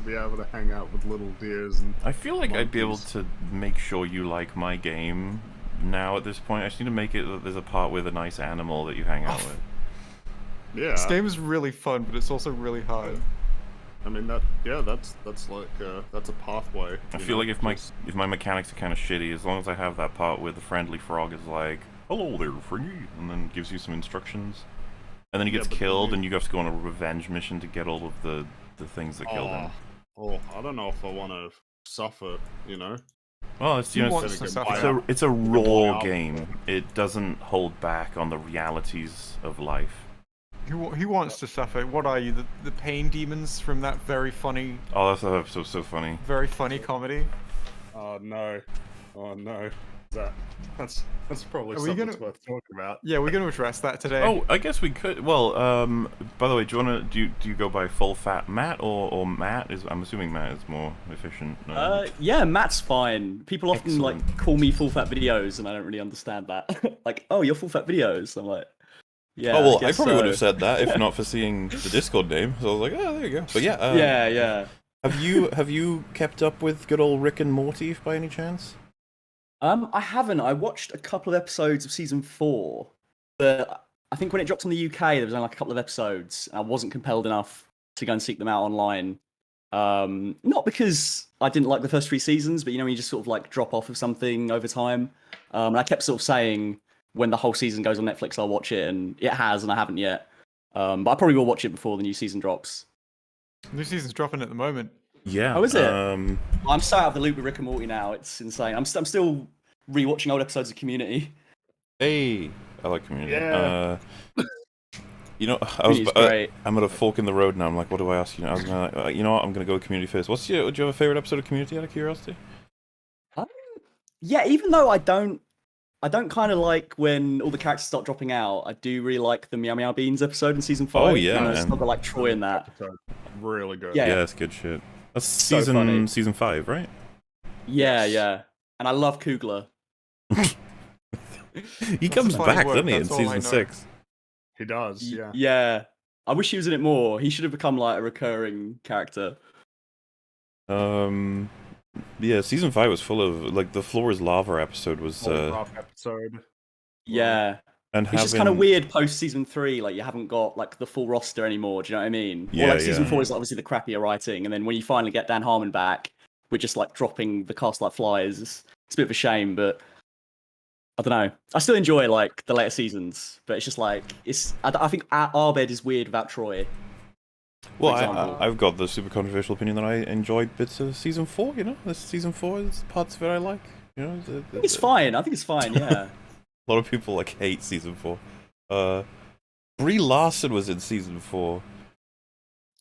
be able to hang out with little deers and I feel like I'd be able monkeys. to make sure you like my game now at this point. I just need to make it that there's a part with a nice animal that you hang out with. Yeah. This game is really fun, but it's also really hard. I mean that's like that's a pathway. I you feel know, like if my just- mechanics are kind of shitty, as long as I have that part where the friendly frog is like, "Hello there, froggy," and then gives you some instructions, and then he gets but then killed, you- and you have to go on a revenge mission to get all of the things that killed him. Oh, I don't know if I want to suffer. You know. Well, it's He you know, wants it's, to it's suffer. it's a buy raw out. game. It doesn't hold back on the realities of life. He wants to suffer. What are you, the pain demons from that very funny So funny. comedy? Oh no. That's probably Are we something gonna- that's worth talking about. Yeah, we're going to address that today. Oh, I guess we could. Well, by the way, do you go by full fat Matt or Matt? I'm assuming Matt is more efficient. Yeah, Matt's fine. People often Excellent. like call me full fat videos, and I don't really understand that. Like, oh, you're full fat videos. I'm like, yeah. oh well, I guess probably would have so. said that if not for seeing the Discord name. So I was like, oh, there you go. But yeah, Yeah. Have you kept up with good old Rick and Morty by any chance? I haven't. I watched a couple of episodes of season 4, but I think when it dropped on the UK, there was only like a couple of episodes. And I wasn't compelled enough to go and seek them out online. Not because I didn't like the first 3 seasons, but you know, when you just sort of like drop off of something over time. And I kept sort of saying when the whole season goes on Netflix, I'll watch it, and it has, and I haven't yet. But I probably will watch it before the new season drops. New season's dropping at the moment. Yeah. Oh, is it? Um, I'm so out of the loop with Rick and Morty now. It's insane. I'm still rewatching old episodes of Community. hey, I like Community. Yeah. You know, Community's great. I'm at a fork in the road now. I'm like, what do I ask you? I was gonna, you know what? I'm gonna go with Community first. Do you have a favorite episode of Community out of curiosity? Yeah, even though I don't kind of like when all the characters start dropping out. I do really like the Meow Meow Beans episode in season 5. Oh, yeah, and it's man. not got like Troy in that. Episode. Really good. Yeah. Yeah, it's good shit. That's So funny. season 5, right? Yeah. And I love Kugler. He comes funny back, work, doesn't he, in that's all I season know. 6? He does. Yeah. Yeah. I wish he was in it more. He should have become like a recurring character. Yeah, season 5 was full of like the floor is lava episode was Whole rough episode. Yeah. and It's just kind of weird post season 3, like you haven't got like the full roster anymore. Do you know what I mean? Yeah, or like season yeah. 4 is obviously the crappier writing, and then when you finally get Dan Harmon back, we're just like dropping the cast like flies. It's a bit of a shame, but I don't know. I still enjoy like the later seasons, but it's just like I think Arbed is weird without Troy. Well, example. I've got the super controversial opinion that I enjoyed bits of season 4. You know, this season 4 is parts of it I like. You know, I think it's fine. Yeah. A lot of people like hate season 4. Brie Larson was in season 4.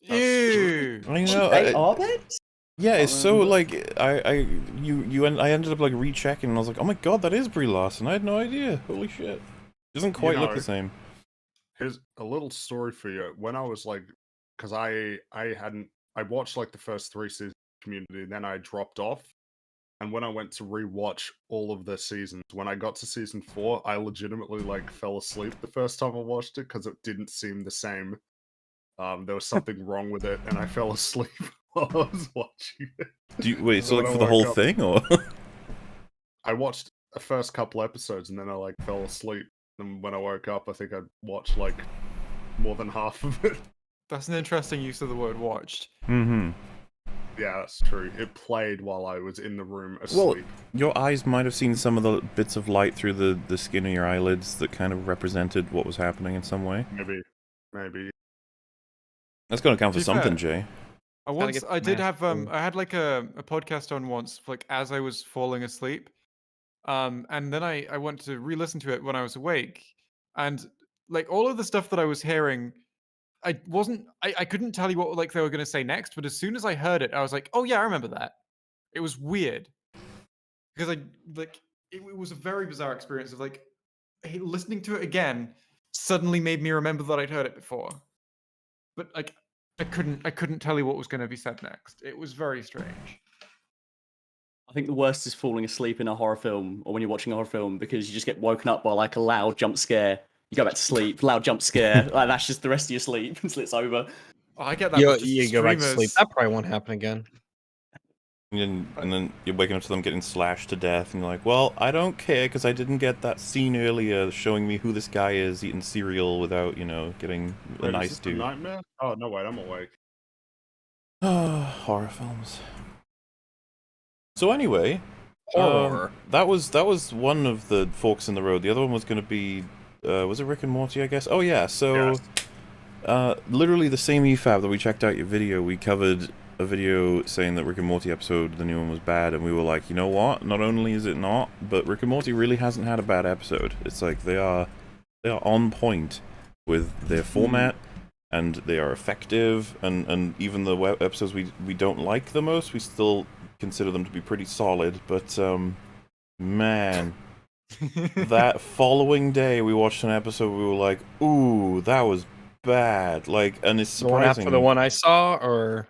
Ew. I She know. ate Arbed? Yeah, it's so like I ended up like rechecking and I was like, oh my god, that is Brie Larson. I had no idea. Holy shit. Doesn't quite look know, the same. Here's a little story for you. When I was like, because I watched like the first 3 seasons of Community, then I dropped off. And when I went to rewatch all of the seasons, when I got to season 4, I legitimately like fell asleep the first time I watched it because it didn't seem the same. There was something wrong with it, and I fell asleep while I was watching it. Wait, so When like I for the whole woke up- thing, or? I watched the first couple episodes, and then I like fell asleep. And when I woke up, I think I'd watched like more than half of it. That's an interesting use of the word watched. Mm-hmm. Yeah, that's true. It played while I was in the room Well, asleep. your eyes might have seen some of the bits of light through the skin of your eyelids that kind of represented what was happening in some way. Maybe. That's going to count for To be something, fair, Jay. I did have I had like a podcast on once, like as I was falling asleep. And then I went to re-listen to it when I was awake. And like all of the stuff that I was hearing, I couldn't tell you what like they were gonna say next, but as soon as I heard it, I was like, oh yeah, I remember that. It was weird. Because it was a very bizarre experience of like listening to it again suddenly made me remember that I'd heard it before. But like I couldn't tell you what was going to be said next. It was very strange. I think the worst is falling asleep in a horror film or when you're watching a horror film because you just get woken up by like a loud jump scare. You go back to sleep, loud jump scare, like that's just the rest of your sleep until it's over. Oh, I get that. You, with just you go back to sleep. streamers. That probably won't happen again. And then you're waking up to them getting slashed to death, and you're like, well, I don't care, because I didn't get that scene earlier showing me who this guy is eating cereal without, you know, getting a Wait, nice is this a dude. nightmare? Oh no, wait, I'm awake. Horror films. So anyway, Horror. that was one of the forks in the road. The other one was going to be, was it Rick and Morty, I guess? Oh yeah, so, Yes. literally the same EFAP that we checked out your video, we covered a video saying that Rick and Morty episode, the new one, was bad, and we were like, you know what? Not only is it not, but Rick and Morty really hasn't had a bad episode. It's like they are on point with their format, and they are effective, and even the episodes we don't like the most, we still consider them to be pretty solid. But man, that following day we watched an episode, we were like, ooh, that was bad. Like, and it's The one surprising. after the one I saw, or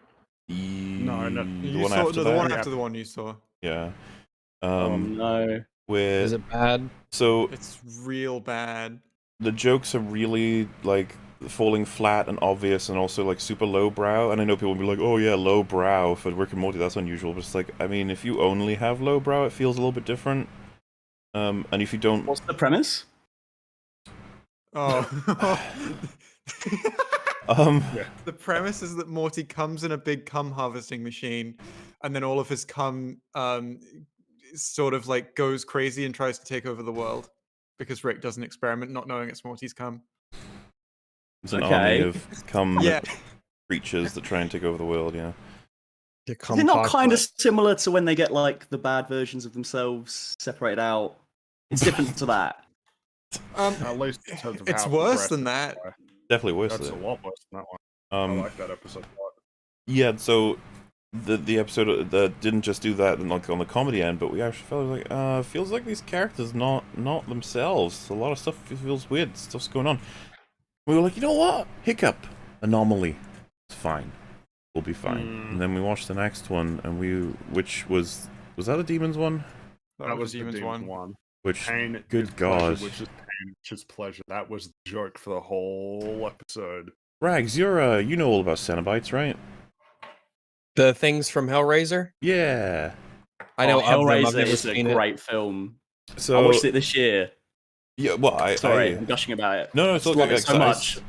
No, The You one saw after the that? one Yeah. after the one you saw. Yeah. Oh no. Where is it bad? so It's real bad. the jokes are really like falling flat and obvious, and also like super lowbrow. And I know people will be like, "Oh yeah, lowbrow for Rick and Morty, that's unusual." But it's like, I mean, if you only have lowbrow, it feels a little bit different. And if you don't, What's the premise? Oh. The premise is that Morty comes in a big cum harvesting machine, and then all of his cum sort of like goes crazy and tries to take over the world because Rick does an experiment not knowing it's Morty's cum. it's an Okay. army of cum Yeah. creatures that try and take over the world. Yeah. The Is it not kind of Compost. similar to when they get like the bad versions of themselves separated out? It's different to that. At least in terms of It's how worse than progressive that. they are. Definitely worse That's a than lot worse than that one. it. I like that episode a lot. Yeah, so the episode that didn't just do that like on the comedy end, but we actually felt like feels like these characters not themselves. A lot of stuff feels weird. Stuff's going on. We were like, you know what? Hiccup, anomaly. It's fine. We'll be fine. And then we watched the next one, and which was that a demons one? That was the the Demons demon one. one. Which Pain, good is pleasure, God. which is pain, which is pleasure. That was the joke for the whole episode. Rags, you're you know all about Cenobites, right? The things from Hellraiser. Yeah. I know of them, I've Hellraiser never is a seen it. great film. So I watched it this year. yeah, well, Sorry, I'm gushing about it. No, it's I all love good. it so much.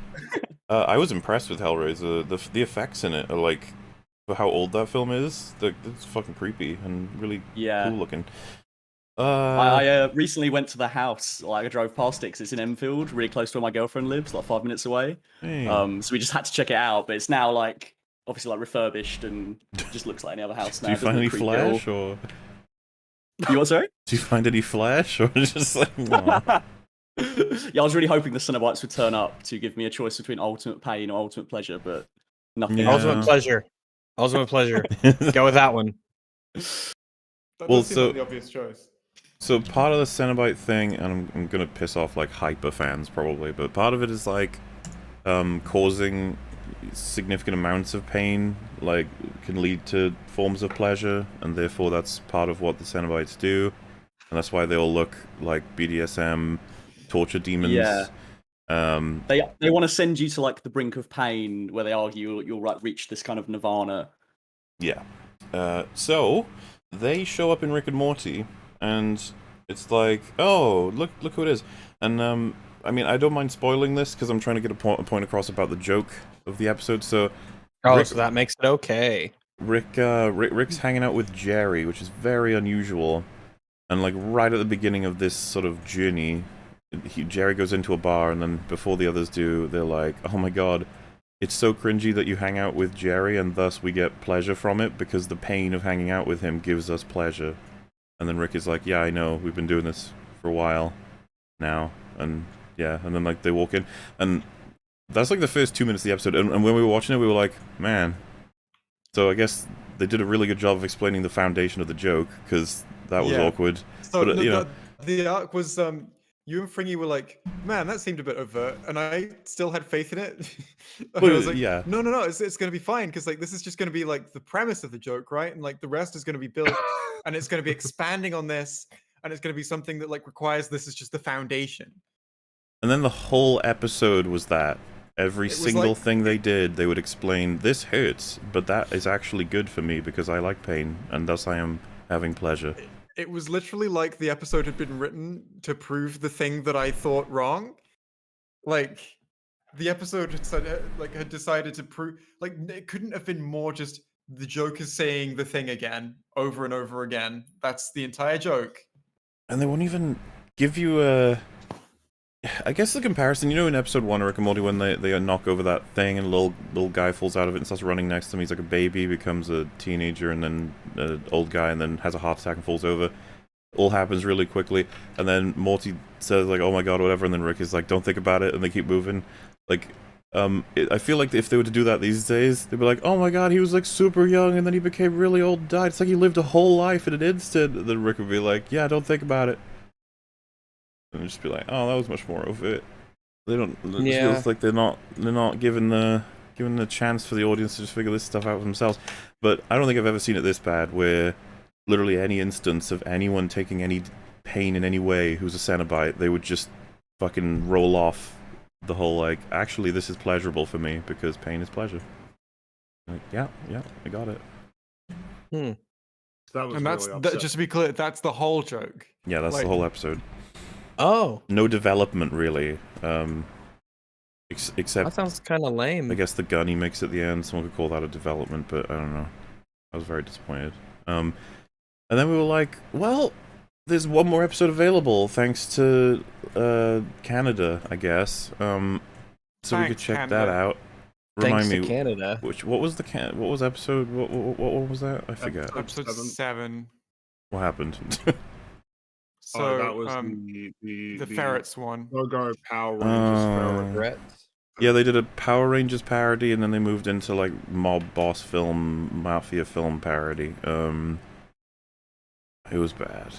I was impressed with Hellraiser. The effects in it are like, for how old that film is, it's fucking creepy and really Yeah. cool looking. I recently went to the house. Like I drove past it 'cause it's in Enfield, really close to where my girlfriend lives, like 5 minutes away. Hey. So we just had to check it out. But it's now like obviously like refurbished and just looks like any other house now. Do you It doesn't find any look creepy at all. flash, or You what, sorry? do you find any flash, or just like, aw. Yeah, I was really hoping the Cenobites would turn up to give me a choice between ultimate pain or ultimate pleasure, but nothing. Yeah. Ultimate pleasure. Ultimate pleasure. Go with that one. That Well, does seem so- like the obvious choice. So part of the Cenobite thing, and I'm gonna piss off like hyper fans probably, but part of it is like causing significant amounts of pain, like can lead to forms of pleasure, and therefore that's part of what the Cenobites do, and that's why they all look like BDSM torture demons. Yeah. Um, They want to send you to like the brink of pain where they argue you'll like reach this kind of nirvana. Yeah. So they show up in Rick and Morty, and it's like, oh, look who it is. And I mean, I don't mind spoiling this because I'm trying to get a point across about the joke of the episode. So Oh, Rick- so that makes it okay. Rick's hanging out with Jerry, which is very unusual. And like right at the beginning of this sort of journey, Jerry goes into a bar, and then before the others do, they're like, "Oh my god, it's so cringy that you hang out with Jerry, and thus we get pleasure from it because the pain of hanging out with him gives us pleasure." And then Rick is like, "Yeah, I know. We've been doing this for a while now." And yeah, and then like they walk in, and that's like the first 2 minutes of the episode. And when we were watching it, we were like, "Man." So I guess they did a really good job of explaining the foundation of the joke, because that was Yeah. awkward. So But, you know- the arc was you and Fringy were like, man, that seemed a bit overt, and I still had faith in it. And I was like, yeah. no, it's gonna be fine because like this is just gonna be like the premise of the joke, right? And like the rest is gonna be built, and it's gonna be expanding on this, and it's gonna be something that like requires this is just the foundation. And then the whole episode was that. Every was single like- thing they did, they would explain, this hurts, but that is actually good for me because I like pain, and thus I am having pleasure. It was literally like the episode had been written to prove the thing that I thought wrong. Like the episode had decided to prove, like, it couldn't have been more just the joke is saying the thing again over and over again. That's the entire joke. And they won't even give you a... I guess the comparison, in episode 1 of Rick and Morty when they knock over that thing and a little guy falls out of it and starts running next to him. He's like a baby, becomes a teenager, and then an old guy, and then has a heart attack and falls over. All happens really quickly, and then Morty says like, "Oh my god," or whatever, and then Rick is like, "Don't think about it," and they keep moving. Like, I feel like if they were to do that these days, they'd be like, "Oh my god, he was like super young, and then he became really old and died. It's like he lived a whole life in an instant." And then Rick would be like, "Yeah, don't think about it." And just be like, "Oh, that was much more of it." They don't. It just feels like they're not given the chance for the audience to just figure this stuff out for themselves. But I don't think I've ever seen it this bad, where literally any instance of anyone taking any pain in any way who's a Cenobite, they would just fucking roll off the whole like, actually this is pleasurable for me because pain is pleasure. Like, yeah, I got it. That was And that's really just to be clear, that's the whole joke. Yeah, that's Like- the whole episode. Oh, No development really. Except that sounds kind of lame. I guess the gun he makes at the end, someone could call that a development, but I don't know. I was very disappointed. And then we were like, well, there's one more episode available thanks to Canada, I guess. So we could Thanks, check Canada. that out. Thanks Remind to me, Canada. what was episode? What was that? I forget. Episode 7. What happened? So that was the ferrets one. Logo Power Rangers ferret. Regrets. Yeah, they did a Power Rangers parody, and then they moved into like mob boss film, mafia film parody. It was bad.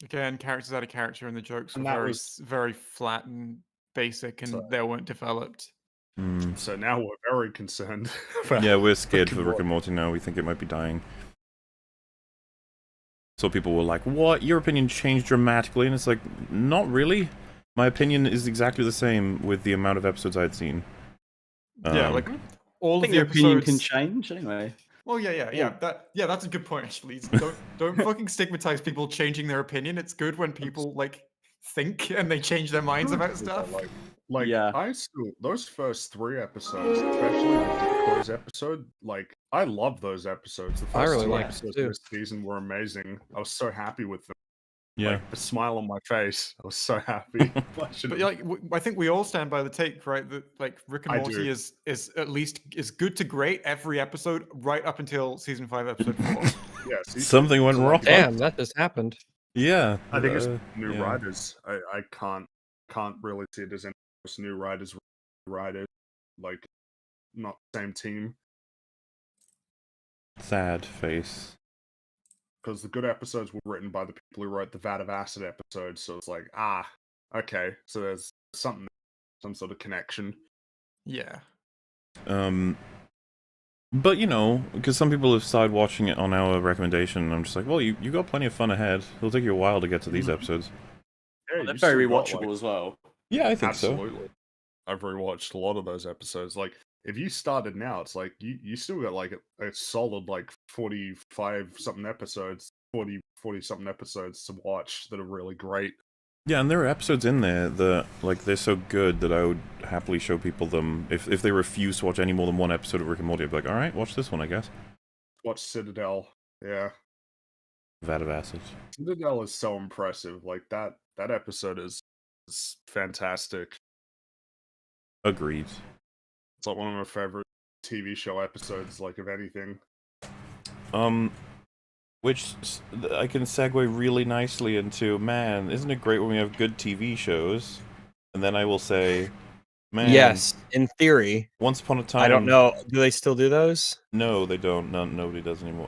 Again, characters out of character, and the jokes were And that very, was- very flat and basic, and So- they weren't developed. Mm. So now we're very concerned. about Yeah, we're scared Rick for and Rick and Morty now. We think it might be dying. So people were like, "What? Your opinion changed dramatically?" And it's like, not really. My opinion is exactly the same with the amount of episodes I'd seen. Yeah, like all I of think the your opinion episodes. can change anyway. Well, yeah. That's a good point. Actually, don't fucking stigmatize people changing their opinion. It's good when people like think and they change their minds about stuff. Like, Yeah. I still, those first 3 episodes, especially the decoys episode, like, I love those episodes. The I first really 2 like them episodes too. of this season were amazing. I was so happy with them. Yeah. Like, the smile on my face. I was so happy. But like, I think we all stand by the take, right? That like Rick and I Morty do. is at least is good to great every episode, right up until season 5, episode 4. Yeah, season Something went two, wrong. like, Damn, that just happened. Yeah. I think it's new yeah. writers. I can't really see it as any new writers, like, not the same team. Sad face. Because the good episodes were written by the people who wrote the Vat of Acid episodes, so it's like, okay, so there's some sort of connection. Yeah. But because some people have started watching it on our recommendation, and I'm just like, well, you got plenty of fun ahead. It'll take you a while to get to these episodes. Yeah, They're you very still got, rewatchable like, as well. Yeah, I think so. absolutely. I've rewatched a lot of those episodes. Like, if you started now, it's like you still got like a solid like 45 something episodes, 40 something episodes to watch that are really great. Yeah, and there are episodes in there that like they're so good that I would happily show people them if they refuse to watch any more than one episode of Rick and Morty. I'd be like, all right, watch this one, I guess. Watch Citadel. Yeah. Vat of Acid. Citadel is so impressive. Like that episode is fantastic. Agreed. It's like one of my favorite TV show episodes, like, of anything. Which I can segue really nicely into, man, isn't it great when we have good TV shows? And then I will say, man, Yes, in theory. Once Upon a Time. I don't know. Do they still do those? No, they don't. Nobody does anymore.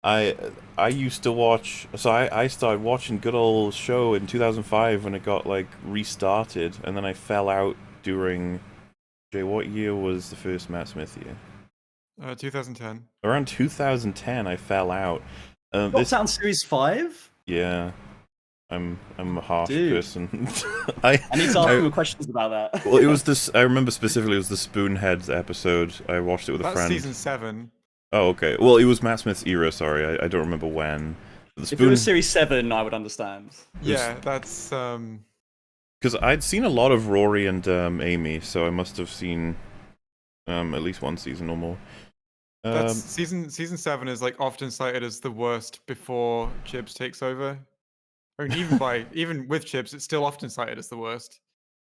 I used to watch. So I started watching good old show in 2005 when it got like restarted, and then I fell out during. Jay, what year was the first Matt Smith year? 2010. Around 2010, I fell out. Lockdown Series 5? Yeah. I'm a harsh Dude. person. I need to ask you questions about that. Well, it was this. I remember specifically. It was the Spoonheads episode. I watched it with a That's friend. season 7. Oh, okay. Well, it was Matt Smith's era. Sorry, I don't remember when. If it was series 7, I would understand. Yeah, that's because I'd seen a lot of Rory and Amy, so I must have seen at least one season or more. that's season 7 is like often cited as the worst before Chibs takes over. I mean, even with Chibs, it's still often cited as the worst.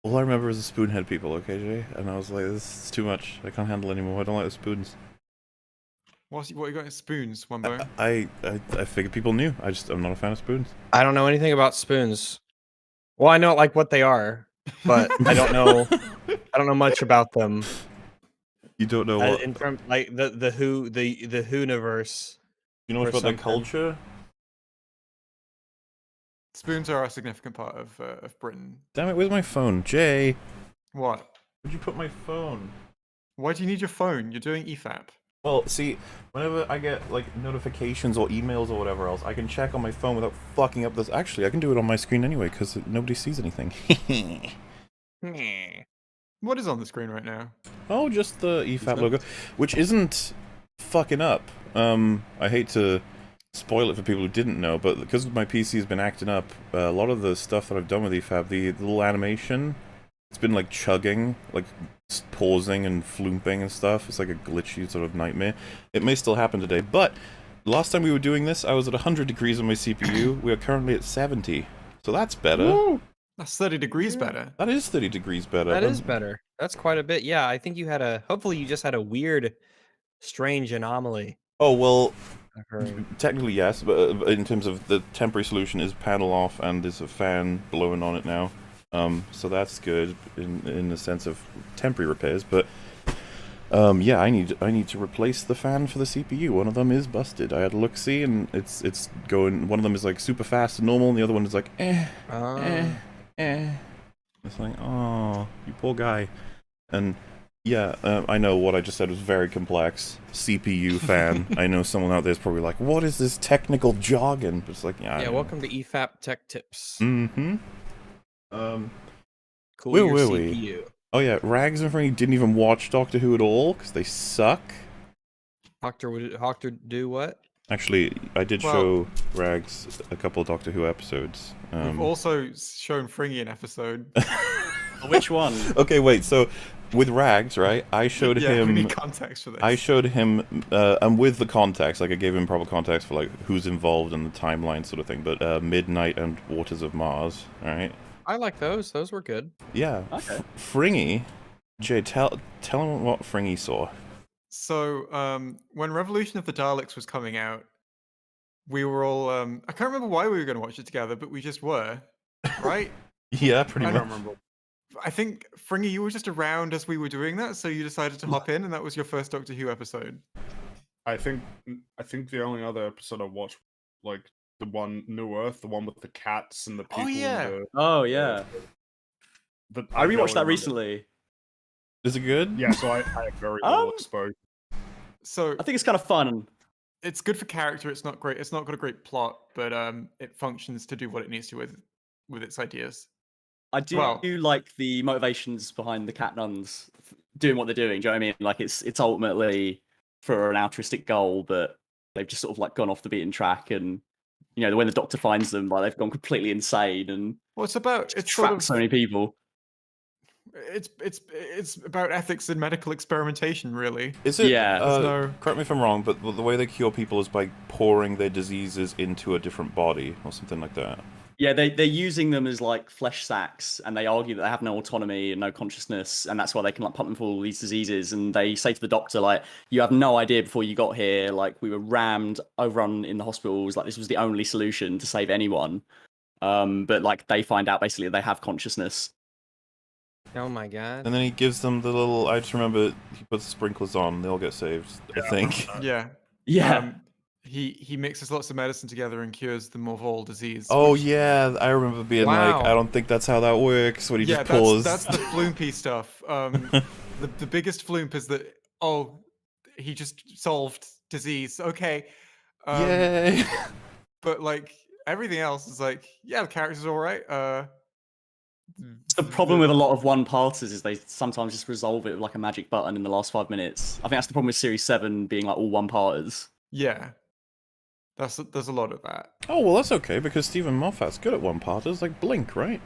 All I remember is the Spoonhead people. Okay, Jay, and I was like, this is too much. I can't handle anymore. I don't like the spoons. What you got in spoons, Wumbo? I figured people knew. I'm not a fan of spoons. I don't know anything about spoons. Well, I know like what they are, but I don't know. I don't know much about them. You don't know what In terms like the Who-niverse. you know much about their culture. Spoons are a significant part of Britain. Damn it! Where's my phone, Jay? What? Where'd you put my phone? Why do you need your phone? You're doing EFAP. Well, see, whenever I get like notifications or emails or whatever else, I can check on my phone without fucking up this. Actually, I can do it on my screen anyway because nobody sees anything. What is on the screen right now? Oh, just the EFAP logo, which isn't fucking up. I hate to spoil it for people who didn't know, but because my PC has been acting up, a lot of the stuff that I've done with EFAP, the little animation, it's been like chugging, like pausing and flooping and stuff. It's like a glitchy sort of nightmare. It may still happen today, but last time we were doing this, I was at 100 degrees on my CPU. We are currently at 70, so that's better. Woo! That's 30 degrees better. That is 30 degrees better. That is better. That's quite a bit. Yeah, I think you had hopefully you just had a weird, strange anomaly. Oh, well, occurring. technically yes, but in terms of the temporary solution is panel off and there's a fan blowing on it now. So that's good in the sense of temporary repairs, but yeah, I need to replace the fan for the CPU. One of them is busted. I had a look-see and it's going, one of them is like super fast and normal and the other one is like It's like, oh, you poor guy. And yeah, I know what I just said was very complex. CPU fan. I know someone out there is probably like, what is this technical jargon? But it's like, yeah. Welcome to EFAP Tech Tips. Mm-hmm. Cool where your were CPU. we? Oh yeah, Rags and Frankie didn't even watch Doctor Who at all because they suck. Doctor do what? Actually, I did show Rags a couple of Doctor Who episodes. We've also shown Fringy an episode. Which one? Okay, wait. So with Rags, right? I showed him. We need context for this. I showed him, and with the context, like I gave him proper context for like who's involved in the timeline sort of thing. But Midnight and Waters of Mars, all right? I like those. Those were good. Yeah. Okay. Fringy, Jay, tell him what Fringy saw. So, when Revolution of the Daleks was coming out, we were all, I can't remember why we were going to watch it together, but we just were, right? Yeah, pretty I much. don't remember. I think, Fringy, you were just around as we were doing that, so you decided to hop in, and that was your first Doctor Who episode. I think the only other episode I watched, like the one New Earth, the one with the cats and the people. Oh, yeah. Oh, yeah. I rewatched that recently. Is it good? Yeah, so I had very little exposure. So I think it's kind of fun. It's good for character. It's not great. It's not got a great plot, but it functions to do what it needs to with its ideas. I do like the motivations behind the cat nuns doing what they're doing. Do you know what I mean? Like it's ultimately for an altruistic goal, but they've just sort of like gone off the beaten track, and you know when the Doctor finds them, like they've gone completely insane and it's trapped sort of so many people. It's about ethics and medical experimentation, really. Is it? Yeah. Correct me if I'm wrong, but the way they cure people is by pouring their diseases into a different body or something like that. Yeah, they're using them as like flesh sacks, and they argue that they have no autonomy and no consciousness, and that's why they can like pump them full of these diseases. And they say to the Doctor, like, you have no idea before you got here, like we were rammed, overrun in the hospitals, like this was the only solution to save anyone. But like they find out basically they have consciousness. Oh my god. And then he gives them the little, I just remember he puts the sprinklers on, they all get saved, I think. Yeah. Yeah. He mixes lots of medicine together and cures them of all disease. Oh yeah, I remember being like, I don't think that's how that works, when he just pours. That's the floompy stuff. The biggest floomp is that, he just solved disease. Okay. Yay. But like, everything else is like, yeah, the character's all right. The problem with a lot of one-parters is they sometimes just resolve it with like a magic button in the last 5 minutes. I think that's the problem with Series 7 being like all one-parters. Yeah, there's a lot of that. Oh, well, that's okay, because Stephen Moffat's good at one-parters, like Blink, right?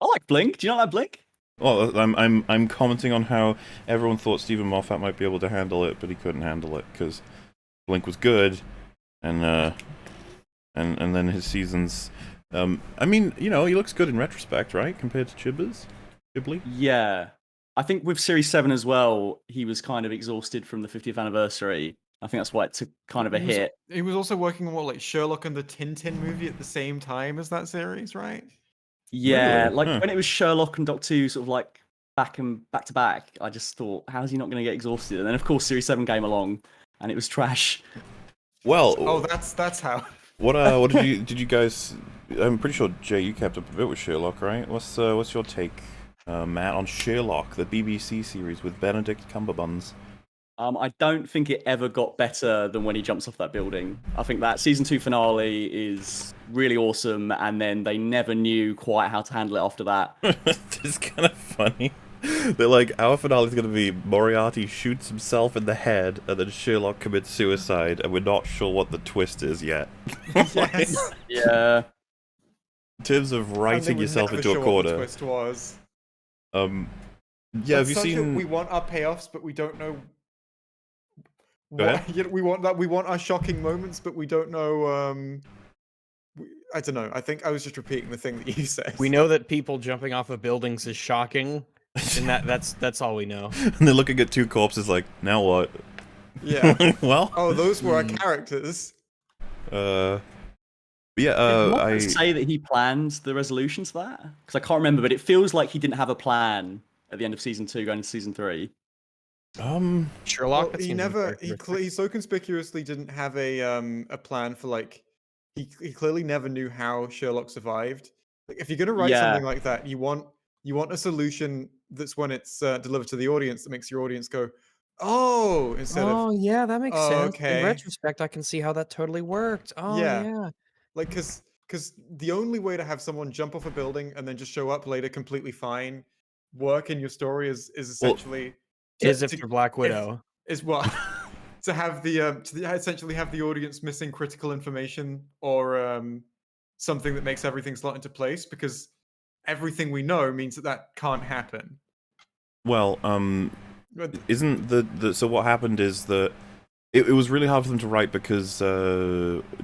I like Blink. Do you not like Blink? Well, I'm commenting on how everyone thought Stephen Moffat might be able to handle it, but he couldn't handle it, because Blink was good, and then his seasons... I mean, you know, he looks good in retrospect, right? Compared to Ghibli? Yeah. I think with Series 7 as well, he was kind of exhausted from the 50th anniversary. I think that's why it took kind of a hit. He was also working on what, like Sherlock and the Tintin movie at the same time as that series, right? Yeah, Really? like Huh. when it was Sherlock and Doctor Who sort of like back to back, I just thought, how's he not going to get exhausted? And then of course Series 7 came along and it was trash. Well... Oh, that's how... What did you guys... I'm pretty sure, Jay, you kept up a bit with Sherlock, right? What's your take, Matt, on Sherlock, the BBC series with Benedict Cumberbatch? I don't think it ever got better than when he jumps off that building. I think that season 2 finale is really awesome, and then they never knew quite how to handle it after that. It's kind of funny. They're like, our finale is going to be Moriarty shoots himself in the head, and then Sherlock commits suicide, and we're not sure what the twist is yet. Yes. Yeah. In terms of writing yourself into a What corner. the twist was. Yeah, have you seen... We want our payoffs, but we don't know. Go ahead. You know, we want our shocking moments, but we don't know. I don't know. I think I was just repeating the thing that you said. We know that people jumping off of buildings is shocking, and that's all we know. And they're looking at two corpses like, now what? Yeah. Well... Oh, those were our characters. Yeah, Did Moffat say that he planned the resolution to that? Because I can't remember, but it feels like he didn't have a plan at the end of season 2 going into season 3. Sherlock. Well, he so conspicuously didn't have a plan for like he clearly never knew how Sherlock survived. Like if you're gonna write something like that, you want a solution that's when it's delivered to the audience that makes your audience go, oh, instead of yeah, that makes sense. okay. In retrospect, I can see how that totally worked. Oh yeah. Like because the only way to have someone jump off a building and then just show up later completely fine work in your story is essentially If you're Black Widow. Is what to have the essentially have the audience missing critical information or something that makes everything slot into place, because everything we know means that can't happen. Well, isn't so what happened is that it was really hard for them to write because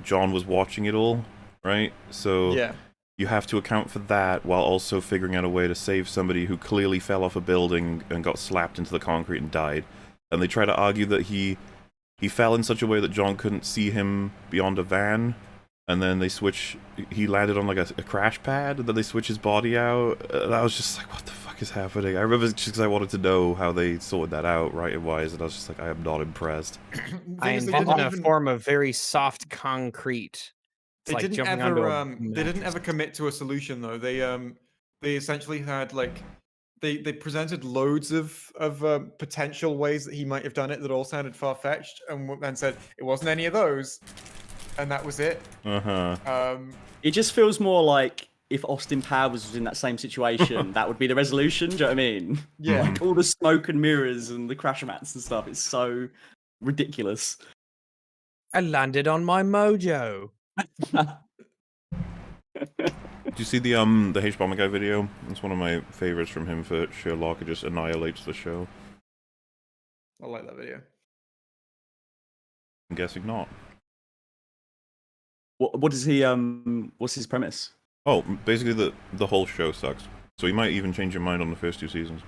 John was watching it all, right? So yeah. You have to account for that while also figuring out a way to save somebody who clearly fell off a building and got slapped into the concrete and died. And they try to argue that he fell in such a way that John couldn't see him beyond a van, and then he landed on like a crash pad, and then they switch his body out. And I was just like, what the fuck is happening? I remember just because I wanted to know how they sorted that out writing-wise, and I was just like, I am not impressed. I invented a form of very soft concrete. They didn't ever commit to a solution though. They essentially had like they presented loads of potential ways that he might have done it that all sounded far-fetched, and then said it wasn't any of those, and that was it. It just feels more like if Austin Powers was in that same situation, that would be the resolution. Do you know what I mean? Yeah. Like all the smoke and mirrors and the crash mats and stuff. It's so ridiculous. I landed on my mojo. Did you see the H-Bomber guy video? It's one of my favorites from him for Sherlock. It just annihilates the show. I like that video. I'm guessing not. What is he? What's his premise? Oh, basically the whole show sucks. So you might even change your mind on the first 2 seasons.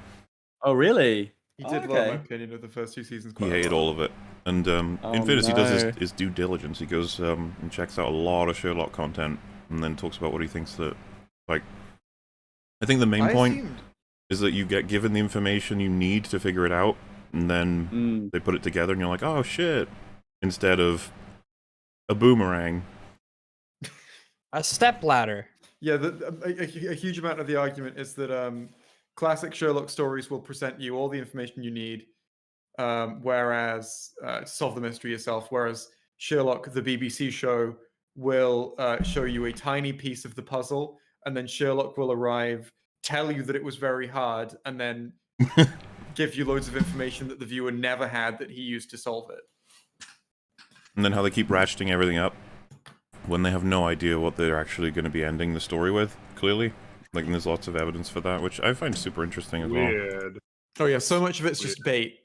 Oh, really? He did love my opinion of the first 2 seasons. He hated all of it. And in fairness, he does his due diligence. He goes and checks out a lot of Sherlock content, and then talks about what he thinks that, like, I think the main point is that you get given the information you need to figure it out, and then they put it together, and you're like, oh shit, instead of a boomerang. A stepladder. Yeah, a huge amount of the argument is that classic Sherlock stories will present you all the information you need, whereas to solve the mystery yourself. Whereas Sherlock, the BBC show, will show you a tiny piece of the puzzle, and then Sherlock will arrive, tell you that it was very hard, and then give you loads of information that the viewer never had that he used to solve it. And then how they keep ratcheting everything up when they have no idea what they're actually going to be ending the story with, clearly. Like, and there's lots of evidence for that, which I find super interesting as well. Weird. Oh yeah, so much of it's just bait.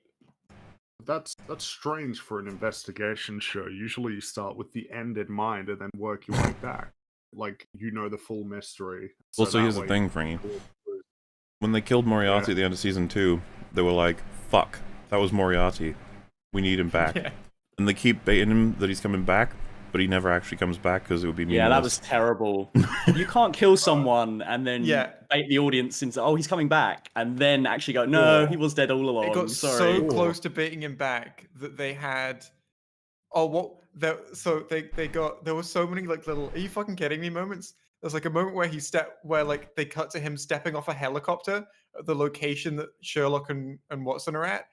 That's strange for an investigation show. Usually you start with the end in mind and then work your way back. Like, you know the full mystery. Well, so that here's the way thing, you Frankie. can go through. When they killed Moriarty Yeah. at the end of season 2, they were like, fuck, that was Moriarty. We need him back. Yeah. And they keep baiting him that he's coming back, but he never actually comes back because it would be meaningless. Yeah, that was terrible. You can't kill someone and then Yeah. bait the audience into, oh, he's coming back, and then actually go, no, he was dead all along. It got Sorry. so close to baiting him back that they had. Oh, what? So they got. There were so many like little. Are you fucking kidding me? Moments. There's like a moment where like they cut to him stepping off a helicopter at the location that Sherlock and Watson are at,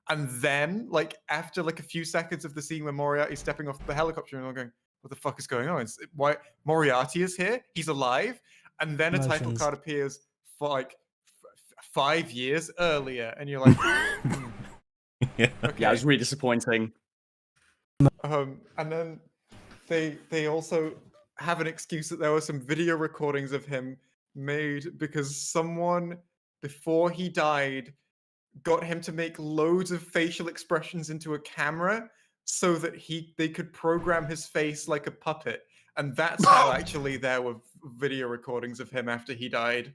and then like after like a few seconds of the scene where Moriarty's stepping off the helicopter, and I'm going, what the fuck is going on? Why Moriarty is here? He's alive, and then a title Emotions. card appears for like 5 years earlier, and you're like, Yeah. okay. Yeah, it was really disappointing. And then they also have an excuse that there were some video recordings of him made because someone before he died got him to make loads of facial expressions into a camera so that they could program his face like a puppet. And that's how actually there were video recordings of him after he died.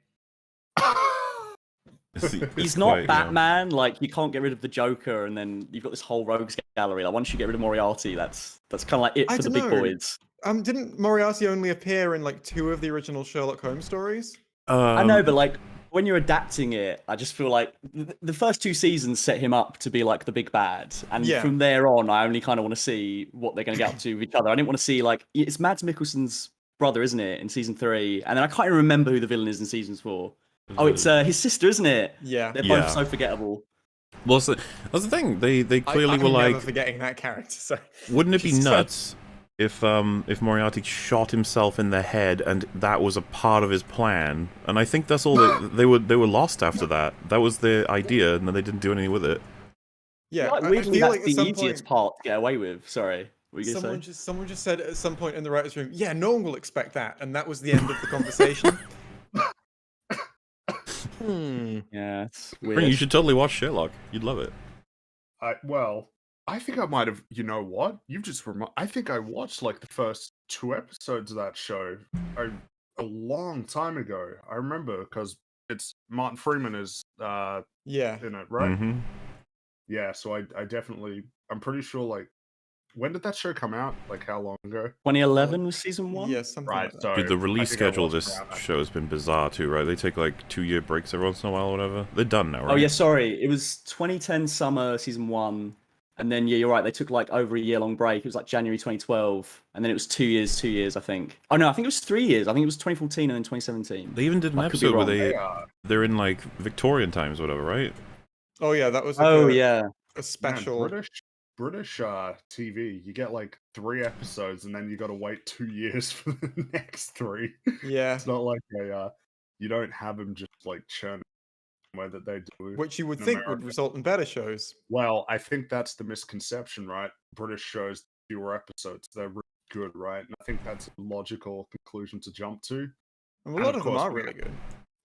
He's not Batman. Like, you can't get rid of the Joker, and then you've got this whole rogues gallery. Like, once you get rid of Moriarty, that's kind of like it I for the dunno. big boys. Didn't Moriarty only appear in like 2 of the original Sherlock Holmes stories? I know, but like when you're adapting it, I just feel like the first 2 seasons set him up to be like the big bad, and Yeah. from there on, I only kind of want to see what they're going to get up to with each other. I didn't want to see like it's Mads Mikkelsen's brother, isn't it, in season 3, and then I can't even remember who the villain is in seasons 4. Oh, it's his sister, isn't it? Yeah. They're Yeah. both so forgettable. Well, that's the thing. They clearly I'm were never like, forgetting that character. So wouldn't it be Jesus nuts if Moriarty shot himself in the head and that was a part of his plan? And I think that's all they were lost after that. That was the idea, and then they didn't do anything with it. yeah, Like, I weirdly, feel that's like at the some easiest point, part to get away with. Sorry, what were you going to say? someone just said at some point in the writers' room, "Yeah, no one will expect that," and that was the end of the conversation. Yeah, it's Frank, weird. you should totally watch Sherlock. You'd love it. I think I might have. You know what? You've just I think I watched like the first 2 episodes of that show a long time ago. I remember because it's Martin Freeman is Yeah, in it, right? Mm-hmm. Yeah. So I definitely. I'm pretty sure. Like, when did that show come out? Like, how long ago? 2011 was season 1. yeah, something Right. like that. So Dude, the I release think I schedule of watched this around that. show has been bizarre too, right? They take like 2-year breaks every once in a while or whatever. They're done now, right? Oh yeah, sorry. It was 2010 summer season 1, and then yeah, you're right. They took like over a year-long break. It was like January 2012, and then it was 2 years, I think. Oh no, I think it was 3 years. I think it was 2014 and then 2017. They even did an I could be episode where wrong. they're in like Victorian times or whatever, right? Oh yeah, that was like Oh a yeah, Man, special. British TV. You get like 3 episodes, and then you got to wait 2 years for the next 3. Yeah, It's not like you don't have them just like churn way that they do. which you would in think would America. result in better shows. Well, I think that's the misconception, right? British shows fewer episodes. They're really good, right? And I think that's a logical conclusion to jump to. And a And lot of of them course are we- really good.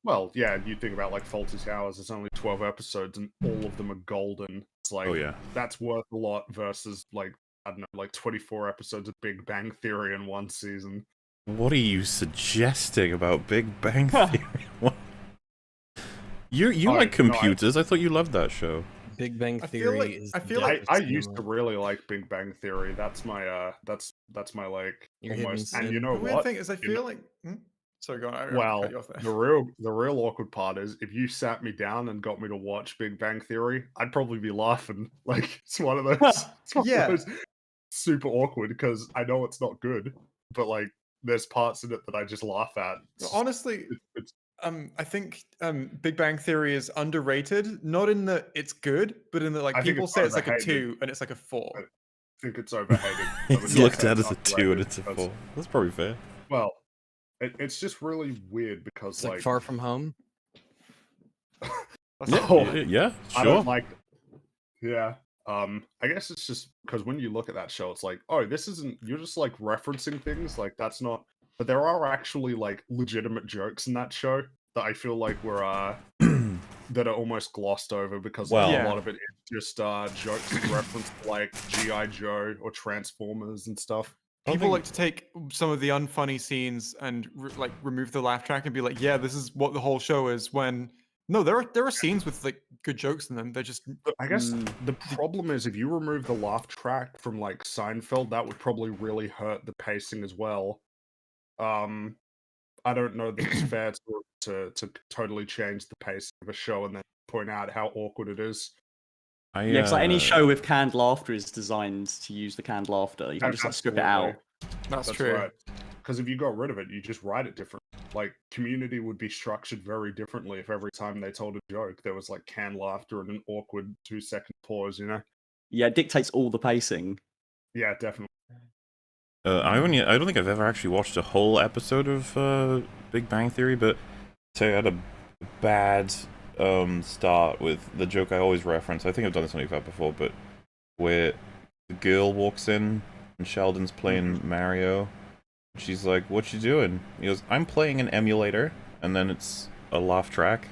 Well, yeah, you think about like Fawlty Towers, it's only 12 episodes and all of them are golden. It's like, Oh yeah. that's worth a lot versus like, I don't know, like 24 episodes of Big Bang Theory in one season. What are you suggesting about Big Bang Theory? What? You Oh, like no, computers? I thought you loved that show. Big Bang I feel Theory like- is. I the feel death like of I used to cinema. really like Big Bang Theory. That's my that's my like Your hidden almost. And sin. you know The weird what? thing is, I You feel know- like. Sorry, go on. I Well, cut you off there. the real awkward part is if you sat me down and got me to watch Big Bang Theory, I'd probably be laughing. Like, it's one of those. It's one Yeah. of those super awkward because I know it's not good, but like there's parts in it that I just laugh at. Honestly, It's I think Big Bang Theory is underrated. Not in that it's good, but in that like I think people it's say it's like a overhated. 2 and it's like a 4. think it's overhated. It's looked at as a 2 and it's a 4. That's probably fair. Well, it's just really weird because It's like Far From Home. Yeah, I sure. don't like. Yeah. I guess it's just because when you look at that show, it's like, oh, this isn't. You're just like referencing things. Like that's not. But there are actually like legitimate jokes in that show that I feel like were that are almost glossed over because like, a lot of it is just jokes and reference to, like G.I. Joe or Transformers and stuff. People like to take some of the unfunny scenes and like remove the laugh track and be like, yeah, this is what the whole show is. When no, there are scenes with like good jokes in them. They're just. I guess the problem is if you remove the laugh track from like Seinfeld, that would probably really hurt the pacing as well. I don't know that it's fair to totally change the pace of a show and then point out how awkward it is. Yeah, because like any show with canned laughter is designed to use the canned laughter. You can just like strip it out. That's true. Right. Because if you got rid of it, you just write it different. Like Community would be structured very differently if every time they told a joke there was like canned laughter and an awkward 2-second pause. You know? Yeah, it dictates all the pacing. Yeah, definitely. I don't think I've ever actually watched a whole episode of Big Bang Theory, but so I had a bad start with the joke I always reference. I think I've done this on EFAP before, but where the girl walks in and Sheldon's playing Mario. She's like, "What you doing?" He goes, "I'm playing an emulator," and then it's a laugh track,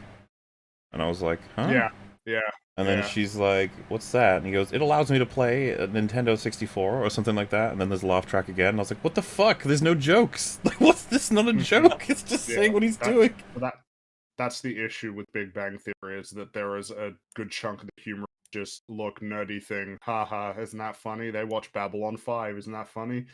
and I was like, "Huh?" Yeah. And then she's like, "What's that?" And he goes, "It allows me to play a Nintendo 64 or something like that." And then there's a laugh track again. And I was like, "What the fuck? There's no jokes. Like, what's this? Not a joke. It's just saying what he's doing." That's the issue with Big Bang Theory is that there is a good chunk of the humor just look nerdy thing. Haha, isn't that funny? They watch Babylon 5. Isn't that funny?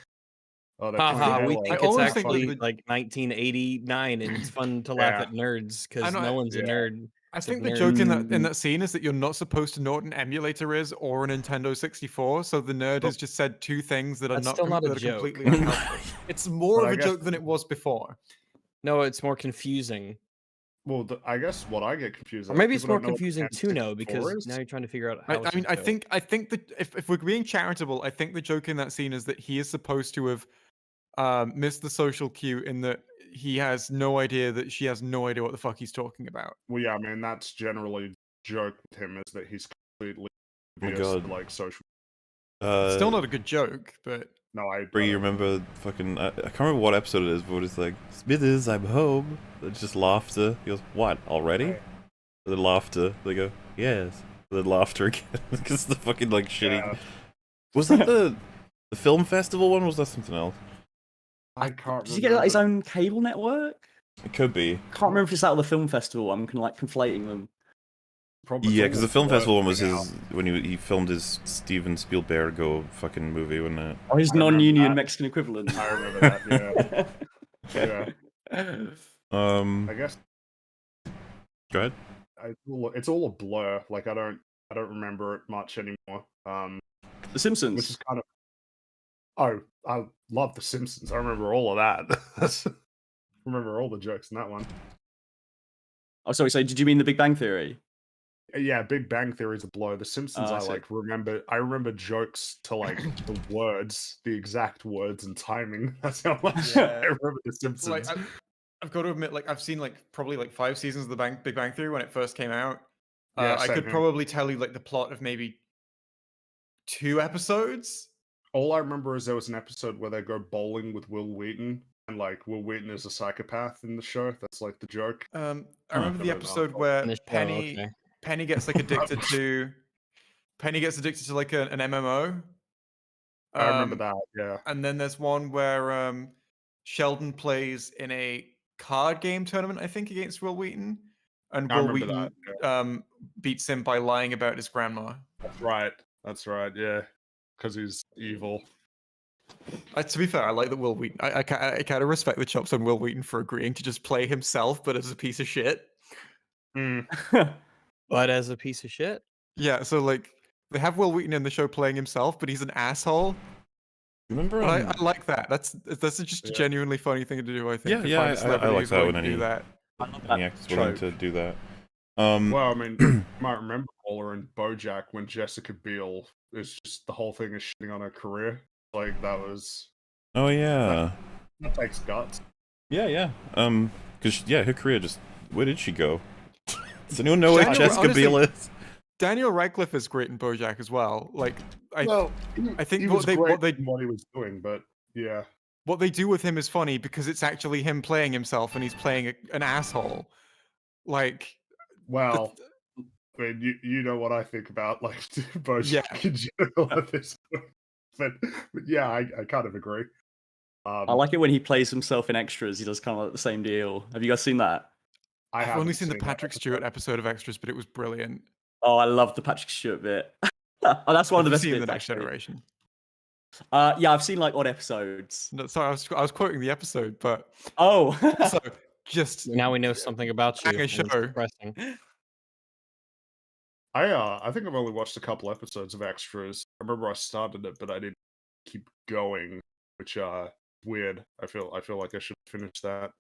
Oh, Haha, we think it's actually think like 1989, and it's fun to laugh at nerds because no one's a nerd. I think the joke in that scene is that you're not supposed to know what an emulator is or a Nintendo 64, so the nerd has just said two things that are still not a joke. completely unhelpful. It's more of a joke than it was before. No, it's more confusing. Well, I guess what I get confused. Or maybe it's more confusing to know because now you're trying to figure out how. I mean, I think that if we're being charitable, I think the joke in that scene is that he is supposed to have missed the social cue in that he has no idea that she has no idea what the fuck he's talking about. Well, yeah, I mean that's generally joke with him is that he's completely like social. Still not a good joke, but no, I remember fucking I can't remember what episode it is, but it's like Smithers, I'm home. It's just laughter. He goes, "What already?" Right. And then laughter. They go, "Yes." And then laughter again because the fucking like shitty. Yeah. Was that the film festival one? Or was that something else? I can't. Did he get like, his own cable network? It could be. I can't remember if it's out of the film festival. I'm kind of like conflating them. Probably yeah, because the film festival one was his when he filmed his Steven Spielberg fucking movie, wasn't it? Oh, his non-union Mexican equivalent. I remember that. Yeah. I guess. Go ahead. It's all a blur. Like I don't remember it much anymore. The Simpsons, which is kind of. Oh, I love The Simpsons. I remember all of that. I remember all the jokes in that one. Oh, sorry. So, did you mean The Big Bang Theory? Yeah, Big Bang Theory is a blow. The Simpsons, I remember. I remember jokes to like the words, the exact words and timing. That's how much I remember The Simpsons. Like, I've got to admit, like I've seen like probably like 5 seasons of the Big Bang Theory when it first came out. I could probably tell you like the plot of maybe 2 episodes. All I remember is there was an episode where they go bowling with Will Wheaton, and like Will Wheaton is a psychopath in the show. That's like the joke. I remember the episode where Penny gets like addicted to like an MMO. I remember that, yeah. And then there's one where Sheldon plays in a card game tournament, I think, against Will Wheaton, and Will Wheaton beats him by lying about his grandma. That's right, yeah. Because he's evil. To be fair, I like that Will Wheaton. I kind of respect the chops on Will Wheaton for agreeing to just play himself, but as a piece of shit. But as a piece of shit? Yeah, so like they have Will Wheaton in the show playing himself, but he's an asshole. Remember? I like that. That's just a genuinely funny thing to do. I think. Yeah, I like that when do that. Any actor's willing to do that. Well, I mean, you might remember Paula and BoJack when Jessica Biel it's just the whole thing is shitting on her career. Like that was Oh yeah. that takes guts. Yeah. Because her career just. Where did she go? Does anyone know where Daniel- Jessica honestly- Biel is? Daniel Radcliffe is great in BoJack as well. Like I think he what was they great what they in what he was doing, but yeah. what they do with him is funny because it's actually him playing himself and he's playing an asshole. Like, Well, I mean, you know what I think about like BoJack Yeah. in general at this point. But yeah, I kind of agree. I like it when he plays himself in extras. He does kind of like the same deal. Have you guys seen that? I've only haven't seen the that Patrick Stewart episode. episode of Extras, but it was brilliant. Oh, I love the Patrick Stewart bit. Oh, that's one of the Have you best seen bits. the Next actually. Generation? Yeah, I've seen like odd episodes. No, sorry, I was quoting the episode, but Oh, also just Now we know something about you. Banger and it's show. depressing. I think I've only watched a couple episodes of Extras. I remember I started it, but I didn't keep going, which weird. I feel like I should finish that.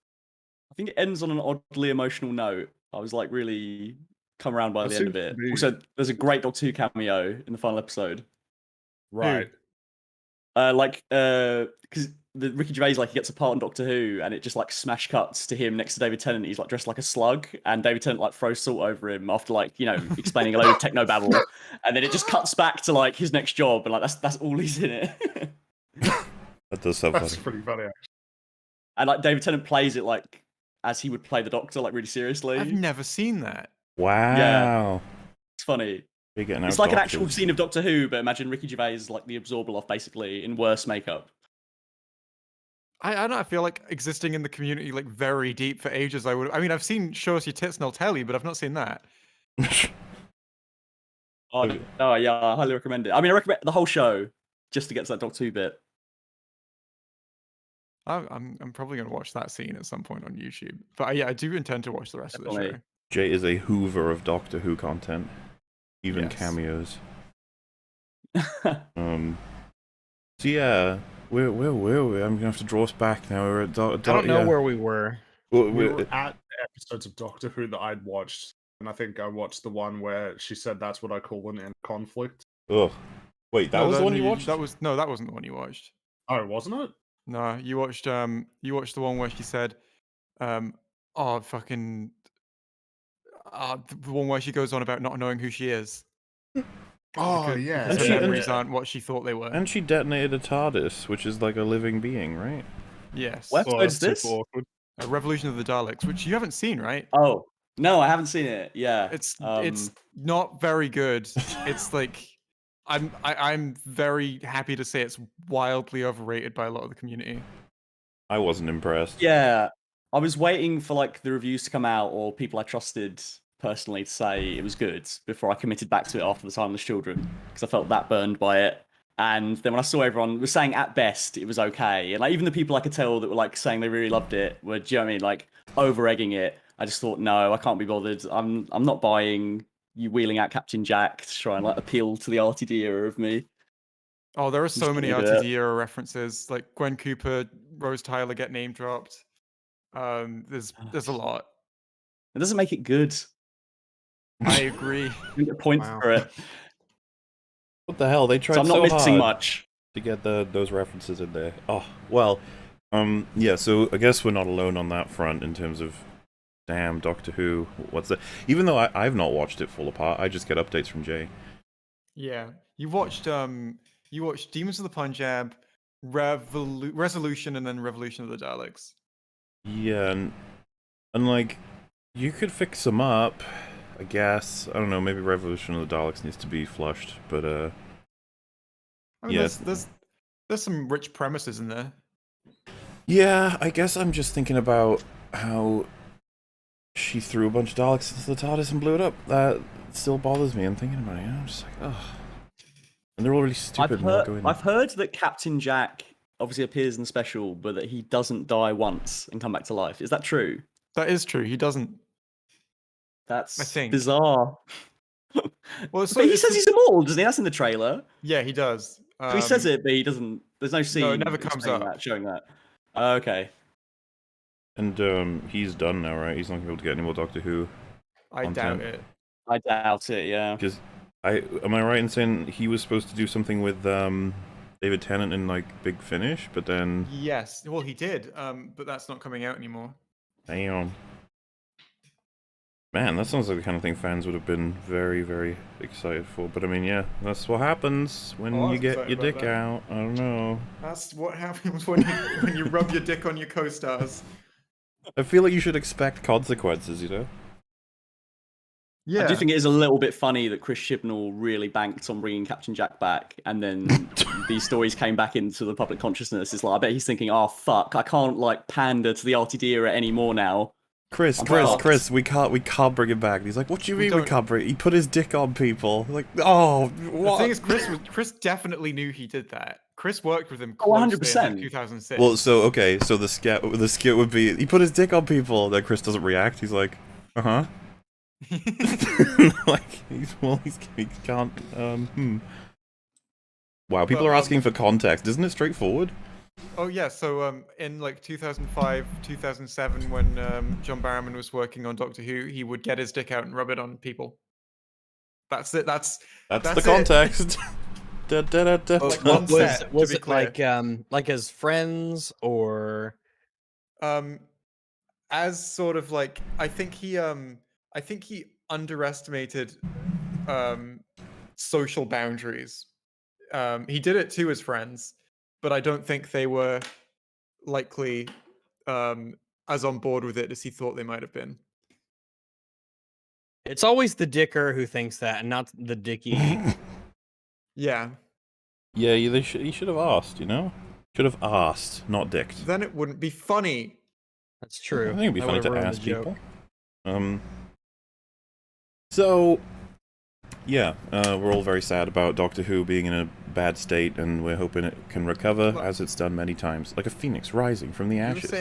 I think it ends on an oddly emotional note. I was like really come around by That the end of seems to it. be- Also, there's a great Doctor 2 cameo in the final episode. Right. Because the Ricky Gervais like he gets a part on Doctor Who, and it just like smash cuts to him next to David Tennant. He's like dressed like a slug, and David Tennant like throws salt over him after like explaining a load of techno babble, and then it just cuts back to like his next job, and like that's all he's in it. That does sound That's funny. pretty funny. Actually. And like David Tennant plays it like as he would play the Doctor, like really seriously. I've never seen that. Wow. It's funny. They're getting It's out like an actual doctors. scene of Doctor Who, but imagine Ricky Gervais is like the Absorbaloff basically in worse makeup. I don't know. I feel like existing in the community like very deep for ages. I mean, I've seen Show Us Your Tits and I'll Tell You, but I've not seen that. Oh yeah, I highly recommend it. I mean, I recommend the whole show just to get to that Doctor Who bit. I'm probably gonna watch that scene at some point on YouTube. But yeah, I do intend to watch the rest of the show. Definitely. Jay is a hoover of Doctor Who content, even Yes. cameos. So yeah, where were we? I'm gonna have to draw us back now. We're at I don't know where we were. We were at episodes of Doctor Who that I'd watched, and I think I watched the one where she said that's what I call an end conflict. Ugh. Wait, that No, was the one you watched? That wasn't the one you watched. Oh, wasn't it? No, you watched the one where she said, oh fucking, the one where she goes on about not knowing who she is. Oh because yeah. her And she- memories aren't what she thought they were. And she detonated a TARDIS, which is like a living being, right? Yes. What Oh, episode is that's this? super awkward. Revolution of the Daleks, which you haven't seen, right? Oh no, I haven't seen it. Yeah, It's not very good. It's like I'm very happy to say it's wildly overrated by a lot of the community. I wasn't impressed. yeah. I was waiting for like the reviews to come out or people I trusted personally to say it was good before I committed back to it after the Timeless Children because I felt that burned by it. And then when I saw everyone was saying at best it was okay, and like even the people I could tell that were like saying they really loved it were, do you know what I mean, like over egging it. I just thought, no, I can't be bothered. I'm not buying you wheeling out Captain Jack to try and like appeal to the RTD era of me. Oh, there are so Just many gonna do it. RTD era references. Like Gwen Cooper, Rose Tyler get name dropped. There's a lot. It doesn't make it good. I agree. You get points Wow. for it. What the hell? They tried So I'm not missing hard much. to get those references in there. Oh, well. Yeah, so I guess we're not alone on that front in terms of damn Doctor Who. What's the Even though I've not watched it full apart, I just get updates from Jay. Yeah, you watched Demons of the Punjab, Resolution, and then Revolution of the Daleks. Yeah, and like you could fix them up, I guess. I don't know, maybe Revolution of the Daleks needs to be flushed, but I mean, Yeah. there's some rich premises in there. yeah, I guess I'm just thinking about how she threw a bunch of Daleks into the TARDIS and blew it up. That still bothers me. I'm thinking about it. I'm just like, oh. And they're all really stupid. I've heard that Captain Jack obviously appears in the special, but that he doesn't die once and come back to life. Is that true? That is true. He doesn't. That's I think. bizarre. Well, it's But he says he's immortal, doesn't he? That's in the trailer. yeah, he does. He says it, but he doesn't. There's no scene. it never comes explaining up. that, showing that. Okay. And he's done now, right? He's not going to be able to get any more Doctor Who. I content. doubt it. I doubt it. Yeah. Because Am I right in saying he was supposed to do something with David Tennant in like Big Finish, but then Yes, well he did, but that's not coming out anymore. damn. Man, that sounds like the kind of thing fans would have been very, very excited for. But I mean, yeah, that's what happens when Oh, I you was get excited your about dick that. out. I don't know. That's what happens when you rub your dick on your co-stars. I feel like you should expect consequences, you know? Yeah. I do think it is a little bit funny that Chris Chibnall really banked on bringing Captain Jack back, and then these stories came back into the public consciousness. It's like, I bet he's thinking, oh, fuck, I can't, like, pander to the RTD era anymore now. Chris, we can't bring him back. And he's like, what do you mean we can't bring? He put his dick on people. Like, oh, what? The thing is, Chris definitely knew he did that. Chris worked with him Oh, closely 100%. in 2006. Well, so okay, so the skit would be he put his dick on people. Then Chris doesn't react. He's like, like he can't. Wow, people are asking for context. Isn't it straightforward? Oh yeah, so in like 2005, 2007, when John Barrowman was working on Doctor Who, he would get his dick out and rub it on people. That's it. That's the context. Da, da, da, da, Like da. one set, Was to be it clear. like as friends or As sort of like I think he underestimated social boundaries. He did it to his friends, but I don't think they were likely as on board with it as he thought they might have been. it's always the dicker who thinks that, and not the dicky. Yeah. Yeah, he should have asked. You know, should have asked, not dicked. Then it wouldn't be funny. That's true. I think it'd be That funny would've to ruined ask the joke. people. So, yeah, we're all very sad about Doctor Who being in a bad state, and we're hoping it can recover, as it's done many times, like a phoenix rising from the ashes.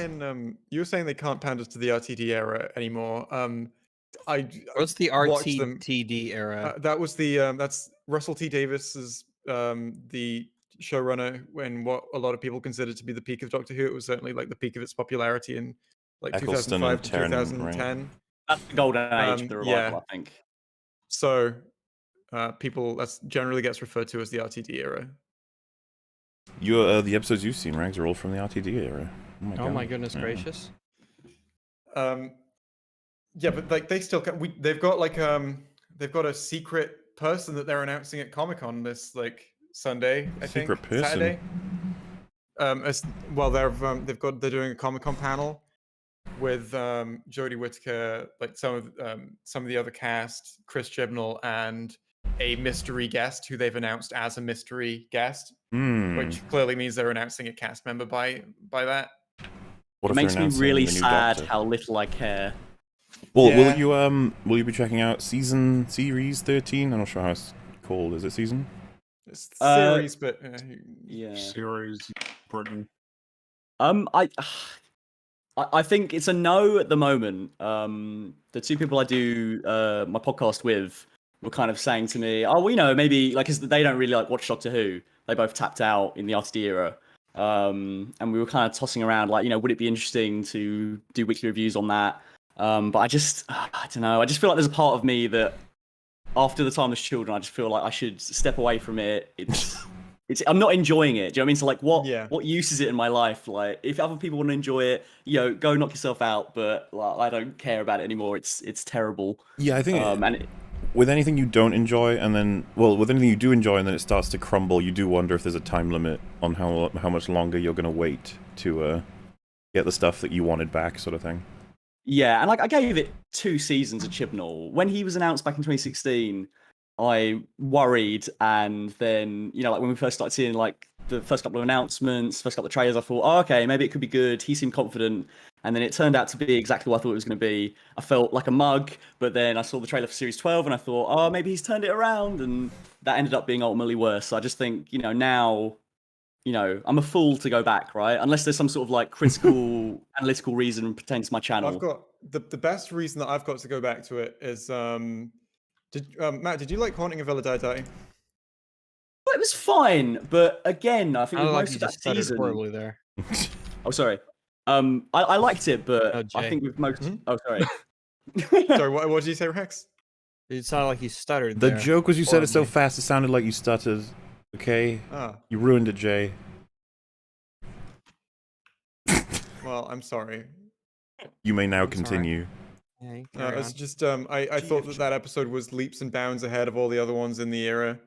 You were saying they can't pander to the RTD era anymore. What's the watched them. RTD era? That was the that's Russell T Davis's the showrunner when what a lot of people consider to be the peak of Doctor Who. It was certainly like the peak of its popularity in like Eccleston 2005 and to Tennant, 2010. right? That's the golden age of the revival, yeah. I think. So people that's generally gets referred to as the RTD era. The episodes you've seen, Rags, are all from the RTD era. Oh my goodness gracious! Yeah, but like they still they've got like they've got a secret person that they're announcing at Comic-Con this like Sunday, I think. Secret person? Saturday. As well, they're doing a Comic-Con panel with Jodie Whittaker, like some of the other cast, Chris Chibnall, and a mystery guest who they've announced as a mystery guest, which clearly means they're announcing a cast member by that. What It makes me really sad how little I care. Well, Yeah. will you be checking out series 13? I'm not sure how it's called. Is it season? It's series, but Yeah. Series Britain. I think it's a no at the moment. The two people I do my podcast with were kind of saying to me, "Oh, well, you know, maybe like 'cause they don't really like watch Doctor Who. They both tapped out in the RTD era." And we were kind of tossing around like, you know, would it be interesting to do weekly reviews on that? But I don't know. I just feel like there's a part of me that after the Timeless Children, I just feel like I should step away from it. I'm not enjoying it. Do you know what I mean? So like, what use is it in my life? Like, if other people want to enjoy it, go knock yourself out. But like, I don't care about it anymore. It's terrible. Yeah, I think with anything you don't enjoy, with anything you do enjoy, and then it starts to crumble, you do wonder if there's a time limit on how much longer you're going to wait to get the stuff that you wanted back, sort of thing. Yeah, and like I gave it 2 seasons of Chibnall. When he was announced back in 2016, I worried, and then like when we first started seeing like the first couple of announcements, first couple of trailers, I thought, oh, okay, maybe it could be good. He seemed confident, and then it turned out to be exactly what I thought it was going to be. I felt like a mug, but then I saw the trailer for Series 12, and I thought, oh, maybe he's turned it around, and that ended up being ultimately worse. So I just think, now, I'm a fool to go back, right? Unless there's some sort of like critical, analytical reason pertaining to my channel. I've got the best reason that I've got to go back to it is Matt, did you like Haunting of Ella Di? Well, it was fine, but again, I think with like most you of that just stuttered season. horribly there. Oh, sorry. I liked it, but Oh, I Jay. think with most. Oh, sorry. Sorry, what did you say, Rex? It sounded like you stuttered The there. joke was you said it so Horribly. fast it sounded like you stuttered. Okay? Ah, You ruined it, Jay. well, I'm sorry. You may now It's all right. continue. Yeah, you carry It's on. just I thought that episode was leaps and bounds ahead of all the other ones in the era,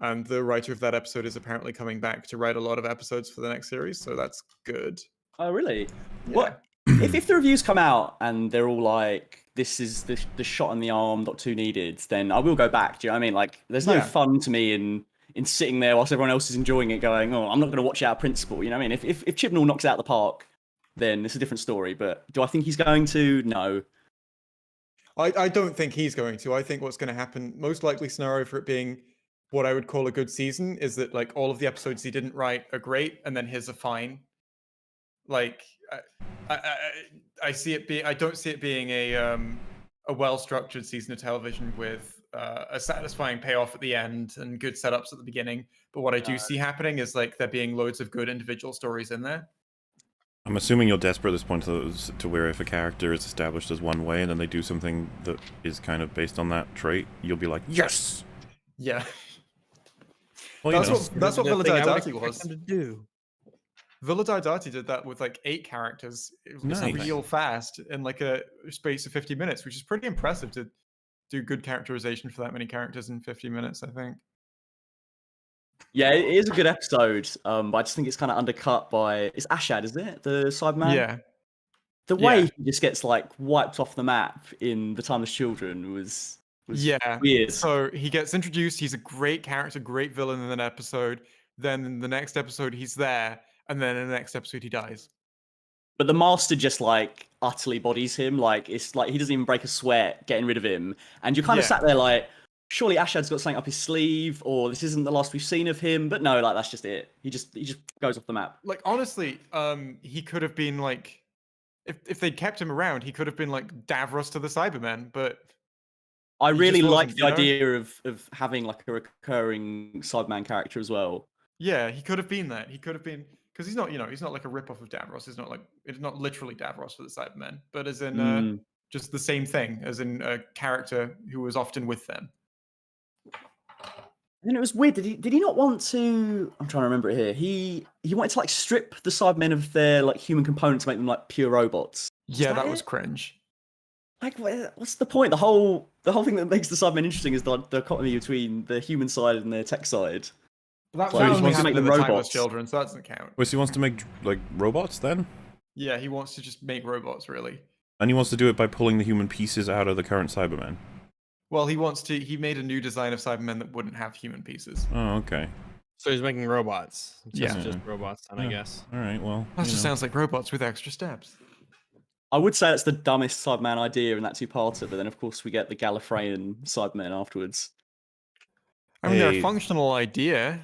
and the writer of that episode is apparently coming back to write a lot of episodes for the next series, so that's good. Oh, really? Yeah. What if the reviews come out and they're all like, "This is the shot in the arm, not too needed," then I will go back. Do you know what I mean? Like, there's no Yeah. fun to me in sitting there whilst everyone else is enjoying it, going, "Oh, I'm not going to watch it out of principle." You know what I mean? If Chibnall knocks it out of the park, then it's a different story. But do I think he's going to? No. I don't think he's going to. I think what's going to happen, most likely scenario for it being what I would call a good season, is that like all of the episodes he didn't write are great, and then his are fine. Like I see it being. I don't see it being a well-structured season of television with a satisfying payoff at the end and good setups at the beginning. But what I do see happening is like there being loads of good individual stories in there. I'm assuming you're desperate at this point to where if a character is established as one way and then they do something that is kind of based on that trait, you'll be like, yes! Yeah. Well, you know. That's what The Villa thing I would Diodati expect was. them to do. Villa Diodati did that with like 8 characters. It was Nice. real fast in like a space of 50 minutes, which is pretty impressive to do good characterization for that many characters in 50 minutes, I think. Yeah, it is a good episode. But I just think it's kind of undercut by it's Ashad, isn't it? The Cyberman. Yeah. The way Yeah. he just gets like wiped off the map in The Timeless Children was Yeah. weird. So he gets introduced. He's a great character, great villain in an episode. Then in the next episode, he's there. And then in the next episode, he dies. But the master just like utterly bodies him. Like it's like he doesn't even break a sweat getting rid of him. And you're kind of Yeah. sat there like, surely Ashad's got something up his sleeve, or this isn't the last we've seen of him. But no, like that's just it. He just goes off the map. Like, honestly, he could have been like, if they'd kept him around, he could have been like Davros to the Cybermen. But I He really just like wasn't, the you know? idea of having like a recurring Cyberman character as well. yeah, he could have been that. He could have been, because he's not, he's not like a ripoff of Davros. It's not literally Davros for the Cybermen, but as in just the same thing, as in a character who was often with them. And it was weird. Did he not want to? I'm trying to remember it here. He wanted to like strip the Cybermen of their like human components, to make them like pure robots. Yeah, that that was it? cringe. Like, what's the point? The whole thing that makes the Cybermen interesting is the dichotomy between the human side and the tech side. But So that he only wants to happened make in them the Timeless robots. Children, so that doesn't count. Wait, so he wants to make, like, robots then? Yeah, he wants to just make robots, really. And he wants to do it by pulling the human pieces out of the current Cybermen. Well, he made a new design of Cybermen that wouldn't have human pieces. Oh, okay. So he's making robots. Yeah. Just robots, then, I Yeah. guess. Alright, well. That you just know. sounds like robots with extra steps. I would say that's the dumbest Cyberman idea in that two-parter, but then of course we get the Gallifreyan Cybermen afterwards. I mean, they're Hey. a functional idea.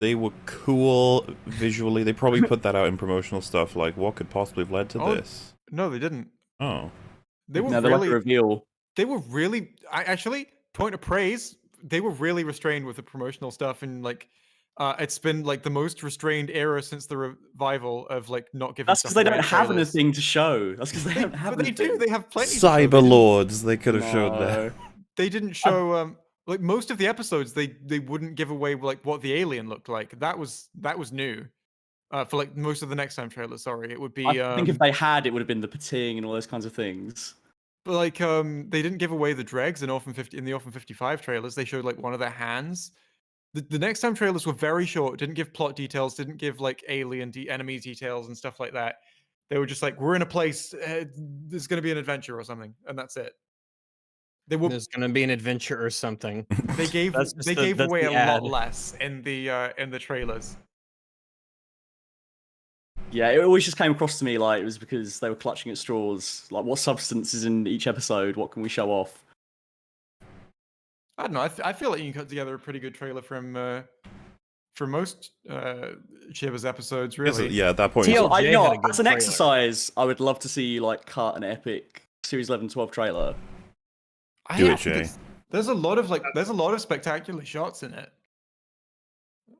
They were cool visually. They probably put that out in promotional stuff, like, what could possibly have led to Oh, this? No, they didn't. Oh. They were No, they're like a really, reveal. they were really. Actually, point of praise. They were really restrained with the promotional stuff, and like, it's been like the most restrained era since the revival of like not giving. That's stuff because they away don't in have trailers. anything to show. That's because they don't have But they anything. do. They have plenty. to show. Cyber Lords, they could have showed that. No. They didn't show. Like most of the episodes, they wouldn't give away like what the alien looked like. That was new. For like most of the next time trailers, sorry, it would be. I think if they had, it would have been the pating and all those kinds of things. But like they didn't give away the dregs in the Orphan 55 trailers. They showed like one of their hands. The next time trailers were very short. Didn't give plot details. Didn't give like alien enemy details and stuff like that. They were just like, we're in a place. There's going to be an adventure or something, and that's it. They were. There's gonna be an adventure or something. They gave That's just they the- gave that's away the a ad. lot less in the trailers. Yeah, it always just came across to me like it was because they were clutching at straws. Like, what substance is in each episode? What can we show off? I don't know. I feel like you can cut together a pretty good trailer from most Chiba's episodes. Really, Yeah, at that point. TL I Jay know. had a good As an trailer. exercise, I would love to see you like cut an epic Series 11-12 trailer. I Do it, actually- Jay. There's a lot of spectacular shots in it.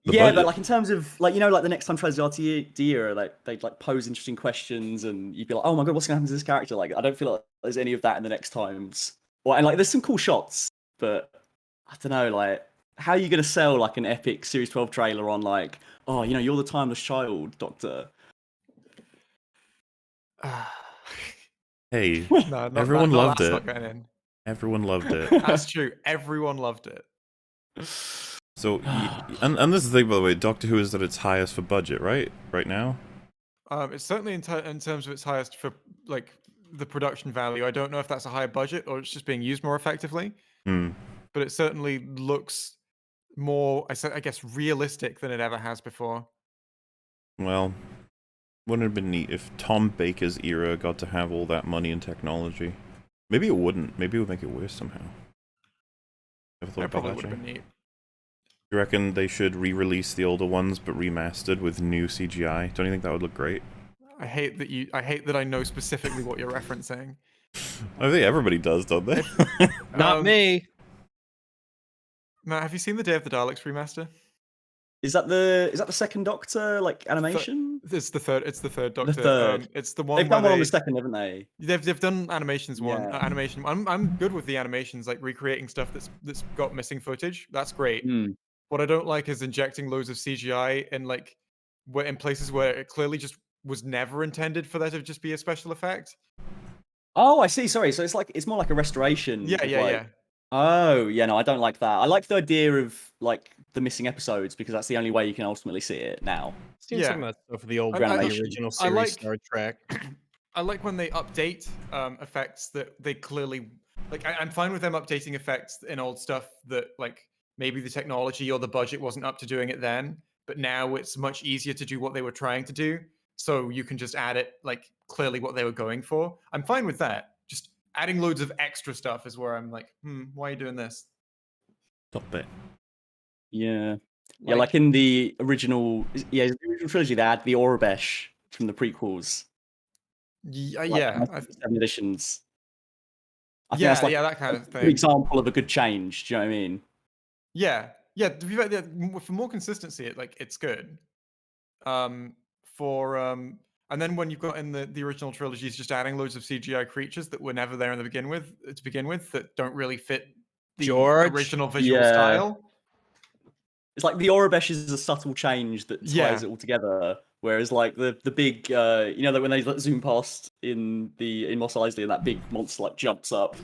The Yeah, budget- but like in terms of like like the next time trailers RTD era, like they'd like pose interesting questions, and you'd be like, oh my god, what's gonna happen to this character? Like, I don't feel like there's any of that in the next times Well, and like there's some cool shots, but I don't know, like how are you gonna sell like an epic Series 12 trailer on like, oh, you know, you're the timeless child, Doctor. Hey, No, everyone loved that's it. not getting in. Everyone loved it. That's true. Everyone loved it. So, and this is the thing, by the way, Doctor Who is at its highest for budget, right? Right now? It's certainly in terms of its highest for like the production value. I don't know if that's a higher budget or it's just being used more effectively. Hmm. But it certainly looks more, I guess, realistic than it ever has before. Well, wouldn't it have been neat if Tom Baker's era got to have all that money and technology? Maybe it wouldn't. Maybe it would make it worse somehow. Ever thought That about probably that, would have Jay? been neat. You reckon they should re-release the older ones but remastered with new CGI? Don't you think that would look great? I hate that I know specifically what you're referencing. I think everybody does, don't they? Not me. Matt, have you seen the Day of the Daleks remaster? Is that the second Doctor like animation? It's the third. It's the third Doctor. third. It's the one. They've done where one on the second, haven't they? They've done animations one. Yeah. Animation. I'm good with the animations, like recreating stuff that's got missing footage. That's great. Mm. What I don't like is injecting loads of CGI in like in places where it clearly just was never intended for that to just be a special effect. Oh, I see. Sorry. So it's more like a restoration. Yeah, of, yeah, like... yeah. Oh, yeah. No, I don't like that. I like the idea of like the missing episodes because that's the only way you can ultimately see it now. Seen Yeah. some of that stuff for the old I- the I- original I series like- Star Trek. I like when they update effects that they clearly like. I'm fine with them updating effects in old stuff that like maybe the technology or the budget wasn't up to doing it then, but now it's much easier to do what they were trying to do. So you can just add it like clearly what they were going for. I'm fine with that. Just adding loads of extra stuff is where I'm like, why are you doing this? Stop it. Yeah. Yeah, like in the original the original trilogy they had the Aurebesh from the prequels. Like, Yeah, 7 editions. I think yeah, that's like yeah, that kind of an thing. example of a good change. Do you know what I mean? Yeah, yeah. To be fair, for more consistency, it's good. And then when you've got in the original trilogies, just adding loads of CGI creatures that were never there to begin with, that don't really fit the George? original visual Yeah. style. It's like the Aurebesh is a subtle change that ties Yeah. it all together. Whereas like the big you know that when they zoom past in Mos Eisley and that big monster like jumps up.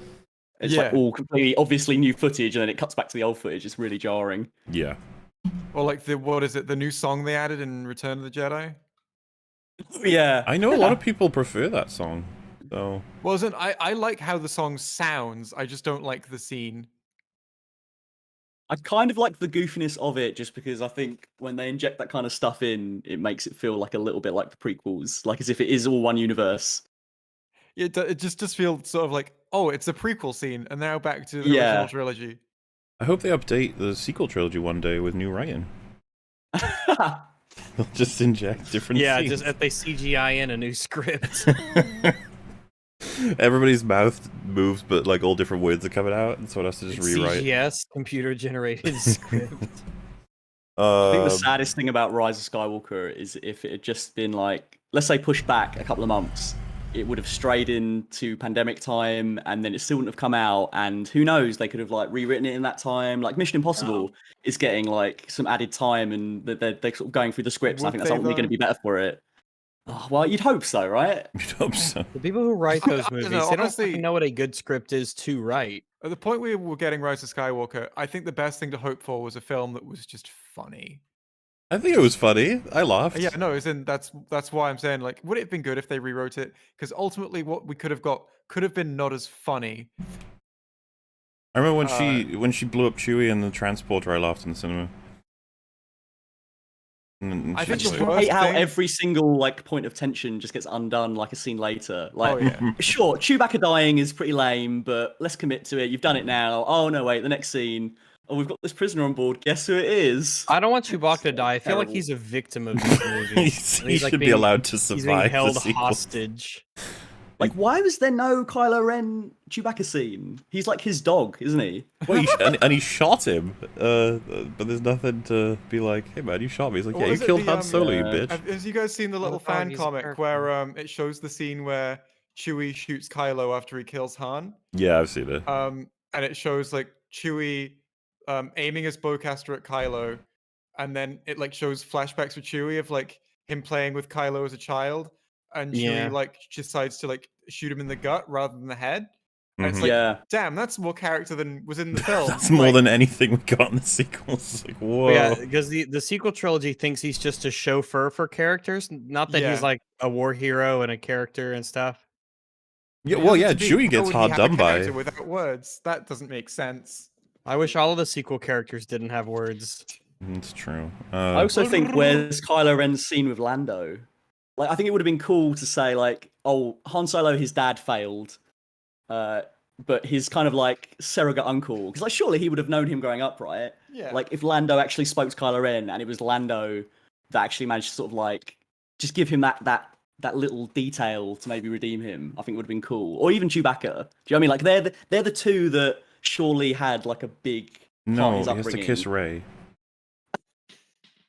It's like Yeah. all completely obviously new footage and then it cuts back to the old footage. It's really jarring. Yeah. Or like the new song they added in Return of the Jedi. Yeah. I know a lot of people prefer that song, so... Wasn't I like how the song sounds. I just don't like the scene. I kind of like the goofiness of it just because I think when they inject that kind of stuff in, it makes it feel like a little bit like the prequels, like as if it is all one universe. It just feels sort of like, oh, it's a prequel scene, and now back to the Yeah. original trilogy. I hope they update the sequel trilogy one day with new writing. They'll just inject different scenes. just if they CGI in a new script. Everybody's mouth moves, but like all different words are coming out, and so it has to just rewrite. CGS, computer generated script. I think the saddest thing about Rise of Skywalker is if it had just been like, let's say pushed back a couple of months, it would have strayed into pandemic time and then it still wouldn't have come out. And who knows, they could have like rewritten it in that time. Like Mission Impossible is getting like some added time and they're sort of going through the scripts. And I Would think that's they, ultimately going to be better for it. Oh, well, you'd hope so, right? You'd hope so. The people who write those I don't movies, know, they don't honestly- fucking know what a good script is to write. At the point we were getting Rise of Skywalker, I think the best thing to hope for was a film that was just funny. I think it was funny. I laughed. Yeah, no, that's why I'm saying, like, would it have been good if they rewrote it? Because ultimately, what we could have got could have been not as funny. I remember when she blew up Chewie in the transporter. I laughed in the cinema. And I she's think the like, I worst hate how thing- every single like point of tension just gets undone like a scene later. Like, Oh yeah, sure, Chewbacca dying is pretty lame, but let's commit to it. You've done it now. Oh no, wait, the next scene. Oh, we've got this prisoner on board. Guess who it is? I don't want Chewbacca to die. I feel like terrible. he's a victim of these movies. he should be allowed to He's being survive the held sequel. hostage. Like, why was there no Kylo Ren Chewbacca scene? He's like his dog, isn't he? Well, and he shot him, but there's nothing to be like, hey man, you shot me. He's like, What yeah, you was it, killed the, Han Solo, you yeah. bitch. Have you guys seen the little dog, fan he's a comic character. where it shows the scene where Chewie shoots Kylo after he kills Han. Yeah, I've seen it. And it shows like Chewie aiming his bowcaster at Kylo, and then it like shows flashbacks with Chewie of like him playing with Kylo as a child, and Yeah. Chewie like decides to like shoot him in the gut rather than the head. And it's Mhm. like, Yeah. damn, that's more character than was in the film. That's more Like, than anything we got in the sequels. It's like, whoa. Yeah, because the sequel trilogy thinks he's just a chauffeur for characters, not that Yeah. he's like a war hero and a character and stuff. Yeah, he well, doesn't yeah, to be- Chewie how gets would he hard have a done by. character without words. That doesn't make sense. I wish all of the sequel characters didn't have words. It's true. I also think where's Kylo Ren's scene with Lando? Like, I think it would have been cool to say like, oh, Han Solo, his dad failed, but his kind of like surrogate uncle, because like surely he would have known him growing up, right? Yeah. Like if Lando actually spoke to Kylo Ren and it was Lando that actually managed to sort of like just give him that little detail to maybe redeem him, I think it would have been cool. Or even Chewbacca. Do you know what I mean? Like they're the two that surely had like a big part in No, his he has to upbringing. kiss Rey.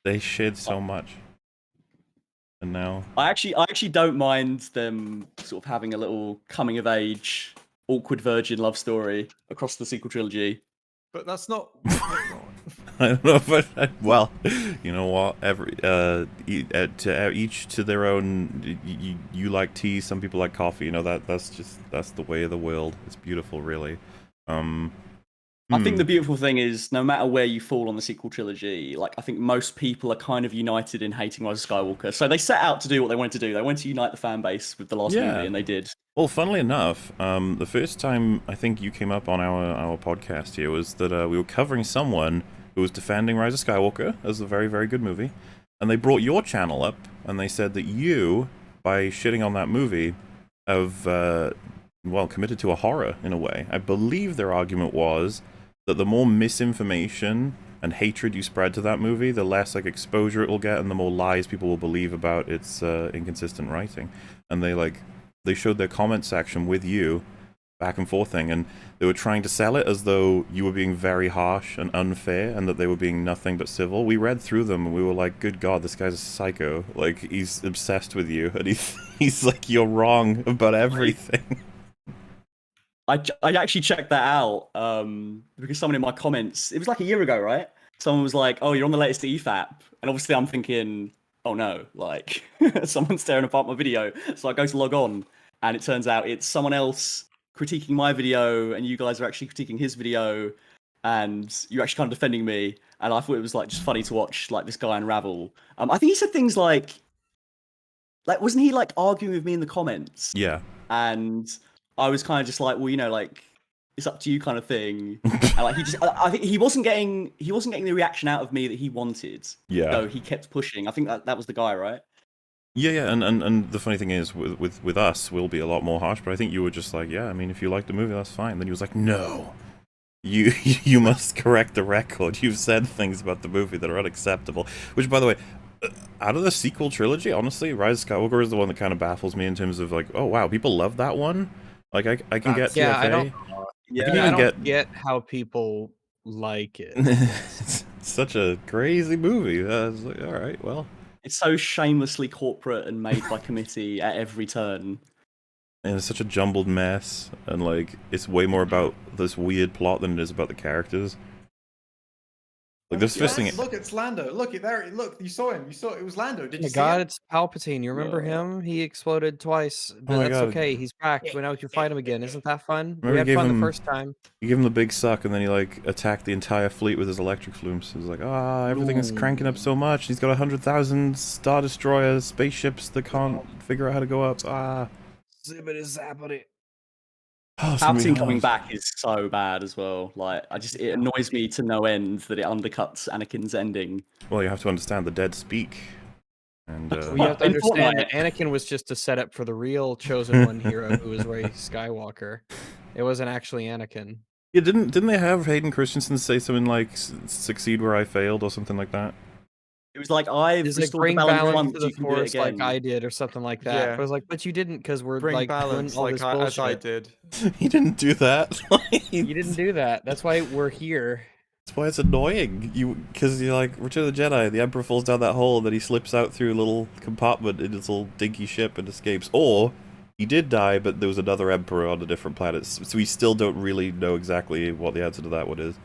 They shared so much. And now... I actually don't mind them sort of having a little coming of age, awkward virgin love story across the sequel trilogy. But that's not. I don't know, but well, you know what? Each to their own. You like tea, some people like coffee. You know that's the way of the world. It's beautiful, really. I think the beautiful thing is, no matter where you fall on the sequel trilogy, like I think most people are kind of united in hating Rise of Skywalker. So they set out to do what they wanted to do. They wanted to unite the fan base with the last movie, and they did. Well, funnily enough, the first time I think you came up on our podcast here was that we were covering someone who was defending Rise of Skywalker as a very, very good movie, and they brought your channel up, and they said that you, by shitting on that movie, have committed to a horror in a way. I believe their argument was that the more misinformation and hatred you spread to that movie, the less like exposure it will get, and the more lies people will believe about its inconsistent writing. And they showed their comment section with you, back and forth thing, and they were trying to sell it as though you were being very harsh and unfair, and that they were being nothing but civil. We read through them, and we were like, good God, this guy's a psycho. Like, he's obsessed with you, and he's like, you're wrong about everything. I actually checked that out because someone in my comments, it was like a year ago, right? Someone was like, oh, you're on the latest EFAP. And obviously I'm thinking, oh no, like someone's tearing apart my video. So I go to log on and it turns out it's someone else critiquing my video and you guys are actually critiquing his video and you're actually kind of defending me. And I thought it was like just funny to watch like this guy unravel. I think he said things like wasn't he like arguing with me in the comments? Yeah. And I was kind of just like, well, you know, like it's up to you, kind of thing. And like I think he wasn't getting the reaction out of me that he wanted. Yeah. So he kept pushing. I think that was the guy, right? Yeah, and the funny thing is, with us, we'll be a lot more harsh. But I think you were just like, yeah, I mean, if you like the movie, that's fine. Then he was like, no, you must correct the record. You've said things about the movie that are unacceptable. Which, by the way, out of the sequel trilogy, honestly, Rise of Skywalker is the one that kind of baffles me in terms of like, oh wow, people love that one. Like I can get Yeah, TFA. I don't get how people like it. It's such a crazy movie. It's like, all right, well. It's so shamelessly corporate and made by committee at every turn. And it's such a jumbled mess, and like it's way more about this weird plot than it is about the characters. Like this first thing. Look, it's Lando. Look, there. Look, you saw him. You saw it was Lando. Did you see God, him? it's Palpatine. You remember him? He exploded twice, but Oh my that's God. okay. He's back. We now we can fight him again. Isn't that fun? Remember We had he gave fun him- the first time. You give him the big suck, and then he like attacked the entire fleet with his electric flumes. He's like, everything is cranking up so much. He's got 100,000 Star Destroyers, spaceships that can't figure out how to go up. Zippity zappity. Oh, it's gonna be Palpatine coming hard. back is so bad as well. Like it annoys me to no end that it undercuts Anakin's ending. Well, you have to understand the dead speak, and We have to In understand Fortnite. that Anakin was just a setup for the real chosen one hero, who was Rey Skywalker. It wasn't actually Anakin. yeah, didn't they have Hayden Christensen say something like "succeed where I failed" or something like that? It was like I've It's like restored bring the balance balance once, to the you can do it force like again. I did, or something like that. Yeah. But I was like, but you didn't, because we're Bring like balance doing all like this as I bullshit. did. He didn't do that. You didn't do that. That's why we're here. That's why it's annoying. Because you're like, Return of the Jedi, the Emperor falls down that hole, and then he slips out through a little compartment in his little dinky ship and escapes. Or he did die, but there was another emperor on a different planet, so we still don't really know exactly what the answer to that one is.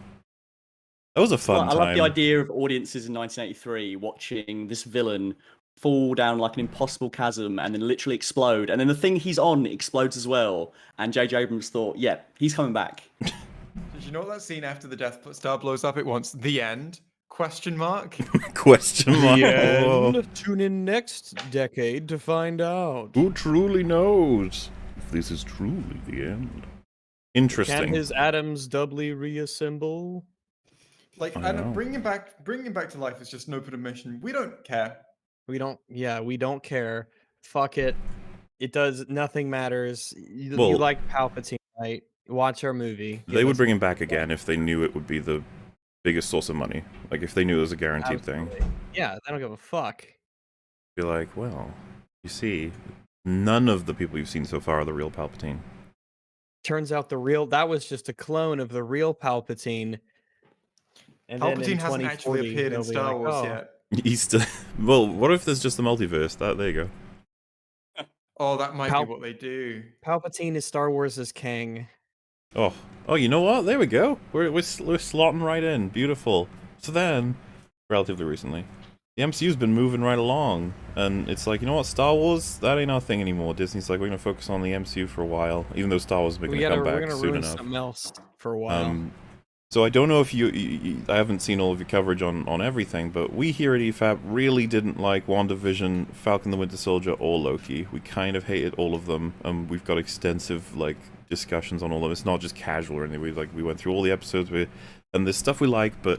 That was a fun I time. love the idea of audiences in 1983 watching this villain fall down like an impossible chasm and then literally explode, and then the thing he's on explodes as well. And J.J. Abrams thought, "Yeah, he's coming back." Did you know that scene after the Death Star blows up? It wants the end? Question mark. Question mark. The Whoa. end. Tune in next decade to find out. Who truly knows if this is truly the end? Interesting. Can his atoms doubly reassemble? Like, I know. and bringing him back to life is just an open admission. We don't care. We don't care. Fuck it. It does. Nothing matters. You Well- like Palpatine, right? Watch our movie. They would bring him back again if they knew it would be the biggest source of money. Like, if they knew it was a guaranteed thing. Yeah, they don't give a fuck. Be like, well, you see, none of the people you've seen so far are the real Palpatine. Turns out that was just a clone of the real Palpatine. And then in Palpatine hasn't 2040, actually appeared in they'll be Star like, Wars "Oh, yet. He's still... Well, what if there's just the multiverse? There you go. Oh, that might Pal- be what they do. Palpatine is Star Wars' king." Oh, you know what? There we go. We're slotting right in. Beautiful. So then, relatively recently, the MCU's been moving right along, and it's like, you know what? Star Wars, that ain't our thing anymore. Disney's like, we're gonna focus on the MCU for a while, even though Star Wars is making a We're comeback gonna soon ruin enough. something else for a while. So I don't know if I haven't seen all of your coverage on everything, but we here at EFAP really didn't like WandaVision, Falcon the Winter Soldier, or Loki. We kind of hated all of them, and we've got extensive discussions on all of them. It's not just casual or anything. We went through all the episodes, and there's stuff we like, but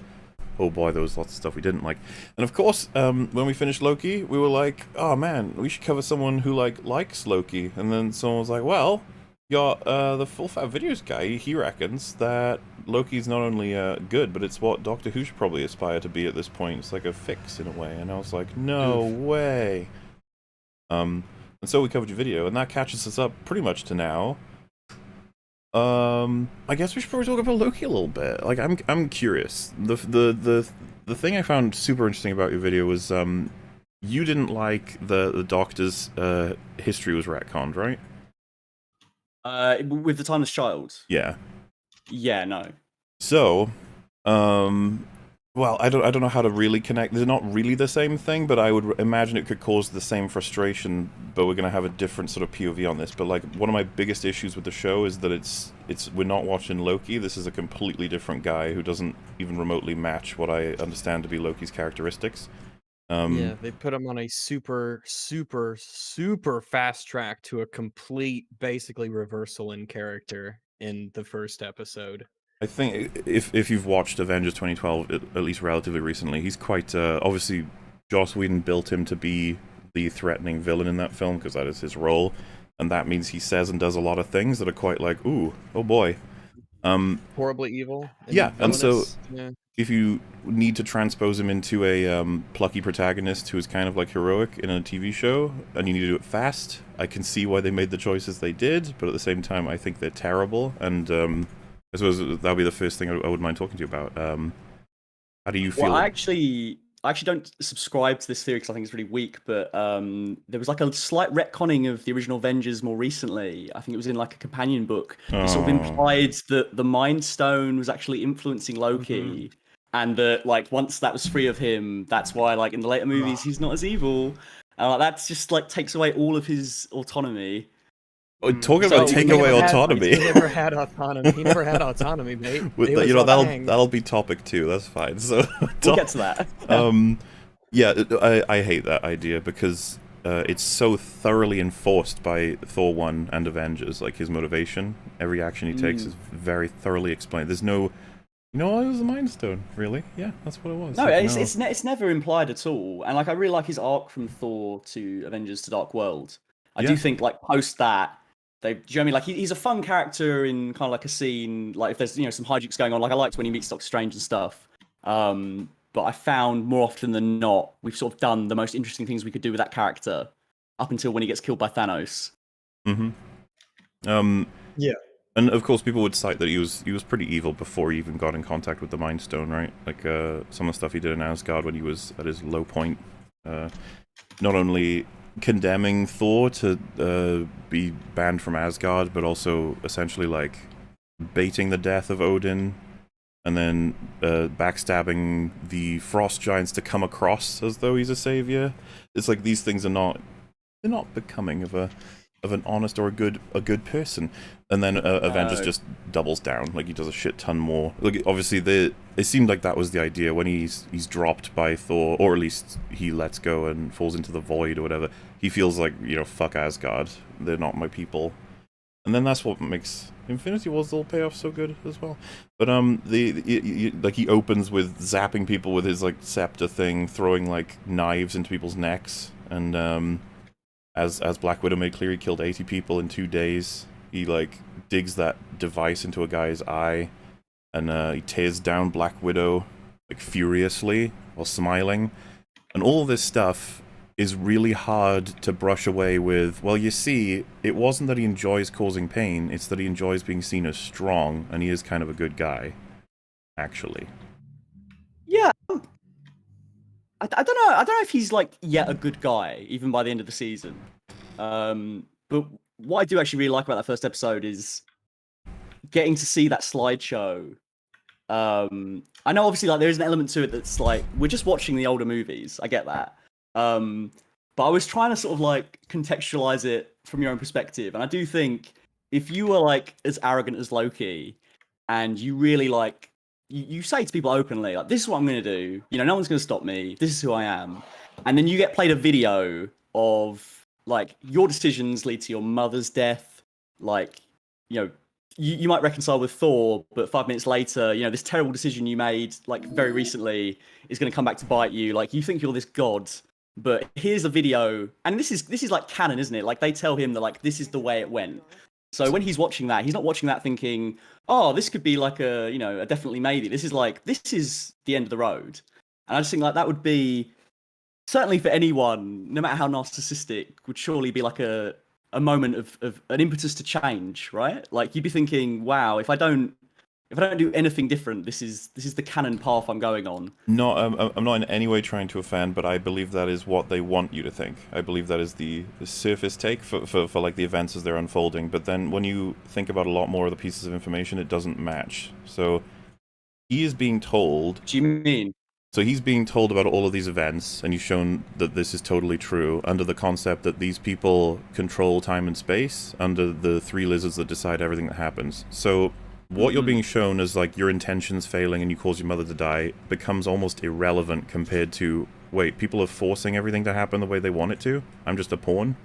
oh boy, there was lots of stuff we didn't like. And of course, when we finished Loki, we were like, oh man, we should cover someone who likes Loki. And then someone was like, well, the Full Fat Videos guy, he reckons that Loki's not only good, but it's what Doctor Who should probably aspire to be at this point. It's like a fix in a way. And I was like, no way. And so we covered your video, and that catches us up pretty much to now. I guess we should probably talk about Loki a little bit. Like, I'm curious. The thing I found super interesting about your video was you didn't like the Doctor's history was retconned, right? With the Timeless Child. Yeah. Yeah, no. So, well, I don't know how to really connect. They're not really the same thing, but I would imagine it could cause the same frustration, but we're going to have a different sort of POV on this. But like, one of my biggest issues with the show is that we're not watching Loki. This is a completely different guy who doesn't even remotely match what I understand to be Loki's characteristics. Yeah, they put him on a super, super, super fast track to a complete, basically reversal in character in the first episode. I think if you've watched Avengers 2012, at least relatively recently, he's quite obviously Joss Whedon built him to be the threatening villain in that film because that is his role, and that means he says and does a lot of things that are quite like, ooh, oh boy, horribly evil. Yeah, and so yeah. if you need to transpose him into a plucky protagonist who is kind of like heroic in a TV show, and you need to do it fast, I can see why they made the choices they did, but at the same time, I think they're terrible, and I suppose that'll be the first thing I wouldn't mind talking to you about. How do you feel? Well, I actually don't subscribe to this theory because I think it's really weak, but there was like a slight retconning of the original Avengers more recently. I think it was in like a companion book. It sort of implied that the Mind Stone was actually influencing Loki, and that like once that was free of him, that's why like in the later movies he's not as evil. And that's just like takes away all of his autonomy. Talking about take away autonomy. He never had autonomy. He never had autonomy, mate. You know, that'll be topic 2. That's fine. So we'll get to that. Yeah, I hate that idea because it's so thoroughly enforced by Thor 1 and Avengers. Like his motivation, every action he takes is very thoroughly explained. There's no, you know, it was a Mind Stone, really. Yeah, that's what it was. No, like, it's never implied at all. And like I really like his arc from Thor to Avengers to Dark World. I do think like post that. Do you know what I mean? Like he's a fun character in kind of like a scene. Like if there's some hijinks going on. Like I liked when he meets Doctor Strange and stuff. But I found more often than not we've sort of done the most interesting things we could do with that character up until when he gets killed by Thanos. Yeah. And of course, people would cite that he was pretty evil before he even got in contact with the Mind Stone, right? Like some of the stuff he did in Asgard when he was at his low point. Not only condemning Thor to be banned from Asgard, but also essentially like baiting the death of Odin, and then backstabbing the frost giants to come across as though he's a savior. It's like these things are not becoming of an honest or a good person. And then Avengers just doubles down, like he does a shit ton more. Like obviously it seemed like that was the idea when he's dropped by Thor, or at least he lets go and falls into the void or whatever. He feels like, you know, fuck Asgard, they're not my people. And then that's what makes Infinity War's little payoff so good as well. But like he opens with zapping people with his like scepter thing, throwing like knives into people's necks, and as Black Widow made clear, he killed 80 people in 2 days. He like digs that device into a guy's eye, and he tears down Black Widow like furiously while smiling, and all this stuff is really hard to brush away with, well, you see, it wasn't that he enjoys causing pain, it's that he enjoys being seen as strong, and he is kind of a good guy, actually. Yeah. I don't know if he's like yet a good guy, even by the end of the season. But what I do actually really like about that first episode is getting to see that slideshow. I know obviously like there is an element to it that's like, we're just watching the older movies, I get that. But I was trying to sort of like contextualize it from your own perspective, and I do think if you were like as arrogant as Loki, and you really like you say to people openly like, this is what I'm going to do, you know, no one's going to stop me, this is who I am, and then you get played a video of like your decisions lead to your mother's death, like, you know, you might reconcile with Thor, but 5 minutes later, you know, this terrible decision you made like very recently is going to come back to bite you. Like, you think you're this god, but here's a video, and this is like canon, isn't it? Like, they tell him that like this is the way it went. So when he's watching that, he's not watching that thinking, oh, this could be like a, you know, a definitely maybe. This is like, this is the end of the road. And I just think like that would be, certainly for anyone, no matter how narcissistic, would surely be like a moment of an impetus to change, right? Like, you'd be thinking, wow, if I don't do anything different, this is the canon path I'm going on. No, I'm not in any way trying to offend, but I believe that is what they want you to think. I believe that is the surface take for like the events as they're unfolding. But then when you think about a lot more of the pieces of information, it doesn't match. So he is being told. What do you mean? So he's being told about all of these events, and you've shown that this is totally true, under the concept that these people control time and space, under the three lizards that decide everything that happens. So what you're being shown as like your intentions failing and you cause your mother to die becomes almost irrelevant compared to, wait, people are forcing everything to happen the way they want it to? I'm just a pawn?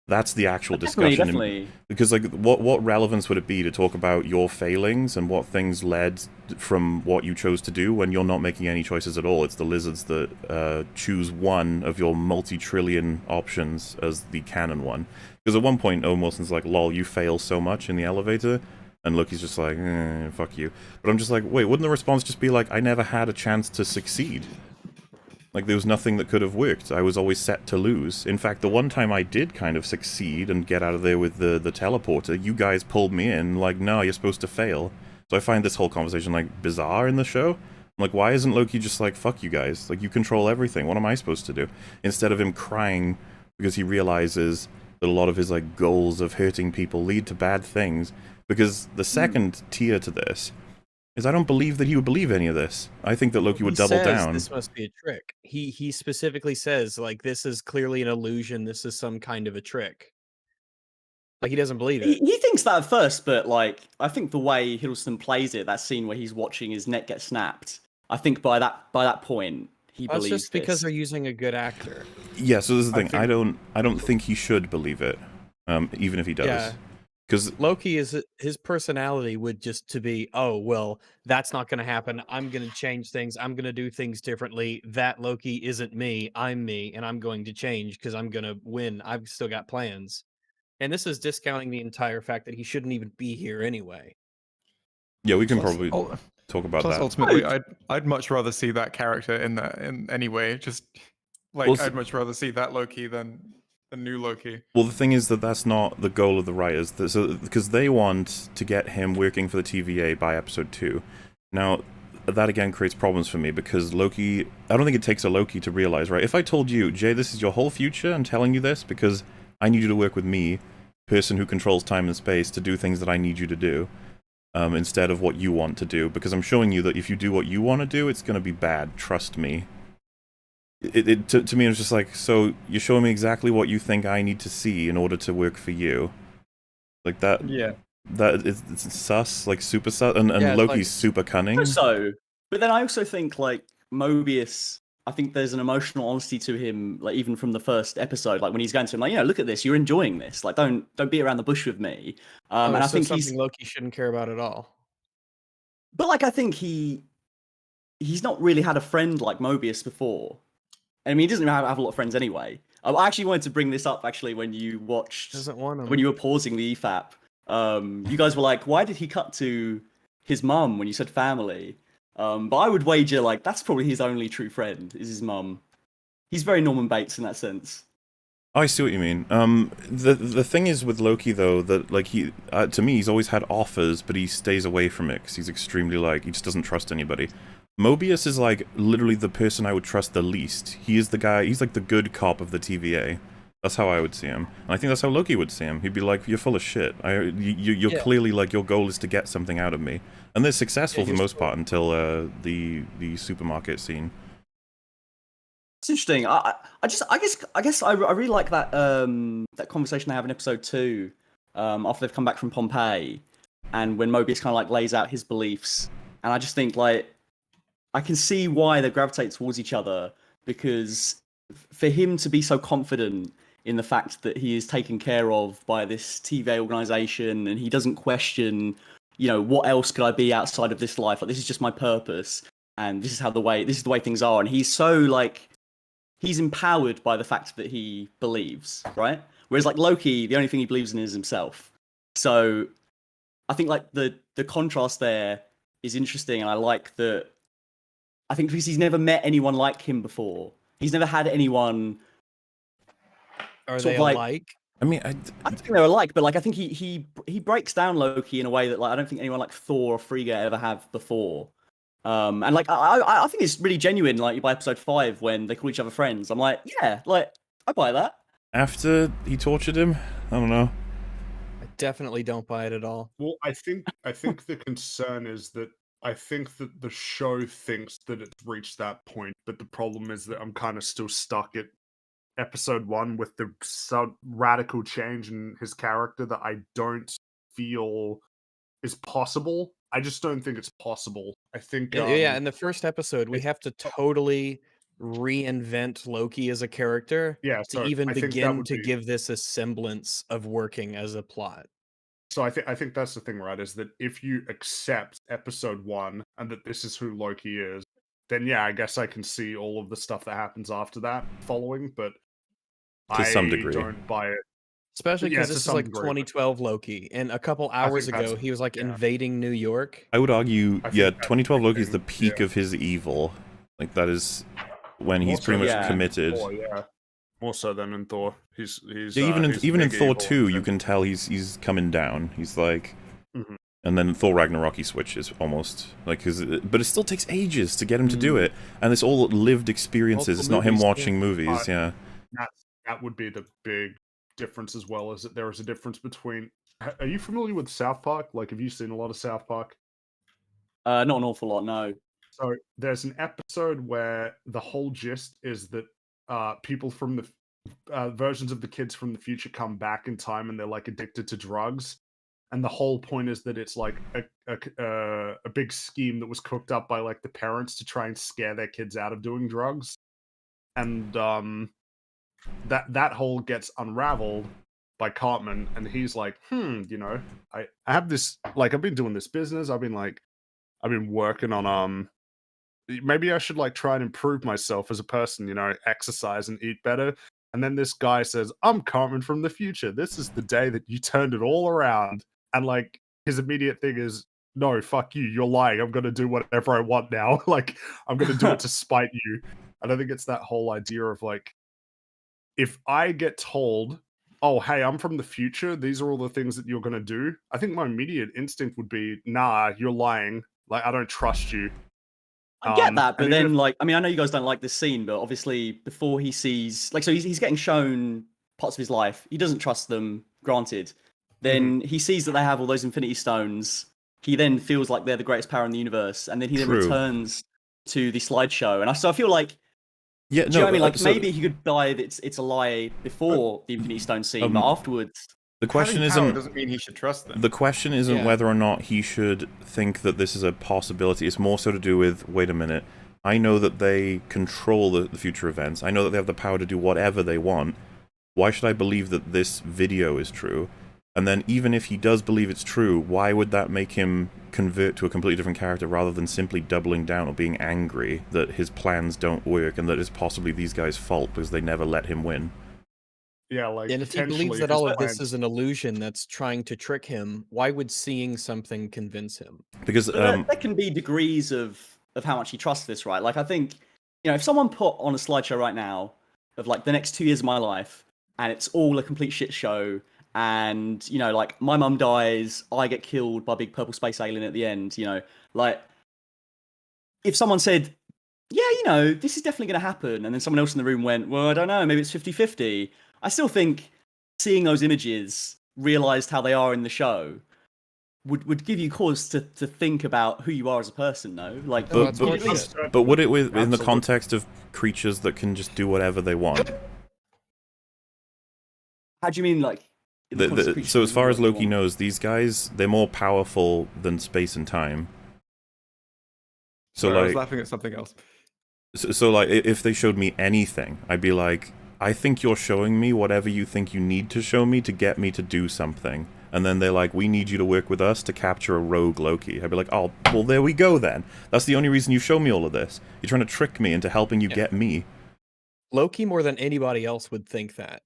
That's the actual discussion. Definitely. Because like, what relevance would it be to talk about your failings and what things led from what you chose to do when you're not making any choices at all? It's the lizards that choose one of your multi-trillion options as the canon one. Because at one point, Owen Wilson's like, lol, you fail so much in the elevator. And Loki's just like, fuck you. But I'm just like, wait, wouldn't the response just be like, I never had a chance to succeed? Like, there was nothing that could have worked. I was always set to lose. In fact, the one time I did kind of succeed and get out of there with the teleporter, you guys pulled me in, like, no, you're supposed to fail. So I find this whole conversation, like, bizarre in the show. I'm like, why isn't Loki just like, fuck you guys? Like, you control everything. What am I supposed to do? Instead of him crying because he realizes that a lot of his, like, goals of hurting people lead to bad things. Because the second tier to this is I don't believe that he would believe any of this. I think that Loki would double down. This must be a trick. He specifically says, like, this is clearly an illusion. This is some kind of a trick. Like, he doesn't believe it. He thinks that at first, but like, I think the way Hiddleston plays it, that scene where he's watching his neck get snapped, I think by that point he believes. That's just because they're using a good actor. Yeah, so this is the thing. I don't think he should believe it, even if he does. Yeah. Because Loki is his personality would just to be, oh, well, that's not going to happen. I'm going to change things. I'm going to do things differently. That Loki isn't me. I'm me, and I'm going to change because I'm going to win. I've still got plans. And this is discounting the entire fact that he shouldn't even be here anyway. Yeah, we can probably talk about that. Ultimately, I'd much rather see that character in any way. Just like, Well, I'd much rather see that Loki than the new Loki. Well, the thing is that that's not the goal of the writers, because they want to get him working for the TVA by episode 2. Now, that again creates problems for me, because Loki, I don't think it takes a Loki to realize, right? If I told you, Jay, this is your whole future, I'm telling you this because I need you to work with me, person who controls time and space, to do things that I need you to do, instead of what you want to do, because I'm showing you that if you do what you want to do, it's going to be bad, trust me. To me, it was just like, so you're showing me exactly what you think I need to see in order to work for you. Like that. Yeah. That it's sus, like super sus, and Yeah, it's Loki's like- super cunning. So, but then I also think like Mobius, I think there's an emotional honesty to him, like even from the first episode, like when he's going to him, like, look at this, you're enjoying this, like don't beat around the bush with me. And I think something Loki shouldn't care about at all. but like I think he's not really had a friend like Mobius before. I mean, he doesn't have a lot of friends anyway. I actually wanted to bring this up actually when you watched, Doesn't want him. when you were pausing the EFAP. You guys were like, why did he cut to his mum when you said family? But I would wager like that's probably his only true friend is his mum. He's very Norman Bates in that sense. Oh, I see what you mean. The thing is with Loki though, that like he, to me, he's always had offers, but he stays away from it because he's extremely like, he just doesn't trust anybody. Mobius is like literally the person I would trust the least. He is the guy, he's like the good cop of the TVA. That's how I would see him. And I think that's how Loki would see him. He'd be like, you're full of shit. You're clearly like, your goal is to get something out of me. And they're successful for the most part until the supermarket scene. It's interesting. I guess I really like that that conversation they have in episode 2 after they've come back from Pompeii, and when Mobius kind of like lays out his beliefs, and I just think like I can see why they gravitate towards each other, because for him to be so confident in the fact that he is taken care of by this TVA organization, and he doesn't question, what else could I be outside of this life? Like this is just my purpose, and this is the way things are. And he's so like, he's empowered by the fact that he believes, right? Whereas like Loki, the only thing he believes in is himself. So I think like the contrast there is interesting, and I like that. I think because he's never met anyone like him before. He's never had anyone. Are they alike? I mean, I don't think they're alike, but like I think he breaks down Loki in a way that like I don't think anyone like Thor or Frigga ever have before. And like I think it's really genuine. Like by episode 5, when they call each other friends, I'm like, yeah, like I buy that. after he tortured him, I don't know. I definitely don't buy it at all. Well, I think the concern is that I think that the show thinks that it's reached that point, but the problem is that I'm kind of still stuck at episode 1 with the radical change in his character that I don't feel is possible. I just don't think it's possible. I think Yeah, in the first episode, we have to totally reinvent Loki as a character yeah, to so even I think that begin would to be- give this a semblance of working as a plot. So I think that's the thing, right? Is that if you accept episode 1 and that this is who Loki is, then yeah, I guess I can see all of the stuff that happens after that following, but To some degree. I don't buy it. Especially Yeah, because to this is some like degree, but- 2012 Loki, and a couple hours think that's- ago he was like yeah. invading New York. I would argue, I think yeah, that's 2012 Loki is the the thing, peak of his evil. Like, that is when he's Also, pretty much yeah. committed. Thor, yeah. More so than in Thor. He's Yeah, even in he's even in big Thor evil 2, you and- can tell he's coming down. He's like, Mhm. and then Thor Ragnarok he switches almost like, but it still takes ages to get him to do it, and it's all lived experiences. Multiple It's not him movies, too. watching movies. Yeah, that would be the big difference as well, is that there is a difference between. Are you familiar with South Park? Like, have you seen a lot of South Park? Not an awful lot, no. So there's an episode where the whole gist is that people from the versions of the kids from the future come back in time, and they're like addicted to drugs. And the whole point is that it's like a big scheme that was cooked up by like the parents to try and scare their kids out of doing drugs. And that whole gets unraveled by Cartman, and he's like, I have this, like, I've been doing this business. I've been working on maybe I should like try and improve myself as a person, exercise and eat better. And then this guy says, I'm Cartman from the future. This is the day that you turned it all around. And like his immediate thing is, no, fuck you. You're lying. I'm going to do whatever I want now. Like, I'm going to do it to spite you. And I think it's that whole idea of like, if I get told, oh, hey, I'm from the future, these are all the things that you're going to do, I think my immediate instinct would be, nah, you're lying. Like, I don't trust you. I get that, but and then even like, I mean, I know you guys don't like this scene, but obviously before he sees, like, so he's getting shown parts of his life. He doesn't trust them. Granted, then he sees that they have all those Infinity Stones. He then feels like they're the greatest power in the universe, and then he then True. returns to the slideshow. And I feel like, Yeah, do you know what I mean? Like, so maybe he could die that it's a lie before the Infinity Stone scene, but afterwards. the question Having power isn't doesn't mean he should trust them. the question isn't Yeah. whether or not he should think that this is a possibility. It's more so to do with, wait a minute, I know that they control the future events. I know that they have the power to do whatever they want. Why should I believe that this video is true? And then even if he does believe it's true, why would that make him convert to a completely different character rather than simply doubling down or being angry that his plans don't work and that it's possibly these guys' fault because they never let him win? yeah, like And if he believes potentially that his all of this plans- is an illusion that's trying to trick him, why would seeing something convince him? Because There can be degrees of how much he trusts this, right? Like, I think, if someone put on a slideshow right now of like the next 2 years of my life, and it's all a complete shit show, and like my mum dies, I get killed by a big purple space alien at the end, like if someone said, yeah, this is definitely going to happen, and then someone else in the room went, well, I don't know, maybe it's 50-50. I still think seeing those images, realized how they are in the show, would give you cause to think about who you are as a person, no? Like, Oh, that's but- more shit. But would it in the Absolutely. context of creatures that can just do whatever they want? how do you mean, like? in the context of creatures So as that far do as what they Loki want? knows, these guys, they're more powerful than space and time. So Sorry, I was like, laughing at something else. so like, if they showed me anything, I'd be like, I think you're showing me whatever you think you need to show me to get me to do something. And then they're like, we need you to work with us to capture a rogue Loki. I'd be like, oh, well, there we go then. That's the only reason you show me all of this. You're trying to trick me into helping you get me. Loki more than anybody else would think that.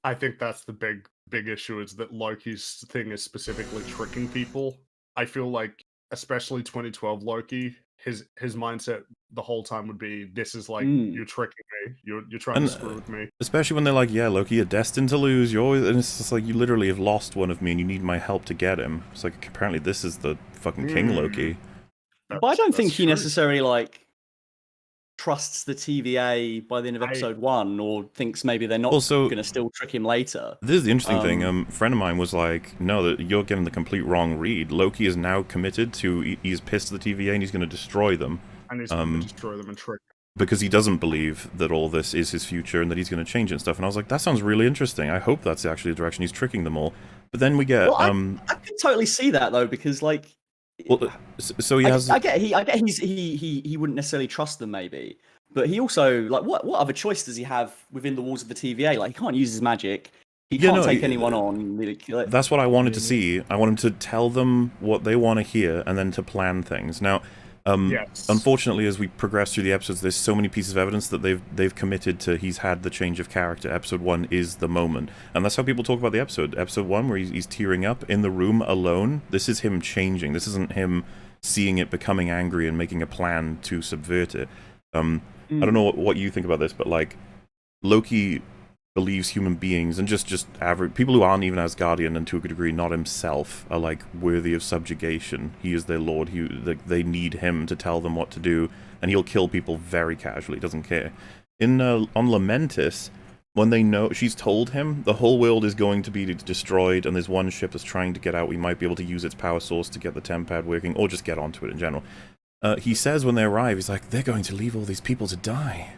I think that's the big issue, is that Loki's thing is specifically tricking people. I feel like, especially 2012 Loki, his mindset the whole time would be, this is like, you're tricking me, you're trying And, to screw with me. Especially when they're like, yeah, Loki, you're destined to lose. You're always, and it's just like, you literally have lost one of me and you need my help to get him. It's like, apparently this is the fucking King Loki. But I don't think That's he true. necessarily like trusts the TVA by the end of episode 1, or thinks maybe they're not Also- going to still trick him later. This is the interesting thing. A friend of mine was like, no, that you're getting the complete wrong read. Loki is now committed to, he's pissed at the TVA and he's going to destroy them. And he's going to destroy them and trick them. Because he doesn't believe that all this is his future and that he's going to change it and stuff. And I was like, that sounds really interesting. I hope that's actually the direction he's tricking them all. But then we get, Well, I could totally see that though, because like, well, so he has. I get he wouldn't necessarily trust them, maybe, but he also, like, what other choice does he have within the walls of the TVA? Like, he can't use his magic. He Yeah, can't no, take anyone on. Like, That's what I wanted to see. I want him to tell them what they want to hear and then to plan things. Now, Yes. unfortunately, as we progress through the episodes, there's so many pieces of evidence that they've committed to. He's had the change of character. Episode 1 is the moment, and that's how people talk about the episode. Episode 1, where he's tearing up in the room alone. This is him changing. This isn't him seeing it, becoming angry, and making a plan to subvert it. I don't know what you think about this, but like, Loki believes human beings and just average people who aren't even Asgardian and to a degree not himself are like worthy of subjugation. He is their lord. They need him to tell them what to do, and he'll kill people very casually. Doesn't care. On Lamentis, when they know she's told him the whole world is going to be destroyed and there's one ship that's trying to get out, we might be able to use its power source to get the tempad working, or just get onto it in general. He says when they arrive, he's like, they're going to leave all these people to die.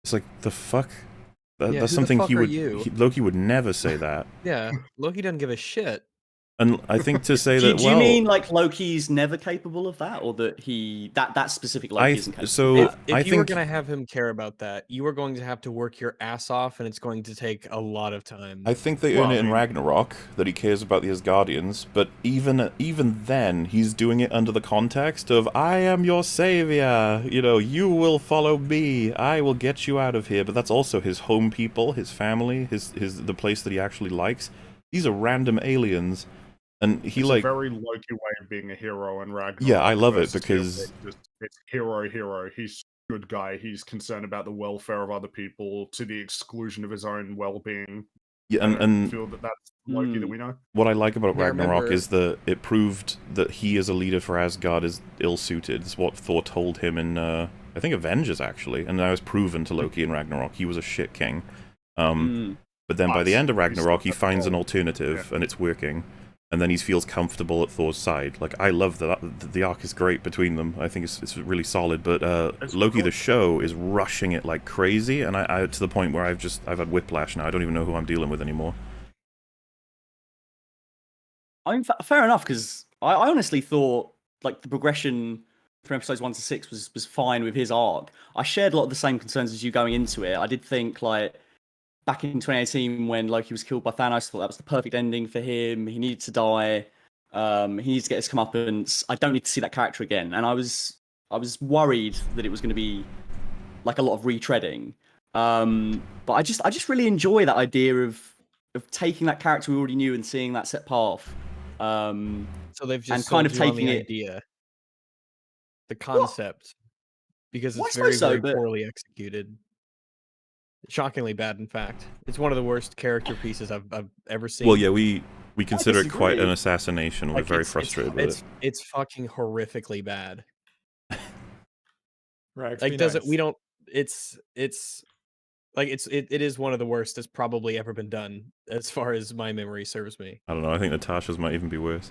It's like, the fuck? Yeah, That's who the something fuck are you? Loki would never say that. Yeah, Loki doesn't give a shit. And I think to say do that, you mean like Loki's never capable of that, or that that specific Loki isn't capable? so If I you were think going to have him care about that, you are going to have to work your ass off, and it's going to take a lot of time. I think they earn it in Ragnarok that he cares about the Asgardians, but even then, he's doing it under the context of, I am your savior, you will follow me, I will get you out of here. But that's also his home people, his family, the place that he actually likes. These are random aliens, and he It's like a very Loki way of being a hero in Ragnarok. Yeah, I love it versus because it's hero. He's a good guy. He's concerned about the welfare of other people to the exclusion of his own well-being. Yeah, I don't and feel that that's Loki that Mm. we know. what I like about Yeah, I Ragnarok remember- is that it proved that he as a leader for Asgard is ill-suited. It's what Thor told him in, I think, Avengers, actually. And that was proven to Loki in Ragnarok. He was a shit king. But then by the end of Ragnarok, he finds an alternative, and it's working. And then he feels comfortable at Thor's side. Like, I love that. The arc is great between them. I think it's really solid. But Loki, the show, is rushing it like crazy. And I to the point where I've had whiplash now. I don't even know who I'm dealing with anymore. I mean, fair enough, because I honestly thought like the progression from episodes 1 to 6 was fine with his arc. I shared a lot of the same concerns as you going into it. I did think like back in 2018 when Loki was killed by Thanos, I thought that was the perfect ending for him. He needed to die. He needs to get his comeuppance. I don't need to see that character again. And I was worried that it was going to be like a lot of retreading. But I just really enjoy that idea of taking that character we already knew and seeing that set path. So they've just and kind of sold you on taking the it. idea, the concept, because Well, I it's very, suppose so, very but- poorly executed. Shockingly bad, in fact. It's one of the worst character pieces I've ever seen. Well, yeah, we consider it quite an disagree. assassination. We're Like, very it's- frustrated with it's, it. It's fucking horrifically bad. Right. Like, we don't. It's like it is one of the worst that's probably ever been done, as far as my memory serves me. I don't know. I think Natasha's might even be worse.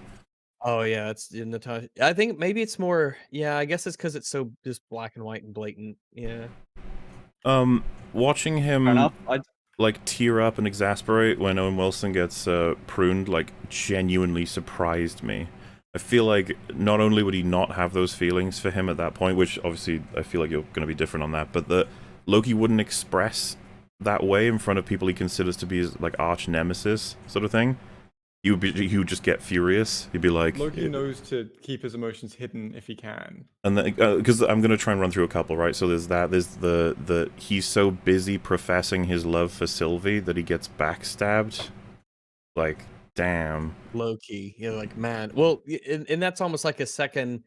Oh yeah, it's in Natasha. I think maybe it's more. Yeah, I guess it's because it's so just black and white and blatant. Yeah. Watching Fair him enough. like tear up and exasperate when Owen Wilson gets pruned, like, genuinely surprised me. I feel like not only would he not have those feelings for him at that point, which obviously I feel like you're going to be different on that, but that Loki wouldn't express that way in front of people he considers to be his like arch nemesis sort of thing. He would just get furious. He'd be like, Loki knows to keep his emotions hidden if he can. and then because I'm gonna try and run through a couple, right? So there's the he's so busy professing his love for Sylvie that he gets backstabbed. Like, damn. Loki, like, man. Well, and that's almost like a second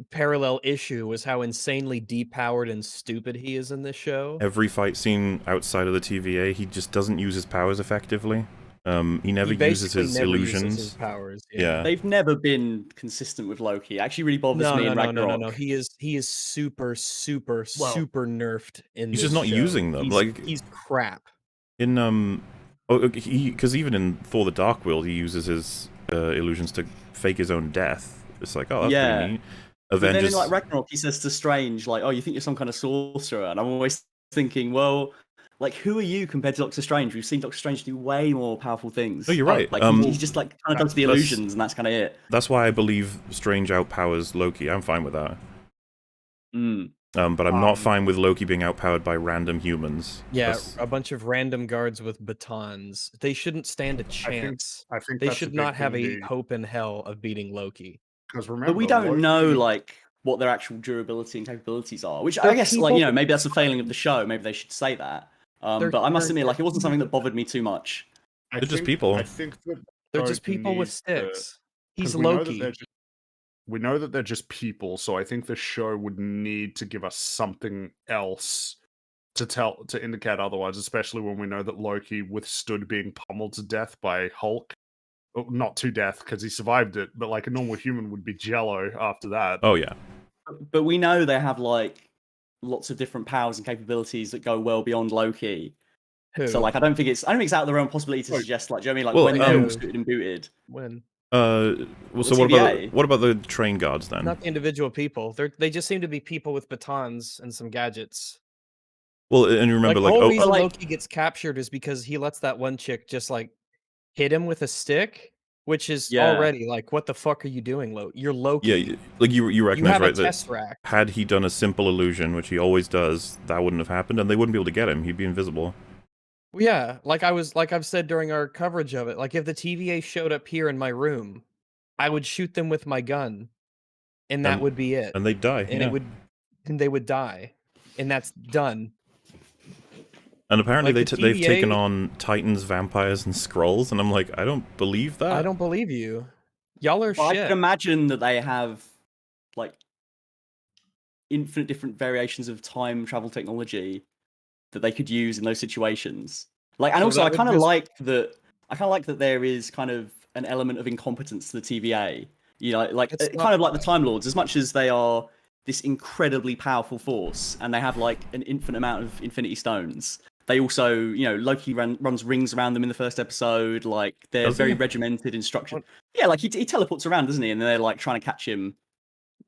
parallel issue, was how insanely depowered and stupid he is in this show. Every fight scene outside of the TVA, he just doesn't use his powers effectively. He never He uses basically his never illusions. uses his powers. Yeah. They've never been consistent with Loki. It actually really bothers No, me no, in no, Ragnarok. no. He is super, super, Well, super nerfed in he's this just not show. using them, like- he's crap. In because even in Thor: The Dark World, he uses his illusions to fake his own death. It's like, oh, that's pretty neat. But then Avengers. in like Ragnarok, he says to Strange, like, "Oh, you think you're some kind of sorcerer?" And I'm always thinking, well, like, who are you compared to Doctor Strange? We've seen Doctor Strange do way more powerful things. No, you're right. Like, he's just like kind of does the that's- illusions, and that's kind of it. That's why I believe Strange outpowers Loki. I'm fine with that. But I'm not fine with Loki being outpowered by random humans. Yeah, That's- a bunch of random guards with batons. They shouldn't stand a chance. I think They that's a should big not have thing a hope in hell of beating Loki. because remember, But we don't know, Loki- like, what their actual durability and capabilities are. Which They're I guess, like, people- you know, maybe that's a failing of the show. Maybe they should say that. They're- But I must they're- admit, like, it wasn't something that bothered me too much. I They're just think- people. I think that They're show just people with needs to- sticks. He's 'cause we know that Loki. they're just- we know that they're just people, so I think the show would need to give us something else to indicate otherwise, especially when we know that Loki withstood being pummeled to death by Hulk. Oh, not to death because he survived it, but like a normal human would be jello after that. Oh yeah. But we know they have, like, lots of different powers and capabilities that go well beyond Loki. Who? So, like, I don't think it's out of the realm of possibility to Wait. suggest, like, do you know what I mean? Like, Well, when they're all um, suited and booted. when? Well, so TVA. what about the train guards then? Not the individual people. They just seem to be people with batons and some gadgets. Well, and you remember, the like, whole oh, reason like- Loki gets captured is because he lets that one chick just like hit him with a stick, which is Yeah. already like, what the fuck are you doing, Loki? You're Loki. yeah, like you you recognize, have right, a that tesseract. had he done a simple illusion, which he always does, that wouldn't have happened, and they wouldn't be able to get him. He'd be invisible. Well, yeah, like I've said during our coverage of it, like if the TVA showed up here in my room, I would shoot them with my gun, and that And- would be it. And they'd die. And yeah. they would die, and that's done. And apparently like the they've taken TVA on Titans, vampires, and Skrulls, and I'm like, I don't believe that. I don't believe you. Y'all are But I shit. can imagine that they have, like, infinite different variations of time travel technology that they could use in those situations. Like, and So also that I would kind of just like that. I kind of like that there is kind of an element of incompetence to the TVA. You know, like it's kind not of like the Time Lords, as much as they are this incredibly powerful force, and they have like an infinite amount of Infinity Stones. They also, you know, Loki runs rings around them in the first episode. Like they're Does very he? regimented in structure. What? Yeah, like he teleports around, doesn't he? And they're like trying to catch him,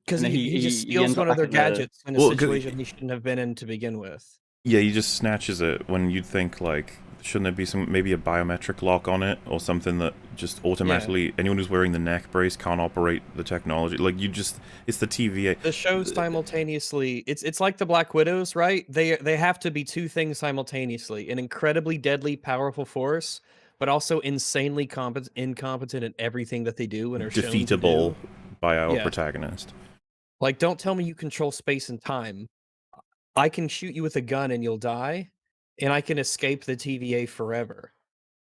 because and then he just he steals ends up one of back their at the. gadgets in a Well, 'cause situation he shouldn't have been in to begin with. yeah, he just snatches it when you'd think like, shouldn't there be maybe a biometric lock on it or something that just automatically anyone who's wearing the neck brace can't operate the technology? Like it's the TVA. The shows simultaneously. It's like the Black Widows, right? They have to be two things simultaneously: an incredibly deadly, powerful force, but also insanely incompetent in everything that they do and are shown to Defeatable do. by our Yeah. protagonist. Like, don't tell me you control space and time. I can shoot you with a gun and you'll die, and I can escape the TVA forever.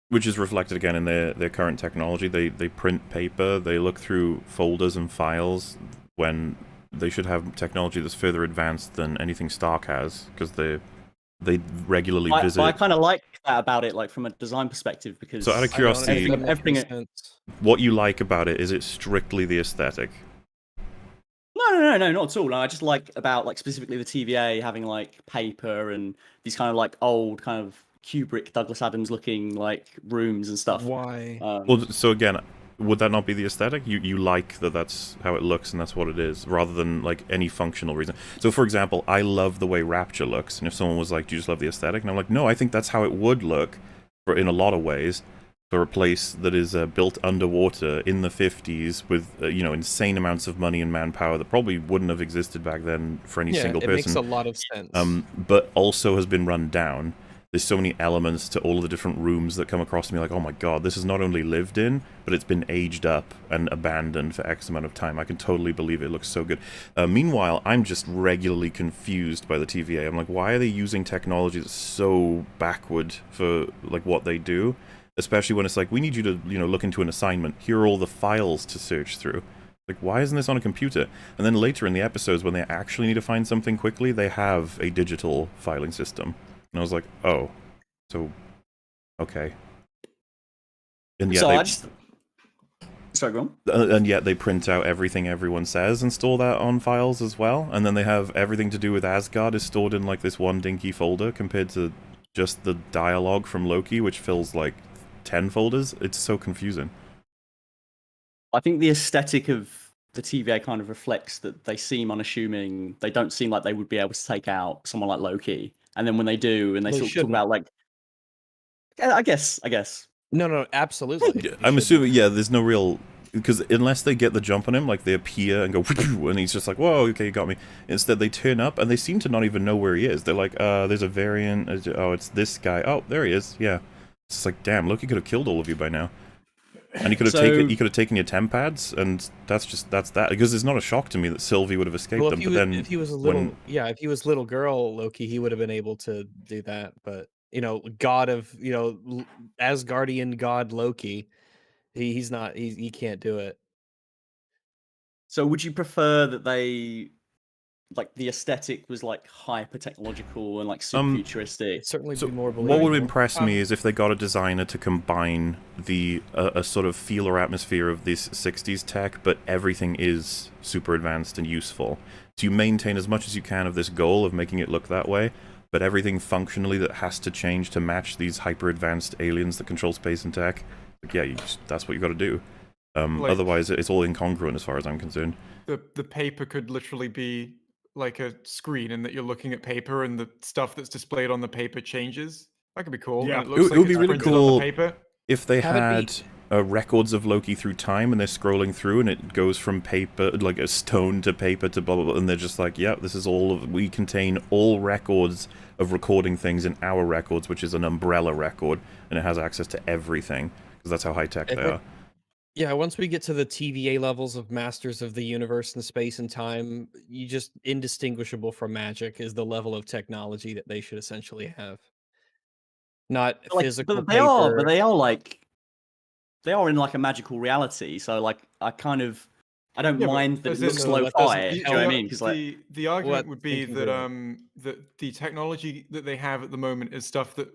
Which is reflected again in their current technology. They print paper, they look through folders and files when they should have technology that's further advanced than anything Stark has, because they regularly visit. I kind of like that about it, like from a design perspective, because So out of I don't curiosity, think that makes any everything. sense. what you like about it, is it strictly the aesthetic? No, not at all. No, I just like about like specifically the TVA having like paper and these kind of like old kind of Kubrick, Douglas Adams looking like rooms and stuff. Why? Well, so again, would that not be the aesthetic? You like that's how it looks and that's what it is, rather than like any functional reason. So for example, I love the way Rapture looks, and if someone was like, do you just love the aesthetic? And I'm like, no, I think that's how it would look in a lot of ways, for a place that is built underwater in the 50s with you know, insane amounts of money and manpower that probably wouldn't have existed back then for any single it person. makes a lot of sense. But also has been run down. There's so many elements to all of the different rooms that come across to me like, oh my god, this is not only lived in, but it's been aged up and abandoned for X amount of time. I can totally believe it. It looks so good. Meanwhile, I'm just regularly confused by the TVA. I'm like, why are they using technology that's so backward for like what they do? Especially when it's like, we need you to, you know, look into an assignment. Here are all the files to search through. Like, why isn't this on a computer? And then later in the episodes, when they actually need to find something quickly, they have a digital filing system. And I was like, oh, so, okay. And yet, So sorry, go on. and yet they print out everything everyone says and store that on files as well. And then they have everything to do with Asgard is stored in like this one dinky folder compared to just the dialogue from Loki, which fills like 10 folders. It's so confusing. I think the aesthetic of the TVA kind of reflects that they seem unassuming. They don't seem like they would be able to take out someone like Loki. And then when they do, and they talk about like, I guess. No, absolutely. Yeah, I'm assuming, yeah, there's no real, because unless they get the jump on him, like they appear and go, and he's just like, whoa, okay, you got me. Instead, they turn up and they seem to not even know where he is. They're like, there's a variant. Oh, it's this guy. Oh, there he is. Yeah. It's just like, damn, Loki could have killed all of you by now. And he could have taken your temp pads, and that's that. Because it's not a shock to me that Sylvie would have escaped them. But then if he was if he was little girl Loki, he would have been able to do that. But you know, God of Asgardian God Loki, he's not. He can't do it. So would you prefer that they, like, the aesthetic was like hyper technological and like super futuristic? Certainly so be more what believable. would impress me is if they got a designer to combine the a sort of feel or atmosphere of this 60s tech, but everything is super advanced and useful. So you maintain as much as you can of this goal of making it look that way, but everything functionally that has to change to match these hyper advanced aliens that control space and tech, like, yeah, that's what you got to do. Otherwise, it's all incongruent as far as I'm concerned. The paper could literally be like a screen, and that you're looking at paper, and the stuff that's displayed on the paper changes. That could be cool. Yeah. And it looks It would like be it's really printed cool on the paper. if they Have it had be- records of Loki through time, and they're scrolling through, and it goes from paper, like a stone to paper to blah blah blah, and they're just like, yeah, this is we contain all records of recording things in our records, which is an umbrella record, and it has access to everything because that's how high tech they are. Yeah, once we get to the TVA levels of masters of the universe and space and time, you just indistinguishable from magic is the level of technology that they should essentially have. Not Like, physical but they are, paper. they are in like a magical reality. So like, I don't Yeah, but mind that it as in- looks No, that lo-fi. doesn't Do you know what I mean? Because like, the argument What would be thinking that of- that the technology that they have at the moment is stuff that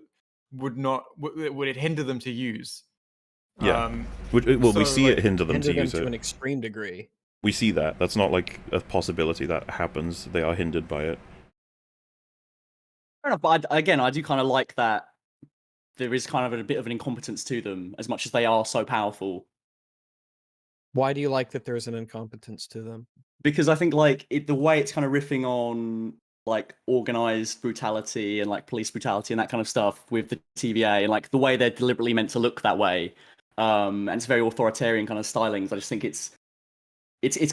would it hinder them to use. Yeah. Well, we see it hinder them to use it. To an extreme degree. We see that. That's not like a possibility that happens. They are hindered by it. Fair enough, but again, I do kind of like that there is kind of a bit of an incompetence to them, as much as they are so powerful. Why do you like that there's an incompetence to them? Because I think like the way it's kind of riffing on like organized brutality and like police brutality and that kind of stuff with the TVA, and like the way they're deliberately meant to look that way, and it's very authoritarian kind of stylings. I just think it's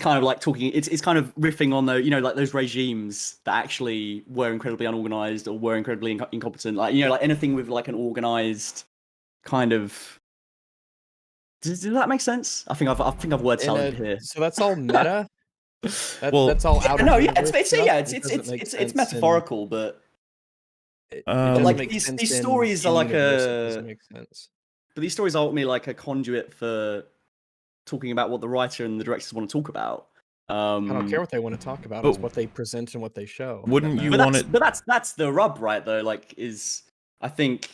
kind of like talking. It's kind of riffing on the like those regimes that actually were incredibly unorganized or were incredibly incompetent. Like like anything with like an organized kind of. Does that make sense? I think I've word salad here. So that's all meta. Well, that's all out. No, of yeah, it's metaphorical, but like these stories are like it doesn't make sense. But these stories are ultimately like a conduit for talking about what the writer and the directors want to talk about. I don't care what they want to talk about. It's what they present and what they show. Wouldn't you want it? But that's the rub, right? Though, like, I think.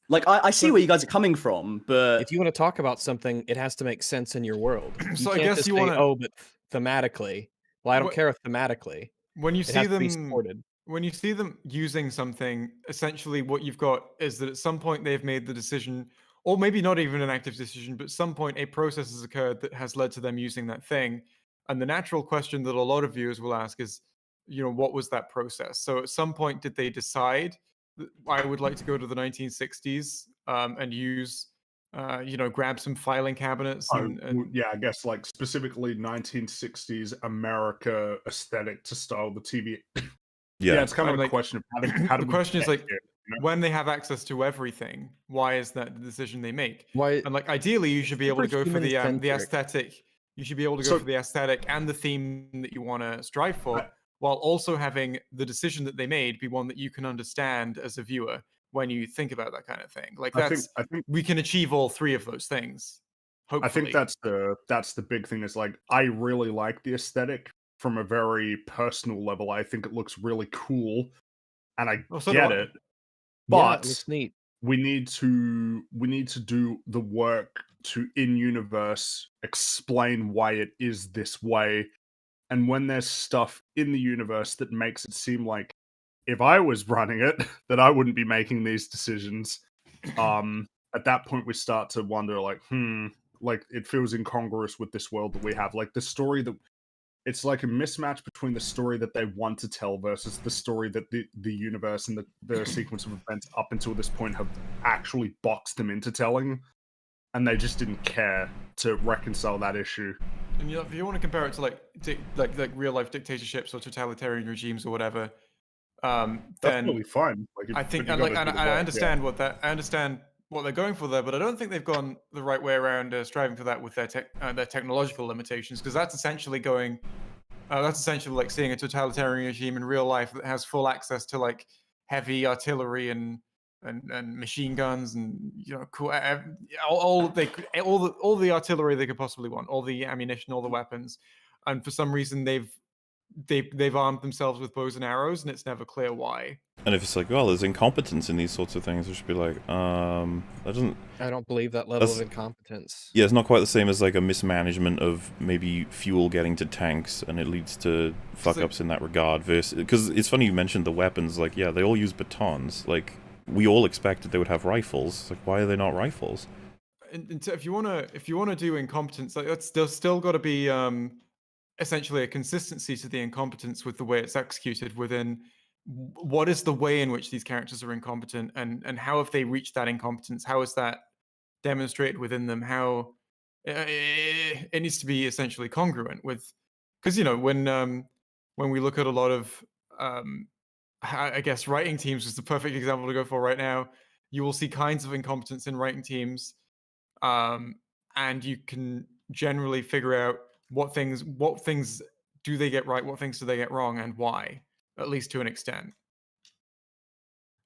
Like, I see where you guys are coming from, but if you want to talk about something, it has to make sense in your world. So I guess you want to. Oh, but thematically, well, I don't care thematically. When you see them, supported. When you see them using something, essentially what you've got is that at some point they've made the decision, or maybe not even an active decision, but at some point a process has occurred that has led to them using that thing. And the natural question that a lot of viewers will ask is, what was that process? So at some point, did they decide? I would like to go to the 1960s and use, grab some filing cabinets. Yeah, I guess like specifically 1960s America aesthetic to style the TV. Yeah, it's kind of a question of how do the question is like, when they have access to everything, why is that the decision they make? Why? And like ideally, you should be able to go for the aesthetic. You should be able to go for the aesthetic and the theme that you want to strive for. While also having the decision that they made be one that you can understand as a viewer when you think about that kind of thing. Like I think we can achieve all three of those things. Hopefully. I think that's the big thing is like I really like the aesthetic from a very personal level. I think it looks really cool, and I get it. But it looks neat. we need to do the work to in universe explain why it is this way. And when there's stuff in the universe that makes it seem like if I was running it, that I wouldn't be making these decisions, at that point we start to wonder, like, like it feels incongruous with this world that we have. Like the story that it's like a mismatch between the story that they want to tell versus the story that the universe and the sequence of events up until this point have actually boxed them into telling, and they just didn't care to reconcile that issue. And if you want to compare it to like real life dictatorships or totalitarian regimes or whatever, then that's really fine. Like, I think, and I understand I understand what they're going for there, but I don't think they've gone the right way around striving for that with their technological limitations, because that's essentially like seeing a totalitarian regime in real life that has full access to like heavy artillery and machine guns and cool all the artillery they could possibly want, all the ammunition, all the weapons, and for some reason they've armed themselves with bows and arrows, and it's never clear why. And if it's like, well, there's incompetence in these sorts of things, it should be like, that doesn't. I don't believe that level of incompetence. Yeah, it's not quite the same as like a mismanagement of maybe fuel getting to tanks, and it leads to fuck-ups in that regard. Because it's funny you mentioned the weapons. Like, yeah, they all use batons. Like, we all expected they would have rifles. Like, why are they not rifles? And if you wanna do incompetence, like there's still got to be essentially a consistency to the incompetence with the way it's executed within. What is the way in which these characters are incompetent, and how have they reached that incompetence? How is that demonstrated within them? How it needs to be essentially congruent with, because when we look at a lot of I guess writing teams is the perfect example to go for right now. You will see kinds of incompetence in writing teams, and you can generally figure out what things do they get right, what things do they get wrong, and why, at least to an extent.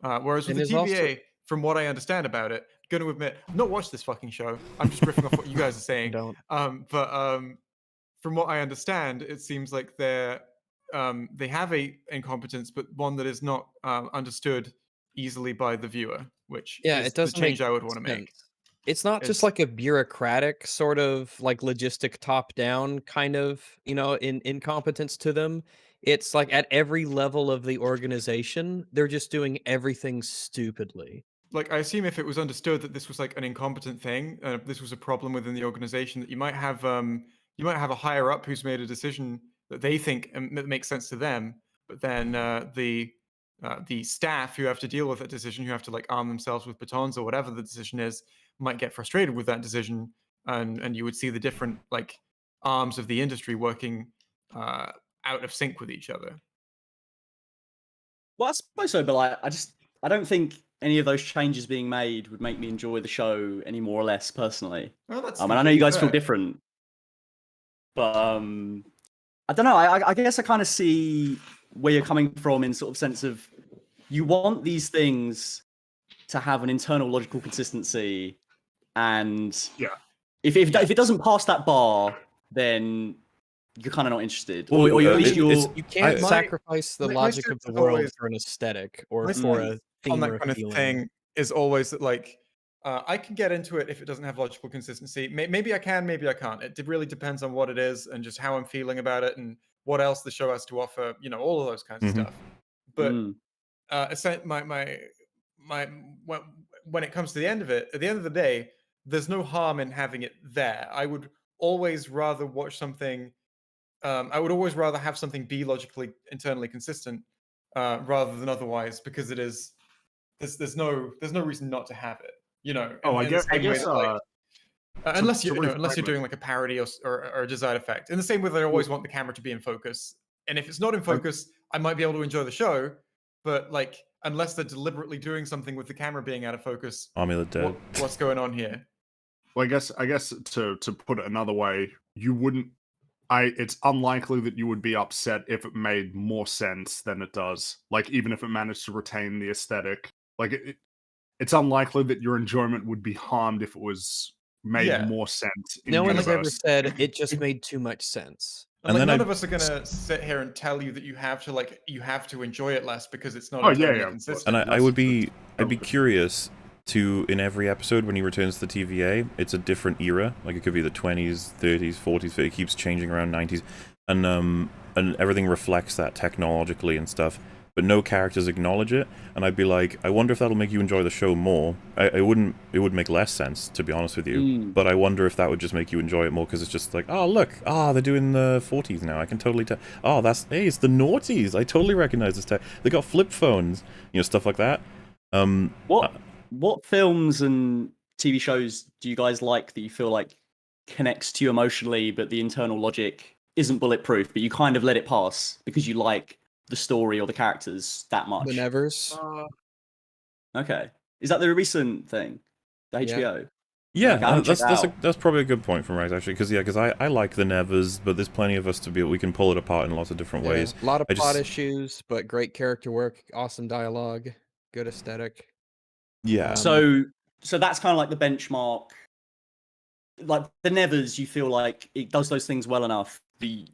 Whereas with the TVA, from what I understand about it, going to admit, I've not watched this fucking show. I'm just riffing off what you guys are saying. Don't. But from what I understand, it seems like they have a incompetence, but one that is not understood easily by the viewer, which Yeah, is it the doesn't change make I would want to make. sense. It's not just It's like a bureaucratic sort of like logistic top-down kind of, in incompetence to them. It's like at every level of the organization, they're just doing everything stupidly. like, I assume if it was understood that this was like an incompetent thing, this was a problem within the organization, that you might have a higher up who's made a decision that they think that makes sense to them, but then the staff who have to deal with that decision, who have to like arm themselves with batons or whatever the decision is, might get frustrated with that decision, and you would see the different like arms of the industry working out of sync with each other. Well, I suppose so, but like, I don't think any of those changes being made would make me enjoy the show any more or less personally. Oh, that's And I know you guys feel fair. different, but I don't know. I guess I kind of see where you're coming from in sort of sense of you want these things to have an internal logical consistency, and Yeah. if it doesn't pass that bar, then you're kind of not interested, Well, or at least you're. You can't my- sacrifice the my logic of sense the is world always- for an aesthetic or my for a sense theme on or that a kind of feeling. thing is always that like I can get into it if it doesn't have logical consistency. Maybe I can, maybe I can't. It really depends on what it is and just how I'm feeling about it and what else the show has to offer. All of those kinds of Mhm. stuff. But Mm. when it comes to the end of it, at the end of the day, there's no harm in having it there. I would always rather watch something. I would always rather have something be logically internally consistent rather than otherwise, because it is. There's no reason not to have it. Oh, I in the guess. I same way guess. that, like, unless to you reframe unless you're it. doing like a parody or a design effect. In the same way that I always want the camera to be in focus, and if it's not in focus, I might be able to enjoy the show. But like, unless they're deliberately doing something with the camera being out of focus, Army of the Dead. what's going on here? Well, I guess to put it another way, you wouldn't. It's unlikely that you would be upset if it made more sense than it does. Like, even if it managed to retain the aesthetic, like it's unlikely that your enjoyment would be harmed if it was made Yeah. more sense. In No one's ever universe. said it just made too much sense. And And like, then none I- of us are gonna sit here and tell you that you have to enjoy it less because it's not Oh, internally yeah. consistent. And I'd be curious to, in every episode when he returns to the TVA, it's a different era. Like, it could be the 20s, 30s, 40s, it keeps changing around 90s, and everything reflects that technologically and stuff. But no characters acknowledge it, and I'd be like, I wonder if that'll make you enjoy the show more. It would make less sense, to be honest with you. But I wonder if that would just make you enjoy it more, because it's just like, oh look, they're doing the 40s now. I can totally tell. Oh, it's the noughties. I totally recognize this tech. They got flip phones, stuff like that. What films and TV shows do you guys like that you feel like connects to you emotionally, but the internal logic isn't bulletproof, but you kind of let it pass because you like the story or the characters that much? The Nevers. Okay, is that the recent thing, the HBO? Yeah, Like, I haven't checked it out. that's probably a good point from Rex, actually, because I like the Nevers, but there's plenty of us we can pull it apart in lots of different ways. A lot of I plot just- issues, but great character work, awesome dialogue, good aesthetic. Yeah. So that's kind of like the benchmark. Like the Nevers, you feel like it does those things well enough.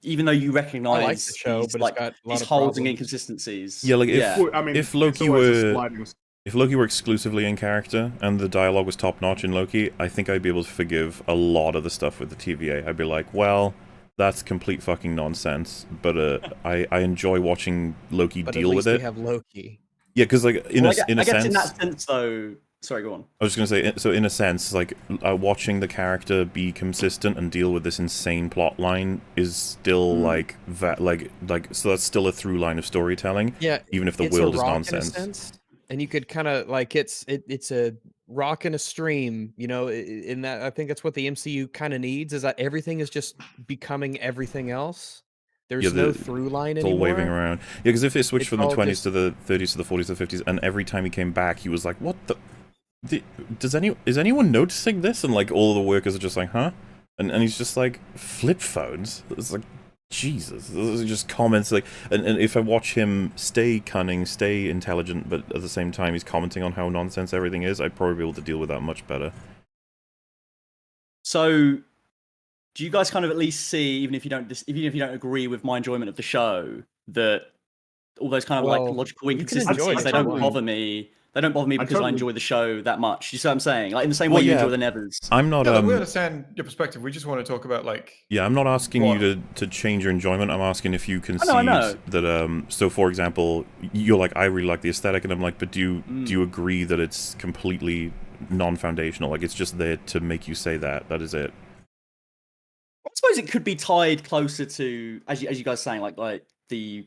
Even though you recognize I like the show, these, but like, it's got a lot these of holes and problems. inconsistencies. Yeah, like Well, I mean, if it's Loki always a were sliding- if Loki were exclusively in character and the dialogue was top notch in Loki, I think I'd be able to forgive a lot of the stuff with the TVA. I'd be like, well, that's complete fucking nonsense, but I enjoy watching Loki But deal at with least it. we have Loki. Yeah, because like in Well, a I guess sense, in that sense, though. Sorry, go on. I was just gonna say, so in a sense, like watching the character be consistent and deal with this insane plot line is still like so that's still a through line of storytelling. Yeah, even if the it's world a is rock nonsense. in a sense, and you could kind of like it's a rock in a stream. In that I think that's what the MCU kind of needs, is that everything is just becoming everything else. There's no through line It's anymore. all waving around. Yeah, because if it switched It's from the all 20s just- to the 30s to the 40s to the 50s, and every time he came back, he was like, "What the? Is anyone noticing this?" And like all the workers are just like, "Huh?" And he's just like, "Flip phones." It's like, Jesus. Those are just comments like, and if I watch him stay cunning, stay intelligent, but at the same time he's commenting on how nonsense everything is, I'd probably be able to deal with that much better. So, do you guys kind of at least see, even if you don't agree with my enjoyment of the show, that all those kind of like Well, logical you can enjoy inconsistencies, it they if you don't want. bother me, They don't bother me because I enjoy the show that much. You see what I'm saying? Like in the same way you enjoy the Nevers. I'm not. Yeah, we understand your perspective. We just want to talk about like. Yeah, I'm not asking you to change your enjoyment. I'm asking if you concede that. So, for example, you're like, I really like the aesthetic, and I'm like, but do you agree that it's completely non-foundational? Like, it's just there to make you say that. That is it. I suppose it could be tied closer to, as you guys saying, like the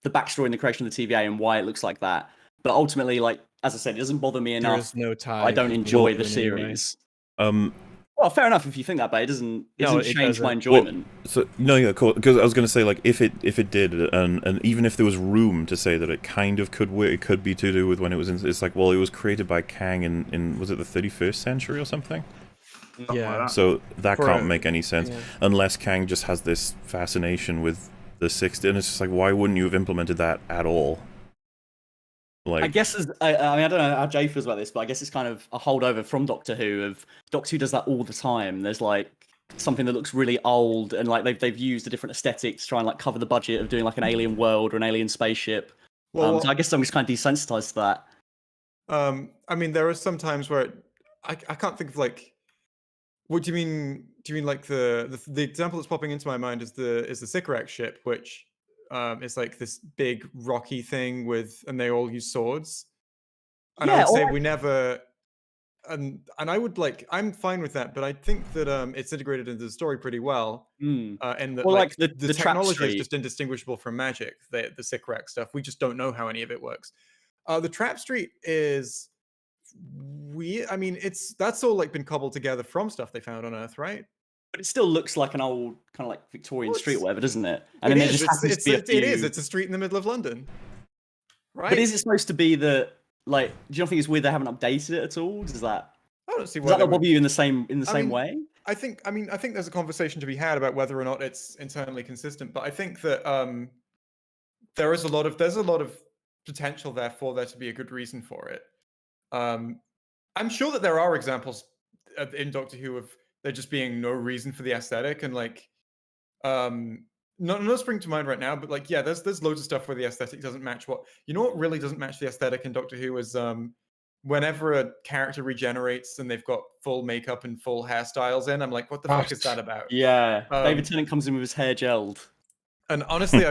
backstory and the creation of the TVA and why it looks like that. But ultimately, like as I said, it doesn't bother me enough. There's no tie. I don't enjoy the series. Well, fair enough if you think that, but it doesn't change my enjoyment. Well, yeah, cool. Because I was going to say, like, if it did, and even if there was room to say that it kind of it could be to do with when it was in, it's like, well, it was created by Kang in was it the 31st century or something? Yeah. So that can't make any sense unless Kang just has this fascination with the 60s, and it's just like, why wouldn't you have implemented that at all? Like, I guess I don't know how Jay feels about this, but I guess it's kind of a holdover from Doctor Who. Doctor Who does that all the time. There's like something that looks really old, and like they've used a different aesthetic to try and like cover the budget of doing like an alien world or an alien spaceship. So I guess I'm just kind of desensitized to that. I mean, there are some times where I can't think of like. What do you mean? Do you mean like the example that's popping into my mind is the Sycorax ship, which is like this big rocky thing and they all use swords. And I would say we never, and I would like, I'm fine with that, but I think that it's integrated into the story pretty well. And that like the technology is just indistinguishable from magic. The Sycorax stuff, we just don't know how any of it works. The Trap Street is. I mean, that's all like been cobbled together from stuff they found on Earth, right? But it still looks like an old kind of like Victorian street, or whatever, doesn't it? And then it is. It's a street in the middle of London, right? But is it supposed to be the like? Do you not think it's weird they haven't updated it at all? Does that? I don't see why. Does that not bother you in the same way? I think there's a conversation to be had about whether or not it's internally consistent. But I think that there's a lot of potential there for there to be a good reason for it. I'm sure that there are examples in Doctor Who of there just being no reason for the aesthetic, and like, no spring to mind right now, but like, yeah, there's loads of stuff where the aesthetic doesn't match what really doesn't match the aesthetic in Doctor Who is whenever a character regenerates and they've got full makeup and full hairstyles in, I'm like, what the fuck is that about? Yeah, David Tennant comes in with his hair gelled, and honestly,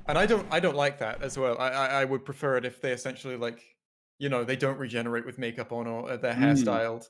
I don't like that as well. I would prefer it if they essentially like. They don't regenerate with makeup on or they're hairstyled.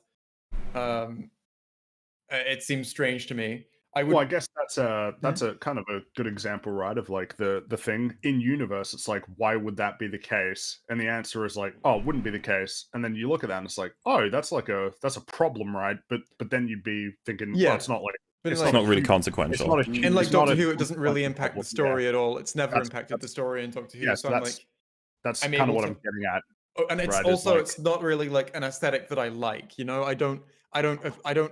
It seems strange to me. Well, I guess that's a kind of a good example, right? Of like the thing in universe. It's like, why would that be the case? And the answer is like, oh, it wouldn't be the case. And then you look at that and it's like, oh, that's a problem, right? But then you'd be thinking, well, it's not like. It's not really consequential. In like Doctor Who, it doesn't really impact the story at all. It's never impacted the story in Doctor Who. So I'm like, that's kind of what I'm getting at. And it's also it's not really like an aesthetic that I like, I don't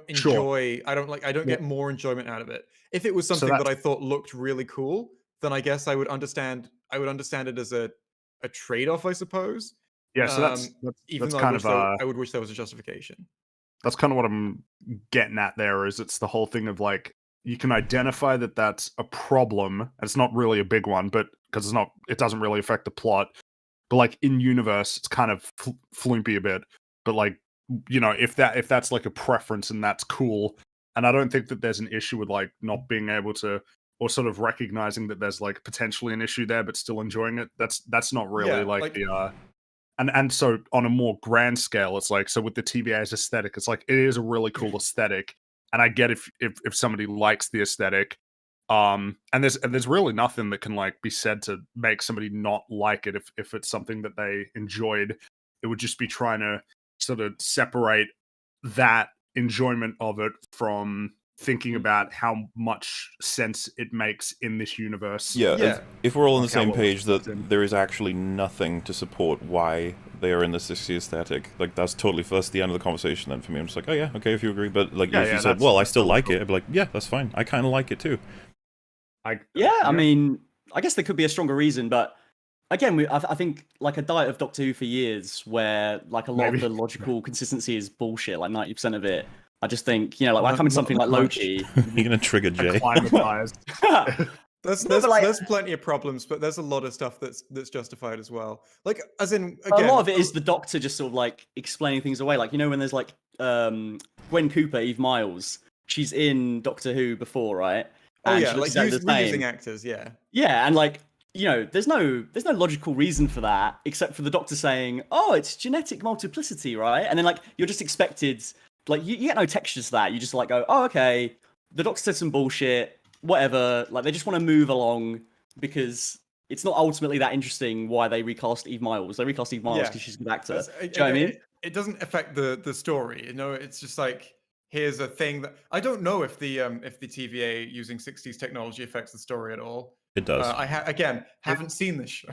enjoy. I don't get more enjoyment out of it. If it was something that I thought looked really cool, then I guess I would understand it as a trade-off, I suppose. Yeah, so that's kind of I would wish there was a justification. That's kind of what I'm getting at there. Is it's the whole thing of like you can identify that that's a problem. And it's not really a big one, but because it doesn't really affect the plot. But like in universe, it's kind of flumpy a bit. But like, if that's like a preference and that's cool, and I don't think that there's an issue with like not being able to, or sort of recognizing that there's like potentially an issue there, but still enjoying it. That's not really the and so on a more grand scale, it's like, so with the TVA's aesthetic, it's like it is a really cool aesthetic, and I get if somebody likes the aesthetic. And there's really nothing that can like be said to make somebody not like it if it's something that they enjoyed. It would just be trying to sort of separate that enjoyment of it from thinking about how much sense it makes in this universe. Yeah. If we're all on the same page that there is actually nothing to support why they are in the 60s aesthetic, like that's the end of the conversation then for me. I'm just like, oh yeah, okay, if you agree. But like if you said, well, I still like it, I'd be like, yeah, that's fine. I kind of like it too. I mean, I guess there could be a stronger reason, but again, I think like a diet of Doctor Who for years, where like a lot of the logical consistency is bullshit, like 90% of it. I just think, like when I come in something like Loki, you're gonna trigger Jay. There's plenty of problems, but there's a lot of stuff that's justified as well. Like, as in, again, a lot of it is the Doctor just sort of like explaining things away. Like, you know, when there's like Gwen Cooper, Eve Miles, she's in Doctor Who before, right? Oh And yeah, she looks like exactly the same. reusing actors, yeah. Yeah, and like, you know, there's no logical reason for that except for the Doctor saying, "Oh, it's genetic multiplicity, right?" And then like you're just expected, like you get no textures to that. You just like go, "Oh, okay." The Doctor said some bullshit, whatever. Like they just want to move along because it's not ultimately that interesting why they recast Eve Miles. They recast Eve Miles because she's a good actor. Do you know what I mean? It doesn't affect the story. You know, it's just like, here's a thing that I don't know if the TVA using 60s technology affects the story at all. It does. I haven't seen this show.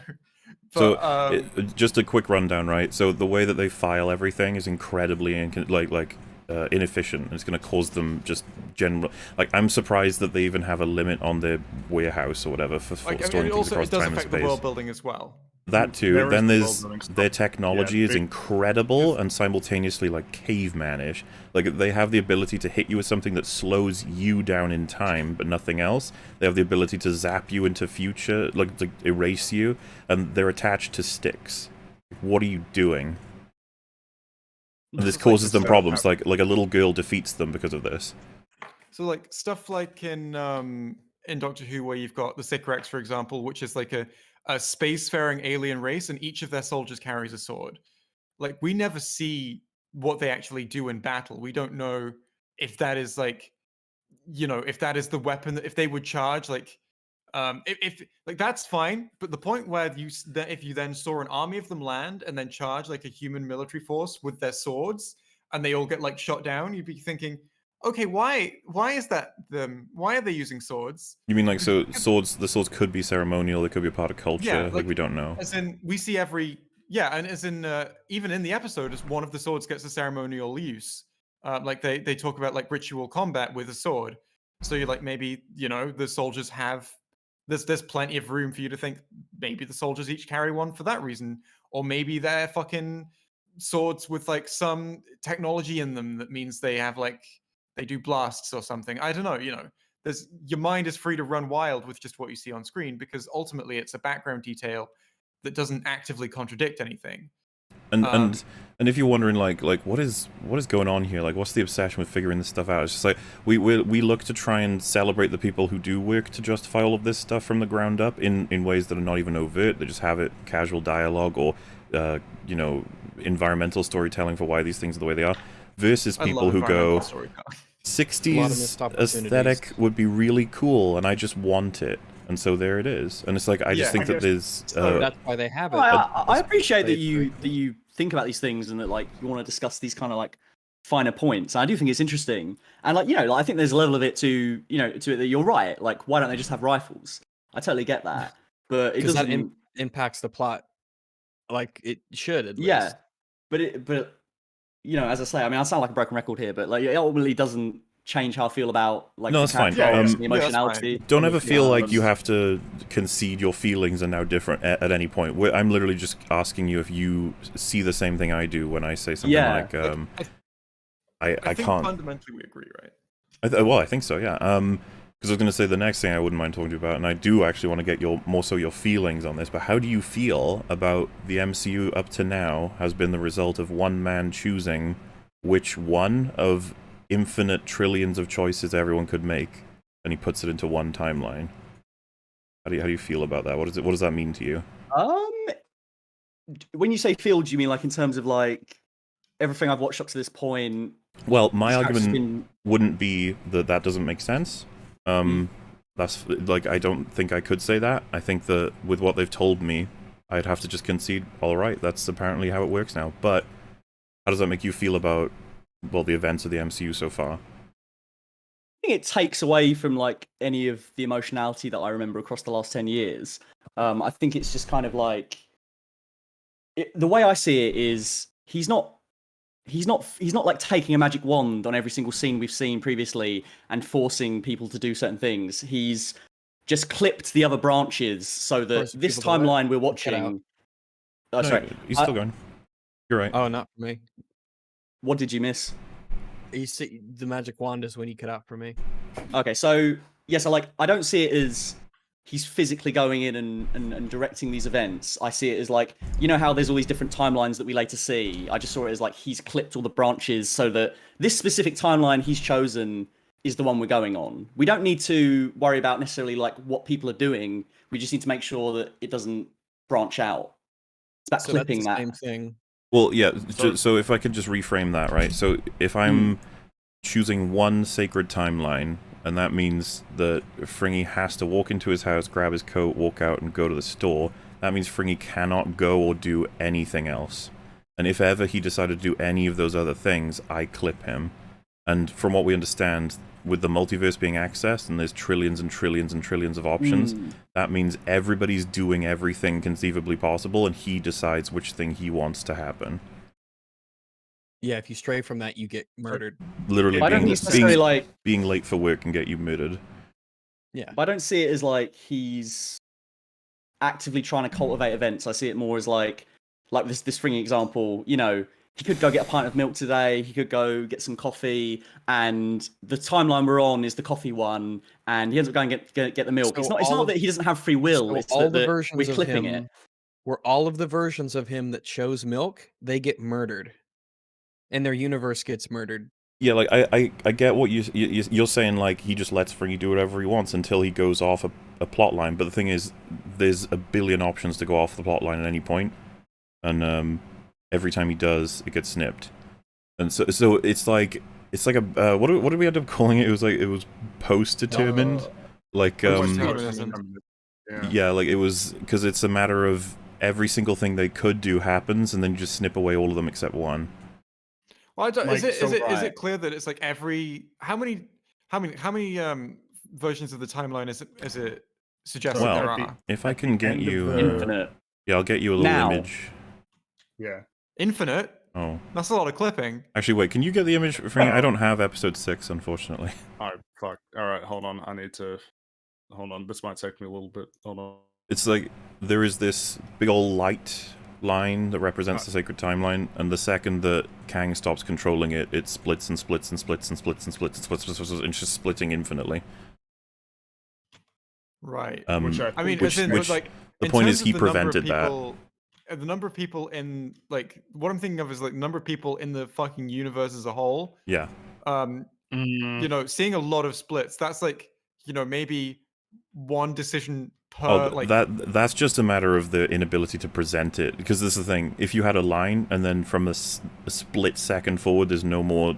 So But, just a quick rundown, right? So the way that they file everything is incredibly inefficient, and it's going to cause them just general. Like, I'm surprised that they even have a limit on their warehouse or whatever for storing things across it does time and affect the space. world building as well. That too. There is Then the there's world building stuff. their technology Yeah, is incredible and simultaneously like cavemanish. Like they have the ability to hit you with something that slows you down in time, but nothing else. They have the ability to zap you into future, like to erase you, and they're attached to sticks. What are you doing? And this causes them problems. Like a little girl defeats them because of this. So like stuff like in Doctor Who, where you've got the Sycorax, for example, which is like a spacefaring alien race, and each of their soldiers carries a sword. Like, we never see what they actually do in battle. We don't know if that is like, you know, if that is the weapon that if they would charge, like, if like that's fine. But the point where if you then saw an army of them land and then charge like a human military force with their swords, and they all get like shot down, you'd be thinking, okay, why is that them? Why are they using swords? You mean like so swords? The swords could be ceremonial. They could be a part of culture. Yeah, like we don't know. As in, we see and as in even in the episode, as one of the swords gets a ceremonial use. Like they talk about like ritual combat with a sword. So you're like, maybe, you know, the soldiers have there's plenty of room for you to think maybe the soldiers each carry one for that reason, or maybe they're fucking swords with like some technology in them that means they have like they do blasts or something. I don't know, you know. There's your mind is free to run wild with just what you see on screen, because ultimately it's a background detail that doesn't actively contradict anything. And if you're wondering like what is going on here, like what's the obsession with figuring this stuff out? It's just like we look to try and celebrate the people who do work to justify all of this stuff from the ground up in ways that are not even overt. They just have it casual dialogue or you know, environmental storytelling for why these things are the way they are, versus people who go 60s aesthetic would be really cool and I just want it. And so there it is, and it's like I just think that there's. That's why they have it. I appreciate that you think about these things and that like you want to discuss these kind of like finer points. I do think it's interesting, and like, you know, like, I think there's a level of it to, you know, to it that you're right. Like, why don't they just have rifles? I totally get that, but it doesn't that impacts the plot like it should. At yeah, least. but you know, as I say, I mean, I sound like a broken record here, but like it ultimately doesn't change how I feel about like no, that's fine. the emotionality. Don't ever feel like you have to concede your feelings are now different at any point. I'm literally just asking you if you see the same thing I do when I say something like I think can't. Fundamentally, we agree, right? Well, I think so, yeah. Because I was going to say the next thing I wouldn't mind talking to you about, and I do actually want to get your feelings on this. But how do you feel about the MCU up to now has been the result of one man choosing which one of infinite trillions of choices everyone could make, and he puts it into one timeline? How do you feel about that? What does that mean to you? When you say feel, do you mean like in terms of like everything I've watched up to this point? Well, my argument wouldn't be that doesn't make sense. That's like, I don't think I could say that. I think that with what they've told me, I'd have to just concede, all right, that's apparently how it works now. But how does that make you feel about, well, the events of the MCU so far? I think it takes away from like any of the emotionality that I remember across the last 10 years. I think it's just kind of like the way I see it is he's not like taking a magic wand on every single scene we've seen previously and forcing people to do certain things. He's just clipped the other branches so that this timeline we're watching. Oh, sorry, he's still going. You're right. Oh, not for me. What did you miss? You see, the magic wand is when you cut out for me. Okay, so yeah, so like I don't see it as he's physically going in and directing these events. I see it as like, you know how there's all these different timelines that we later see. I just saw it as like he's clipped all the branches so that this specific timeline he's chosen is the one we're going on. We don't need to worry about necessarily like what people are doing. We just need to make sure that it doesn't branch out. It's about So clipping that's the that. same thing. Well, yeah. So if I could just reframe that, right? So if I'm choosing one sacred timeline, and that means that Fringy has to walk into his house, grab his coat, walk out, and go to the store, that means Fringy cannot go or do anything else. And if ever he decided to do any of those other things, I clip him. And from what we understand, with the multiverse being accessed, and there's trillions and trillions and trillions of options, that means everybody's doing everything conceivably possible, and he decides which thing he wants to happen. Yeah, if you stray from that, you get murdered. Literally, I don't necessarily like being late for work can get you murdered. Yeah. But I don't see it as like he's actively trying to cultivate events. I see it more as like this Fringy example, you know, he could go get a pint of milk today, he could go get some coffee, and the timeline we're on is the coffee one, and he ends up going get the milk. So It's not that he doesn't have free will, So it's all that the versions we're of clipping him, it. where all of the versions of him that chose milk, they get murdered. And their universe gets murdered. Yeah, like I get what you're saying. Like he just lets Fringy do whatever he wants until he goes off a plot line. But the thing is, there's a billion options to go off the plot line at any point, and every time he does, it gets snipped. And so it's like a what did we end up calling it? It was post-determined, like yeah, like it was because it's a matter of every single thing they could do happens, and then you just snip away all of them except one. Well, is Right. it clear that it's like how many versions of the timeline is it suggested Well, there are? if I can get end of you, the- Infinite. yeah, I'll get you a little Now. image. Yeah. Infinite? Oh, That's a lot of clipping. actually, wait. Can you get the image for me? I don't have episode 6, unfortunately. Oh fuck. All right, hold on. I need to. Hold on. This might take me a little bit. Hold on. It's like there is this big old light line that represents the sacred timeline, and the second that Kang stops controlling it, it splits and splits and splits and splits and splits and splits and it's just splitting infinitely. Right. Which I mean, which- as in, which- like, the in point terms is of he the number of prevented that. people- The number of people in, like, what I'm thinking of is like number of people in the fucking universe as a whole. Yeah. You know, seeing a lot of splits. That's like, you know, maybe one decision per like. That's just a matter of the inability to present it, because this is the thing. If you had a line and then from a split second forward, there's no more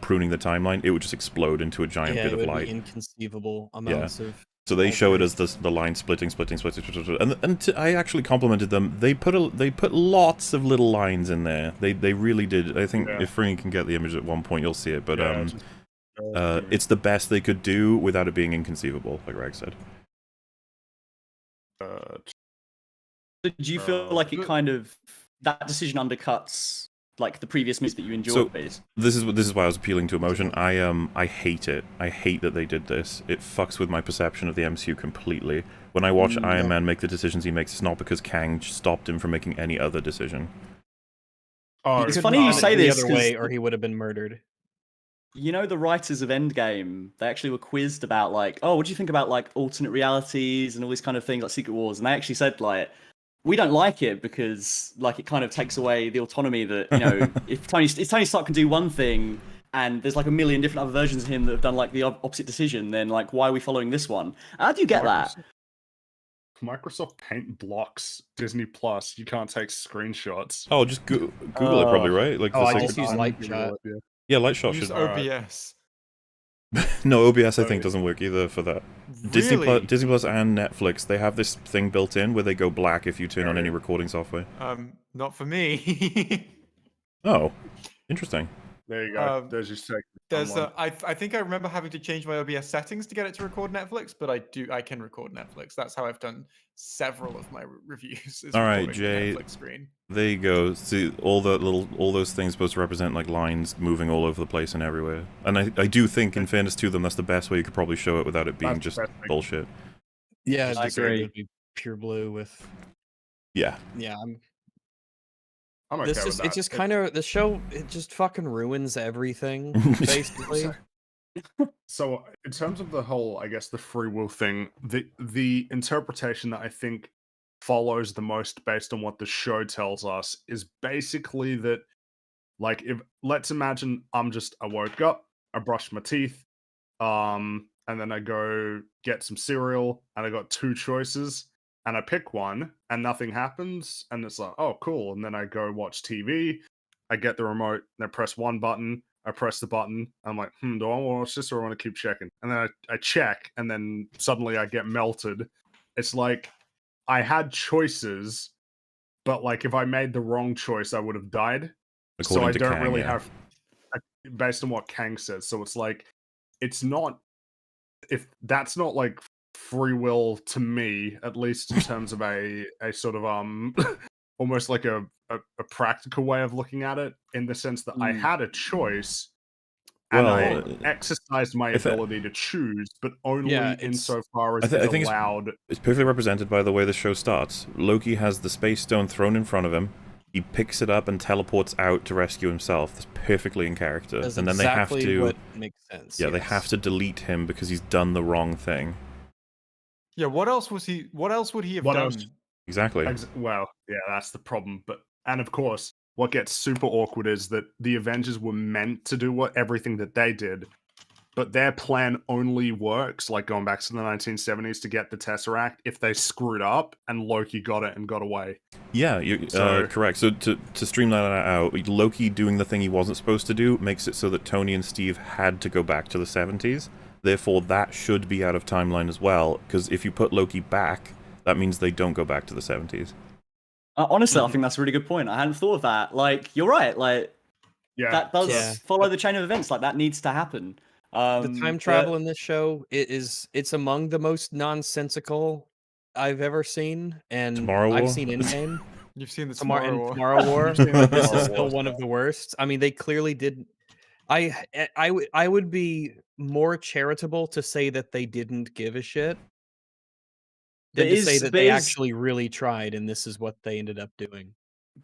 pruning the timeline, it would just explode into a giant Yeah, bit it of would light. be inconceivable amounts of. So they show it as the line splitting, and I actually complimented them. They put lots of little lines in there. They really did. I think if Fringy can get the image at one point, you'll see it. But it's the best they could do without it being inconceivable, like Greg said. Did you feel like it kind of that decision undercuts like the previous moves that you enjoyed? This is why I was appealing to emotion. I hate it. I hate that they did this. It fucks with my perception of the MCU completely. When I watch Iron Man make the decisions he makes, it's not because Kang stopped him from making any other decision. It's funny you say this the other way, or he would have been murdered. You know, the writers of Endgame, they actually were quizzed about like, oh, what do you think about like alternate realities and all these kind of things like Secret Wars? And they actually said like, we don't like it because like it kind of takes away the autonomy that, you know, if Tony Stark can do one thing and there's like a million different other versions of him that have done like the opposite decision, then like why are we following this one? How do you get that? Microsoft Paint blocks Disney Plus. You can't take screenshots. Oh, just Google it, probably, right? Like I the just use Lightshot. Yeah, Lightshot Use should. OBS. No, OBS I think doesn't work either for that. Really? Disney Plus and Netflix, they have this thing built in where they go black if you turn on any recording software. Not for me. Oh, interesting. There you go. There's your second. I think I remember having to change my OBS settings to get it to record Netflix, but I can record Netflix. That's how I've done several of my reviews. All right, Jay. Netflix screen. There you go. See, all those things supposed to represent like lines moving all over the place and everywhere. And I do think, in fairness to them, that's the best way you could probably show it without it being just bullshit. Yeah, I agree. It would be pure blue with. Yeah. Yeah, I'm okay with that. It just kind of the show. It just fucking ruins everything, basically. So in terms of the whole, I guess, the free will thing, the interpretation that I think follows the most based on what the show tells us is basically that, like, if let's imagine I woke up, I brushed my teeth, and then I go get some cereal, and I got two choices, and I pick one, and nothing happens, and it's like, oh, cool. And then I go watch TV, I get the remote, and I press one button, I press the button, I'm like, do I want to watch this or I want to keep checking? And then I check, and then suddenly I get melted. It's like I had choices, but like if I made the wrong choice, I would have died. So I According to don't Kang, really yeah. have, based on what Kang says. So it's like, it's not, if that's not like free will to me, at least in terms of a sort of almost like a practical way of looking at it, in the sense that I had a choice and I Well, exercised my if it- ability to choose, but only Yeah, it's- insofar as I it think allowed. it's perfectly represented by the way the show starts. Loki has the space stone thrown in front of him. He picks it up and teleports out to rescue himself. That's perfectly in character. That's And then exactly they have to, what makes sense. yeah, they yes. have to delete him because he's done the wrong thing. Yeah, what else would he have What done? else? Exactly. Well, yeah, that's the problem. But and of course, what gets super awkward is that the Avengers were meant to do everything that they did, but their plan only works, like going back to the 1970s, to get the Tesseract if they screwed up and Loki got it and got away. Yeah, you're So- correct. So to streamline that out, Loki doing the thing he wasn't supposed to do makes it so that Tony and Steve had to go back to the 70s. Therefore, that should be out of timeline as well, because if you put Loki back, that means they don't go back to the 70s. Honestly, I think that's a really good point. I hadn't thought of that. Like, you're right. Like, Yeah, that does Yeah. follow the chain of events. Like, that needs to happen. The time travel in this show, it's among the most nonsensical I've ever seen, and Tomorrow War? I've seen Endgame. You've seen the Tomorrow War. Tomorrow War. I've seen the This Tomorrow is War still one of the worst. I mean, they clearly did. I would be more charitable to say that they didn't give a shit than to say that they actually really tried, and this is what they ended up doing.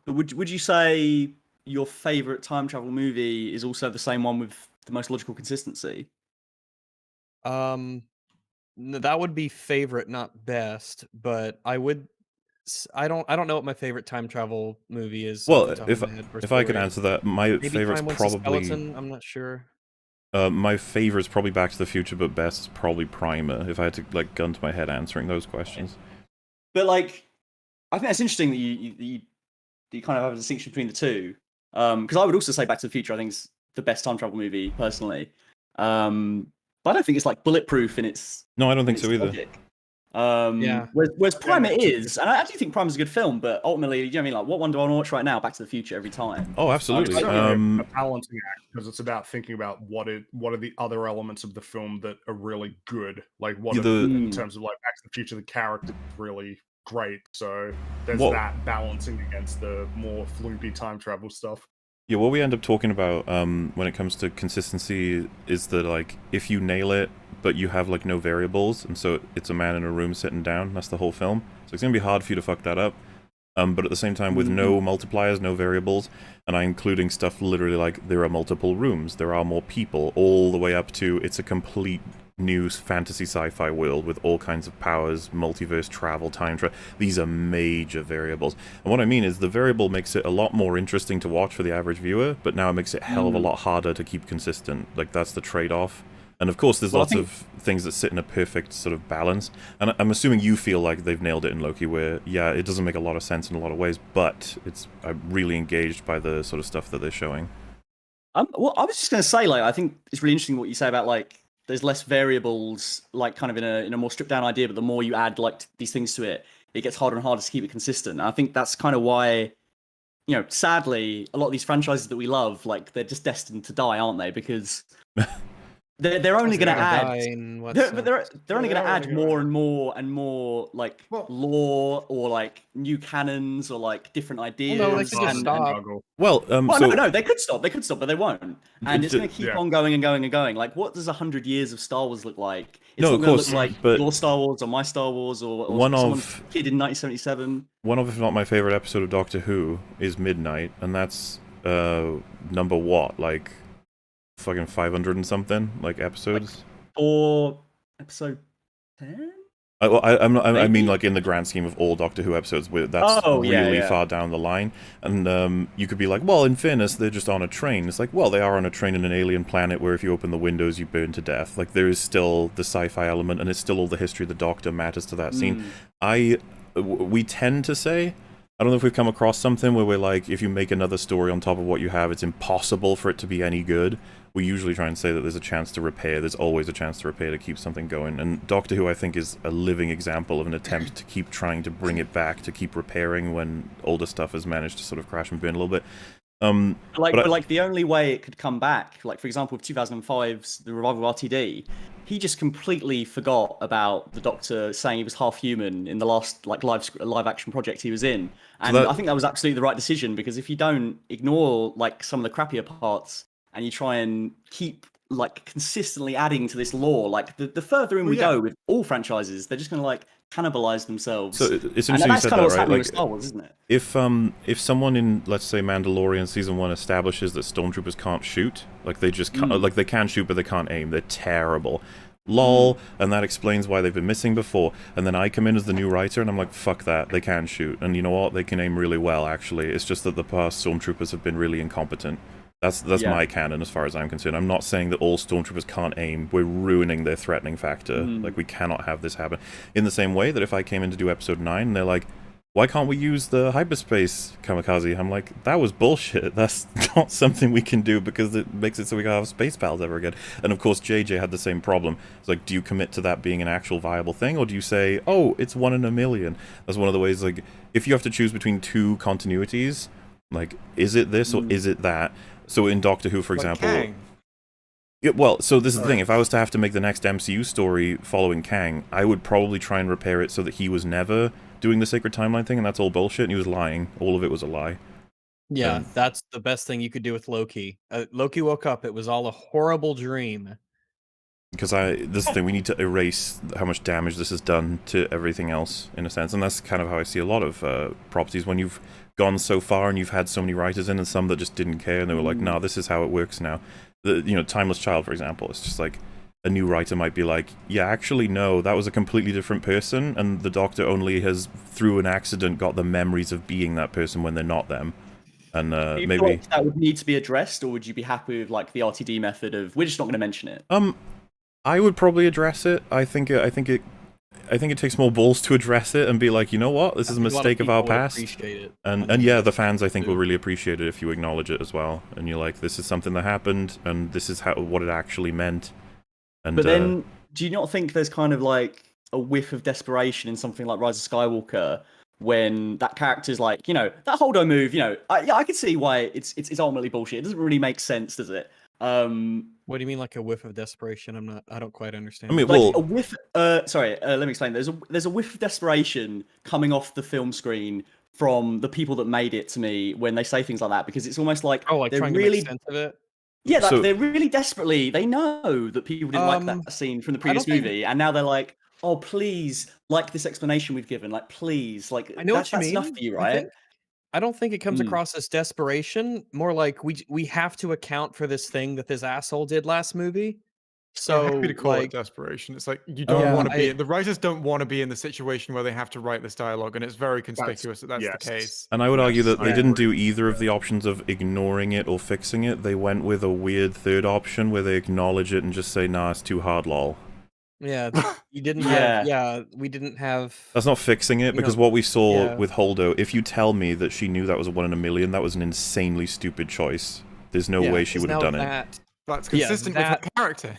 But would you say your favorite time travel movie is also the same one with the most logical consistency? That would be favorite, not best, but I would. I don't know what my favorite time travel movie is. Well, off the top of my head, or if I could story. answer that, my Maybe favorite's Time Once a probably Skeleton, I'm not sure. my favorite's probably Back to the Future, but best is probably Primer. If I had to like gun to my head answering those questions. But like, I think that's interesting that you kind of have a distinction between the two. Because I would also say Back to the Future, I think, is the best time travel movie personally. But I don't think it's like bulletproof in its. No, I don't think so either. Logic. Yeah. Whereas Primer is, and I actually think Primer's a good film, but ultimately, you know what I mean? Like, what one do I want to watch right now? Back to the Future every time. Oh, absolutely. It's a balancing act, because it's about thinking about what are the other elements of the film that are really good, like what Yeah, are, in terms of like Back to the Future, the character is really great. So there's that balancing against the more floopy time travel stuff. Yeah, what we end up talking about when it comes to consistency is that, like, if you nail it, but you have, like, no variables, and so it's a man in a room sitting down, that's the whole film. So it's going to be hard for you to fuck that up. But at the same time, with no multipliers, no variables, and I'm including stuff literally like there are multiple rooms, there are more people, all the way up to it's a complete new fantasy sci-fi world with all kinds of powers, multiverse travel, time travel. These are major variables. And what I mean is the variable makes it a lot more interesting to watch for the average viewer, but now it makes it a hell of a lot harder to keep consistent. Like, that's the trade-off. And of course, there's lots of things that sit in a perfect sort of balance. And I'm assuming you feel like they've nailed it in Loki, where, yeah, it doesn't make a lot of sense in a lot of ways, but I'm really engaged by the sort of stuff that they're showing. Well, I was just going to say, like, I think it's really interesting what you say about, like, there's less variables, like, kind of in a more stripped down idea, but the more you add, like, these things to it, it gets harder and harder to keep it consistent. And I think that's kind of why, you know, sadly, a lot of these franchises that we love, like, they're just destined to die, aren't they? Because they're only going to add. They're only going to add more and more and more, like, lore or like new canons or like different ideas. Well, no, they could just stop. No, they could stop. They could stop, but they won't. And it's going to keep on going and going and going. Like, what does 100 years of Star Wars look like? It's not going to look like your Star Wars or my Star Wars or someone's kid in 1977. One of, if not my favorite episode of Doctor Who is Midnight, and that's number what, like fucking 500 and something like episodes. Or episode 10? I mean, Maybe? like in the grand scheme of all Doctor Who episodes, that's Oh, yeah, really yeah. far down the line. And you could be like, well, in fairness, they're just on a train. It's like, well, they are on a train in an alien planet where if you open the windows, you burn to death. Like, there is still the sci-fi element, and it's still all the history of the Doctor matters to that scene. We tend to say, I don't know if we've come across something where we're like, if you make another story on top of what you have, it's impossible for it to be any good. We usually try and say that there's a chance to repair. There's always a chance to repair, to keep something going. And Doctor Who, I think, is a living example of an attempt to keep trying to bring it back, to keep repairing when older stuff has managed to sort of crash and burn a little bit. But the only way it could come back, like for example, with 2005's the revival of RTD, he just completely forgot about the Doctor saying he was half human in the last like live action project he was in, and I think that was absolutely the right decision, because if you don't ignore like some of the crappier parts and you try and keep like consistently adding to this lore, like the further in we go with all franchises, they're just going to like cannibalize themselves. So it's interesting and that's you said kind of what's that, right? happening Like, with Star Wars, isn't it? If someone in, let's say, Mandalorian season 1 establishes that stormtroopers can't shoot, like they just can't, like they can shoot but they can't aim, they're terrible. Lol, and that explains why they've been missing before. And then I come in as the new writer and I'm like, fuck that, they can shoot. And you know what? They can aim really well, actually. It's just that the past stormtroopers have been really incompetent. That's my canon as far as I'm concerned. I'm not saying that all stormtroopers can't aim. We're ruining their threatening factor. Like, we cannot have this happen. In the same way that if I came in to do episode 9 and they're like, why can't we use the hyperspace kamikaze? I'm like, that was bullshit. That's not something we can do because it makes it so we can't have space pals ever again. And of course, JJ had the same problem. It's like, do you commit to that being an actual viable thing, or do you say, oh, it's 1 in a million? That's one of the ways, like, if you have to choose between two continuities, like, is it this or is it that? So in Doctor Who, for example... Kang. Yeah, well, so this is the thing. If I was to have to make the next MCU story following Kang, I would probably try and repair it so that he was never doing the sacred timeline thing, and that's all bullshit, and he was lying. All of it was a lie. Yeah, that's the best thing you could do with Loki. Loki woke up, it was all a horrible dream. Because this is the thing, we need to erase how much damage this has done to everything else, in a sense, and that's kind of how I see a lot of properties. When you've gone so far and you've had so many writers in, and some that just didn't care, and they were like, nah, this is how it works now. Timeless Child, for example, it's just like, a new writer might be like, yeah, actually, no, that was a completely different person, and the Doctor only has, through an accident, got the memories of being that person when they're not them. And Do you maybe... feel like that would need to be addressed, or would you be happy with like the RTD method of, we're just not going to mention it? I would probably address it. I think it takes more balls to address it and be like, you know what, this is a mistake of our past. And yeah, the fans, I think, will really appreciate it if you acknowledge it as well. And you're like, this is something that happened, and this is what it actually meant. And, but then, do you not think there's kind of like a whiff of desperation in something like Rise of Skywalker, when that character's like, that Holdo move, I could see why it's ultimately bullshit. It doesn't really make sense, does it? What do you mean, like a whiff of desperation? I don't quite understand. I mean, like a whiff. Let me explain. There's a whiff of desperation coming off the film screen from the people that made it, to me, when they say things like that, because it's almost like they're trying really to make sense of it. Yeah, they're really desperately. They know that people didn't like that scene from the previous movie, and now they're like, "Oh, please, like this explanation we've given, like please, like I know that's what you mean. enough for you, right?" I don't think it comes across as desperation. More like we have to account for this thing that this asshole did last movie. So I'm happy to call it desperation. It's like you don't want to be. The writers don't want to be in the situation where they have to write this dialogue, and it's very conspicuous that's the case. And I would argue that they didn't do either of the options of ignoring it or fixing it. They went with a weird third option where they acknowledge it and just say, "Nah, it's too hard, lol." Yeah, you didn't have. We didn't have. That's not fixing it, because what we saw with Holdo, if you tell me that she knew that was a 1 in a million, that was an insanely stupid choice. There's no way she would have done it. That's consistent with her character.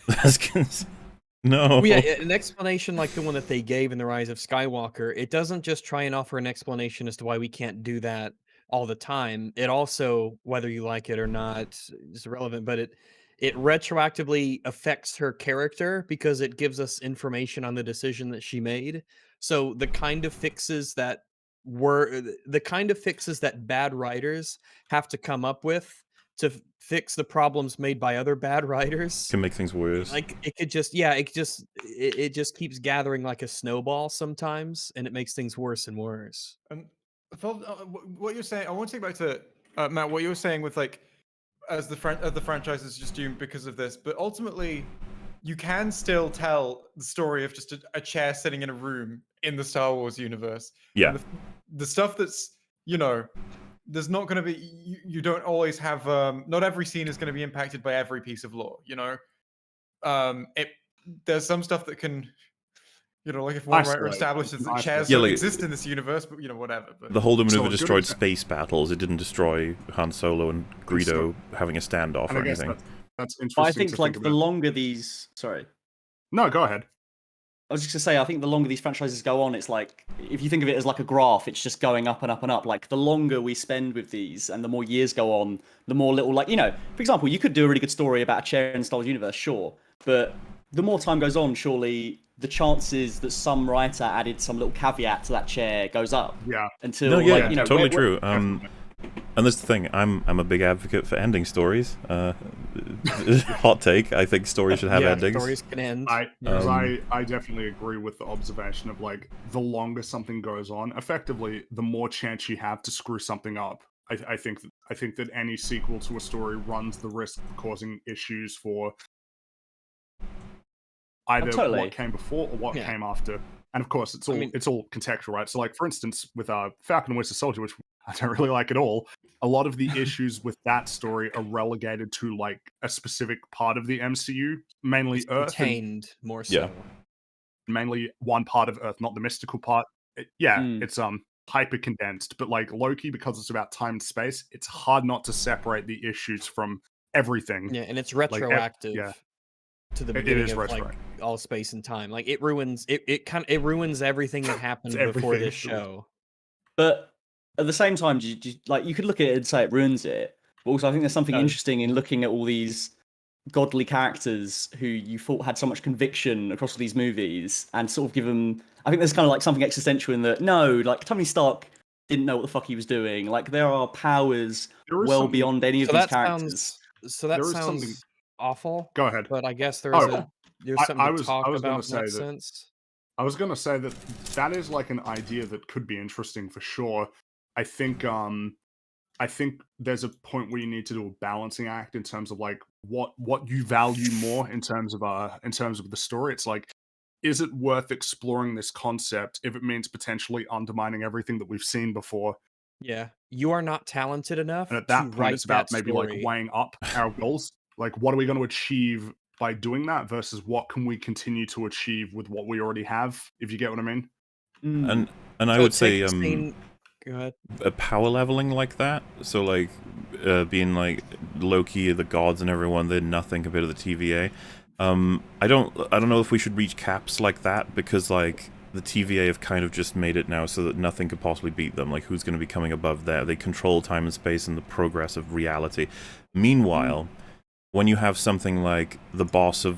No. Well, yeah, an explanation like the one that they gave in The Rise of Skywalker, it doesn't just try and offer an explanation as to why we can't do that all the time. It also, whether you like it or not, is irrelevant, but it retroactively affects her character because it gives us information on the decision that she made. So the kind of fixes that bad writers have to come up with to fix the problems made by other bad writers can make things worse. Like it just keeps gathering like a snowball sometimes, and it makes things worse and worse. Phil, what you're saying, I want to take back to Matt. What you were saying with like as the franchise is just doomed because of this, but ultimately, you can still tell the story of just a chair sitting in a room in the Star Wars universe. Yeah. And the stuff that's, there's not going to be, you don't always have, not every scene is going to be impacted by every piece of lore, there's some stuff that can, like if one writer establishes that chairs don't exist in this universe, but whatever. But the Holdo maneuver destroyed space battles. It didn't destroy Han Solo and Greedo having a standoff or anything. That's interesting. But I think the longer these, sorry. No, go ahead. I was just gonna say, I think the longer these franchises go on, it's like, if you think of it as like a graph, it's just going up and up and up. Like the longer we spend with these, and the more years go on, the more little, for example, you could do a really good story about a chair in Star Wars universe, sure, but the more time goes on, surely the chances that some writer added some little caveat to that chair goes up. Yeah. Until totally true. And this is the thing, I'm a big advocate for ending stories. Hot take, I think stories should have endings. Stories can end. I definitely agree with the observation of the longer something goes on, effectively, the more chance you have to screw something up. I think that any sequel to a story runs the risk of causing issues for either what came before or what came after. And of course, it's all contextual, right? So, for instance, with Falcon and Winter Soldier, which I don't really like at all, a lot of the issues with that story are relegated to a specific part of the MCU, mainly it's Earth, contained more so. Yeah. Mainly one part of Earth, not the mystical part. It's hyper condensed, but Loki, because it's about time and space, it's hard not to separate the issues from everything. Yeah, and it's retroactive. To the beginning of all space and time, it ruins it ruins everything that happened before this show. But at the same time, you could look at it and say it ruins it. But also, I think there's something interesting in looking at all these godly characters who you thought had so much conviction across all these movies, and sort of give them. I think there's kind of something existential in that. No, Tony Stark didn't know what the fuck he was doing. There are powers well beyond any of these characters. That sounds awful. Go ahead. But I guess there's something to talk about in that sense. I was going to say that is an idea that could be interesting for sure. I think there's a point where you need to do a balancing act in terms of what you value more in terms of the story. It's is it worth exploring this concept if it means potentially undermining everything that we've seen before? Yeah, you are not talented enough. And at that point, it's about maybe weighing up our goals. What are we going to achieve by doing that versus what can we continue to achieve with what we already have, if you get what I mean. And I would say go ahead. A power leveling like that, so being Loki, the gods and everyone, they're nothing compared to the TVA. I don't know if we should reach caps like that, because the TVA have kind of just made it now so that nothing could possibly beat them. Who's going to be coming above there? They control time and space and the progress of reality. Meanwhile, when you have something like the boss of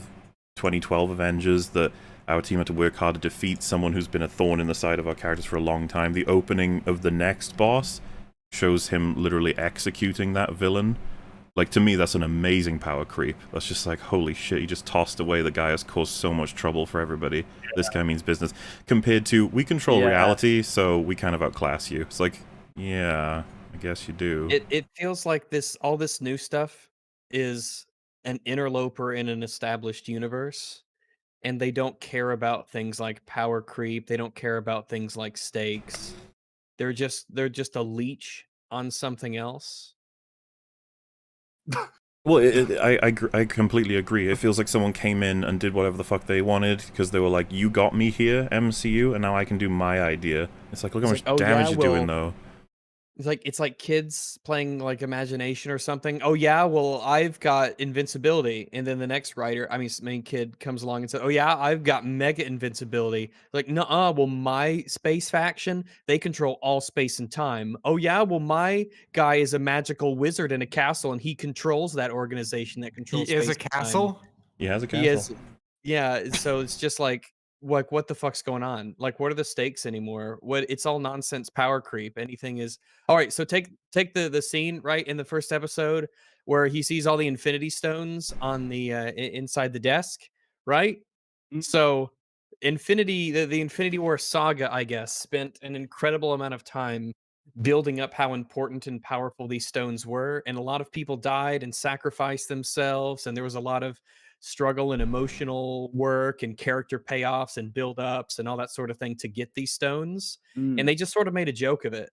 2012 Avengers that our team had to work hard to defeat, someone who's been a thorn in the side of our characters for a long time, the opening of the next boss shows him literally executing that villain. To me, that's an amazing power creep. That's just holy shit, you just tossed away the guy who's caused so much trouble for everybody. Yeah. This guy means business. Compared to, we control reality, so we kind of outclass you. It's yeah, I guess you do. It feels like all this new stuff is an interloper in an established universe, and they don't care about things like power creep. They don't care about things like stakes. They're just a leech on something else. Well, I completely agree. It feels like someone came in and did whatever the fuck they wanted because they were you got me here, MCU, and now I can do my idea. It's look how much damage you're doing, though. It's like kids playing imagination or something. Oh yeah, well I've got invincibility, and then the next writer, main kid comes along and says, "Oh yeah, I've got mega invincibility." Nuh-uh. Well, my space faction, they control all space and time. Oh yeah, well my guy is a magical wizard in a castle, and he controls that organization that controls. He is a castle. He has a castle. He is. Yeah. So it's just what the fuck's going on? What are the stakes anymore? It's all nonsense power creep. Anything is all right. So take the scene right in the first episode where he sees all the Infinity Stones on the inside the desk, right? Mm-hmm. So the Infinity War saga, I guess, spent an incredible amount of time building up how important and powerful these stones were, and a lot of people died and sacrificed themselves, and there was a lot of struggle and emotional work and character payoffs and build-ups and all that sort of thing to get these stones, and Mm. they just sort of made a joke of it.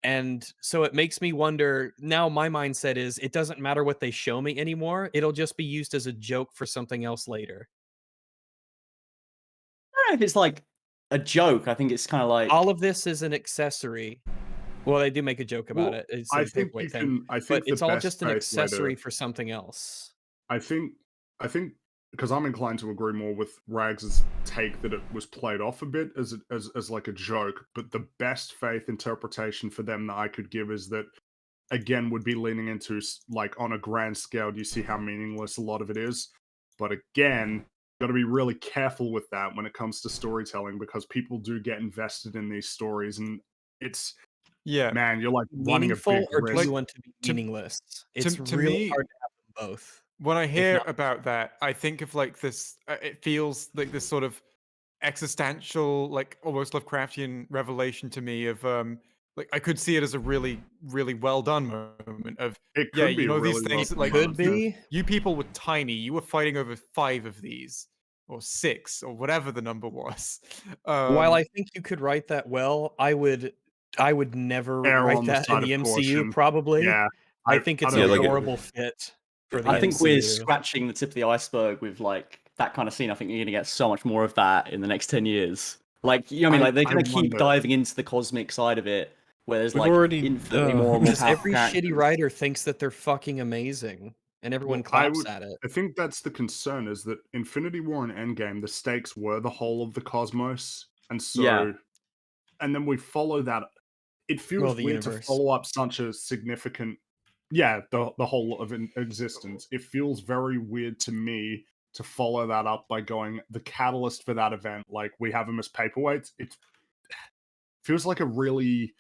And so it makes me wonder now my mindset is it doesn't matter what they show me anymore, it'll just be used as a joke for something else later. I don't know if it's like a joke. I think it's kind of like, All of this is an accessory. Well, they do make a joke about Well, it. It's I a think paperweight you thing, can. I but think the it's all best just an faith way accessory to. for something else. I think. I think because I'm inclined to agree more with Rags's take that it was played off a bit as like a joke. But the best faith interpretation for them that I could give is that again would be leaning into like on a grand scale. Do you see how meaningless a lot of it is? But again, got to be really careful with that when it comes to storytelling because people do get invested in these stories, and it's Yeah. man, you're like running a big Meaningful, or do risk. you want to be to- meaningless? It's to really me, hard to have them both. when I If hear not, about that, I think of like this. It feels like this sort of existential, like almost Lovecraftian revelation to me of like I could see it as a really, really well done moment of It yeah, could be you a know these really things well like could done. be. you people were tiny. You were fighting over 5 of these or 6 or whatever the number was. While I Um, think you could write that well, I would never Err write on the that in side the of MCU, caution. probably. Yeah, I think it's don't Yeah, a like agree. horrible fit for the I think we're MCU. scratching the tip of the iceberg with like that kind of scene. I think you're gonna get so much more of that in the next 10 years. Like, you know what I mean? Like they're I gonna keep wonder. diving into the cosmic side of it, where there's We've like already, infinitely more and more Because powerful every shitty characters. writer thinks that they're fucking amazing, and everyone Well, I claps would. at it. I think that's the concern is that Infinity War and Endgame, the stakes were the whole of the cosmos, and Yeah. so, and then we follow that. It Well, feels the weird to universe. follow up such a significant, yeah, the whole of existence. It feels very weird to me to follow that up by going the catalyst for that event, like we have them as paperweights. It feels like a really.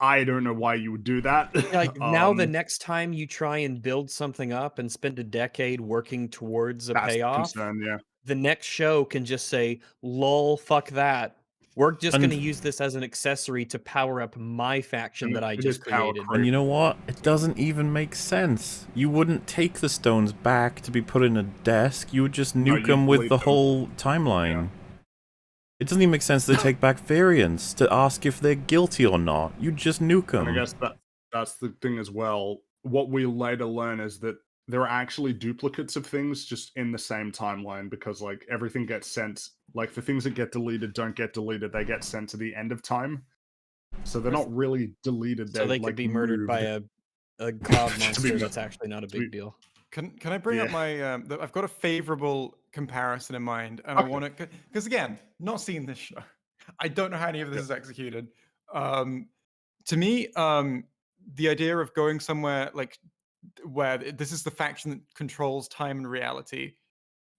I don't know why you would do that. Like now, the next time you try and build something up and spend a decade working towards a That's the payoff, concern. Yeah. the next show can just say, "Lol, fuck that. We're just And- going to use this as an accessory to power up my faction And that I it is just power created." creep. And you know what? It doesn't even make sense. You wouldn't take the stones back to be put in a desk. You would just No, nuke you'd them with delete the them. whole timeline. It doesn't even make sense to take back variants to ask if they're guilty or not. You just nuke them. And I guess that's the thing as well. What we later learn is that there are actually duplicates of things just in the same timeline because like everything gets sent. Like the things that get deleted don't get deleted; they get sent to the end of time. So they're not really deleted. So They're they could like be murdered by moved. a cloud To be monster mo- that's actually not a to be- big deal. Can I bring up Yeah. my? I've got a favorable comparison in mind, and I Okay. want to because again, not seen this show. I don't know how any of this is executed. To me, the idea of going somewhere like where this is the faction that controls time and reality,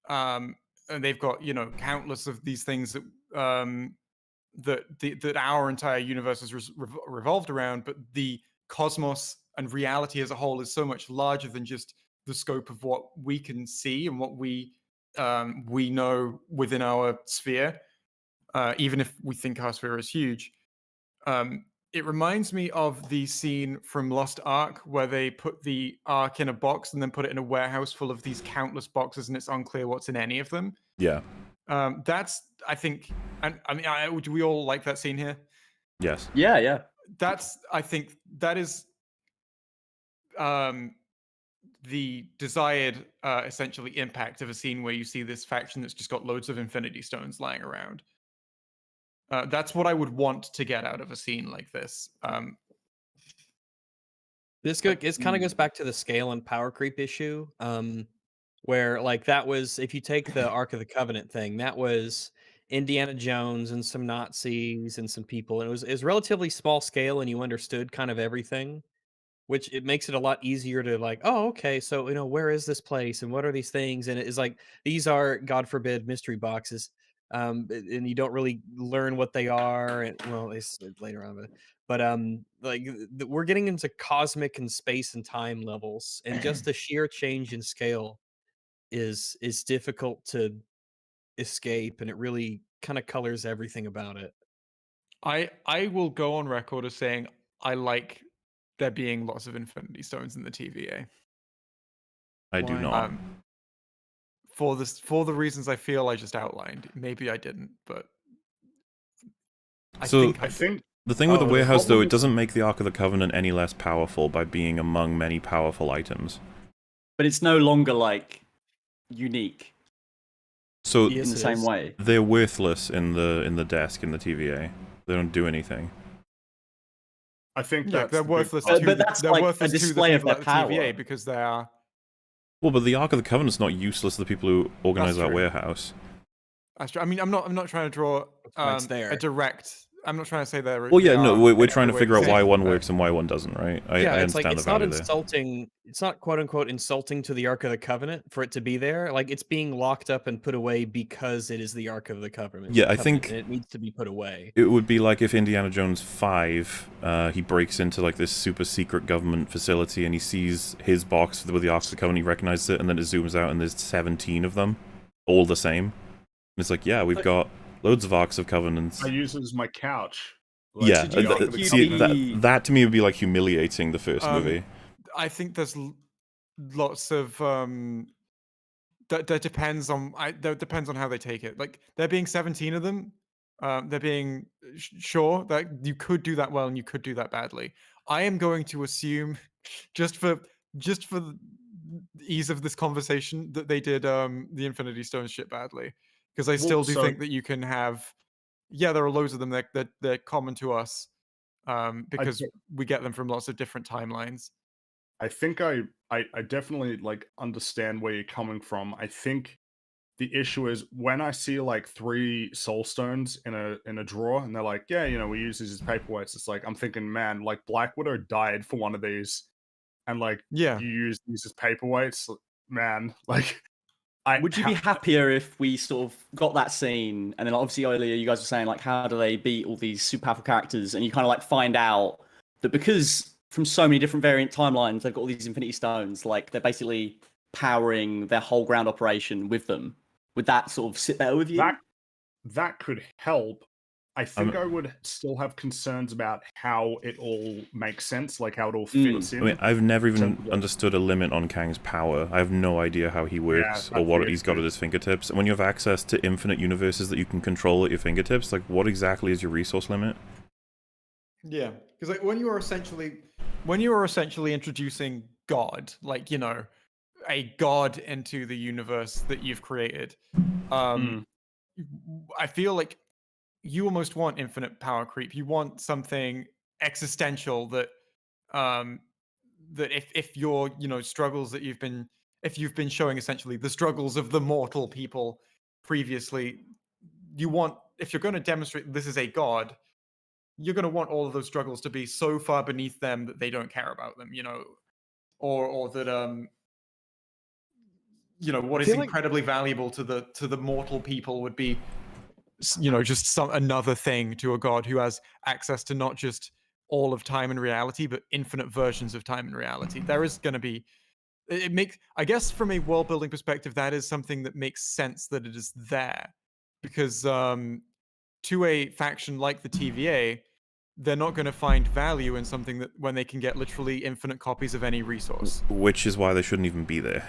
and they've got countless of these things that that our entire universe is revolved around, but the cosmos and reality as a whole is so much larger than just the scope of what we can see and what we know within our sphere, even if we think our sphere is huge. It reminds me of the scene from Lost Ark where they put the Ark in a box and then put it in a warehouse full of these countless boxes, and it's unclear what's in any of them. Yeah. That's, I think, and I mean, do we all like that scene here? Yes. Yeah, yeah. That's, I think, that is the desired, essentially, impact of a scene where you see this faction that's just got loads of Infinity Stones lying around. That's what I would want to get out of a scene like this. This kind of goes back to the scale and power creep issue, where like that was if you take the Ark of the Covenant thing, that was Indiana Jones and some Nazis and some people, and it was relatively small scale, and you understood kind of everything, which it makes it a lot easier to like, oh, okay, so where is this place and what are these things, and it is like these are, God forbid, mystery boxes, and you don't really learn what they are, and well, it's later on, but like we're getting into cosmic and space and time levels, and just the sheer change in scale is difficult to escape, and it really kind of colors everything about it. I will go on record as saying I like there being lots of Infinity Stones in the TVA. I do Why? not. For the reasons I feel I just outlined. Maybe I didn't, but I So- think I I think The thing with the Oh, the warehouse, though, problem- it doesn't make the Ark of the Covenant any less powerful by being among many powerful items. But it's no longer like unique So Yes, in the it same is. way. they're worthless in the desk in the TVA. They don't do anything. I think yeah, that's they're the big worthless part. to But that's they're like a worthless to the display of people their at the TVA power. because they are. Well, but the Ark of the Covenant's not useless to the people who organize That's that true. warehouse. That's true. I mean, I'm not trying to draw why it's there. a direct. I'm not trying to say they're. Well, yeah, they no, are we're in trying to every way figure out the why same, one but- works and why one doesn't, right? I Yeah, it's like understand it's the not value there. insulting. It's not quote unquote insulting to the Ark of the Covenant for it to be there. Like it's being locked up and put away because it is the Ark of the Covenant. Yeah, I think- and it needs to be put away. It would be like if Indiana Jones 5, he breaks into like this super secret government facility and he sees his box with the Ark of the Covenant, he recognizes it, and then it zooms out and there's 17 of them, all the same. And it's like, yeah, we've got loads of Arks of Covenants. I use it as my couch. Like, Yeah, the Ark of the see, Covenant. that to me would be like humiliating the first movie. I think there's lots of that depends on that depends on how they take it. Like there being 17 of them, there being sure that you could do that well and you could do that badly. I am going to assume just for the ease of this conversation that they did the Infinity Stones shit badly because I still do so- think that you can have there are loads of them that they're common to us because get- we get them from lots of different timelines. I think I definitely like understand where you're coming from. I think the issue is when I see like 3 soul stones in a drawer and they're like, yeah, you know, we use these as paperweights. It's like I'm thinking, man, like Black Widow died for one of these, and like Yeah. you use these as paperweights, man. Like, Would you be happier if we sort of got that scene, and then obviously earlier you guys were saying like, how do they beat all these super powerful characters, and you kind of like find out that because from so many different variant timelines, they've got all these Infinity Stones, like they're basically powering their whole ground operation with them. Would that sort of sit better with you? that could help. I think I would still have concerns about how it all makes sense, like how it all fits in. I mean, I've never even Something like- understood a limit on Kang's power. I have no idea how he works or that's what weird he's got too. at his fingertips. And when you have access to infinite universes that you can control at your fingertips, like what exactly is your resource limit? Yeah, because like when you are essentially introducing God, like you know, a God into the universe that you've created, I feel like you almost want infinite power creep. You want something existential that that if your struggles that you've been showing essentially the struggles of the mortal people previously, you want, if you're going to demonstrate this is a god, you're going to want all of those struggles to be so far beneath them that they don't care about them, or that what is feel like- incredibly valuable to the mortal people would be just another thing to a god who has access to not just all of time and reality but infinite versions of time and reality. There is going to be, it makes, I guess from a world building perspective, that is something that makes sense that it is there, because to a faction like the TVA, they're not going to find value in something that when they can get literally infinite copies of any resource. Which is why they shouldn't even be there.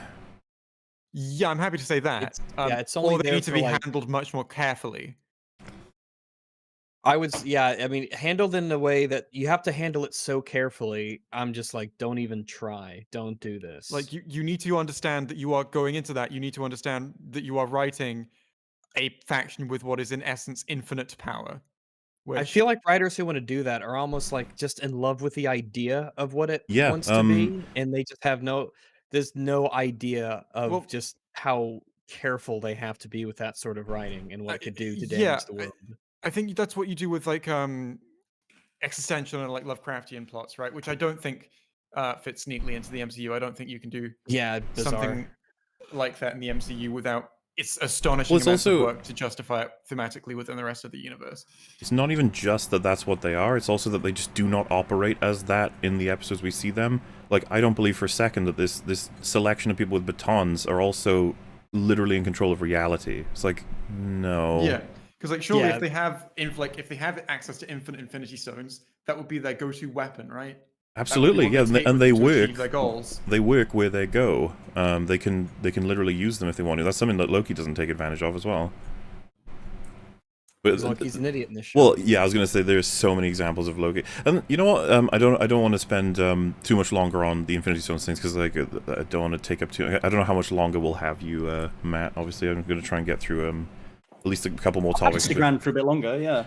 Yeah, I'm happy to say that. It's only or they there need to for, be like- handled much more carefully. I mean, handled in the way that you have to handle it so carefully. I'm just like, don't even try. Don't do this. Like you need to understand that you are going into that. You need to understand that you are writing a faction with what is in essence infinite power. I feel like writers who want to do that are almost like just in love with the idea of what it Yeah, wants to be, and they just have there's no idea of just how careful they have to be with that sort of writing and what it could do to damage the world. I think that's what you do with like existential and like Lovecraftian plots, right? Which I don't think fits neatly into the MCU. I don't think you can do Yeah, bizarre. something like that in the MCU without it's astonishing Well, it's amounts also- of work to justify it thematically within the rest of the universe. It's not even just that that's what they are, it's also that they just do not operate as that in the episodes we see them. Like, I don't believe for a second that this selection of people with batons are also literally in control of reality. It's like, no. Yeah, Because like surely Yeah. if they have access to infinite Infinity Stones, that would be their go-to weapon, right? Absolutely, yeah, and they to work. achieve their goals. They work where they go. They can literally use them if they want to. That's something that Loki doesn't take advantage of as well. But Loki's an idiot in this show. well, yeah, I was gonna say there's so many examples of Loki, and you know what? I don't want to spend too much longer on the Infinity Stones things because like I don't want to take up too. I don't know how much longer we'll have you, Matt. Obviously, I'm gonna try and get through at least a couple more topics. Stick around for a bit longer, yeah.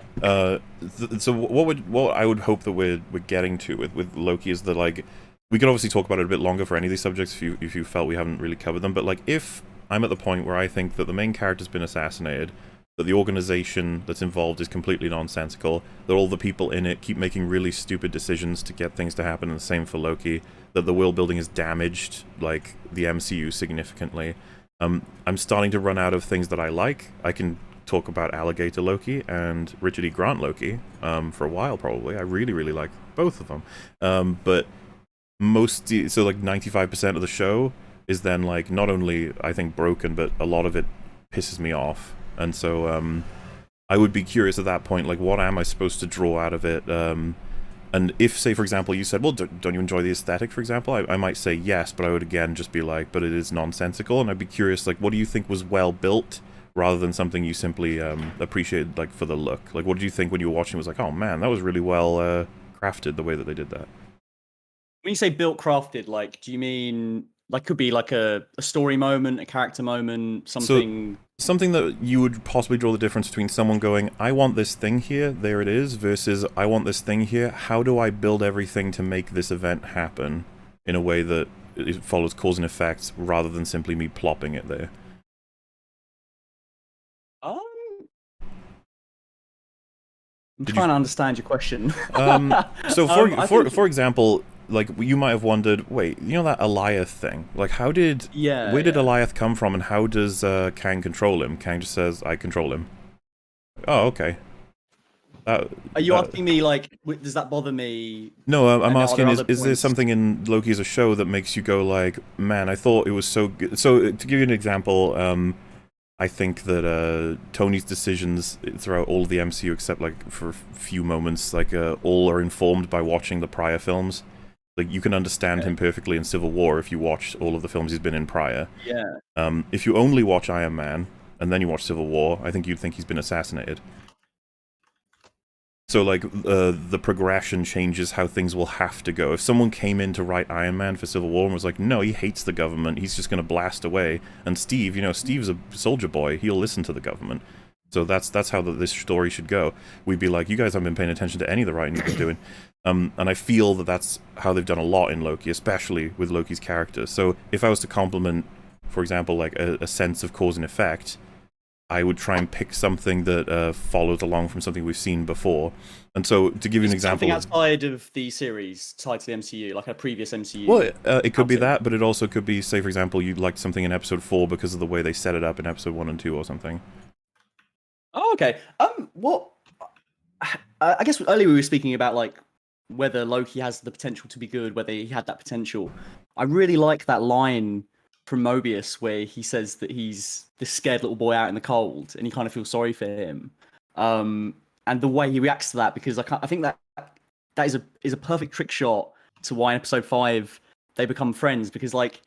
So what I would hope that we're getting to with Loki is that like we could obviously talk about it a bit longer for any of these subjects if you felt we haven't really covered them, but like if I'm at the point where I think that the main character's been assassinated, that the organization that's involved is completely nonsensical, that all the people in it keep making really stupid decisions to get things to happen, and the same for Loki, that the world building is damaged, like the MCU significantly. I'm starting to run out of things that I like. I can talk about Alligator Loki and Richard E. Grant Loki for a while probably. I really, really like both of them. But so like 95% of the show is then like not only I think broken, but a lot of it pisses me off. And so I would be curious at that point, like what am I supposed to draw out of it? And if, say, for example, you said, well, don't you enjoy the aesthetic, for example? I might say yes, but I would again just be like, but it is nonsensical. And I'd be curious, like, what do you think was well built rather than something you simply appreciated, like, for the look? Like, what did you think when you were watching? It was like, oh, man, that was really well crafted, the way that they did that. When you say built crafted, like, do you mean, like, could be like a story moment, a character moment, something... Something that you would possibly draw the difference between someone going, I want this thing here, there it is, versus I want this thing here, how do I build everything to make this event happen in a way that it follows cause and effect rather than simply me plopping it there? I'm trying to understand your question. So for example, like you might have wondered, wait, you know that Eliath thing? Like where did Eliath come from, and how does Kang control him? Kang just says, I control him. Oh, okay. Are you asking me, like, does that bother me? No, I'm asking, is there something in Loki as a show that makes you go like, man, I thought it was so good. So to give you an example, I think that Tony's decisions throughout all of the MCU, except like for a few moments, like all are informed by watching the prior films. Like you can understand him perfectly in Civil War if you watch all of the films he's been in prior. Yeah. If you only watch Iron Man and then you watch Civil War, I think you'd think he's been assassinated. So like the progression changes how things will have to go. If someone came in to write Iron Man for Civil War and was like, no, he hates the government, he's just going to blast away. And Steve, you know, Steve's a soldier boy, he'll listen to the government. So that's how this story should go. We'd be like, you guys haven't been paying attention to any of the writing you've been doing. And I feel that that's how they've done a lot in Loki, especially with Loki's character. So if I was to compliment, for example, like a sense of cause and effect, I would try and pick something that follows along from something we've seen before. And so, to give you an example... Something outside of the series, tied to the MCU, like a previous MCU... Well, it could be that, but it also could be, say, for example, you liked something in Episode 4 because of the way they set it up in Episode 1 and 2 or something. Oh, okay. What... I guess earlier we were speaking about, like, whether Loki has the potential to be good, whether he had that potential. I really like that line from Mobius where he says that he's this scared little boy out in the cold and he kind of feels sorry for him. And the way he reacts to that, because I think that is a perfect trick shot to why in Episode 5 they become friends, because like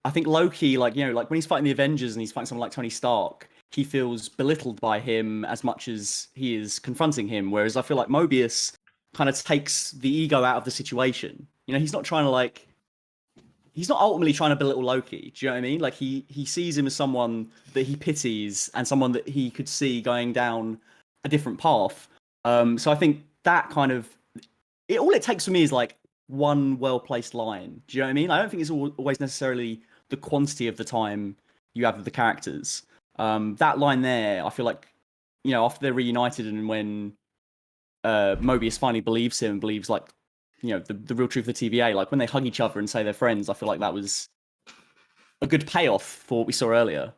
I think Loki, like, you know, like when he's fighting the Avengers and he's fighting someone like Tony Stark, he feels belittled by him as much as he is confronting him, whereas I feel like Mobius kind of takes the ego out of the situation. You know, he's not trying to like... He's not ultimately trying to belittle Loki. Do you know what I mean? Like, he sees him as someone that he pities and someone that he could see going down a different path. So I think that kind of... all it takes for me is, like, one well-placed line. Do you know what I mean? I don't think it's always necessarily the quantity of the time you have with the characters. That line there, I feel like, you know, after they're reunited and when Mobius finally believes him, believes, like, you know, the real truth of the TVA, like when they hug each other and say they're friends, I feel like that was a good payoff for what we saw earlier.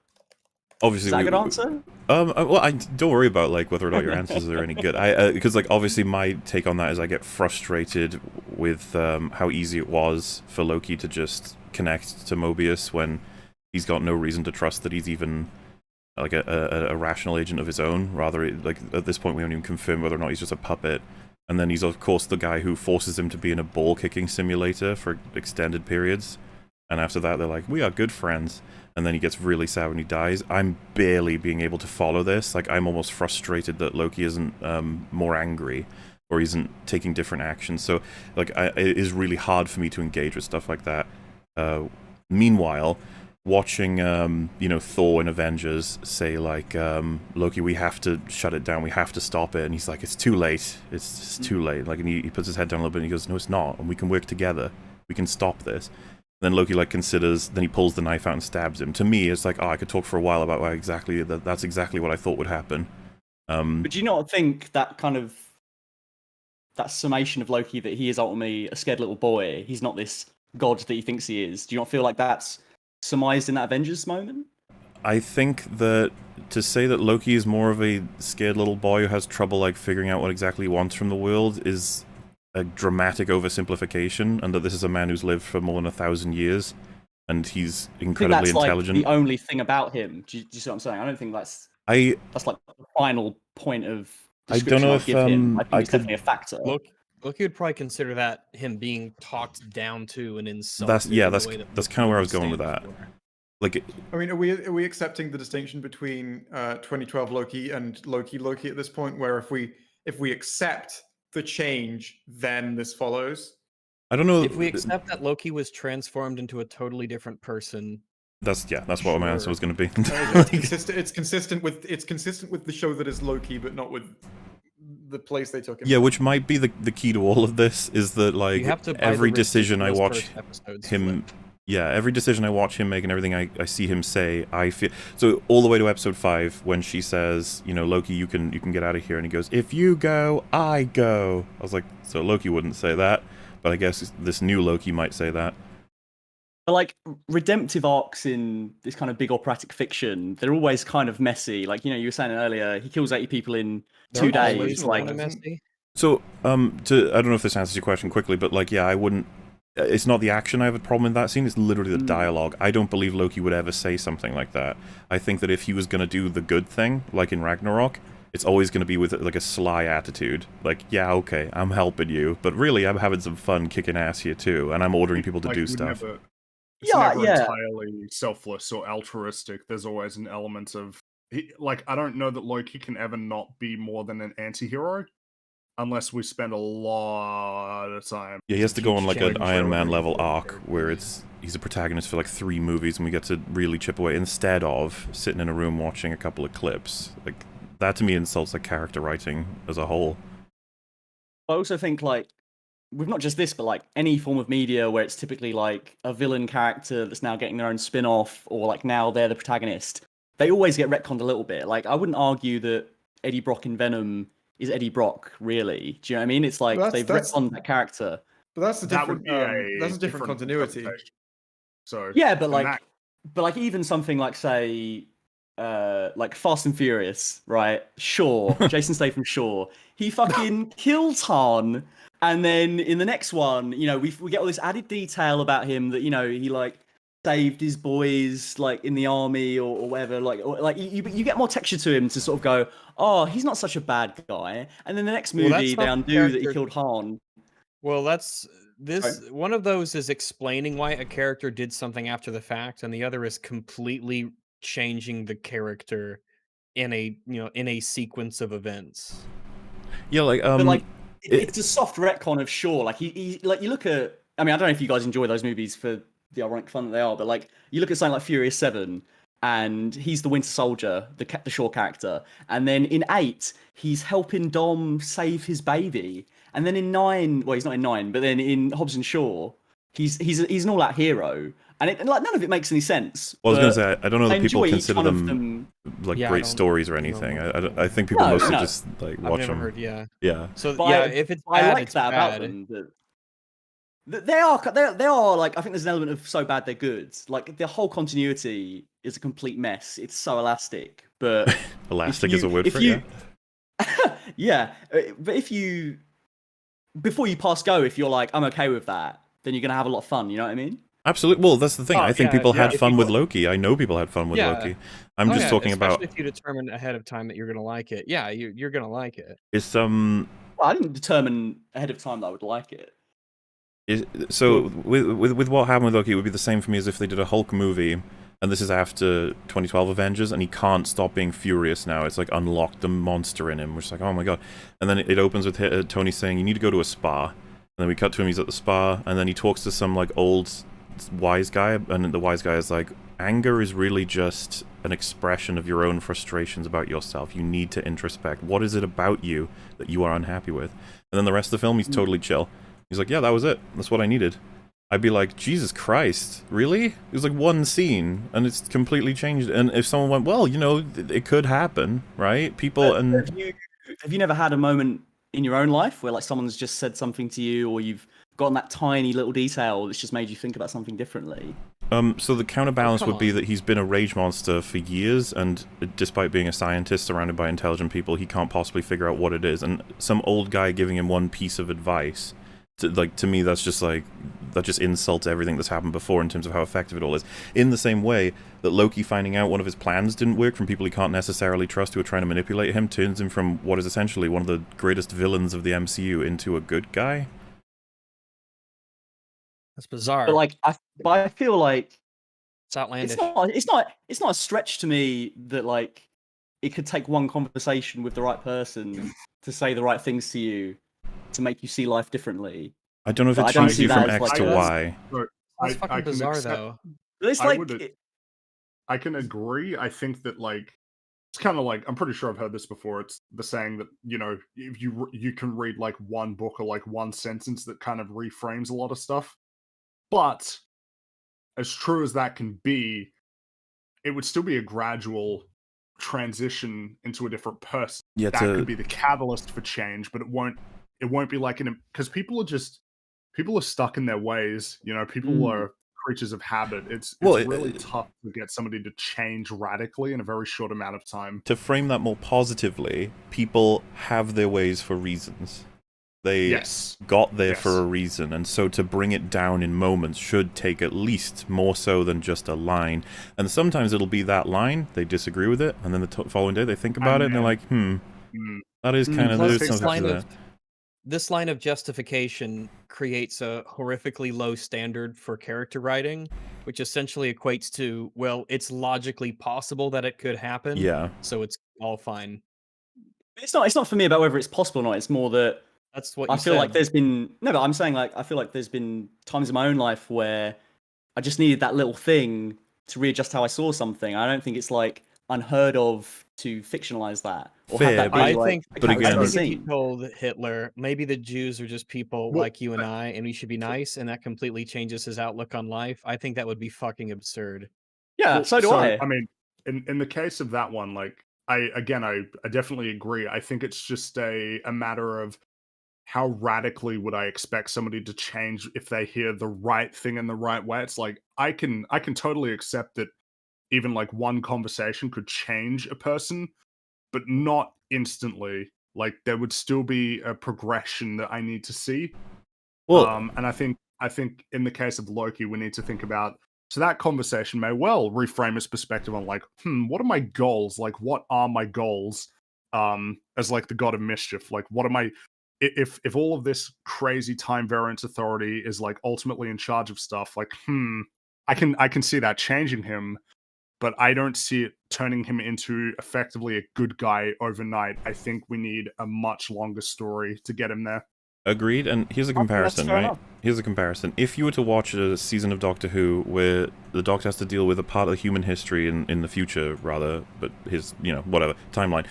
Obviously, is that a good answer? Well, I don't worry about like whether or not your answers are any good. Because like obviously my take on that is I get frustrated with how easy it was for Loki to just connect to Mobius when he's got no reason to trust that he's even like a rational agent of his own. Rather, like at this point, we don't even confirm whether or not he's just a puppet. And then he's of course the guy who forces him to be in a ball kicking simulator for extended periods. And after that, they're like, we are good friends. And then he gets really sad when he dies. I'm barely being able to follow this. Like, I'm almost frustrated that Loki isn't more angry or isn't taking different actions. So, like, it is really hard for me to engage with stuff like that. Meanwhile, watching, Thor in Avengers say, like, Loki, we have to shut it down. We have to stop it. And he's like, it's too late. It's too late. Like, and he puts his head down a little bit and he goes, no, it's not. And we can work together. We can stop this. Then Loki considers, then he pulls the knife out and stabs him. To me, it's like, I could talk for a while about why that's exactly what I thought would happen. But do you not think that that summation of Loki, that he is ultimately a scared little boy, he's not this god that he thinks he is, do you not feel like that's surmised in that Avengers moment? I think that to say that Loki is more of a scared little boy who has trouble figuring out what exactly he wants from the world is a dramatic oversimplification, and that this is a man who's lived for more than 1,000 years, and he's incredibly intelligent. The only thing about him. Do you see what I'm saying? I don't think that's the final point of description. I don't know if him. I think it's definitely a factor. Loki would probably consider that him being talked down to and insulted. That's kind of where I was going with that. I mean, are we accepting the distinction between 2012 Loki and Loki at this point, where if we accept the change, then this follows? I don't know. If we accept that Loki was transformed into a totally different person, that's what my answer was going to be. It's consistent with the show that is Loki, but not with the place they took him. Yeah, which might be the key to all of this, is that every decision I watch him. Yeah, every decision I watch him make and everything I see him say, I feel... So all the way to episode 5, when she says, Loki, you can get out of here, and he goes, if you go, I go. I was like, so Loki wouldn't say that, but I guess this new Loki might say that. But redemptive arcs in this kind of big operatic fiction, they're always kind of messy. You were saying earlier, he kills 80 people in 2 days. Messy. So, I don't know if this answers your question quickly, but I wouldn't... It's not the action I have a problem in that scene, it's literally the dialogue. I don't believe Loki would ever say something like that. I think that if he was going to do the good thing, like in Ragnarok, it's always going to be with a sly attitude. Yeah, okay, I'm helping you, but really I'm having some fun kicking ass here too, and I'm ordering people to do stuff. It's never entirely selfless or altruistic. There's always an element of... I don't know that Loki can ever not be more than an anti-hero. Unless we spend a lot of time. Yeah, he has to go on an Iron Man level arc where he's a protagonist for 3 movies, and we get to really chip away instead of sitting in a room watching a couple of clips. That to me insults character writing as a whole. I also think with not just this, but any form of media where it's typically a villain character that's now getting their own spin-off, or now they're the protagonist, they always get retconned a little bit. I wouldn't argue that Eddie Brock in Venom is Eddie Brock, really. Do you know what I mean? It's they've retconned that character. But that's a different that's a different continuity. So yeah, but even something say Fast and Furious, right? Sure, Jason Statham, sure. He fucking kills Han, and then in the next one, we get all this added detail about him that he saved his boys in the army or whatever. You get more texture to him to sort of go, oh, he's not such a bad guy. And then the next movie they undo that he killed Han. Well, one of those is explaining why a character did something after the fact, and the other is completely changing the character in a sequence of events. Yeah, but it's a soft retcon of sure. He you look at. I mean, I don't know if you guys enjoy those movies for the ironic fun that they are, but you look at something like Furious 7, and he's the Winter Soldier, the Shaw character, and then in 8 he's helping Dom save his baby, and then in 9, well, he's not in 9, but then in Hobbs and Shaw, he's an all-out hero, and none of it makes any sense. Well, I was gonna say, I don't know that people consider them great stories or anything. I think people mostly just watch them. Yeah. So if it's bad, I like that about them. They are I think there's an element of so bad they're good. The whole continuity is a complete mess. It's so elastic, but elastic is a word for it. Yeah, but before you pass go, if you're I'm okay with that, then you're gonna have a lot of fun. You know what I mean? Absolutely. Well, that's the thing. Oh, I think yeah, people had if fun with people- Loki. I know people had fun with Yeah. Loki. I'm just talking about especially if you determine ahead of time that you're gonna like it. Yeah, you're gonna like it. is Well, I didn't determine ahead of time that I would like it. So with what happened with Loki, it would be the same for me as if they did a Hulk movie, and this is after 2012 Avengers, and he can't stop being furious now. It's like unlocked the monster in him, which is like, oh my god. And then it opens with Tony saying, you need to go to a spa. And then we cut to him, he's at the spa, and then he talks to some like old wise guy, and the wise guy is like, anger is really just an expression of your own frustrations about yourself. You need to introspect. What is it about you that you are unhappy with? And then the rest of the film, he's totally chill. He's like, yeah, that was it. That's what I needed. I'd be like, Jesus Christ, really? It was like one scene, and it's completely changed. And if someone went, well, you know, it could happen, right? People and Have you never had a moment in your own life where like someone's just said something to you, or you've gotten that tiny little detail that's just made you think about something differently? So the counterbalance come would be on. that he's been a rage monster for years, and despite being a scientist surrounded by intelligent people, he can't possibly figure out what it is. And some old guy giving him one piece of advice, to me, that's just like, that just insults everything that's happened before in terms of how effective it all is. In the same way that Loki finding out one of his plans didn't work from people he can't necessarily trust who are trying to manipulate him turns him from what is essentially one of the greatest villains of the MCU into a good guy. That's bizarre. But like, I feel like It's outlandish. it's not a stretch to me that like it could take one conversation with the right person to say the right things to you to make you see life differently. I don't know if But it I don't changes see you from that as, X like, to a- Y. That's fucking can bizarre, accept- though. But it's I like would- I can agree. I think that like it's kind of like, I'm pretty sure I've heard this before. It's the saying that, you know, if you can read like one book or like one sentence that kind of reframes a lot of stuff. But as true as that can be, it would still be a gradual transition into a different person. Yeah, That could be the catalyst for change, but it won't be like because people are stuck in their ways. You know, people are creatures of habit. It's really tough to get somebody to change radically in a very short amount of time. To frame that more positively, people have their ways for reasons. They got there for a reason, and so to bring it down in moments should take at least more so than just a line. And sometimes it'll be that line, they disagree with it, and then the following day they think about it, and they're like, that is kind of, Plus, there's something to that. This line of justification creates a horrifically low standard for character writing, which essentially equates to, well, it's logically possible that it could happen. Yeah. So it's all fine. It's not for me about whether it's possible or not. It's more that That's what you I feel like said. there's been but I'm saying like I feel like there's been times in my own life where I just needed that little thing to readjust how I saw something. I don't think it's like unheard of to fictionalize that or Fair, have that be I like think, a but again- character I think if you scene. told Hitler, maybe the Jews are just people like you and I, and we should be nice, and that completely changes his outlook on life, I think that would be fucking absurd. Yeah, so do I. I mean, in the case of that one, like I definitely agree. I think it's just a matter of how radically would I expect somebody to change if they hear the right thing in the right way. It's like I can totally accept that even like one conversation could change a person, but not instantly. Like there would still be a progression that I need to see. Well, And I think in the case of Loki, we need to think about, so that conversation may well reframe his perspective on like, what are my goals? Like, what are my goals? As like the god of mischief, like what am I? If all of this crazy time variance authority is like ultimately in charge of stuff, like, I can see that changing him, but I don't see it turning him into effectively a good guy overnight. I think we need a much longer story to get him there. agreed, and here's a think that's comparison, fair right? enough. Here's a comparison. If you were to watch a season of Doctor Who where the Doctor has to deal with a part of human history in the future, rather, but his, whatever, timeline,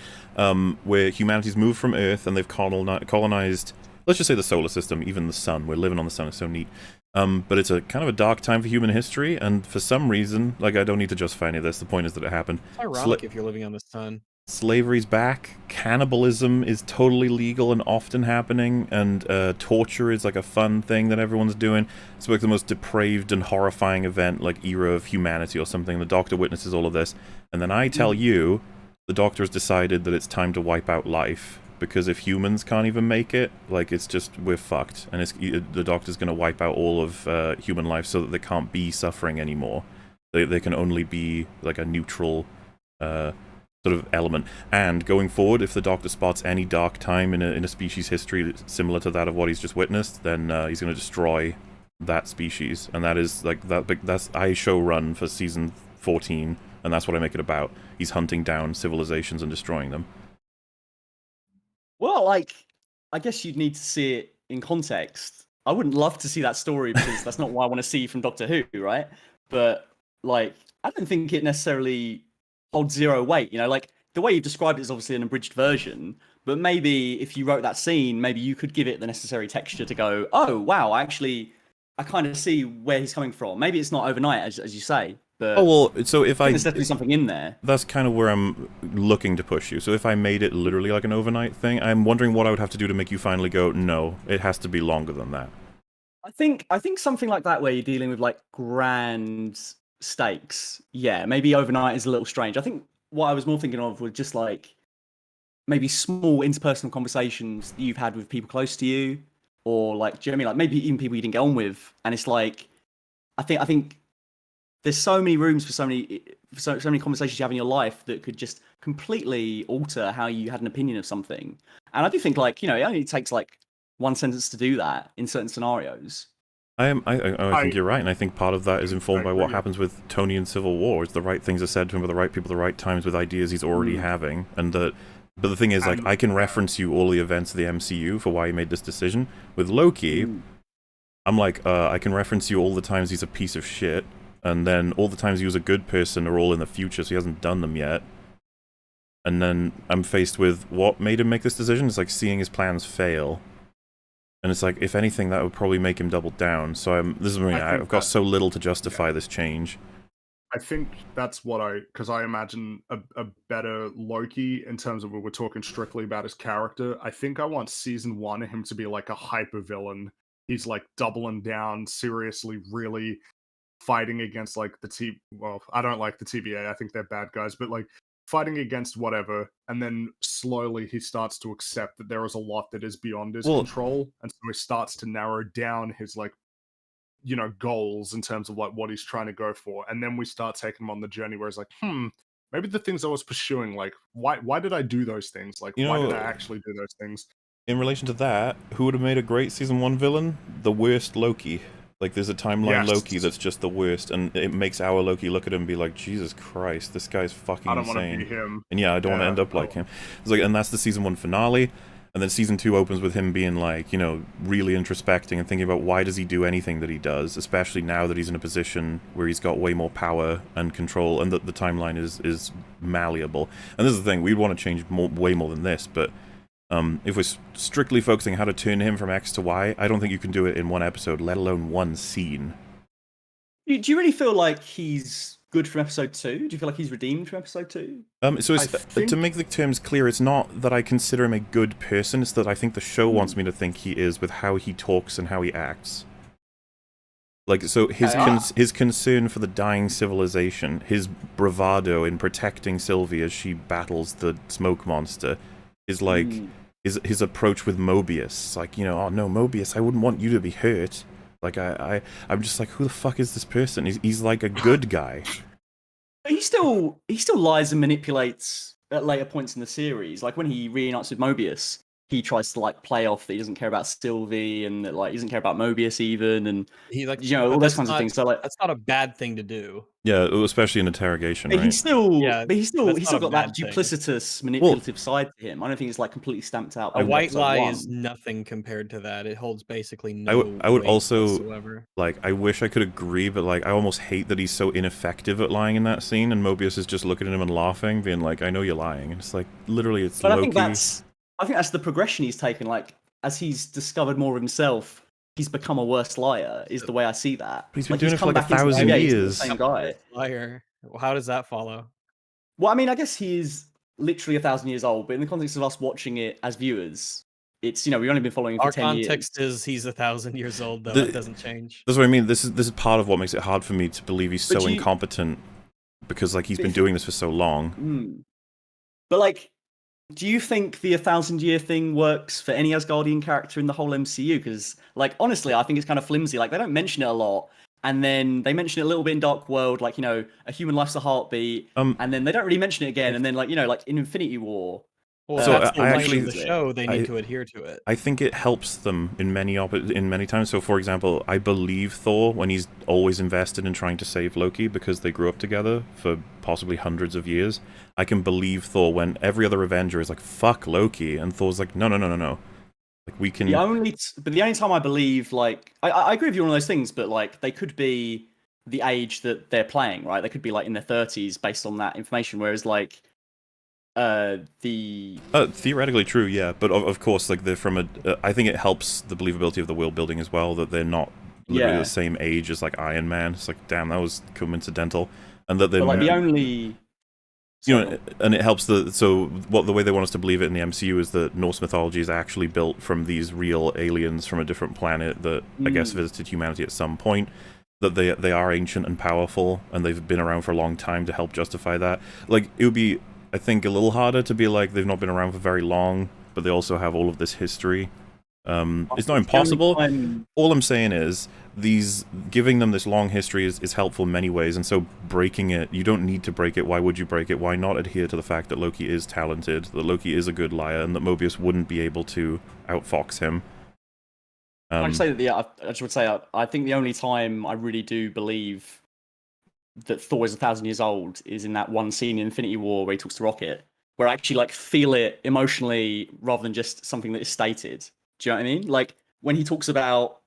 where humanity's moved from Earth and they've colonized, let's just say the solar system, even the sun. We're living on the sun, it's so neat. But it's a kind of a dark time for human history, and for some reason, like, I don't need to justify any of this, the point is that it happened. It's ironic if you're living on the sun. Slavery's back, cannibalism is totally legal and often happening, and torture is like a fun thing that everyone's doing. It's like the most depraved and horrifying event, like era of humanity or something. The Doctor witnesses all of this, and then I tell you, the Doctor has decided that it's time to wipe out life, because if humans can't even make it, like, it's just, we're fucked. And the Doctor's going to wipe out all of human life so that they can't be suffering anymore. They can only be, like, a neutral sort of element. And going forward, if the Doctor spots any dark time in a species history similar to that of what he's just witnessed, then he's going to destroy that species. And that is, like, that's I show run for season 14, and that's what I make it about. He's hunting down civilizations and destroying them. Well, like, I guess you'd need to see it in context. I wouldn't love to see that story because that's not what I want to see from Doctor Who, right? But, like, I don't think it necessarily holds zero weight, you know? Like, the way you've described it is obviously an abridged version, but maybe if you wrote that scene, maybe you could give it the necessary texture to go, oh, wow, I kind of see where he's coming from. Maybe it's not overnight, as you say. But oh, well, so if there's definitely something in there. That's kind of where I'm looking to push you. So if I made it literally like an overnight thing, I'm wondering what I would have to do to make you finally go, no, it has to be longer than that. I think something like that where you're dealing with like grand stakes, yeah, maybe overnight is a little strange. I think what I was more thinking of was just like maybe small interpersonal conversations that you've had with people close to you, or like, do you know what I mean? Like maybe even people you didn't get on with, and it's like, I think there's so many rooms for so many conversations you have in your life that could just completely alter how you had an opinion of something. And I do think, like, you know, it only takes like one sentence to do that in certain scenarios. I think you're right, and I think part of that is informed by what happens with Tony in Civil War. It's the right things are said to him by the right people, the right times, with ideas he's already having, and that. But the thing is, like, I can reference you all the events of the MCU for why he made this decision. With Loki, I'm like, I can reference you all the times he's a piece of shit. And then all the times he was a good person are all in the future, so he hasn't done them yet. And then I'm faced with what made him make this decision. It's like seeing his plans fail. And it's like, if anything, that would probably make him double down. So I've got so little to justify this change. I think that's what because I imagine a better Loki in terms of when we're talking strictly about his character. I think I want season 1 him to be like a hyper villain. He's like doubling down, seriously, really fighting against like well, I don't like the TVA, I think they're bad guys, but like fighting against whatever, and then slowly he starts to accept that there is a lot that is beyond his control, and so he starts to narrow down his like, you know, goals in terms of like what he's trying to go for, and then we start taking him on the journey where he's like, maybe the things I was pursuing, like why did I do those things, like why did I actually do those things? In relation to that, who would have made a great season 1 villain? The worst Loki. Like, there's a timeline Loki that's just the worst, and it makes our Loki look at him and be like, Jesus Christ, this guy's fucking insane. I don't want to be him. And yeah, I don't want to end up like him. It's like, and that's the season 1 finale, and then season 2 opens with him being like, you know, really introspecting and thinking about why does he do anything that he does, especially now that he's in a position where he's got way more power and control, and that the timeline is malleable. And this is the thing, we'd want to change way more than this, but if we're strictly focusing how to turn him from X to Y, I don't think you can do it in one episode, let alone one scene. Do you really feel like he's good from episode 2? Do you feel like he's redeemed from episode 2? So to make the terms clear, it's not that I consider him a good person, it's that I think the show wants me to think he is with how he talks and how he acts. Like, so his concern for the dying civilization, his bravado in protecting Sylvie as she battles the smoke monster, is like his approach with Mobius. Like, you know, oh no, Mobius, I wouldn't want you to be hurt. Like, I'm just like, who the fuck is this person? He's like a good guy. He still lies and manipulates at later points in the series. Like when he reunites with Mobius, he tries to like play off that he doesn't care about Sylvie and that like he doesn't care about Mobius even, and he like, you know, all those kinds of things. So like that's not a bad thing to do. Yeah, especially in interrogation. But right? he's still got that duplicitous, manipulative side to him. I don't think it's like completely stamped out. A white lie is nothing compared to that. It holds basically no. I would also whatsoever. Like, I wish I could agree, but like I almost hate that he's so ineffective at lying in that scene, and Mobius is just looking at him and laughing, being like, "I know you're lying," and it's like literally it's but Loki. I think that's the progression he's taken. Like, as he's discovered more of himself, he's become a worse liar, is the way I see that. But he's been doing it for like 1,000 years. Same guy. Liar. How does that follow? Well, I mean, I guess he is literally 1,000 years old, but in the context of us watching it as viewers, it's, you know, we've only been following him for 10 years. Our context is he's 1,000 years old, though. It doesn't change. That's what I mean. This is part of what makes it hard for me to believe he's so incompetent, because like he's been doing this for so long. But like, do you think the 1,000-year thing works for any Asgardian character in the whole MCU? Because, like, honestly, I think it's kind of flimsy. Like, they don't mention it a lot, and then they mention it a little bit in Dark World, like, you know, a human life's a heartbeat, and then they don't really mention it again, and then, like, you know, like in Infinity War. Well, So, that's the I line actually- of the show. They need to adhere to it. I think it helps them in many times. So, for example, I believe Thor when he's always invested in trying to save Loki because they grew up together for possibly hundreds of years. I can believe Thor when every other Avenger is like, "Fuck Loki," and Thor's like, "No. Like we can." The only time I believe, like, I agree with you on all those things, but like they could be the age that they're playing, right? They could be like in their 30s based on that information. Whereas like theoretically true, yeah, but of course, like they're from I think it helps the believability of the world building as well that they're not literally the same age as like Iron Man. It's like, damn, that was coincidental, and that they're like the only. You know, and it helps the way they want us to believe it in the MCU is that Norse mythology is actually built from these real aliens from a different planet that I guess visited humanity at some point. That they are ancient and powerful, and they've been around for a long time to help justify that. Like, it would be, I think, a little harder to be like they've not been around for very long, but they also have all of this history. It's not impossible. All I'm saying is giving them this long history is helpful in many ways, and so breaking it, you don't need to break it. Why would you break it? Why not adhere to the fact that Loki is talented, that Loki is a good liar, and that Mobius wouldn't be able to outfox him? I just would say I think the only time I really do believe that Thor is 1,000 years old is in that one scene in Infinity War where he talks to Rocket, where I actually like feel it emotionally rather than just something that is stated. Do you know what I mean? Like when he talks about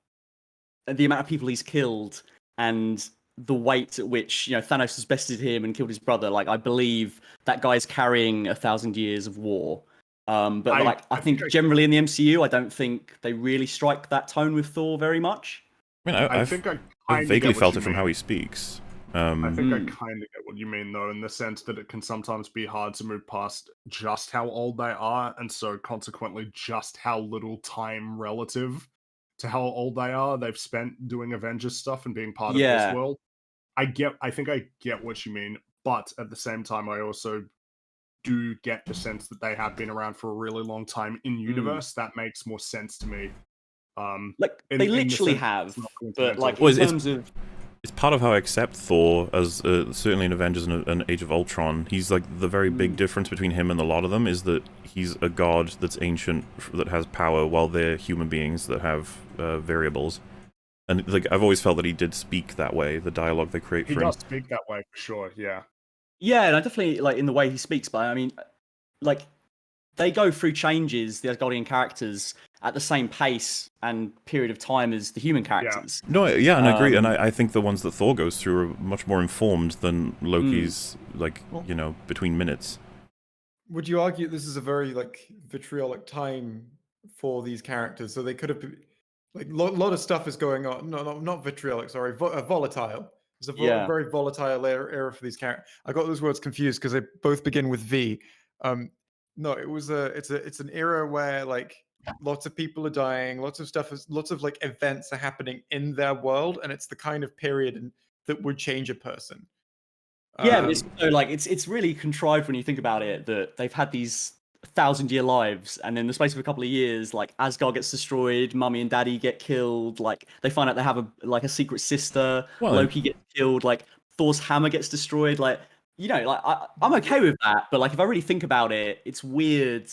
the amount of people he's killed and the weight at which, you know, Thanos has bested him and killed his brother. Like I believe that guy's carrying 1,000 years of war. But I think generally in the MCU, I don't think they really strike that tone with Thor very much. I mean, I vaguely felt it from how he speaks. I think I kind of get what you mean, though, in the sense that it can sometimes be hard to move past just how old they are, and so consequently just how little time relative to how old they are they've spent doing Avengers stuff and being part of this world. I think I get what you mean, but at the same time, I also do get the sense that they have been around for a really long time in universe. That makes more sense to me. Like they literally have, but like in terms of. It's part of how I accept Thor as certainly in Avengers and Age of Ultron. He's like the very big difference between him and a lot of them is that he's a god that's ancient, that has power, while they're human beings that have variables. And like I've always felt that he did speak that way. The dialogue they create for him. He does speak that way for sure. Yeah. Yeah, and I definitely like in the way he speaks. But I mean, like they go through changes, the Asgardian characters, at the same pace and period of time as the human characters. No, yeah, and I agree. And I think the ones that Thor goes through are much more informed than Loki's, like, you know, between minutes. Would you argue this is a very, like, vitriolic time for these characters? So they could have, like, a lot of stuff is going on. No, not vitriolic, sorry, volatile. It's a very volatile era for these characters. I got those words confused because they both begin with V. No, it's an era where, like, lots of people are dying, lots of like events are happening in their world, and it's the kind of period that would change a person. Yeah, but it's really contrived when you think about it that they've had these 1,000-year lives, and in the space of a couple of years, like Asgard gets destroyed, Mummy and Daddy get killed, like they find out they have a secret sister, Loki gets killed, like Thor's hammer gets destroyed, like, you know, like I'm okay with that, but like if I really think about it, it's weird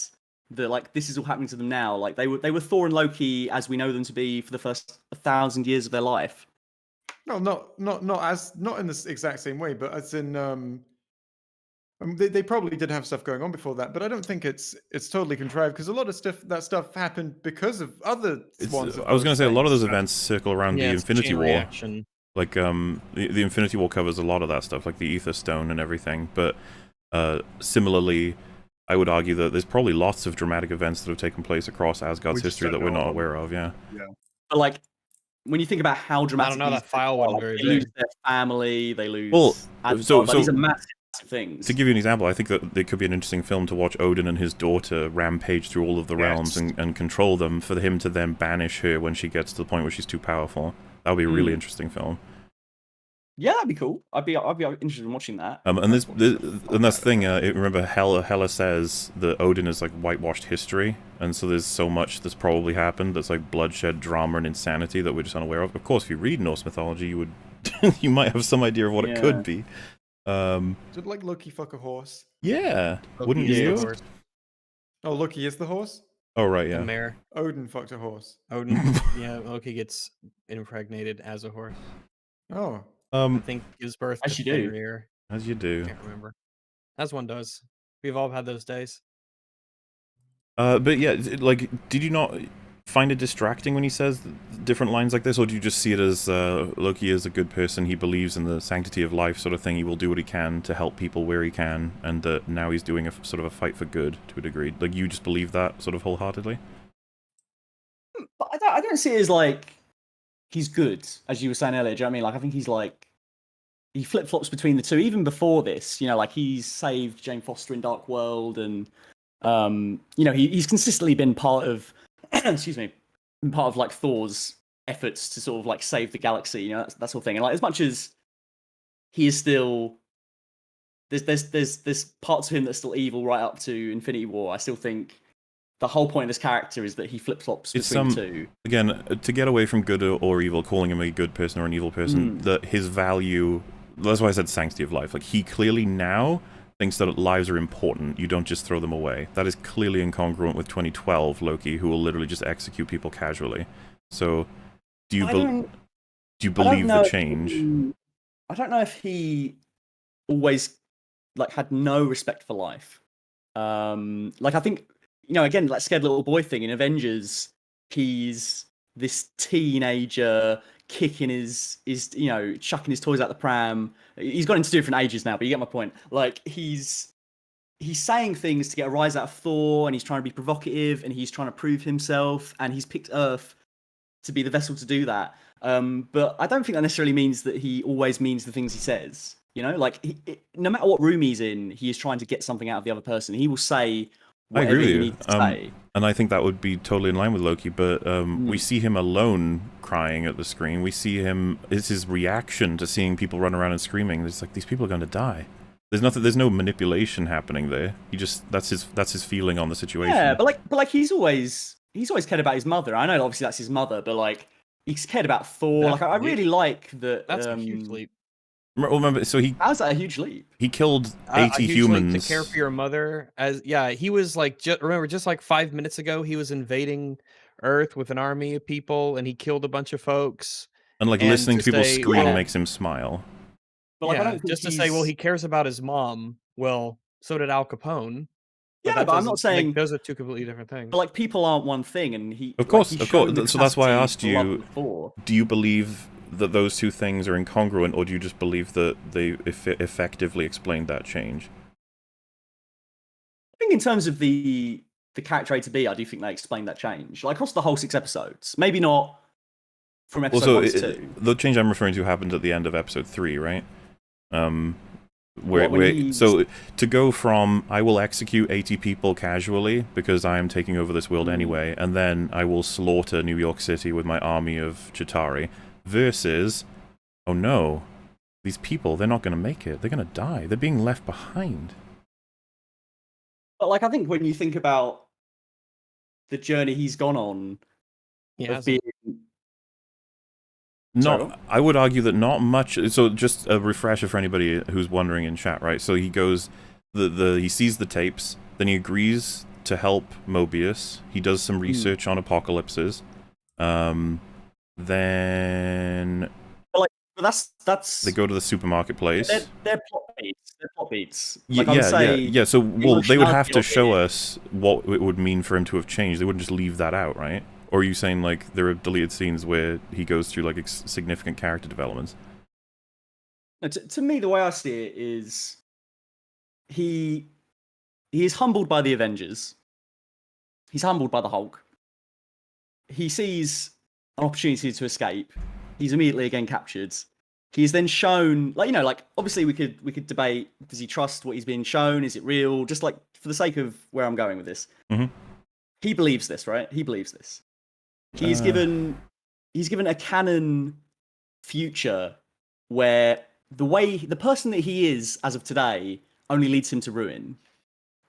that like this is all happening to them now. Like they were Thor and Loki as we know them to be for the first 1,000 years of their life. No, not in this exact same way, but as in they probably did have stuff going on before that, but I don't think it's totally contrived because a lot of stuff happened because of other ones. I was going to say a lot of those events circle around the Infinity War. Reaction. Like the Infinity War covers a lot of that stuff, like the Ether Stone and everything. But similarly, I would argue that there's probably lots of dramatic events that have taken place across Asgard's history that we're not aware of. Yeah. But like, when you think about how dramatic, I don't know, that file wasn't very big. They lose their family, they lose. So these are massive things. To give you an example, I think that there could be an interesting film to watch Odin and his daughter rampage through all of the realms and control them, for him to then banish her when she gets to the point where she's too powerful. That would be a really interesting film. Yeah, that'd be cool. I'd be interested in watching that. And that's the thing. Remember, Hela says that Odin is like whitewashed history, and so there's so much that's probably happened that's like bloodshed, drama, and insanity that we're just unaware of. Of course, if you read Norse mythology, you would you might have some idea of what it could be. Did like Loki fuck a horse? Yeah, Loki wouldn't is the you? horse. Oh, Loki is the horse. Oh right, The yeah. mare. Odin fucked a horse. Odin. Yeah, Loki gets impregnated as a horse. Oh, I think gives birth As to you do. Fenrir. As you do. Can't remember. As one does. We've all had those days. But yeah, like, did you not find it distracting when he says different lines like this, or do you just see it as Loki is a good person, he believes in the sanctity of life sort of thing, he will do what he can to help people where he can, and that now he's doing a sort of a fight for good to a degree? Like, you just believe that sort of wholeheartedly? But I don't see it as like he's good, as you were saying earlier. Do you know what I mean? Like, I think he's like he flip flops between the two. Even before this, you know, like he's saved Jane Foster in Dark World, and you know, he's consistently been part of excuse me, been part of like Thor's efforts to sort of like save the galaxy. You know, that sort of thing. And like, as much as he is still there's parts of him that's still evil right up to Infinity War, I still think the whole point of this character is that he flip-flops between the two. Again, to get away from good or evil, calling him a good person or an evil person, that his value, that's why I said sanctity of life. Like, he clearly now thinks that lives are important, you don't just throw them away. That is clearly incongruent with 2012 Loki, who will literally just execute people casually. So, do you believe the change? I don't know if he always like had no respect for life. Like, I think, you know, again, like scared little boy thing in Avengers, he's this teenager kicking his you know, chucking his toys out the pram. He's gone into different ages now, but you get my point. Like, he's saying things to get a rise out of Thor, and he's trying to be provocative, and he's trying to prove himself, and he's picked Earth to be the vessel to do that. But I don't think that necessarily means that he always means the things he says. You know, like, no matter what room he's in, he is trying to get something out of the other person. He will say whatever I agree with he you. needs to say. And I think that would be totally in line with Loki, but we see him alone crying at the screen. We see him, it's his reaction to seeing people run around and screaming. It's like, these people are going to die. There's no manipulation happening there. He just, that's his feeling on the situation. Yeah, but like he's always cared about his mother. I know obviously that's his mother, but like, he's cared about Thor. Like, I really like that. That's a huge leap. Remember, so how's that a huge leap? He killed 80 a huge humans. leap to care for your mother. He was like, remember, just like 5 minutes ago, he was invading Earth with an army of people, and he killed a bunch of folks. And like, listening to people scream makes him smile. But like, I don't think just to say, well, he cares about his mom. Well, so did Al Capone. Yeah, but I'm not saying those are two completely different things. But like, people aren't one thing, and of course. So that's why I asked you: do you believe that those two things are incongruent, or do you just believe that they effectively explained that change? I think in terms of the character A to B, I do think they explained that change. Like, across the whole 6 episodes, maybe not from episode 1 to 2. The change I'm referring to happened at the end of episode 3, right? So to go from I will execute 80 people casually because I am taking over this world anyway, and then I will slaughter New York City with my army of Chitauri, versus, oh no, these people, they're not going to make it. They're going to die. They're being left behind. But like, I think when you think about the journey he's gone on, I would argue that not much. So just a refresher for anybody who's wondering in chat, right? So he goes, he sees the tapes, then he agrees to help Mobius. He does some research on apocalypses. Then, but that's they go to the supermarket place. They're plot beats. They're plot beats. Yeah. So, well, they would have to show us what it would mean for him to have changed. They wouldn't just leave that out, right? Or are you saying like there are deleted scenes where he goes through like significant character developments? No, to me, the way I see it is he is humbled by the Avengers. He's humbled by the Hulk. He sees an opportunity to escape. He's immediately again captured. He's then shown, like, you know, like, obviously we could debate, does he trust what he's being shown? Is it real? Just like, for the sake of where I'm going with this. Mm-hmm. He believes this, right? He believes this. He's given a canon future where the person that he is as of today only leads him to ruin.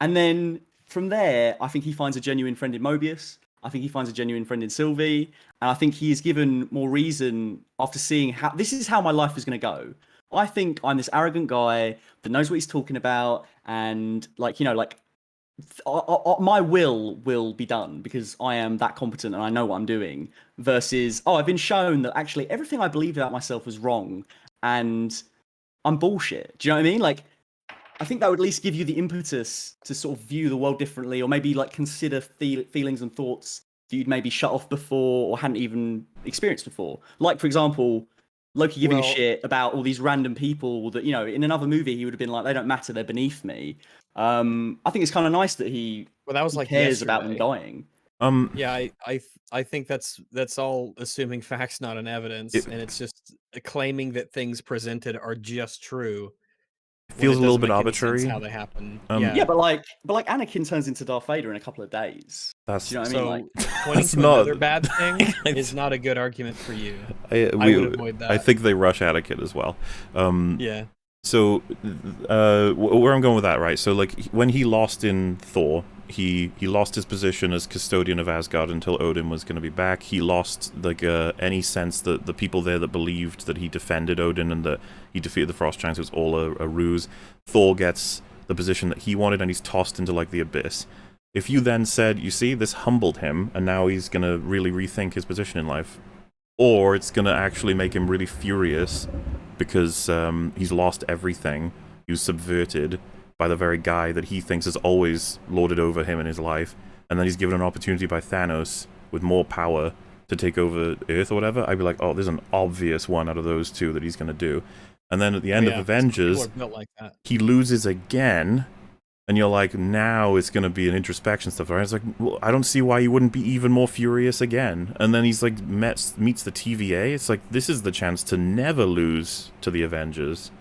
And then from there, I think he finds a genuine friend in Mobius. I think he finds a genuine friend in Sylvie. And I think he is given more reason after seeing how this is how my life is going to go. I think I'm this arrogant guy that knows what he's talking about. And like, you know, like my will be done because I am that competent and I know what I'm doing. Versus, I've been shown that actually everything I believed about myself was wrong. And I'm bullshit. Do you know what I mean? Like, I think that would at least give you the impetus to sort of view the world differently, or maybe like consider feelings and thoughts that you'd maybe shut off before or hadn't even experienced before. Like, for example, Loki giving a shit about all these random people that, you know, in another movie he would have been like, they don't matter, they're beneath me. I think it's kind of nice that he cares about them dying. Yeah, I think that's all assuming facts, not an evidence, and it's just claiming that things presented are just true. Feels a little bit arbitrary how they happen. Yeah, but like Anakin turns into Darth Vader in a couple of days. That's, do you know what I mean? Like, pointing to another bad thing is not a good argument for you. I would avoid that. I think they rush Anakin as well. Yeah. So where I'm going with that, right? So like when he lost in Thor, he lost his position as custodian of Asgard until Odin was going to be back. He lost like any sense that the people there that believed that he defended Odin and that he defeated the Frost Giants was all a ruse. Thor gets the position that he wanted and he's tossed into like the abyss. If you then said, you see, this humbled him and now he's going to really rethink his position in life, or it's going to actually make him really furious because he's lost everything, he was subverted by the very guy that he thinks has always lorded over him in his life, and then he's given an opportunity by Thanos with more power to take over Earth or whatever, I'd be like, oh, there's an obvious one out of those two that he's going to do. And then at the end of Avengers, like that. He loses again, and you're like, now it's going to be an introspection stuff. Right? It's like, well, I don't see why you wouldn't be even more furious again. And then he's like, meets the TVA. It's like, this is the chance to never lose to the Avengers.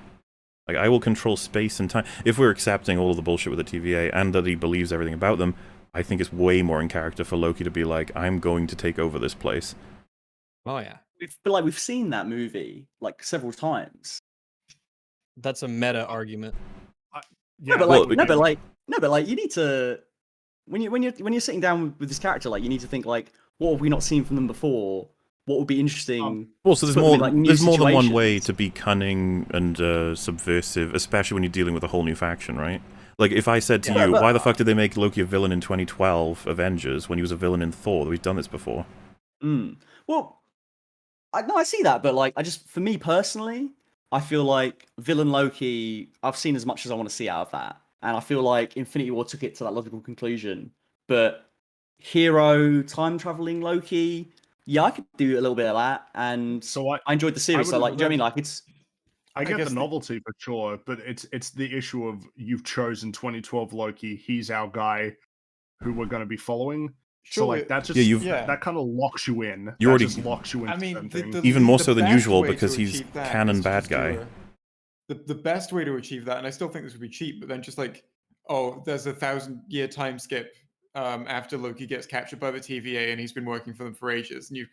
Like, I will control space and time. If we're accepting all of the bullshit with the TVA and that he believes everything about them, I think it's way more in character for Loki to be like, I'm going to take over this place. Oh, yeah. But like, we've seen that movie like several times. That's a meta argument. Yeah, but like, you need to when you're sitting down with this character, like, you need to think like, what have we not seen from them before? What would be interesting? Well, so there's more than one way to be cunning and subversive, especially when you're dealing with a whole new faction, right? Like, if I said to you, why the fuck did they make Loki a villain in 2012 Avengers when he was a villain in Thor? We've done this before. Well, I see that, but like, for me personally, I feel like villain Loki, I've seen as much as I want to see out of that, and I feel like Infinity War took it to that logical conclusion. But hero time traveling Loki, yeah, I could do a little bit of that, and so I enjoyed the series. So, like, do you know what I mean? Like, it's. I get the novelty for sure, but it's the issue of you've chosen 2012 Loki. He's our guy, who we're going to be following. Sure, so like that just that kind of locks you in. You already just locks you in. I mean, even more so than usual because he's canon bad guy. The best way to achieve that, and I still think this would be cheap, but then just like, oh, there's a 1,000-year time skip after Loki gets captured by the TVA and he's been working for them for ages, and you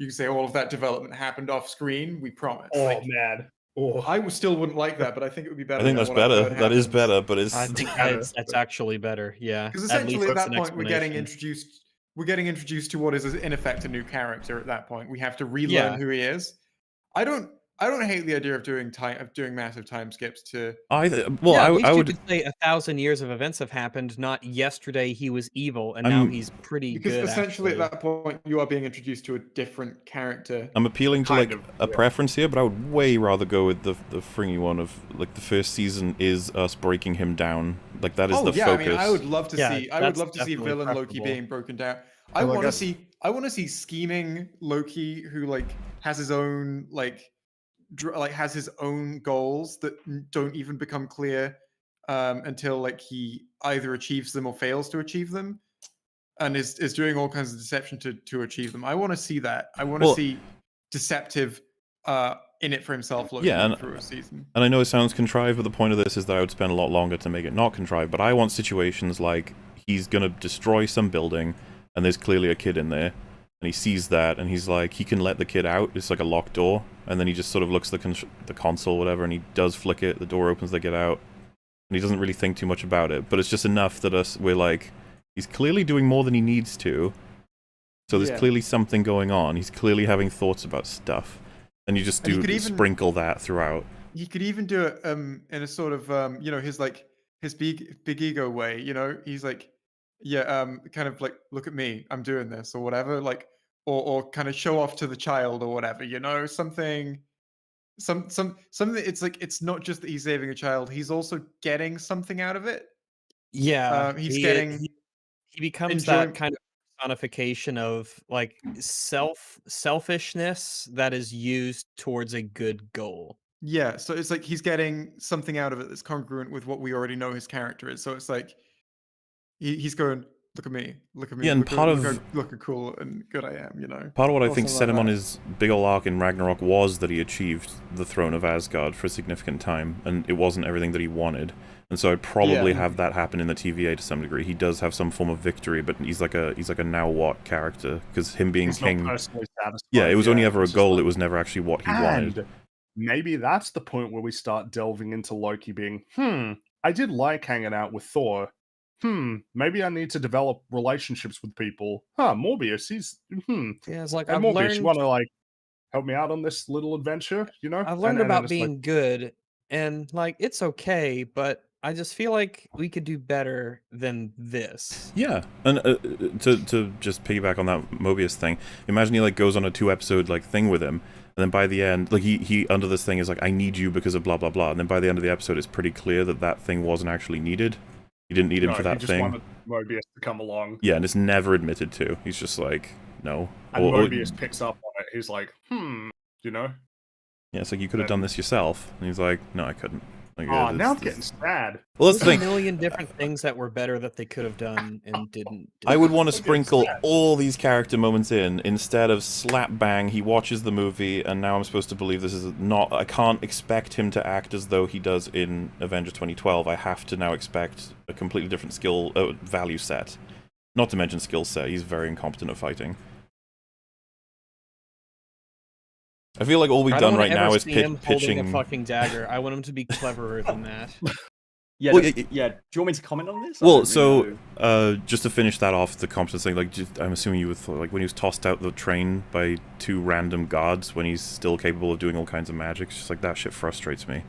can say all of that development happened off screen. We promise. Oh, like, man. Oh. I still wouldn't like that, but I think it would be better. I think that's better. That is better, but it's. I think that's actually better. Yeah, because essentially at that point we're getting introduced. We're getting introduced to what is in effect a new character. At that point, we have to relearn who he is. I don't hate the idea of doing massive time skips to. I would say 1,000 years of events have happened. Not yesterday he was evil and now he's pretty good. Because essentially at that point you are being introduced to a different character. I'm appealing to a preference here, but I would way rather go with the fringy one of like the first season is us breaking him down. Like that is the focus. I mean, I would love to see. I would love to see villain Loki being broken down. I want to see. I want to see scheming Loki who like has his own has his own goals that don't even become clear until like he either achieves them or fails to achieve them, and is doing all kinds of deception to achieve them. I want to see that. I want to see deceptive in it for himself Loki through a season. And I know it sounds contrived, but the point of this is that I would spend a lot longer to make it not contrived. But I want situations like he's going to destroy some building and there's clearly a kid in there. And he sees that, and he's like, he can let the kid out. It's like a locked door, and then he just sort of looks at the console, whatever, and he does flick it. The door opens, they get out, and he doesn't really think too much about it. But it's just enough that we're like, he's clearly doing more than he needs to. So there's clearly something going on. He's clearly having thoughts about stuff, and you just sprinkle that throughout. He could even do it in a sort of his big ego way. He's like, kind of like, look at me, I'm doing this or whatever, like, or kind of show off to the child or whatever. Something. It's like, it's not just that he's saving a child; he's also getting something out of it. Yeah, he becomes that kind of personification of like selfishness that is used towards a good goal. Yeah, so it's like he's getting something out of it that's congruent with what we already know his character is. So it's like he's going, look at me, Yeah, and look how cool and good I am. Part of what I think set him on his big ol' arc in Ragnarok was that he achieved the throne of Asgard for a significant time, and it wasn't everything that he wanted. And so I'd probably have that happen in the TVA to some degree. He does have some form of victory, but he's like a now what character, because him being king. It was only ever a goal. It was never actually what he wanted. Maybe that's the point where we start delving into Loki being, I did like hanging out with Thor. Maybe I need to develop relationships with people. Morbius, he's Yeah, it's like, hey, I've Morbius, learned, you want to like help me out on this little adventure? I've learned about it's being like, good, and like it's okay, but I just feel like we could do better than this. Yeah, and to just piggyback on that Mobius thing, imagine he like goes on a 2-episode like thing with him, and then by the end, like he under this thing is like, I need you because of blah blah blah, and then by the end of the episode, it's pretty clear that that thing wasn't actually needed. He didn't need him for that thing. He just wanted Mobius to come along. Yeah, and it's never admitted to. He's just like, no. And Mobius picks up on it. He's like, Yeah, it's like, you could have done this yourself. And he's like, no, I couldn't. Like, now I'm getting sad. Well, let's think. A million different things that were better that they could have done and didn't do. I would want to sprinkle all these character moments in instead of slap bang. He watches the movie, and now I'm supposed to believe this is not. I can't expect him to act as though he does in Avengers 2012. I have to now expect a completely different value set. Not to mention skill set. He's very incompetent at fighting. I feel like all we've done right now is pitching holding a fucking dagger. I want him to be cleverer than that. Yeah, well, do you want me to comment on this? Well, so just to finish that off, the competence thing, like, I'm assuming you would like when he was tossed out the train by 2 random gods when he's still capable of doing all kinds of magic. It's just like, that shit frustrates me.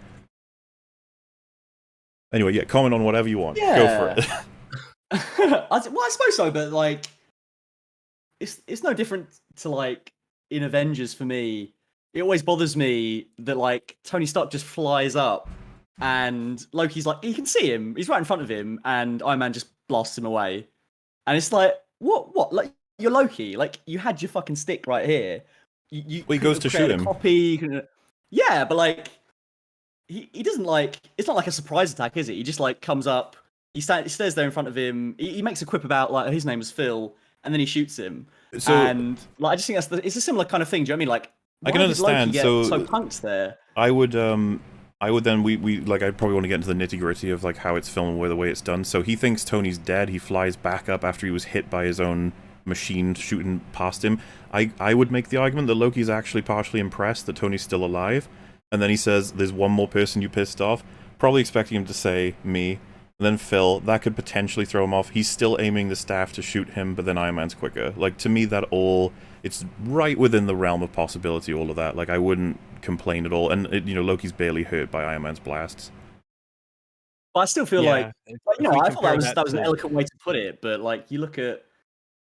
Anyway, yeah, comment on whatever you want. Yeah. Go for it. I suppose so, but like, it's no different to like in Avengers for me. It always bothers me that like Tony Stark just flies up and Loki's like, he can see him, he's right in front of him, and Iron Man just blasts him away. And it's like, what? Like, you're Loki, like you had your fucking stick right here. He goes to shoot him. Yeah, but like he doesn't like, it's not like a surprise attack, is it? He just like comes up, he stays there in front of him, he makes a quip about like his name is Phil, and then he shoots him. And like I just think it's a similar kind of thing. Do you know what I mean? Like, I can understand. So punked there. I would then we like, I probably want to get into the nitty gritty of like how it's filmed or the way it's done. So he thinks Tony's dead. He flies back up after he was hit by his own machine shooting past him. I would make the argument that Loki's actually partially impressed that Tony's still alive, and then he says, "There's one more person you pissed off." Probably expecting him to say me. And then Phil, that could potentially throw him off. He's still aiming the staff to shoot him, but then Iron Man's quicker. Like, to me, it's right within the realm of possibility, all of that. Like, I wouldn't complain at all. And, Loki's barely hurt by Iron Man's blasts. But I still feel like, I thought that was an eloquent way to put it, but, like, you look at,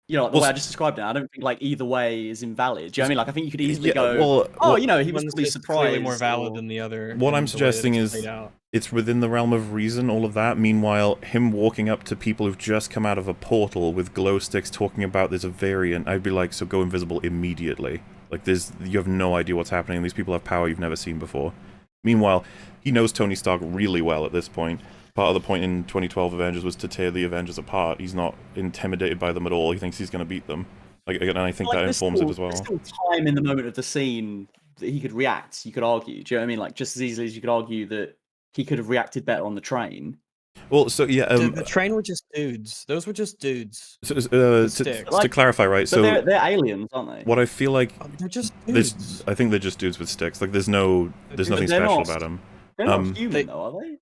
the way I just described it, I don't think, like, either way is invalid. Do you know what I mean? Like, I think you could easily go, he was probably surprised. Clearly more valid than the other. What I'm suggesting is, it's within the realm of reason, all of that. Meanwhile, him walking up to people who've just come out of a portal with glow sticks talking about there's a variant, I'd be like, so go invisible immediately. Like, you have no idea what's happening. These people have power you've never seen before. Meanwhile, he knows Tony Stark really well at this point. Part of the point in 2012 Avengers was to tear the Avengers apart. He's not intimidated by them at all. He thinks he's going to beat them. And I think that informs it as well. There's still time in the moment of the scene that he could react, you could argue. Do you know what I mean? Like, just as easily as you could argue that he could have reacted better on the train. Well, so yeah, The train were just dudes. Those were just dudes. so, with sticks. to clarify, right? But So they're aliens, aren't they? what I feel like They're just there's, dudes. I think they're just dudes with sticks. Like there's nothing They're special not- about them. They're not human, they- though, are they?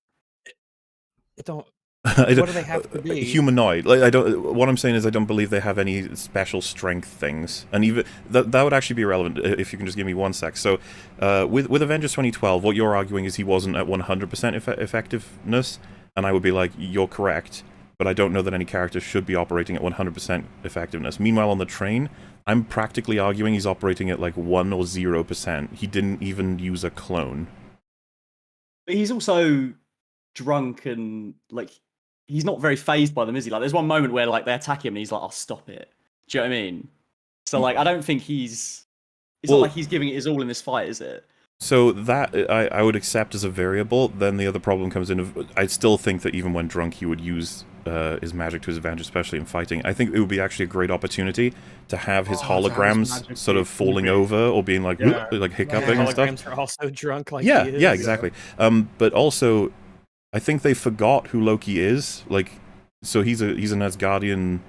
It don't. What do they have to be? Humanoid. Like I don't. What I'm saying is I don't believe they have any special strength things, and even that would actually be relevant if you can just give me 1 sec. So, with Avengers 2012, what you're arguing is he wasn't at 100% effectiveness, and I would be like, you're correct, but I don't know that any character should be operating at 100% effectiveness. Meanwhile, on the train, I'm practically arguing he's operating at like 1 or 0%. He didn't even use a clone. But he's also drunk and like he's not very phased by them, is he? Like there's one moment where like they attack him and he's like, "I'll stop it." Do you know what I mean? So like I don't think it's not like he's giving it his all in this fight, is it? So that I would accept as a variable. Then the other problem comes in. I still think that even when drunk, he would use his magic to his advantage, especially in fighting. I think it would be actually a great opportunity to have his holograms sort of falling over or being like hiccuping and stuff. Holograms are also drunk, like Yeah, he is. yeah, exactly. But also, I think they forgot who Loki is. Like, so he's an Asgardian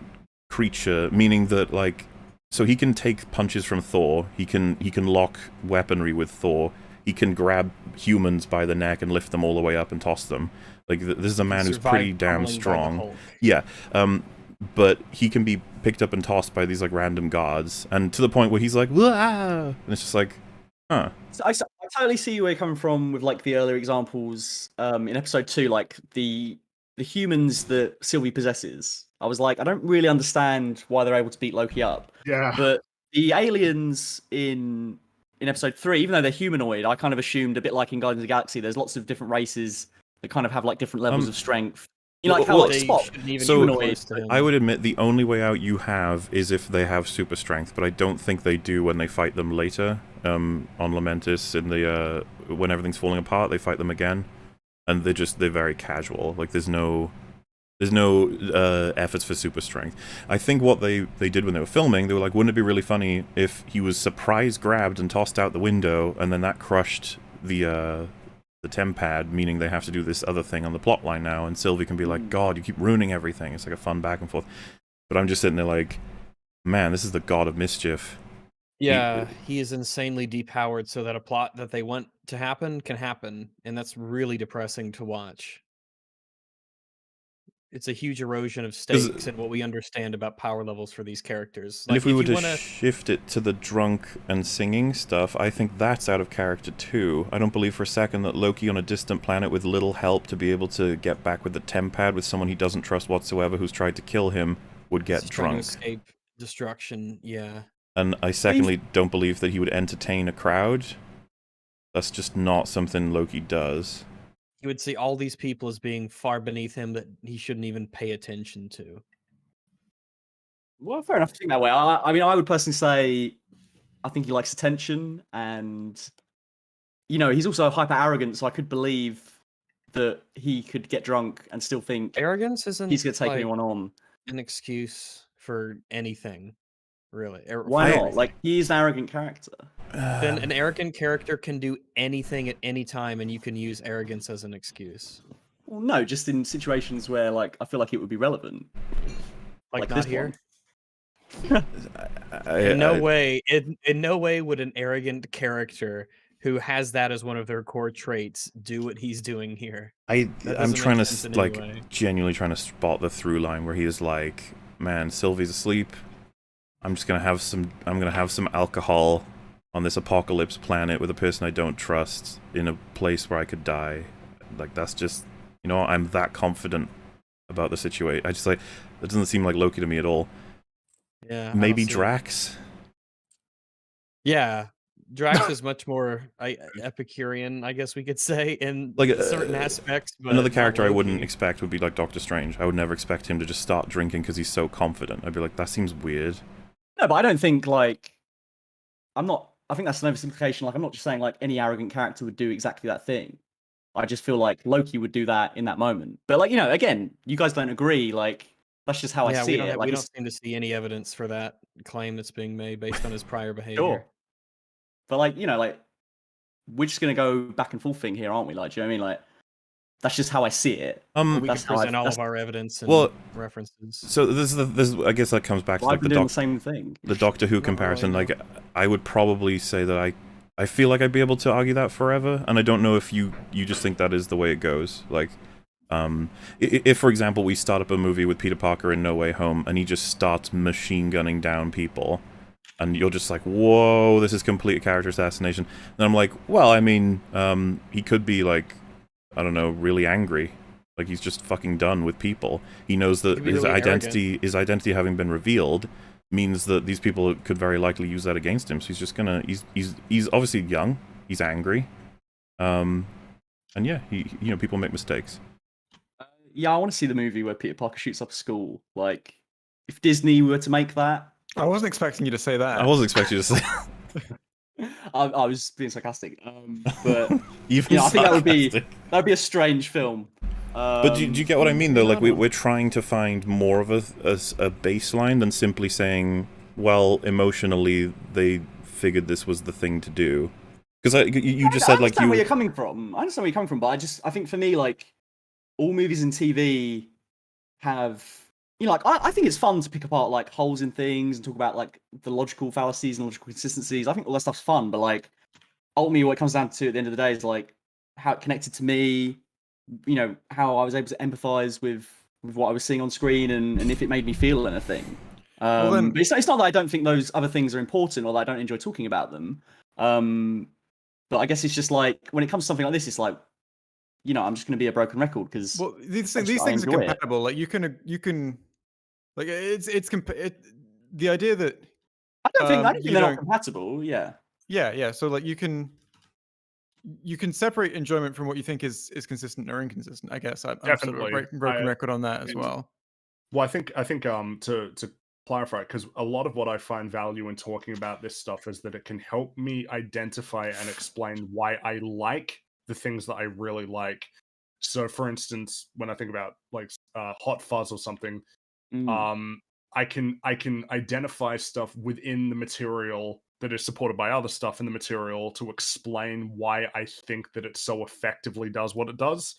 creature, meaning that like, so he can take punches from Thor. He can lock weaponry with Thor. He can grab humans by the neck and lift them all the way up and toss them. Like this is a man who's pretty damn strong. Yeah. But he can be picked up and tossed by these like random gods, and to the point where he's like, "Wah!" And it's just like, huh. So I totally see where you're coming from with like the earlier examples in episode 2, like the humans that Sylvie possesses. I was like, I don't really understand why they're able to beat Loki up. Yeah. But the aliens in episode 3, even though they're humanoid, I kind of assumed a bit like in Guardians of the Galaxy, there's lots of different races that kind of have like different levels of strength. You know, like how like Spock, so humanoid. I would admit the only way out you have is if they have super strength, but I don't think they do when they fight them later. On Lamentis, in the when everything's falling apart, they fight them again, and they're very casual. Like there's no efforts for super strength. I think what they did when they were filming, they were like, wouldn't it be really funny if he was surprise grabbed and tossed out the window, and then that crushed the tempad, meaning they have to do this other thing on the plot line now, and Sylvie can be like, God, you keep ruining everything. It's like a fun back and forth. But I'm just sitting there like, man, this is the god of mischief. Yeah, he is insanely depowered so that a plot that they want to happen can happen, and that's really depressing to watch. It's a huge erosion of stakes and what we understand about power levels for these characters. And Like, if we were to wanna... shift it to the drunk and singing stuff, I think that's out of character too. I don't believe for a second that Loki on a distant planet with little help to be able to get back with the tempad with someone he doesn't trust whatsoever who's tried to kill him would get drunk. Escape destruction, yeah. And I secondly don't believe that he would entertain a crowd. That's just not something Loki does. He would see all these people as being far beneath him that he shouldn't even pay attention to. Well, fair enough to think that way. I mean, I would personally say I think he likes attention, and you know, he's also hyper arrogant, so I could believe that he could get drunk and still think arrogance isn't he's going to take anyone on. An excuse for anything, really. Why not? Like, he's an arrogant character. Then an arrogant character can do anything at any time, and you can use arrogance as an excuse. Well, no, just in situations where, like, I feel like it would be relevant. Like not this here. one. In no way would an arrogant character who has that as one of their core traits do what he's doing here. I'm trying to like genuinely trying to spot the through line where he is like, man, Sylvie's asleep. I'm gonna have some alcohol on this apocalypse planet with a person I don't trust in a place where I could die. Like, that's just, you know, I'm that confident about the situation. I just like, that doesn't seem like Loki to me at all. Yeah. Maybe Drax. Yeah. Drax is much more Epicurean, I guess we could say, in like certain aspects. But another character I wouldn't expect would be like Doctor Strange. I would never expect him to just start drinking because he's so confident. I'd be like, that seems weird. No, but I don't think, like, I think that's an oversimplification. Like, I'm not just saying, like, any arrogant character would do exactly that thing. I just feel like Loki would do that in that moment. But, like, you know, again, you guys don't agree. Like, that's just how I see it. We don't seem to see any evidence for that claim that's being made based on his prior behavior. Sure. But, like, you know, like, we're just going to go back and forth thing here, aren't we? Like, do you know what I mean? Like, That's just how I see it. We can That's how present all that's- of our evidence and Well, references. So this I guess that comes back to I've like been doing the same thing. the Doctor Who Not comparison. really, Like, I would probably say that I feel like I'd be able to argue that forever, and I don't know if you just think that is the way it goes. Like, if for example we start up a movie with Peter Parker in No Way Home, and he just starts machine gunning down people, and you're just like, whoa, this is complete character assassination. And I'm like, well, I mean, he could be like, I don't know, really angry. Like, he's just fucking done with people. He knows that Could be his really identity having been revealed means that these people could very likely use that against him. So he's just gonna, he's obviously young. He's angry. And yeah, people make mistakes. Yeah, I want to see the movie where Peter Parker shoots up a school. Like, if Disney were to make that, I wasn't expecting you to say that. I wasn't expecting you to say. I was being sarcastic. But Even I think sarcastic. that would be a strange film. But do you get what I mean, though? Like, we're trying to find more of a baseline than simply saying, well, emotionally, they figured this was the thing to do. Because you just said, like, I understand where you're coming from. I understand where you're coming from, but I think for me, like, all movies and TV have, like, I think it's fun to pick apart, like, holes in things and talk about, like, the logical fallacies and logical consistencies. I think all that stuff's fun, but, like, ultimately what it comes down to at the end of the day is, like, how it connected to me, how I was able to empathize with what I was seeing on screen and if it made me feel anything. But it's not that I don't think those other things are important or that I don't enjoy talking about them. But I guess it's just like, when it comes to something like this, it's like, I'm just going to be a broken record because these things are compatible. Like you can like the idea that I don't think they're not compatible. Yeah. So like you can separate enjoyment from what you think is consistent or inconsistent. I guess I'm sort of a broken record on that as well. Well, I think to clarify, because a lot of what I find value in talking about this stuff is that it can help me identify and explain why I like the things that I really like. So, for instance, when I think about like Hot Fuzz or something, I can identify stuff within the material that is supported by other stuff in the material to explain why I think that it so effectively does what it does.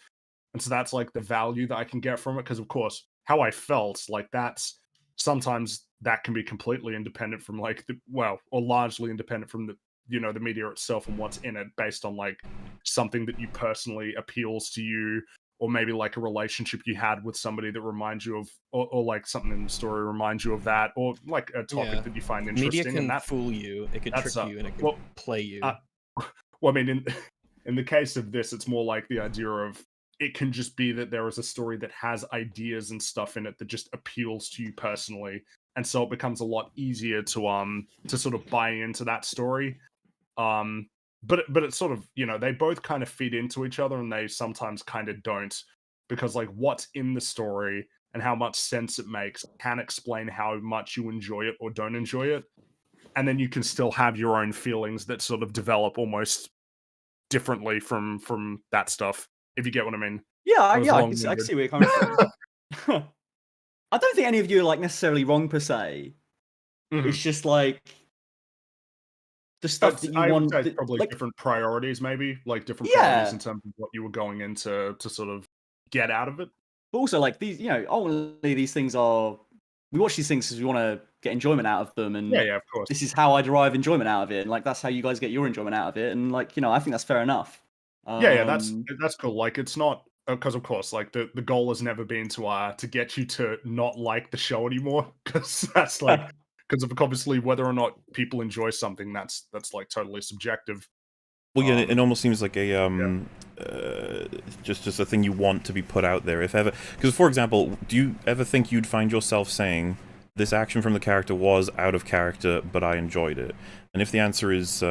And so that's like the value that I can get from it, because of course how I felt, like, that's sometimes that can be completely independent from like or largely independent from the the media itself and what's in it, based on like something that you personally appeals to you, or maybe like a relationship you had with somebody that reminds you of, or like something in the story reminds you of that, or like a topic that you find interesting. Media can and that fool you, it can trick you, and it can play you. Well, I mean, in the case of this, it's more like the idea of it can just be that there is a story that has ideas and stuff in it that just appeals to you personally, and so it becomes a lot easier to sort of buy into that story. But it's sort of, they both kind of feed into each other, and they sometimes kind of don't, because like what's in the story and how much sense it makes can explain how much you enjoy it or don't enjoy it, and then you can still have your own feelings that sort of develop almost differently from that stuff, if you get what I mean. I can see where you're coming from. I don't think any of you are like necessarily wrong per se. It's just like the stuff that you want. Would say probably like, different priorities, maybe like different priorities in terms of what you were going into to sort of get out of it. But also, like these, ultimately these things are. We watch these things because we want to get enjoyment out of them, and yeah, of course. This is how I derive enjoyment out of it, and like that's how you guys get your enjoyment out of it, and like I think that's fair enough. That's cool. Like, it's not because of course, like the goal has never been to get you to not like the show anymore, because that's like because of obviously whether or not people enjoy something, that's like totally subjective. Well, yeah, it almost seems like a just a thing you want to be put out there, if ever. Because, for example, do you ever think you'd find yourself saying, this action from the character was out of character, but I enjoyed it? And if the answer is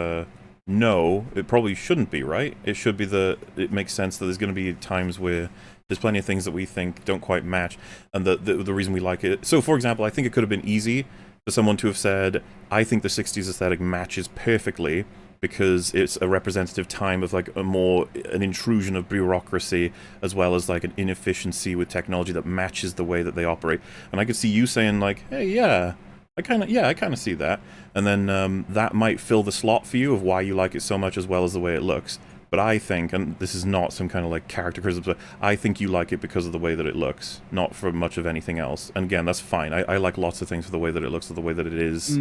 no, it probably shouldn't be, right? It should be it makes sense that there's going to be times where there's plenty of things that we think don't quite match, and the reason we like it. So, for example, I think it could have been easy for someone to have said, I think the 60s aesthetic matches perfectly, because it's a representative time of like an intrusion of bureaucracy, as well as like an inefficiency with technology that matches the way that they operate. And I could see you saying like, hey, yeah, I kind of see that. And then that might fill the slot for you of why you like it so much, as well as the way it looks. But I think, and this is not some kind of like character criticism, but I think you like it because of the way that it looks, not for much of anything else. And again, that's fine. I like lots of things for the way that it looks, or the way that it is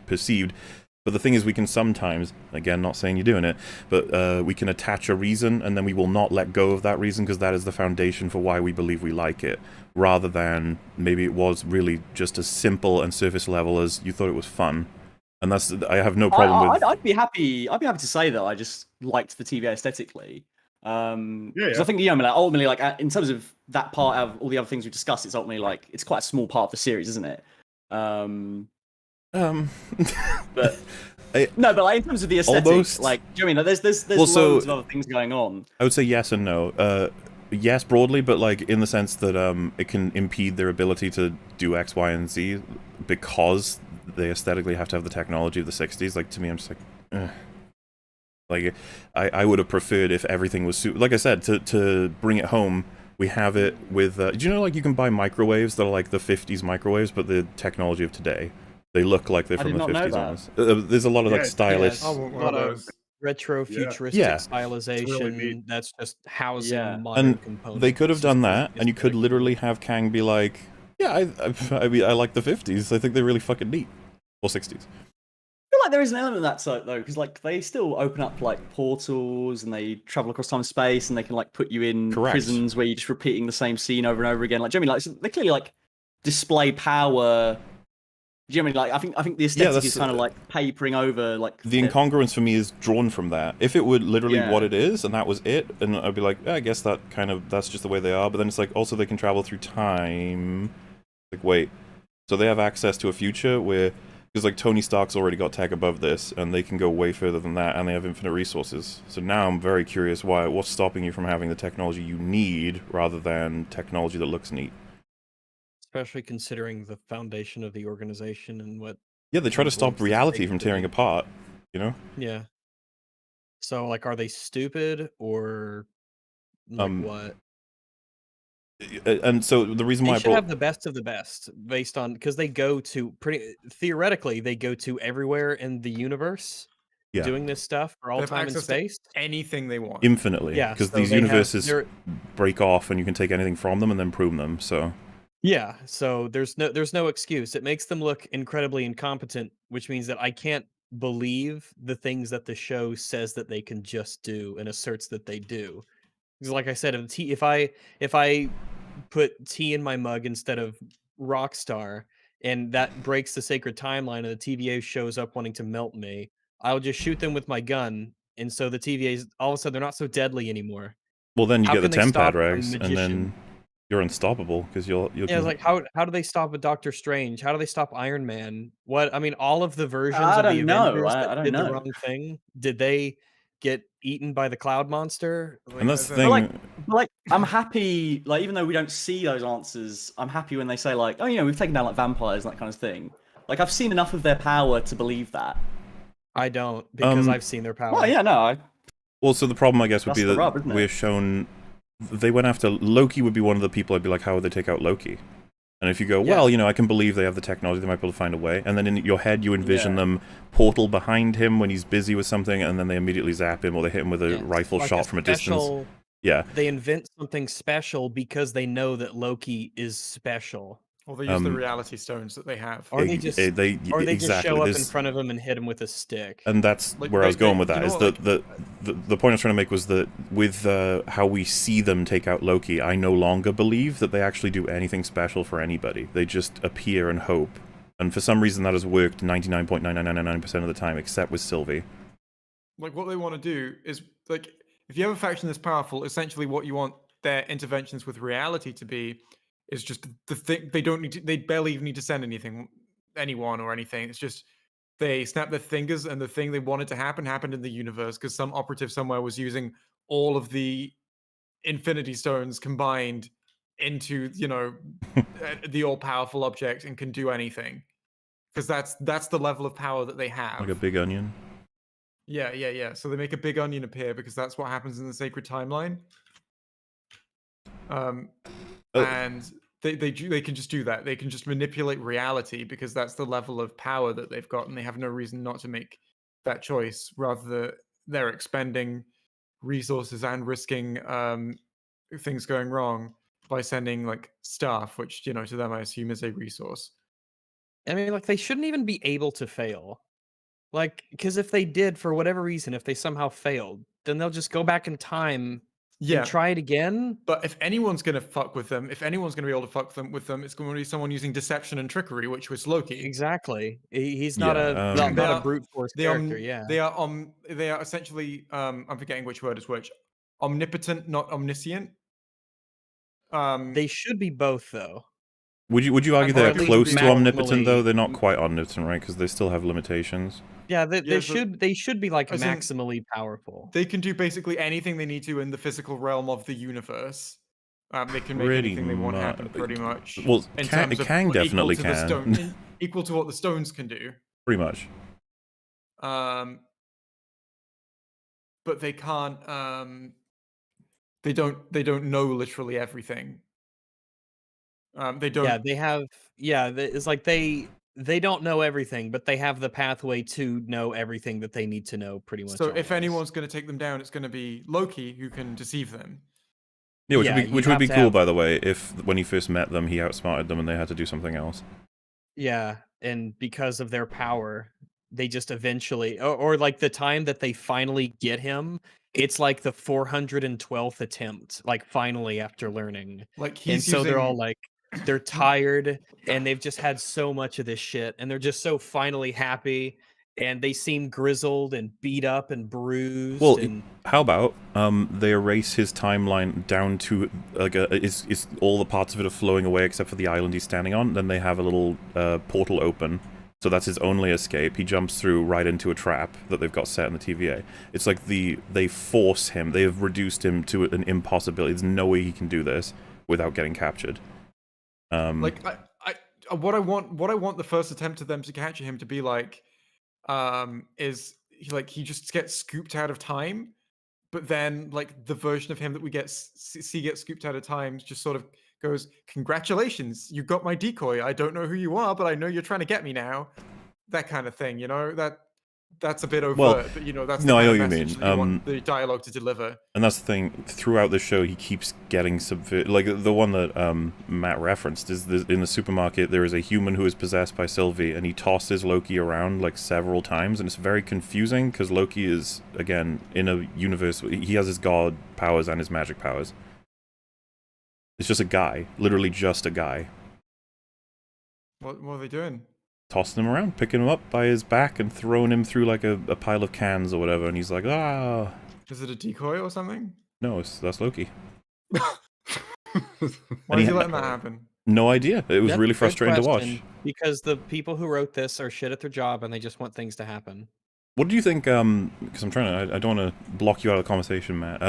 perceived. But the thing is, we can sometimes, again, not saying you're doing it, but we can attach a reason, and then we will not let go of that reason because that is the foundation for why we believe we like it, rather than maybe it was really just as simple and surface level as you thought it was fun. And that's, I have no problem with. I'd be happy to say that I just liked the TVA aesthetically. Because I think, you know, like, ultimately, like in terms of that part of all the other things we discussed, it's ultimately like it's quite a small part of the series, isn't it? But no, but like in terms of the aesthetic, almost. like, do you know what I mean? Like, there's loads of other things going on. I would say yes and no. Yes, broadly, but like in the sense that it can impede their ability to do X, Y, and Z because they aesthetically have to have the technology of the 60s. Like, to me, I'm just like, ugh. Like, I would have preferred if everything was like I said, to bring it home. We have it with. Do you know, like, you can buy microwaves that are like the 50s microwaves, but the technology of today. They look like they're from the 50s almost. There's a lot of like stylish. A lot of retro futuristic stylization. Really that's just housing modern components. And they could have done that, and you could literally have Kang be like, "Yeah, I mean, I like the 50s. I think they're really fucking neat." Or 60s. I feel like there is an element of that sort though, because like they still open up like portals and they travel across time and space, and they can like put you in prisons where you're just repeating the same scene over and over again. Like, do you know what I mean? Like, so they clearly like display power. Do you know what I mean? Like, I think the aesthetic is kind of like papering over. Like, the incongruence for me is drawn from that. If it were literally what it is, and that was it, and I'd be like, I guess that's just the way they are. But then it's like, also they can travel through time. Like, wait, so they have access to a future where, because like Tony Stark's already got tech above this, and they can go way further than that, and they have infinite resources. So now I'm very curious what's stopping you from having the technology you need rather than technology that looks neat. Especially considering the foundation of the organization and what. Yeah, they try to stop reality from tearing apart, you know? Yeah. So, like, are they stupid or like what? And so the reason why they should have the best of the best based on, because they go to theoretically they go to everywhere in the universe doing this stuff for all time and space. Anything they want. Infinitely. Yeah. Because these universes break off and you can take anything from them and then prune them, so. Yeah, so there's no excuse. It makes them look incredibly incompetent, which means that I can't believe the things that the show says that they can just do and asserts that they do. Because, like I said, if I put tea in my mug instead of Rockstar, and that breaks the sacred timeline, and the TVA shows up wanting to melt me, I'll just shoot them with my gun, and so the TVAs all of a sudden they're not so deadly anymore. Well, then you get the Tempad rags, and then you're unstoppable because you'll. Yeah, like how do they stop a Doctor Strange? How do they stop Iron Man? What I mean, all of the versions of the Avengers that did the wrong thing, did they get eaten by the cloud monster? Like, and that's the thing. Like, I'm happy. Like, even though we don't see those answers, I'm happy when they say like, "Oh, you know, we've taken down like vampires and that kind of thing." Like, I've seen enough of their power to believe that. I don't, because I've seen their power. Well, yeah, no. Well, so the problem, I guess, would be that we're shown. They went after Loki. Would be one of the people I'd be like, how would they take out Loki? And if you go, well, you know, I can believe they have the technology, they might be able to find a way. And then in your head, you envision them portal behind him when he's busy with something, and then they immediately zap him or they hit him with a rifle shot from a distance. Yeah. They invent something special because they know that Loki is special. Or they use the reality stones that they have. Or they just, just show up in front of him and hit him with a stick. And that's like, where I was going with that. Is the point I was trying to make was that with how we see them take out Loki, I no longer believe that they actually do anything special for anybody. They just appear and hope. And for some reason that has worked 99.9999% of the time, except with Sylvie. Like, what they want to do is, like, if you have a faction this powerful, essentially what you want their interventions with reality to be is just the thing. They barely even need to send anyone or anything. It's just they snap their fingers and the thing they wanted to happen happened in the universe because some operative somewhere was using all of the Infinity Stones combined into, you know, the all-powerful object and can do anything. Because that's the level of power that they have. Like a big onion. Yeah. So they make a big onion appear because that's what happens in the sacred timeline. And they can just do that. They can just manipulate reality because that's the level of power that they've got, and they have no reason not to make that choice. Rather, they're expending resources and risking things going wrong by sending like staff, which to them I assume is a resource. I mean, like, they shouldn't even be able to fail. Like, because if they did, for whatever reason, if they somehow failed, then they'll just go back in time Yeah, and try it again. but if anyone's gonna fuck with them, if anyone's gonna be able to fuck with them, it's going to be someone using deception and trickery, which was Loki. Exactly. He's not Yeah, not a brute force They character. are Yeah. they are essentially I'm forgetting which word is which. Omnipotent, not omniscient. They should be both, though. Would you argue And they're or at least close to omnipotent though? maximally- They're not quite omnipotent, right? Because they still have limitations. Yeah, Yeah, they but should be like as in- maximally powerful. they can do basically anything they need to in the physical realm of the universe. They can make Pretty anything they want mu- happen, pretty much. Well, in Kang terms of Kang equal definitely to the can. stone- equal to what the stones can do. Pretty much. But they can't. They don't know literally everything. They don't. Yeah, they have. Yeah, it's like they don't know everything, but they have the pathway to know everything that they need to know. Pretty much. So if always. anyone's going to take them down, it's going to be Loki who can deceive them. Yeah, which Yeah, would be, you'd which would have be to cool, have- by the way, if when he first met them, he outsmarted them and they had to do something else. Yeah, and because of their power, they just eventually, or like the time that they finally get him, it's like the 412th attempt, like finally after learning. Like And he's so they're all using- like, they're tired and they've just had so much of this shit and they're just so finally happy and they seem grizzled and beat up and bruised. Well, and how about they erase his timeline down to like is all the parts of it are flowing away except for the island he's standing on. Then they have a little portal open, so that's his only escape. He jumps through right into a trap that they've got set in the TVA. It's like they force him. They have reduced him to an impossibility. There's no way he can do this without getting captured. like what I want the first attempt of them to capture him to be like is he just gets scooped out of time, but then like the version of him that we see get scooped out of time just sort of goes, congratulations, you got my decoy, I don't know who you are, but I know you're trying to get me now, that kind of thing, that's a bit overt, Well, but that's no, the I know kind what of you message mean. that you want the dialogue to deliver. And that's the thing, throughout the show, he keeps getting subverted. Like, the one that Matt referenced is in the supermarket, there is a human who is possessed by Sylvie, and he tosses Loki around, like, several times, and it's very confusing, because Loki is, again, in a universe, he has his god powers and his magic powers. It's just a guy, literally just a guy. What are they doing? Tossing him around, picking him up by his back, and throwing him through, like, a pile of cans or whatever, and he's like, ah... Is it a decoy or something? No, that's Loki. Why And is he- he letting that happen? No idea. It was That's really a good frustrating to watch. question, because the people who wrote this are shit at their job and they just want things to happen. What do you think, because I'm trying to, I don't want to block you out of the conversation, Matt.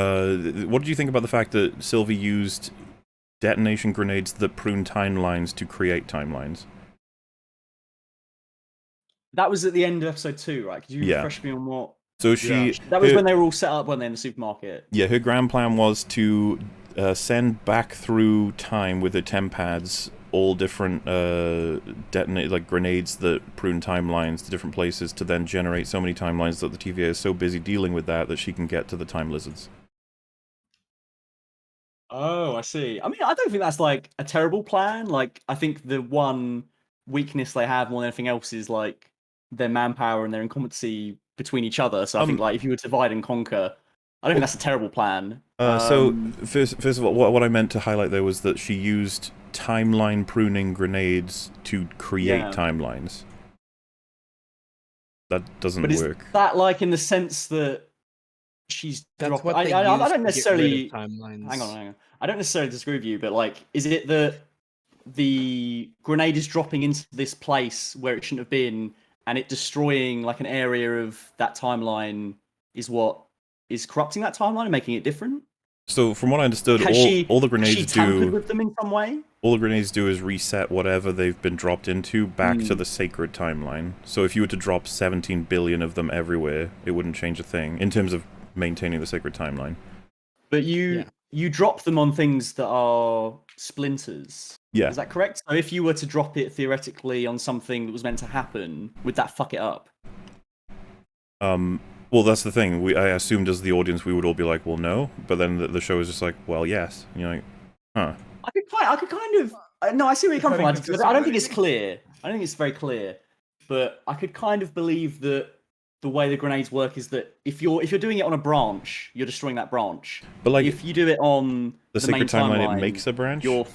What did you think about the fact that Sylvie used detonation grenades that prune timelines to create timelines? That was at the end of episode 2, right? Could you Yeah. refresh me on what? So she... That was her- when they were all set up, weren't they, in the supermarket? Yeah, her grand plan was to send back through time with her TemPads all different grenades that prune timelines to different places to then generate so many timelines that the TVA is so busy dealing with that she can get to the time lizards. Oh, I see. I mean, I don't think that's like a terrible plan. Like, I think the one weakness they have more than anything else is like their manpower and their incompetency between each other. So I think like if you were to divide and conquer, I don't think that's a terrible plan. So first of all, what I meant to highlight there was that she used timeline pruning grenades to create timelines. That doesn't but work. Is that like in the sense that she's That's dropped... what I they don't use to necessarily get rid of timelines. hang on. I don't necessarily disagree with you, but like, is it that the grenade is dropping into this place where it shouldn't have been, and it destroying like an area of that timeline is what is corrupting that timeline and making it different? So from what I understood, all the grenades she tampered do... with them in some way? All the grenades do is reset whatever they've been dropped into back to the sacred timeline. So if you were to drop 17 billion of them everywhere, it wouldn't change a thing in terms of maintaining the sacred timeline. But you drop them on things that are splinters. Yeah. Is that correct? So if you were to drop it theoretically on something that was meant to happen, would that fuck it up? Well, that's the thing. I assumed as the audience we would all be like, well, no. But then the show is just like, well, yes. And you're like, huh. I could kind of. No, I see where you're coming from. Depending I don't think it's consistently. clear. I don't think it's very clear. But I could kind of believe that the way the grenades work is that if you're doing it on a branch, you're destroying that branch. But like, If you do it on the main sacred timeline, timeline, it makes a branch. you're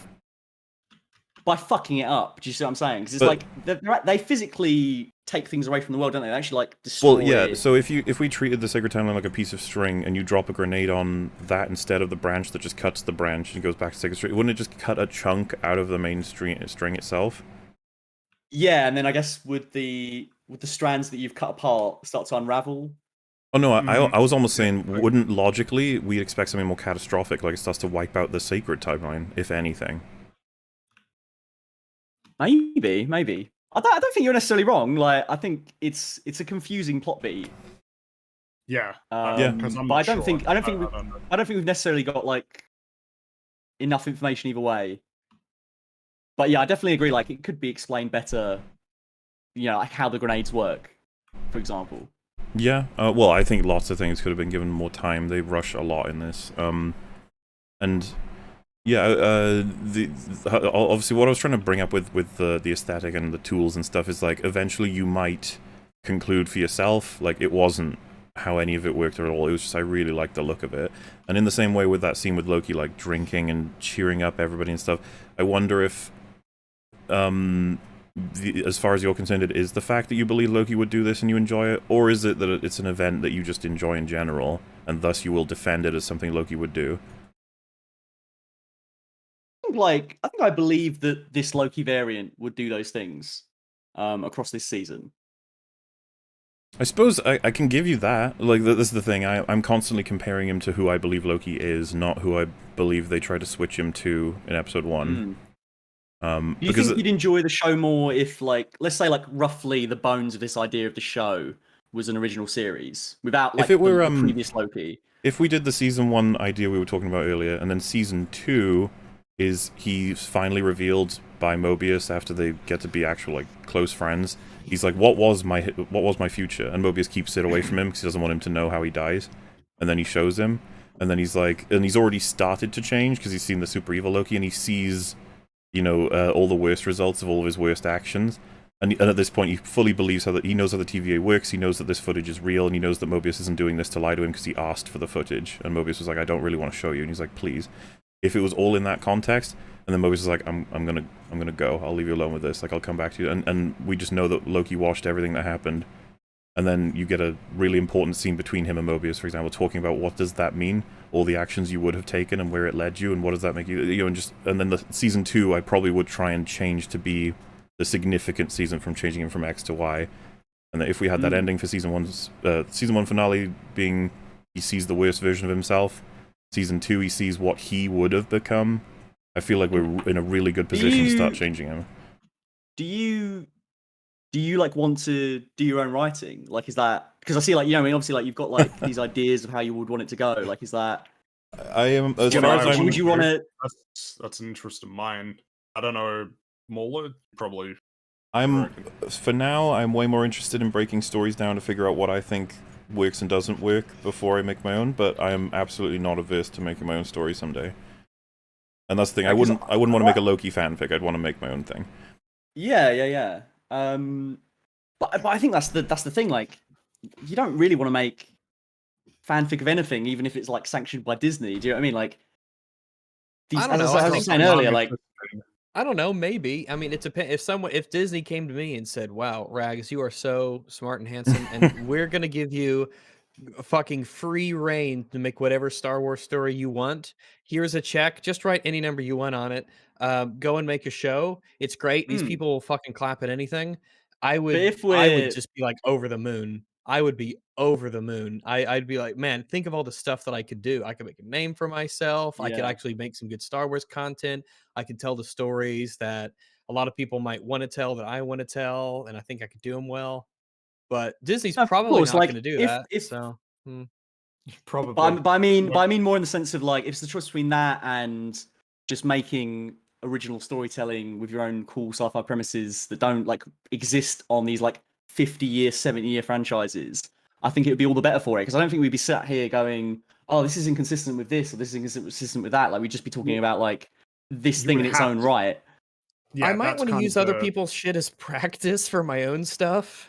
by fucking it up. Do you see what I'm saying? Because it's But- like they physically take things away from the world, don't they? They actually like destroy. Well, yeah. So if we treated the sacred timeline like a piece of string, and you drop a grenade on that instead of the branch that just cuts the branch and goes back to sacred string, wouldn't it just cut a chunk out of the main string itself? Yeah, and then I guess with the strands that you've cut apart start to unravel. Oh no, I was almost saying, wouldn't logically we expect something more catastrophic, like it starts to wipe out the sacred timeline, if anything? Maybe. I don't think you're necessarily wrong. Like, I think it's a confusing plot beat. Yeah. Yeah. 'Cause I'm But not sure. I don't think know. I don't think we've necessarily got like enough information either way. But yeah, I definitely agree. Like, it could be explained better. You know, like how the grenades work, for example. Yeah. Well, I think lots of things could have been given more time. They rush a lot in this. And yeah, obviously what I was trying to bring up with the aesthetic and the tools and stuff is like eventually you might conclude for yourself like it wasn't how any of it worked at all. It was just I really liked the look of it. And in the same way with that scene with Loki like drinking and cheering up everybody and stuff, I wonder if as far as you're concerned, it is the fact that you believe Loki would do this and you enjoy it, or is it that it's an event that you just enjoy in general, and thus you will defend it as something Loki would do? I think I believe that this Loki variant would do those things across this season. I suppose I can give you that. Like, this is the thing. I'm constantly comparing him to who I believe Loki is, not who I believe they try to switch him to in episode 1. Do you think you'd enjoy the show more if, like, let's say, like, roughly the bones of this idea of the show was an original series without, like, if it were, the previous Loki? If we did the season 1 idea we were talking about earlier, and then season 2 is he's finally revealed by Mobius after they get to be actual like close friends. He's like, what was my future? And Mobius keeps it away from him because he doesn't want him to know how he dies. And then he shows him, and then he's like, and he's already started to change because he's seen the super evil Loki, and he sees, you know, all the worst results of all of his worst actions. And at this point, he fully believes he knows how the TVA works. He knows that this footage is real, and he knows that Mobius isn't doing this to lie to him because he asked for the footage. And Mobius was like, I don't really want to show you. And he's like, please. If it was all in that context, and then Mobius is like, I'm gonna go. I'll leave you alone with this. Like, I'll come back to you. And we just know that Loki watched everything that happened. And then you get a really important scene between him and Mobius, for example, talking about what does that mean, all the actions you would have taken, and where it led you, and what does that make you, you know, and then the season 2, I probably would try and change to be the significant season from changing him from X to Y. And that if we had that ending for season 1 finale being he sees the worst version of himself, season 2 he sees what he would have become, I feel like we're in a really good position to start changing him. Do you like want to do your own writing? Like, is that because I see, like, you know, I mean, obviously, like, you've got like these ideas of how you would want it to go. Like, is that? I am as far as would you want to? That's an interest of mine. I don't know. Mola probably. For now, I'm way more interested in breaking stories down to figure out what I think works and doesn't work before I make my own. But I am absolutely not averse to making my own story someday. And that's the thing. I wouldn't want to make a Loki fanfic. I'd want to make my own thing. Yeah. But I think that's the thing. Like, you don't really want to make fanfic of anything, even if it's like sanctioned by Disney. Do you know what I mean? Like, I don't know. As I was saying earlier, like, I don't know. Maybe. I mean, it depends. If Disney came to me and said, "Wow, Rags, you are so smart and handsome, and we're gonna give you a fucking free reign to make whatever Star Wars story you want. Here's a check. Just write any number you want on it. Go and make a show. It's great. These people will fucking clap at anything." I would just be like over the moon. I would be over the moon. I'd be like, man, think of all the stuff that I could do. I could make a name for myself. I could actually make some good Star Wars content. I could tell the stories that a lot of people might want to tell that I want to tell, and I think I could do them well. But Disney's probably not going to do that. Probably. But I mean more in the sense of, like, if it's the choice between that and just making original storytelling with your own cool sci-fi premises that don't like exist on these like 50-year, 70-year franchises, I think it would be all the better for it, because I don't think we'd be sat here going, "Oh, this is inconsistent with this, or this is inconsistent with that." Like, we'd just be talking about like this thing in its own right. Yeah, I might that's want to kind use of other the- people's shit as practice for my own stuff.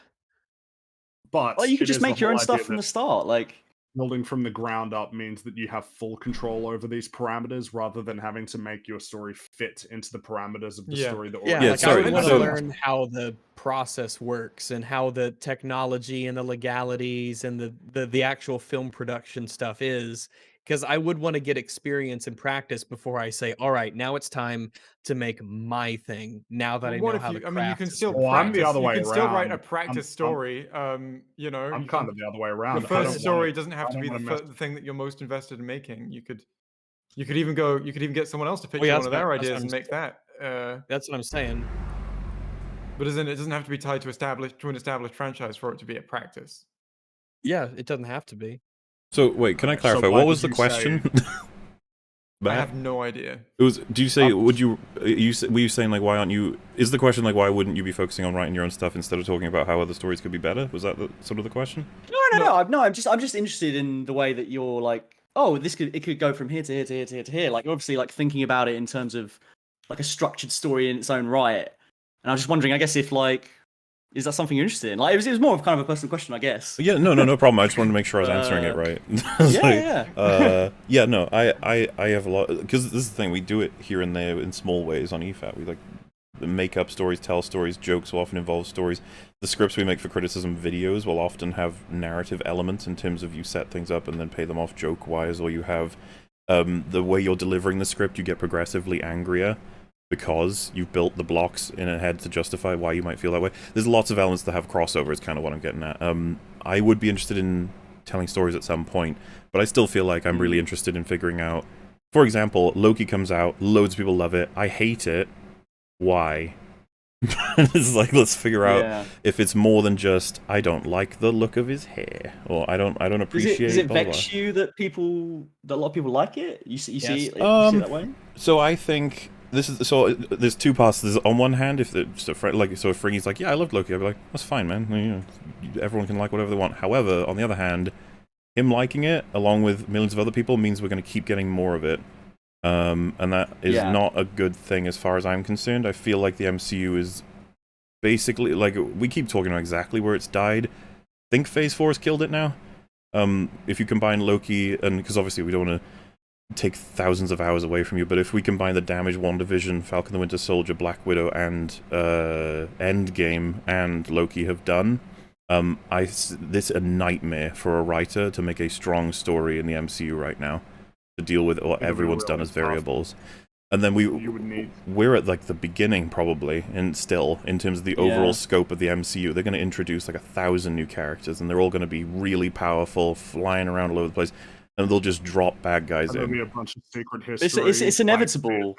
But Well, you could it just is the make your whole own stuff idea from that the start. Like, building from the ground up means that you have full control over these parameters rather than having to make your story fit into the parameters of the Yeah. story that Yeah, already Yeah, like sorry, I would want to so- learn how the process works and how the technology and the legalities and the actual film production stuff is, because I would want to get experience and practice before I say, all right, now it's time to make my thing. Now that But I what know if how you? the I mean, you craft can is still Well, I'm the practice. other You way can still write a around. practice story. You know, I'm you kind can, of the other way your around. I first don't story wanna- doesn't have I to don't be wanna the, mess- the thing that you're most invested in making. You could even go. You could even get someone else to pitch yeah, you that's one of their what- that's what ideas I'm and make that. That's what I'm saying. But it doesn't have to be tied to an established franchise for it to be a practice. Yeah, it doesn't have to be. So wait, can I Okay, so clarify? why What was did the you question? I Matt? have no idea. It was. Do you say? Would you? Were you saying like why aren't you? Is the question like why wouldn't you be focusing on writing your own stuff instead of talking about how other stories could be better? Was that sort of the question? no. I'm just interested in the way that you're like, oh, it could go from here to here to here to here to here. Like, obviously, like thinking about it in terms of like a structured story in its own right. And I was just wondering, I guess, if like, is that something you're interested in? Like, it was more of kind of a personal question, I guess. Yeah, no problem. I just wanted to make sure I was answering it right. No, I have a lot, because this is the thing, we do it here and there in small ways on EFAP. We like make up stories, tell stories, jokes will often involve stories. The scripts we make for criticism videos will often have narrative elements in terms of you set things up and then pay them off joke-wise, or you have the way you're delivering the script, you get progressively angrier because you've built the blocks in a head to justify why you might feel that way. There's lots of elements that have crossover, is kind of what I'm getting at. I would be interested in telling stories at some point, but I still feel like I'm really interested in figuring out, for example, Loki comes out, loads of people love it, I hate it, why? It's like, let's figure out if it's more than just, I don't like the look of his hair, or I don't appreciate. Does it blah, blah, vex you that a lot of people like it? You see it that way? So I think there's two parts. There's on one hand, if Fringy's like, yeah, I loved Loki, I'd be like, that's fine, man. You know, everyone can like whatever they want. However, on the other hand, him liking it, along with millions of other people, means we're going to keep getting more of it. And that is not a good thing as far as I'm concerned. I feel like the MCU is basically, like, we keep talking about exactly where it's died. I think Phase 4 has killed it now. If you combine Loki, and because obviously we don't want to take thousands of hours away from you, but if we combine the damage WandaVision, Falcon the Winter Soldier, Black Widow, and Endgame and Loki have done, this is a nightmare for a writer to make a strong story in the MCU right now, to deal with what everyone's done as variables. And then we're at like the beginning probably, and still in terms of the overall scope of the MCU, they're going to introduce like 1,000 new characters, and they're all going to be really powerful, flying around all over the place, and they'll just drop bad guys in. There'll be a bunch of secret history. It's inevitable.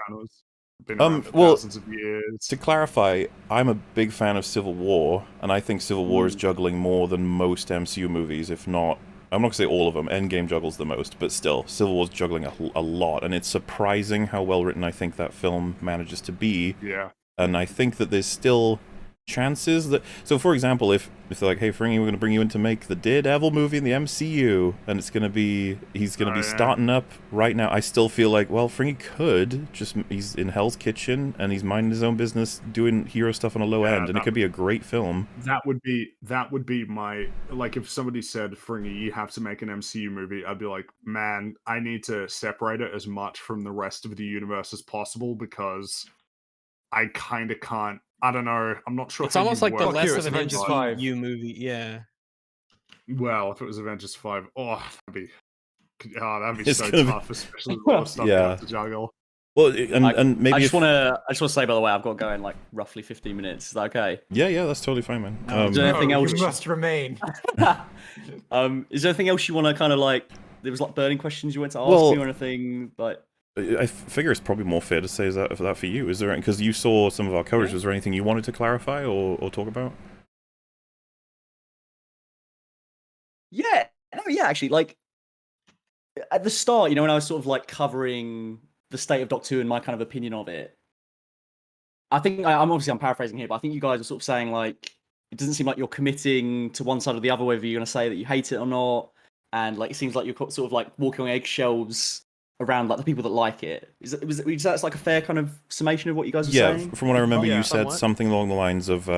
Been around for thousands of years. To clarify, I'm a big fan of Civil War, and I think Civil War is juggling more than most MCU movies, if not, I'm not going to say all of them, Endgame juggles the most, but still, Civil War's juggling a lot, and it's surprising how well written I think that film manages to be. Yeah. And I think that there's still chances that... So, for example, if they're like, hey, Fringy, we're going to bring you in to make the Daredevil movie in the MCU, and it's going to be... He's going to be starting up right now. I still feel like, well, Fringy could. He's in Hell's Kitchen, and he's minding his own business, doing hero stuff on a low end, and it could be a great film. That would be my... Like, if somebody said, Fringy, you have to make an MCU movie, I'd be like, man, I need to separate it as much from the rest of the universe as possible, because I kind of can't... I don't know. I'm not sure. It's almost like the less of an Avengers MCU movie. Yeah. Well, if it was Avengers 5, that'd be It's so gonna be- tough, especially with all the stuff you have to juggle. Well, and maybe I just want to say, by the way, I've got to go in like roughly 15 minutes. Is that okay? Yeah, that's totally fine, man. Is there anything else? You must remain. Is there anything else you want to kind of like? There was like burning questions you want to ask me or anything like? I figure it's probably more fair to say that for you. Is there, because you saw some of our coverage, was there anything you wanted to clarify or talk about? Yeah, actually, like at the start, when I was sort of like covering the state of Doctor Who and my kind of opinion of it, I think I'm paraphrasing here, but I think you guys are sort of saying like, it doesn't seem like you're committing to one side or the other, whether you're going to say that you hate it or not. And like it seems like you're sort of like walking on eggshells around like the people that like it. Is that like a fair kind of summation of what you guys were saying? From what I remember, you said somewhat. something along the lines of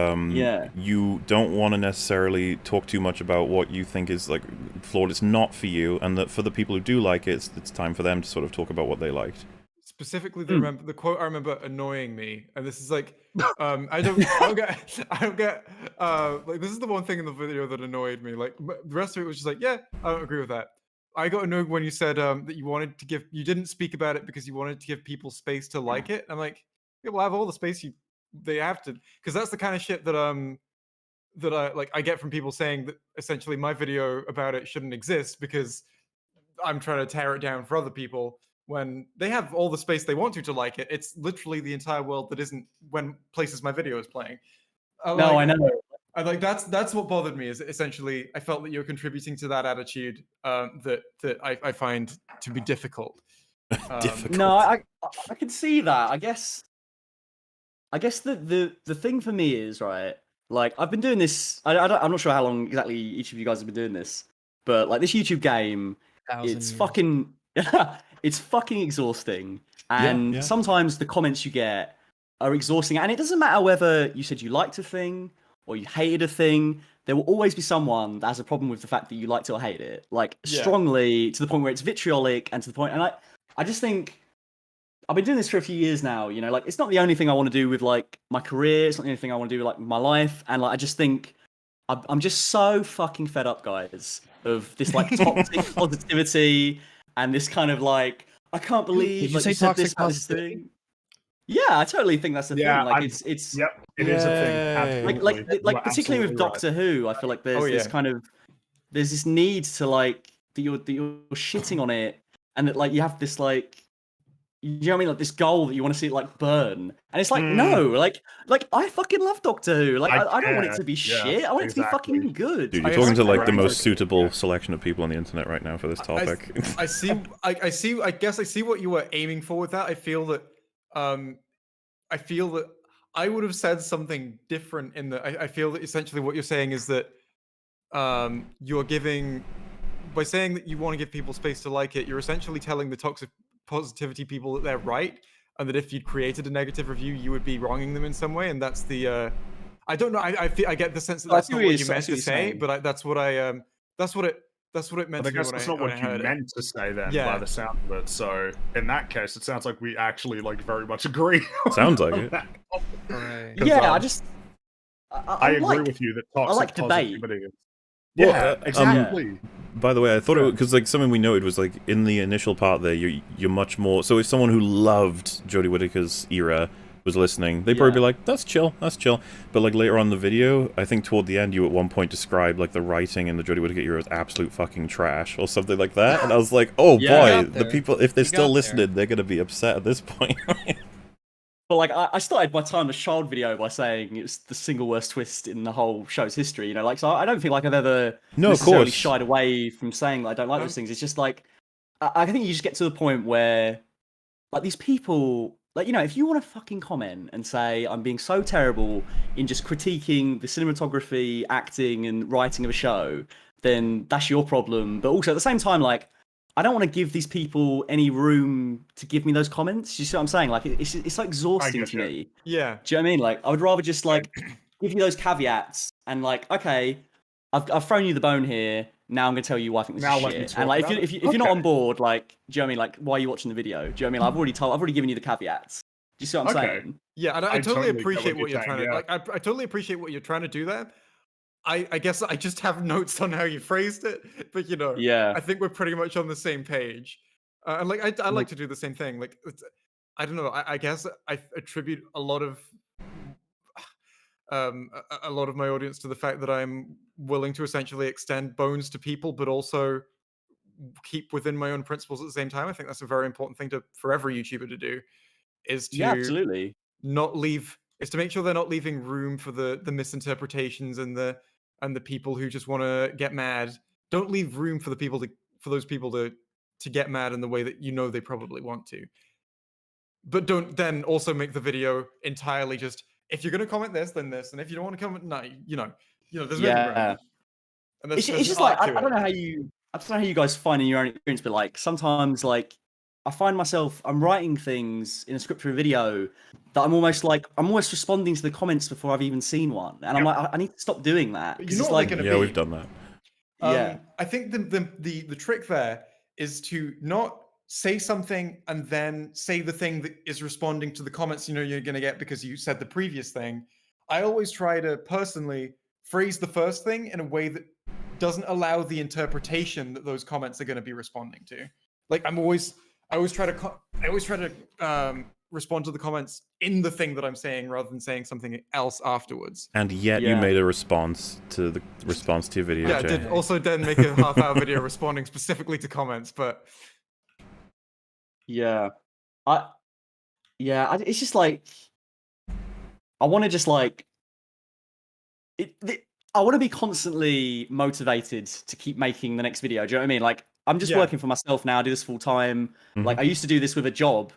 you don't want to necessarily talk too much about what you think is like flawed. It's not for you, and that for the people who do like it, it's time for them to sort of talk about what they liked. Specifically, the quote I remember annoying me, and this is like, I don't get, like this is the one thing in the video that annoyed me. Like the rest of it was just like, yeah, I don't agree with that. I got annoyed when you said that you didn't speak about it because you wanted to give people space to like it. I'm like, yeah, well, have all the space they have to, because that's the kind of shit that I get from people saying that essentially my video about it shouldn't exist because I'm trying to tear it down for other people when they have all the space they want to like it. It's literally the entire world that isn't when places my video is playing. I know. I like that's what bothered me is essentially I felt that you're contributing to that attitude that I find to be difficult. Difficult. No, I can see that. I guess the thing for me is, right, like I've been doing this. I'm not sure how long exactly each of you guys have been doing this, but like this YouTube game, it's fucking it's fucking exhausting, and sometimes the comments you get are exhausting, and it doesn't matter whether you said you liked a thing or you hated a thing. There will always be someone that has a problem with the fact that you liked it or hated it, like strongly to the point where it's vitriolic, and to the point, and I just think I've been doing this for a few years now. You know, like it's not the only thing I want to do with like my career. It's not the only thing I want to do with like my life, and like I just think I'm just so fucking fed up, guys, of this like toxic positivity and this kind of like I can't believe. Did you like, say you said toxic this about this positivity? thing. Yeah, I totally think that's the thing. Like it's Yep, it is a thing. Absolutely. like particularly absolutely with Doctor Who, I feel like there's this kind of there's this need to like that you're shitting on it, and that like you have this like you know what I mean, like this goal that you want to see it like burn, and it's like no, like I fucking love Doctor Who. Like I don't want it to be shit. I want it to be fucking good. Dude, you're talking to like the most suitable selection of people on the internet right now for this topic. I see. I guess I see what you were aiming for with that. I feel that I would have said something different in that. I feel that essentially what you're saying is that you're giving by saying that you want to give people space to like it. You're essentially telling the toxic positivity people that they're right, and that if you'd created a negative review, you would be wronging them in some way. And that's the I don't know. I get the sense that that's not what you meant to say, but that's what it meant but to me. I guess that's not what you meant to say then, by the sound of it. So in that case, it sounds like we actually like very much agree. Sounds like it. Yeah, I agree with you that toxic positivity is. Yeah, exactly. By the way, I thought it because like something we noted was like in the initial part there, you're much more. So if someone who loved Jodie Whittaker's era was listening, they'd probably be like, "That's chill, that's chill." But like later on in the video, I think toward the end, you at one point described like the writing in the Jodie Whittaker era as absolute fucking trash or something like that, and I was like, "Oh boy, the people if they're still listening, they're gonna be upset at this point." But like I started my Timeless Child video by saying it's the single worst twist in the whole show's history. You know, like so I don't think like I've ever necessarily shied away from saying that I don't like those things. It's just like I think you just get to the point where like these people, like you know, if you want to fucking comment and say I'm being so terrible in just critiquing the cinematography, acting, and writing of a show, then that's your problem. But also at the same time, like I don't want to give these people any room to give me those comments. You see what I'm saying? Like it's like exhausting to me. Yeah. Do you know what I mean? Like I would rather just like give you those caveats and like, okay, I've thrown you the bone here. Now I'm gonna tell you why I think this is shit. And like if you're not on board, like, do you know what I mean? Like, why are you watching the video? Do you know what I mean? Like, I've already given you the caveats. Do you see what I'm saying? Yeah, and I totally appreciate what you're trying to like. I totally appreciate what you're trying to do there. I guess I just have notes on how you phrased it, but you know, I think we're pretty much on the same page. And like, I like to do the same thing. Like, I don't know. I guess I attribute a lot of my audience to the fact that I'm willing to essentially extend bones to people, but also keep within my own principles at the same time. I think that's a very important thing for every YouTuber to do. Is to absolutely not leave. Is to make sure they're not leaving room for the misinterpretations and the people who just want to get mad. Don't leave room for those people to get mad in the way that you know they probably want to. But don't then also make the video entirely just if you're gonna comment this, then this, and if you don't want to comment, no, there's middle ground. And it's just like I don't know how you guys find in your own experience, but like sometimes like I find myself I'm writing things in a script for a video that I'm almost responding to the comments before I've even seen one, and I'm like I need to stop doing that. You know what they're gonna be? We've done that. I think the trick there is to not say something and then say the thing that is responding to the comments you're going to get because you said the previous thing. I always try to personally phrase the first thing in a way that doesn't allow the interpretation that those comments are going to be responding to. Like I always try to respond to the comments in the thing that I'm saying rather than saying something else afterwards. And yet you made a response to your video. Yeah, Jay. I did then make a half-hour video responding specifically to comments, but it's just like I want to just like I want to be constantly motivated to keep making the next video. Do you know what I mean? Like I'm just working for myself now. I do this full time. Like I used to do this with a job,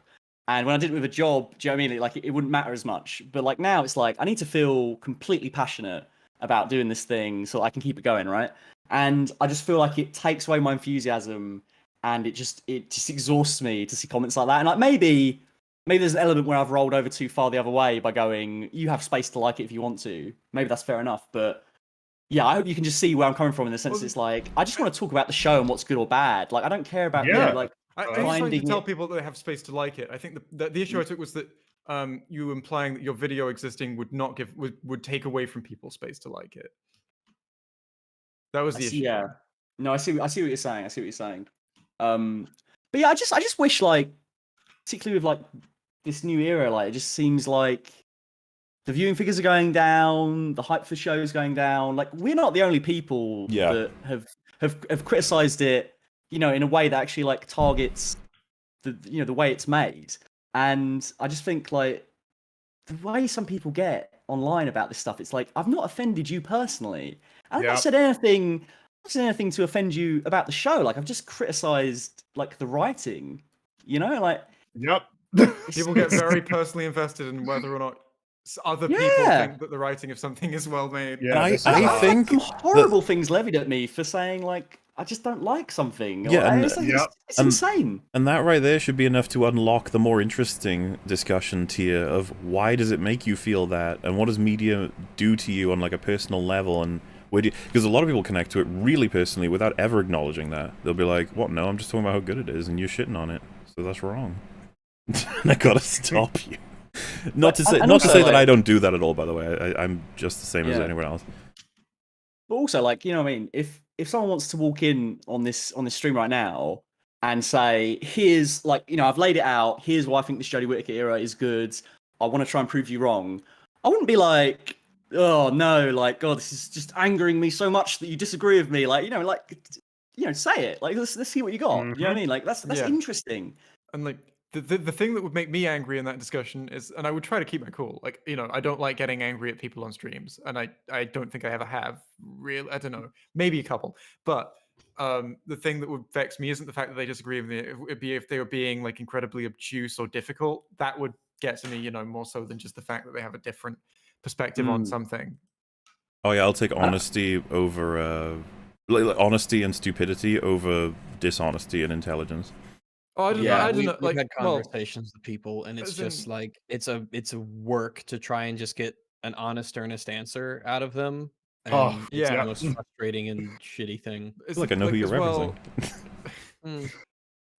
and when I did it with a job, do you know what I mean? Like it wouldn't matter as much. But like now, it's like I need to feel completely passionate about doing this thing so that I can keep it going, right? And I just feel like it takes away my enthusiasm, and it just exhausts me to see comments like that. And like maybe there's an element where I've rolled over too far the other way by going, you have space to like it if you want to. Maybe that's fair enough, but yeah, I hope you can just see where I'm coming from in the sense it's like I just want to talk about the show and what's good or bad. Like I don't care about like I try to tell people that they have space to like it. I think the issue I took was that you implying that your video existing would take away from people's space to like it. That was the issue. Yeah. No, I see what you're saying. But yeah, I just wish like particularly with like this new era, like it just seems like the viewing figures are going down, the hype for the show is going down. Like we're not the only people that have criticized it, in a way that actually like targets the way it's made. And I just think like the way some people get online about this stuff, it's like I've not offended you personally. I've not said anything to offend you about the show. Like I've just criticized like the writing, like people get very personally invested in whether or not other people think that the writing of something is well made. Yeah, I think horrible things levied at me for saying like I just don't like something. Yeah, it's insane. And that right there should be enough to unlock the more interesting discussion tier of why does it make you feel that, and what does media do to you on like a personal level, and where do because a lot of people connect to it really personally without ever acknowledging that. They'll be like, "What? No, I'm just talking about how good it is, and you're shitting on it, so that's wrong." And I gotta stop you. Not to say that I don't do that at all. By the way, I'm just the same as anyone else. But also, like what I mean, if someone wants to walk in on this stream right now and say, "Here's like I've laid it out. Here's why I think this Jodie Whittaker era is good. I want to try and prove you wrong." I wouldn't be like, "Oh no, like God, this is just angering me so much that you disagree with me." Like say it. Like let's see what you got. You know what I mean? Like that's interesting. And like. The thing that would make me angry in that discussion is, and I would try to keep my cool. Like, I don't like getting angry at people on streams, and I don't think I ever have. Really, I don't know, maybe a couple. But the thing that would vex me isn't the fact that they disagree with me. It would be if they were being like incredibly obtuse or difficult. That would get to me, more so than just the fact that they have a different perspective on something. Oh yeah, I'll take honesty over honesty and stupidity over dishonesty and intelligence. Oh, I don't know. We've had conversations with people, and it's just like it's a work to try and just get an honest, earnest answer out of them. And it's the most frustrating and shitty thing. I feel like I know who you're referencing.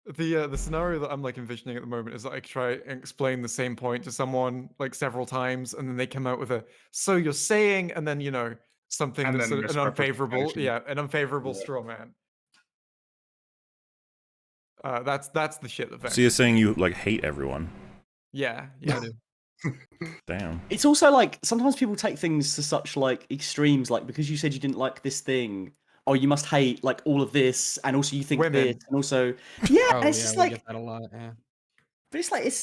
The scenario that I'm like envisioning at the moment is that I try and explain the same point to someone like several times, and then they come out with so you're saying, and then something and that's an unfavorable straw man. That's the shit that. So you're saying you like hate everyone? Yeah, I do. Damn. It's also like sometimes people take things to such like extremes, like because you said you didn't like this thing, oh you must hate like all of this, and also you think women. this, and also it's just like get that a lot. Yeah. But it's like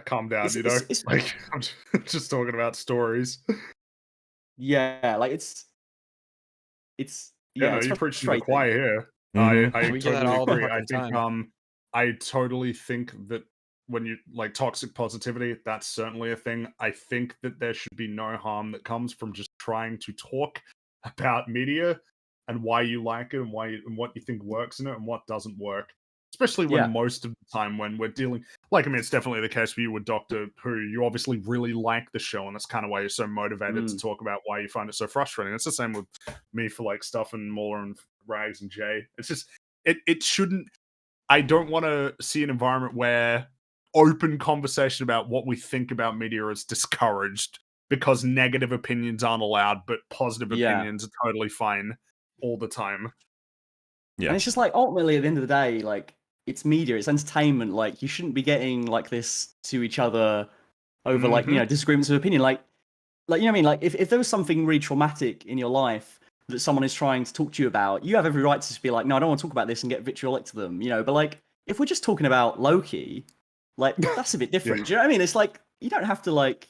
calm down. It's like I'm just talking about stories. Yeah, like it's you're preaching to the choir here. Mm-hmm. I We totally get that all the agree. I fucking think time. I totally think that when you like toxic positivity, that's certainly a thing. I think that there should be no harm that comes from just trying to talk about media and why you like it and and what you think works in it and what doesn't work. Especially when most of the time when we're dealing, like, I mean, it's definitely the case for you with Doctor Who. You obviously really like the show, and that's kind of why you're so motivated to talk about why you find it so frustrating. It's the same with me for like stuff and Muller and Rags and Jay. It's just it shouldn't. I don't want to see an environment where open conversation about what we think about media is discouraged because negative opinions aren't allowed, but positive opinions are totally fine all the time. Yeah. And it's just like, ultimately, at the end of the day, like, it's media, it's entertainment. Like, you shouldn't be getting like this to each other over like, you know, disagreements of opinion. Like, you know what I mean? Like, if there was something really traumatic in your life that someone is trying to talk to you about, you have every right to just be like, no, I don't want to talk about this and get vitriolic to them, you know? But like, if we're just talking about Loki, like, that's a bit different. Do you know what I mean? It's like, you don't have to like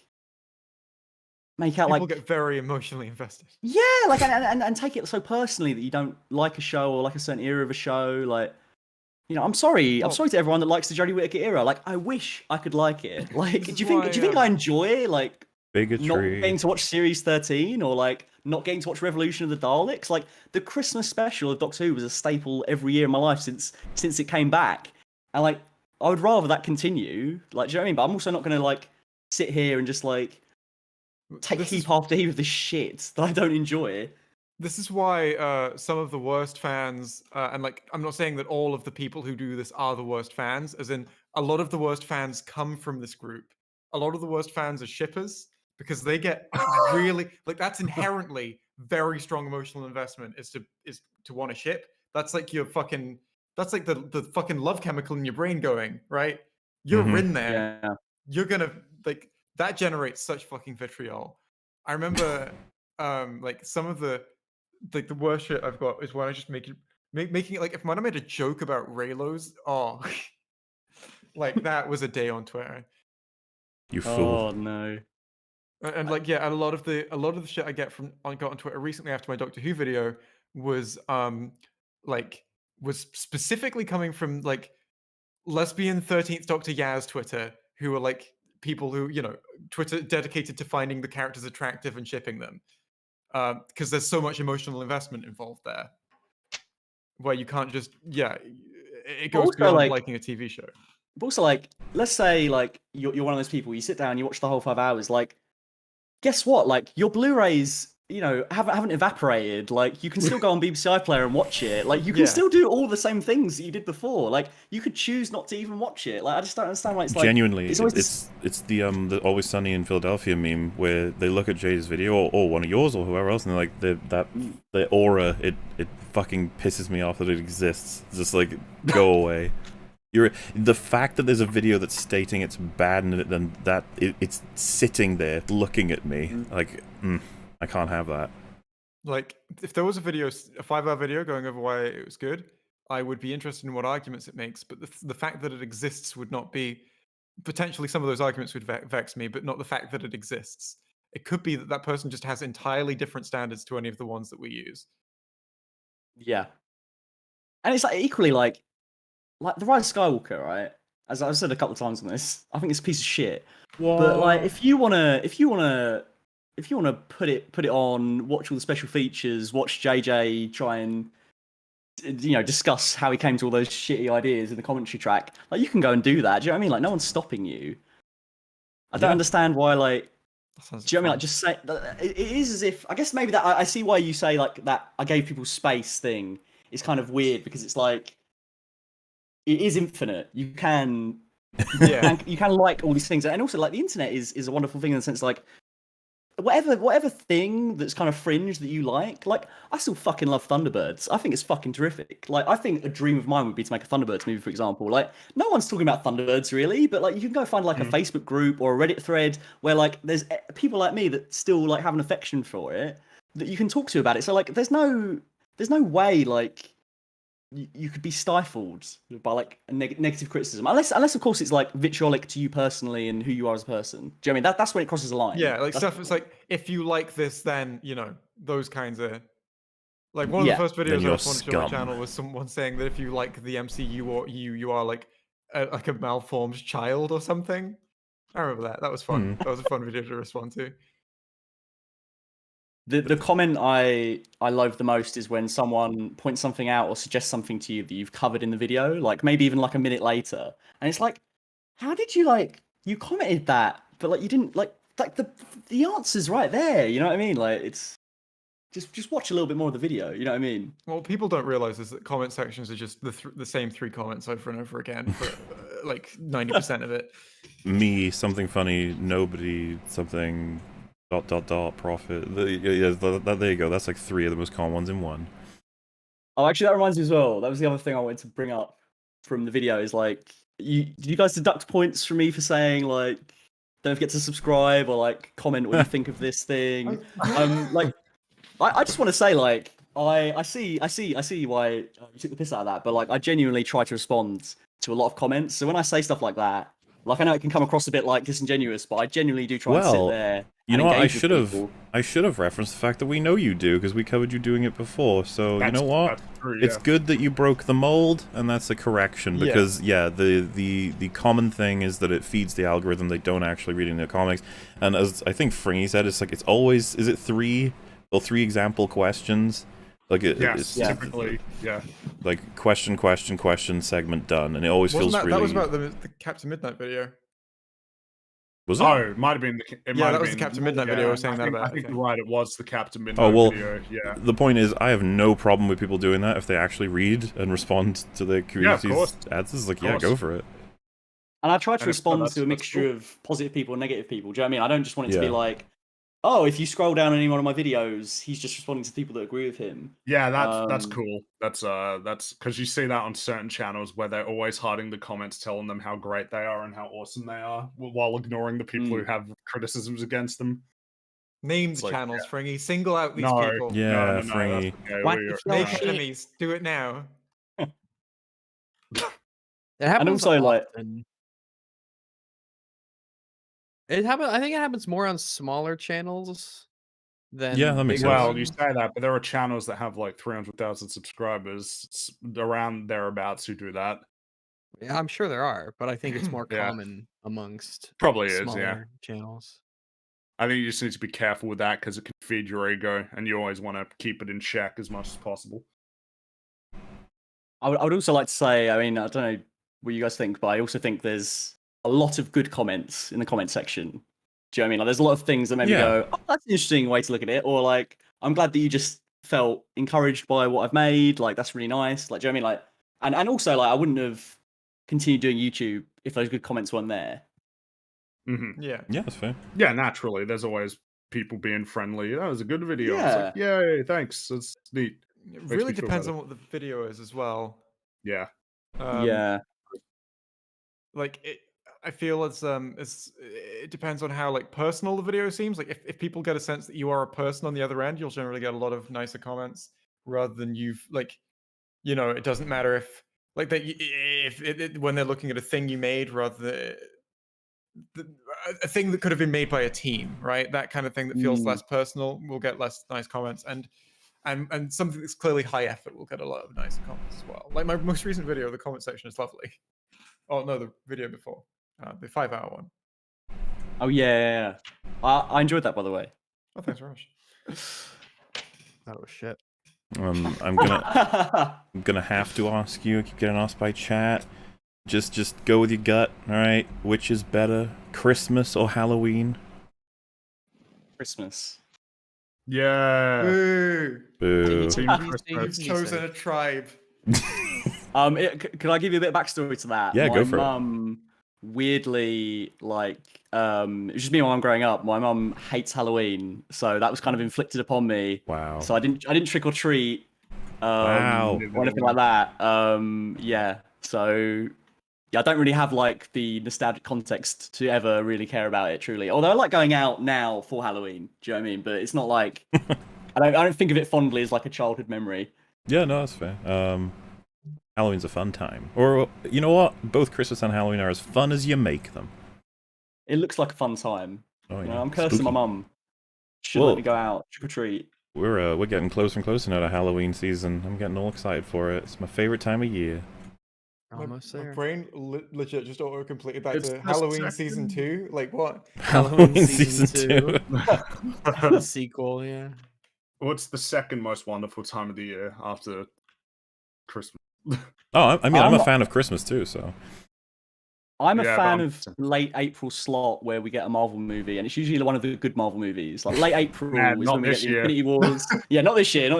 make out People like get very emotionally invested. Yeah, like and take it so personally that you don't like a show or like a certain era of a show. Like, you know, I'm sorry to everyone that likes the Jodie Whittaker era. Like, I wish I could like it. Like, do you think I enjoy like bigotry, not getting to watch Series 13 or like not getting to watch Revolution of the Daleks? Like, the Christmas special of Doctor Who was a staple every year in my life since it came back, and like, I would rather that continue. Like, do you know what I mean? But I'm also not going to like sit here and just like take heap after heap of this shit that I don't enjoy. This is why some of the worst fans, and like, I'm not saying that all of the people who do this are the worst fans, as in a lot of the worst fans come from this group. A lot of the worst fans are shippers because they get really like, that's inherently very strong emotional investment is to want to ship. That's like that's like the fucking love chemical in your brain going, right? You're in there. Yeah. You're gonna like, that generates such fucking vitriol. I remember like some of the worst shit I've got is when I just making it like, if when I made a joke about Raylos, like that was a day on Twitter. You fool. Oh no. And like, yeah, and a lot of the shit I got on Twitter recently after my Doctor Who video was was specifically coming from like lesbian 13th Doctor Yaz Twitter, who are like people who, you know, Twitter dedicated to finding the characters attractive and shipping them. Because there's so much emotional investment involved there, where you can't just it goes beyond like liking a TV show. But also, like, let's say like you're one of those people, you sit down, you watch the whole 5 hours. Like, guess what? Like, your Blu-rays, you know, haven't evaporated. Like, you can still go on BBC iPlayer and watch it. Like, you can still do all the same things that you did before. Like, you could choose not to even watch it. Like, I just don't understand why it's like, genuinely. It's the Always Sunny in Philadelphia meme where they look at Jay's video or one of yours or whoever else, and they're like, the aura, it fucking pisses me off that it exists. It's just like, go away. The fact that there's a video that's stating it's bad and then that it's sitting there looking at me like, I can't have that. Like, if there was a 5-hour video going over why it was good, I would be interested in what arguments it makes. But the fact that it exists would not be, potentially some of those arguments would vex me, but not the fact that it exists. It could be that person just has entirely different standards to any of the ones that we use. Yeah. And it's like equally like The Rise of Skywalker, right? As I've said a couple of times on this, I think it's a piece of shit. Whoa. But like, if you wanna put it on, watch all the special features, watch JJ try and, you know, discuss how he came to all those shitty ideas in the commentary track, like, you can go and do that. Do you know what I mean? Like, no one's stopping you. I don't understand why, like, do you know what I mean? Like, just say it is as if, I guess maybe that I see why you say like that. I gave people space thing is kind of weird because it's like, it is infinite. You can like all these things, and also like the internet is a wonderful thing in the sense like whatever thing that's kind of fringe that you like I still fucking love Thunderbirds. I think it's fucking terrific. Like, I think a dream of mine would be to make a Thunderbirds movie, for example. Like, no one's talking about Thunderbirds really, but like, you can go find like a Facebook group or a Reddit thread where like there's people like me that still like have an affection for it that you can talk to about it. So like, there's no way like you could be stifled by like a negative criticism, unless of course it's like vitriolic to you personally and who you are as a person. Do you know what I mean? That's when it crosses the line. Yeah, like stuff. It's like, if you like this, then, you know, those kinds of, like, one of the first videos I wanted to show on my channel was someone saying that if you like the MCU or you are like like a malformed child or something. I remember that. That was fun. That was a fun video to respond to. The comment I love the most is when someone points something out or suggests something to you that you've covered in the video, like maybe even like a minute later, and it's like, how did you you commented that, but like you didn't like the answer's right there. You know what I mean? Like it's just watch a little bit more of the video. You know what I mean? Well, people don't realize is that comment sections are just the same 3 comments over and over again for like 90% of it. Me, something funny, nobody, something, ... profit. There you go. That's like 3 of the most common ones in one. Oh, actually, that reminds me as well. That was the other thing I wanted to bring up from the video. Is like, did you guys deduct points from me for saying like, don't forget to subscribe or like comment what you think of this thing? Like, I just want to say like, I see why you took the piss out of that, but like, I genuinely try to respond to a lot of comments. So when I say stuff like that, like I know it can come across a bit like disingenuous, but I genuinely do try and sit there. You know what? I should have referenced the fact that we know you do because we covered you doing it before. So you know what? True, yeah. It's good that you broke the mold, and that's a correction because the common thing is that it feeds the algorithm. They don't actually read the comics, and as I think Fringy said, it's like it's always 3 example questions. Like it's typically like question segment done, and it always feels really. That was about the Captain Midnight video. Was it? Oh, it might have been. That was the Captain Midnight video. I was saying that about. I think you're right. It was the Captain Midnight video. Yeah. The point is, I have no problem with people doing that if they actually read and respond to the community's answers. Like, go for it. And I try to respond to a mixture of positive people and negative people. Do you know what I mean? I don't just want it to be like, oh, if you scroll down any one of my videos, he's just responding to people that agree with him. Yeah, that's cool. That's because you see that on certain channels where they're always hiding the comments, telling them how great they are and how awesome they are, while ignoring the people who have criticisms against them. Name the channels, Fringy. Single out these people. Yeah, no, Fringy. Make enemies. Do it now. And also, like. I think it happens more on smaller channels than that makes sense. Well, you say that, but there are channels that have like 300,000 subscribers around thereabouts who do that. Yeah, I'm sure there are, but I think it's more common amongst smaller channels. I think you just need to be careful with that because it can feed your ego, and you always want to keep it in check as much as possible. I would also like to say, I mean, I don't know what you guys think, but I also think there's a lot of good comments in the comment section. Do you know what I mean? Like, there's a lot of things that make me go, oh, that's an interesting way to look at it. Or like, I'm glad that you just felt encouraged by what I've made. Like, that's really nice. Like, do you know what I mean? Like, and also, like, I wouldn't have continued doing YouTube if those good comments weren't there. Mm-hmm. Yeah, that's fair. Yeah, naturally, there's always people being friendly. That was a good video. It's like, yay, thanks. That's neat. It really depends on what the video is as well. Yeah. Like I feel it depends on how like personal the video seems. Like if people get a sense that you are a person on the other end, you'll generally get a lot of nicer comments rather than it doesn't matter if like that when they're looking at a thing you made rather than a thing that could have been made by a team, right? That kind of thing that feels less personal will get less nice comments, and something that's clearly high effort will get a lot of nice comments as well. Like my most recent video, the comment section is lovely. Oh no, the video before, the 5-hour one. Oh yeah. I enjoyed that, by the way. Oh, thanks very much. Oh shit. I'm gonna have to ask you. I keep getting asked by chat. Just go with your gut. All right, which is better, Christmas or Halloween? Christmas. Yeah. Boo. Boo. You've chosen a tribe. Could I give you a bit of backstory to that? Yeah, go for it. My mum, weirdly, like, it was just me and my mum growing up. My mum hates Halloween, so that was kind of inflicted upon me. Wow. So I didn't trick or treat, wow, or anything like that. So I don't really have like the nostalgic context to ever really care about it truly. Although I like going out now for Halloween. Do you know what I mean? But it's not like I don't think of it fondly as like a childhood memory. Yeah, no, that's fair. Halloween's a fun time. Or, you know what? Both Christmas and Halloween are as fun as you make them. It looks like a fun time. Oh, yeah. You know, I'm cursing my mum. Should let me go out, trick or treat. We're getting closer and closer now to Halloween season. I'm getting all excited for it. It's my favorite time of year. Almost My there. brain legit just auto-completed back It's to the Halloween season second- 2. Like, what? Halloween season 2. The sequel, yeah. What's the second most wonderful time of the year after Christmas? Oh, I mean, I'm a I'm- fan of Christmas too, so. I'm a Yeah, but fan I'm- of late April slot where we get a Marvel movie, and it's usually one of the good Marvel movies. Like late April Nah, is not when we get this the year. Infinity Wars. Yeah, not this year,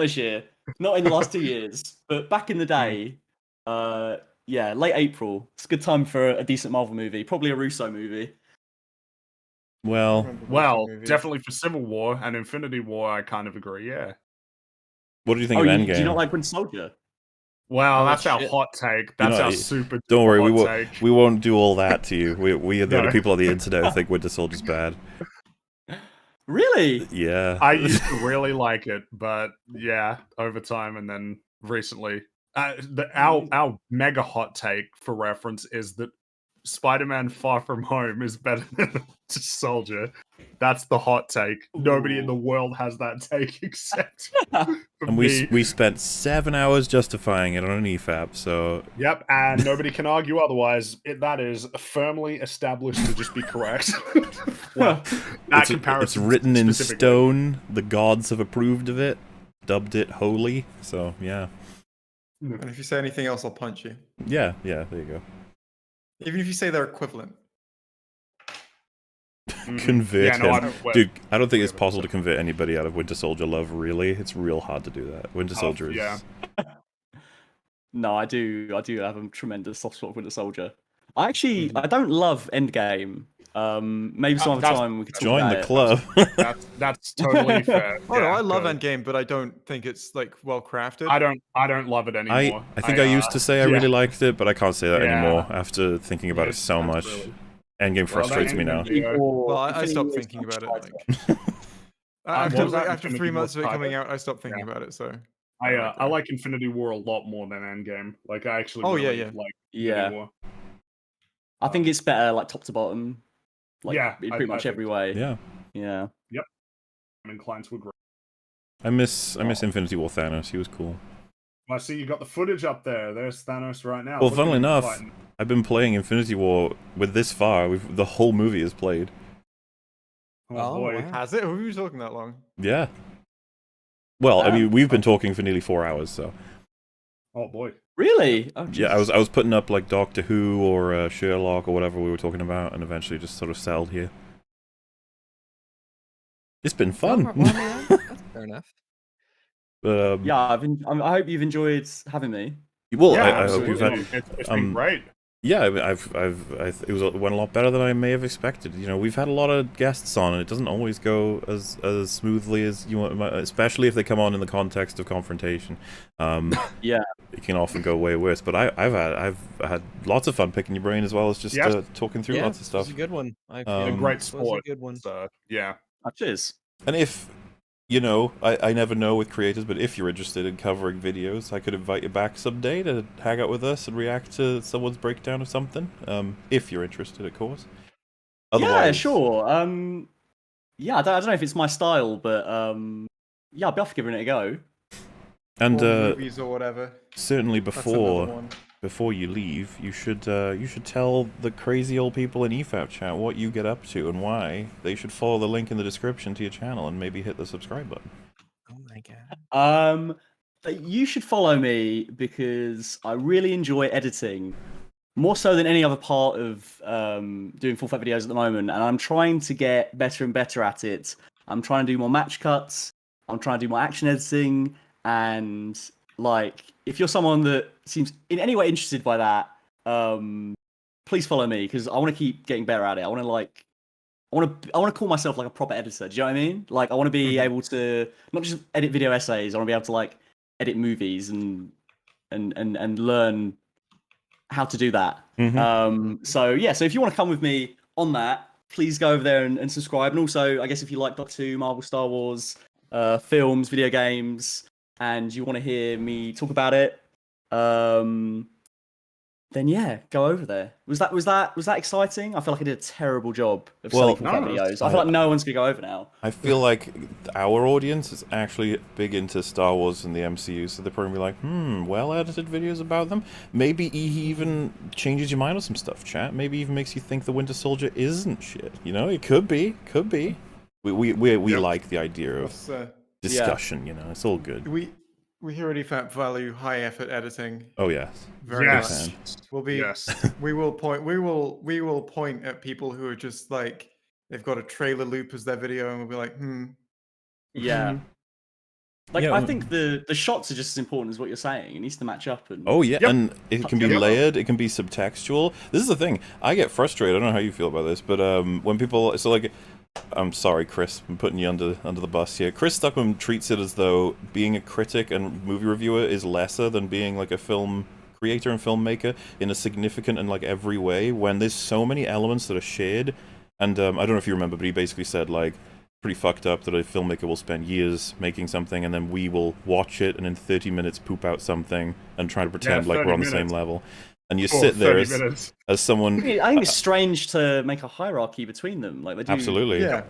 not in the last 2 years, but back in the day. Yeah, late April. It's a good time for a decent Marvel movie, probably a Russo movie. Well, Well, definitely for Civil War and Infinity War, I kind of agree. Yeah. what do you think Oh, of do you not Endgame? like Winter Soldier? Well, Oh, that's our shit. hot take. You That's know, our super. Don't worry, hot we take. won't do all that to you. We are the only No. people on the internet who think Winter Soldier's bad. Really? Yeah. I used to really like it, but yeah, over time and then recently, our mega hot take for reference is that Spider-Man: Far From Home is better than Winter Soldier. That's the hot take. Nobody in the Ooh. world has that take except for And me. we spent 7 hours justifying it on an EFAP, so Yep, and nobody can argue otherwise. That is firmly established to just be correct. Well, that it's comparison written in specifically. stone. The gods have approved of it, dubbed it holy. So yeah, And if you say anything else, I'll punch you. yeah. There you go. Even if you say they're equivalent. Mhm. Convert Yeah, no, him, well, dude. I don't think it's whatever, possible so- to convert anybody out of Winter Soldier love. Really, it's real hard to do that. Winter Soldier is. yeah. No, I do have a tremendous soft spot for Winter Soldier. I actually, Mhm. I don't love Endgame. Maybe some other That's- time we could talk Join about the it. club. That's totally fair. Oh no, yeah, I love 'cause Endgame, but I don't think it's like well crafted. I don't love it anymore. I think I used to say I yeah. really liked it, but I can't say that Yeah. anymore after thinking about it It's- so that's much. really- Endgame Well, frustrates me now. Yeah. Well, I Infinity stopped War is thinking about it. much Like tighter. after what was like, that? after Infinity 3 War months of it tighter? coming out, I stopped thinking Yeah. about it. So I like Infinity War a lot more than Endgame. Like I actually Oh, yeah, really yeah. like Yeah. Infinity War. I think it's better, like top to bottom. Like, Yeah, in I- pretty I much think every way. Yeah, Yeah. I'm inclined to agree. I miss Infinity War Thanos. He was cool. I see you got the footage up there. There's Thanos right now. Well, Look funnily at him enough, fighting. I've been playing Infinity War with this far. The whole movie is played. Oh, Oh, boy. wow. has it? Who were you talking that long? Yeah. Well, I mean, Wow. we've been talking for nearly 4 hours, so Oh boy. Really? Oh, yeah. I was putting up like Doctor Who or Sherlock or whatever we were talking about, and eventually just sort of settled here. It's been fun. Well, I mean, that's fair enough. Yeah, I hope you've enjoyed having me. Well, Yeah, I hope you've absolutely. had. It's been great. Yeah, it went a lot better than I may have expected. You know, we've had a lot of guests on, and it doesn't always go as smoothly as you want, especially if they come on in the context of confrontation. Yeah. It can often go way worse. But I've had lots of fun picking your brain as well as just Yes. talking through Yeah, lots of this stuff. was a good one. I A feel great this was sport. a good one. So yeah. Oh, cheers. And if, you know, I never know with creators, but if you're interested in covering videos, I could invite you back someday to hang out with us and react to someone's breakdown of something. If you're interested, of course. Yeah, Otherwise, sure. Yeah, I don't know if it's my style, but yeah, I'll be off for giving it a go. And Or movies or whatever. certainly That's another one. before you leave, you should tell the crazy old people in EFAP chat what you get up to and why they should follow the link in the description to your channel and maybe hit the subscribe button. Oh my god. You should follow me because I really enjoy editing, more so than any other part of doing full fat videos at the moment, and I'm trying to get better and better at it. I'm trying to do more match cuts. I'm trying to do more action editing, and like, if you're someone that seems in any way interested by that, please follow me because I want to keep getting better at it. I want to call myself like a proper editor. Do you know what I mean? Like, I want to be able to not just edit video essays. I want to be able to like edit movies and learn how to do that. So yeah, so if you want to come with me on that, please go over there and subscribe. And also, I guess if you like Doctor Who, Marvel, Star Wars, films, video games, and you want to hear me talk about it, then yeah, go over there. Was that exciting? I feel like I did a terrible job of selling full fat videos. I feel like no one's gonna go over now. I feel like our audience is actually big into Star Wars and the MCU, so they're probably like, well-edited videos about them. Maybe he even changes your mind on some stuff, chat. Maybe even makes you think the Winter Soldier isn't shit. You know, it could be. We like the idea of discussion. You know, it's all good. We here at EFAP value high effort editing. Oh yes, very yes. much. We will point at people who are just like they've got a trailer loop as their video, and we'll be like, Yeah. Like I think the shots are just as important as what you're saying. It needs to match up. And and it can be layered. It can be subtextual. This is the thing. I get frustrated. I don't know how you feel about this, but when people I'm sorry, Chris. I'm putting you under the bus here. Chris Stuckman treats it as though being a critic and movie reviewer is lesser than being like a film creator and filmmaker in a significant and like every way. When there's so many elements that are shared, and I don't know if you remember, but he basically said like pretty fucked up that a filmmaker will spend years making something and then we will watch it and in 30 minutes poop out something and try to pretend like we're on the same level. And you sit there as someone. I think it's strange to make a hierarchy between them. Like they do. Absolutely. Yeah.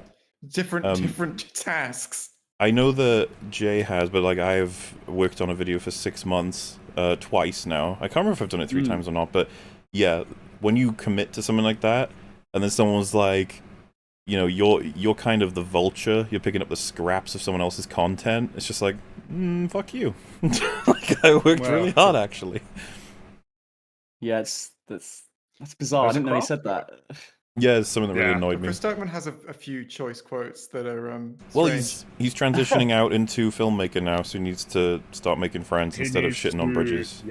Different tasks. I know that Jay has, but like I've worked on a video for 6 months, twice now. I can't remember if I've done it 3 times or not, but yeah, when you commit to something like that, and then someone's like, you know, you're kind of the vulture. You're picking up the scraps of someone else's content. It's just like, fuck you. Like I worked really hard, actually. Yeah, that's bizarre. I didn't know he said that. Yeah, it's something that really annoyed me. Chris Stuckman has a few choice quotes that are well, he's transitioning out into filmmaker now, so he needs to start making friends instead of shitting on bridges.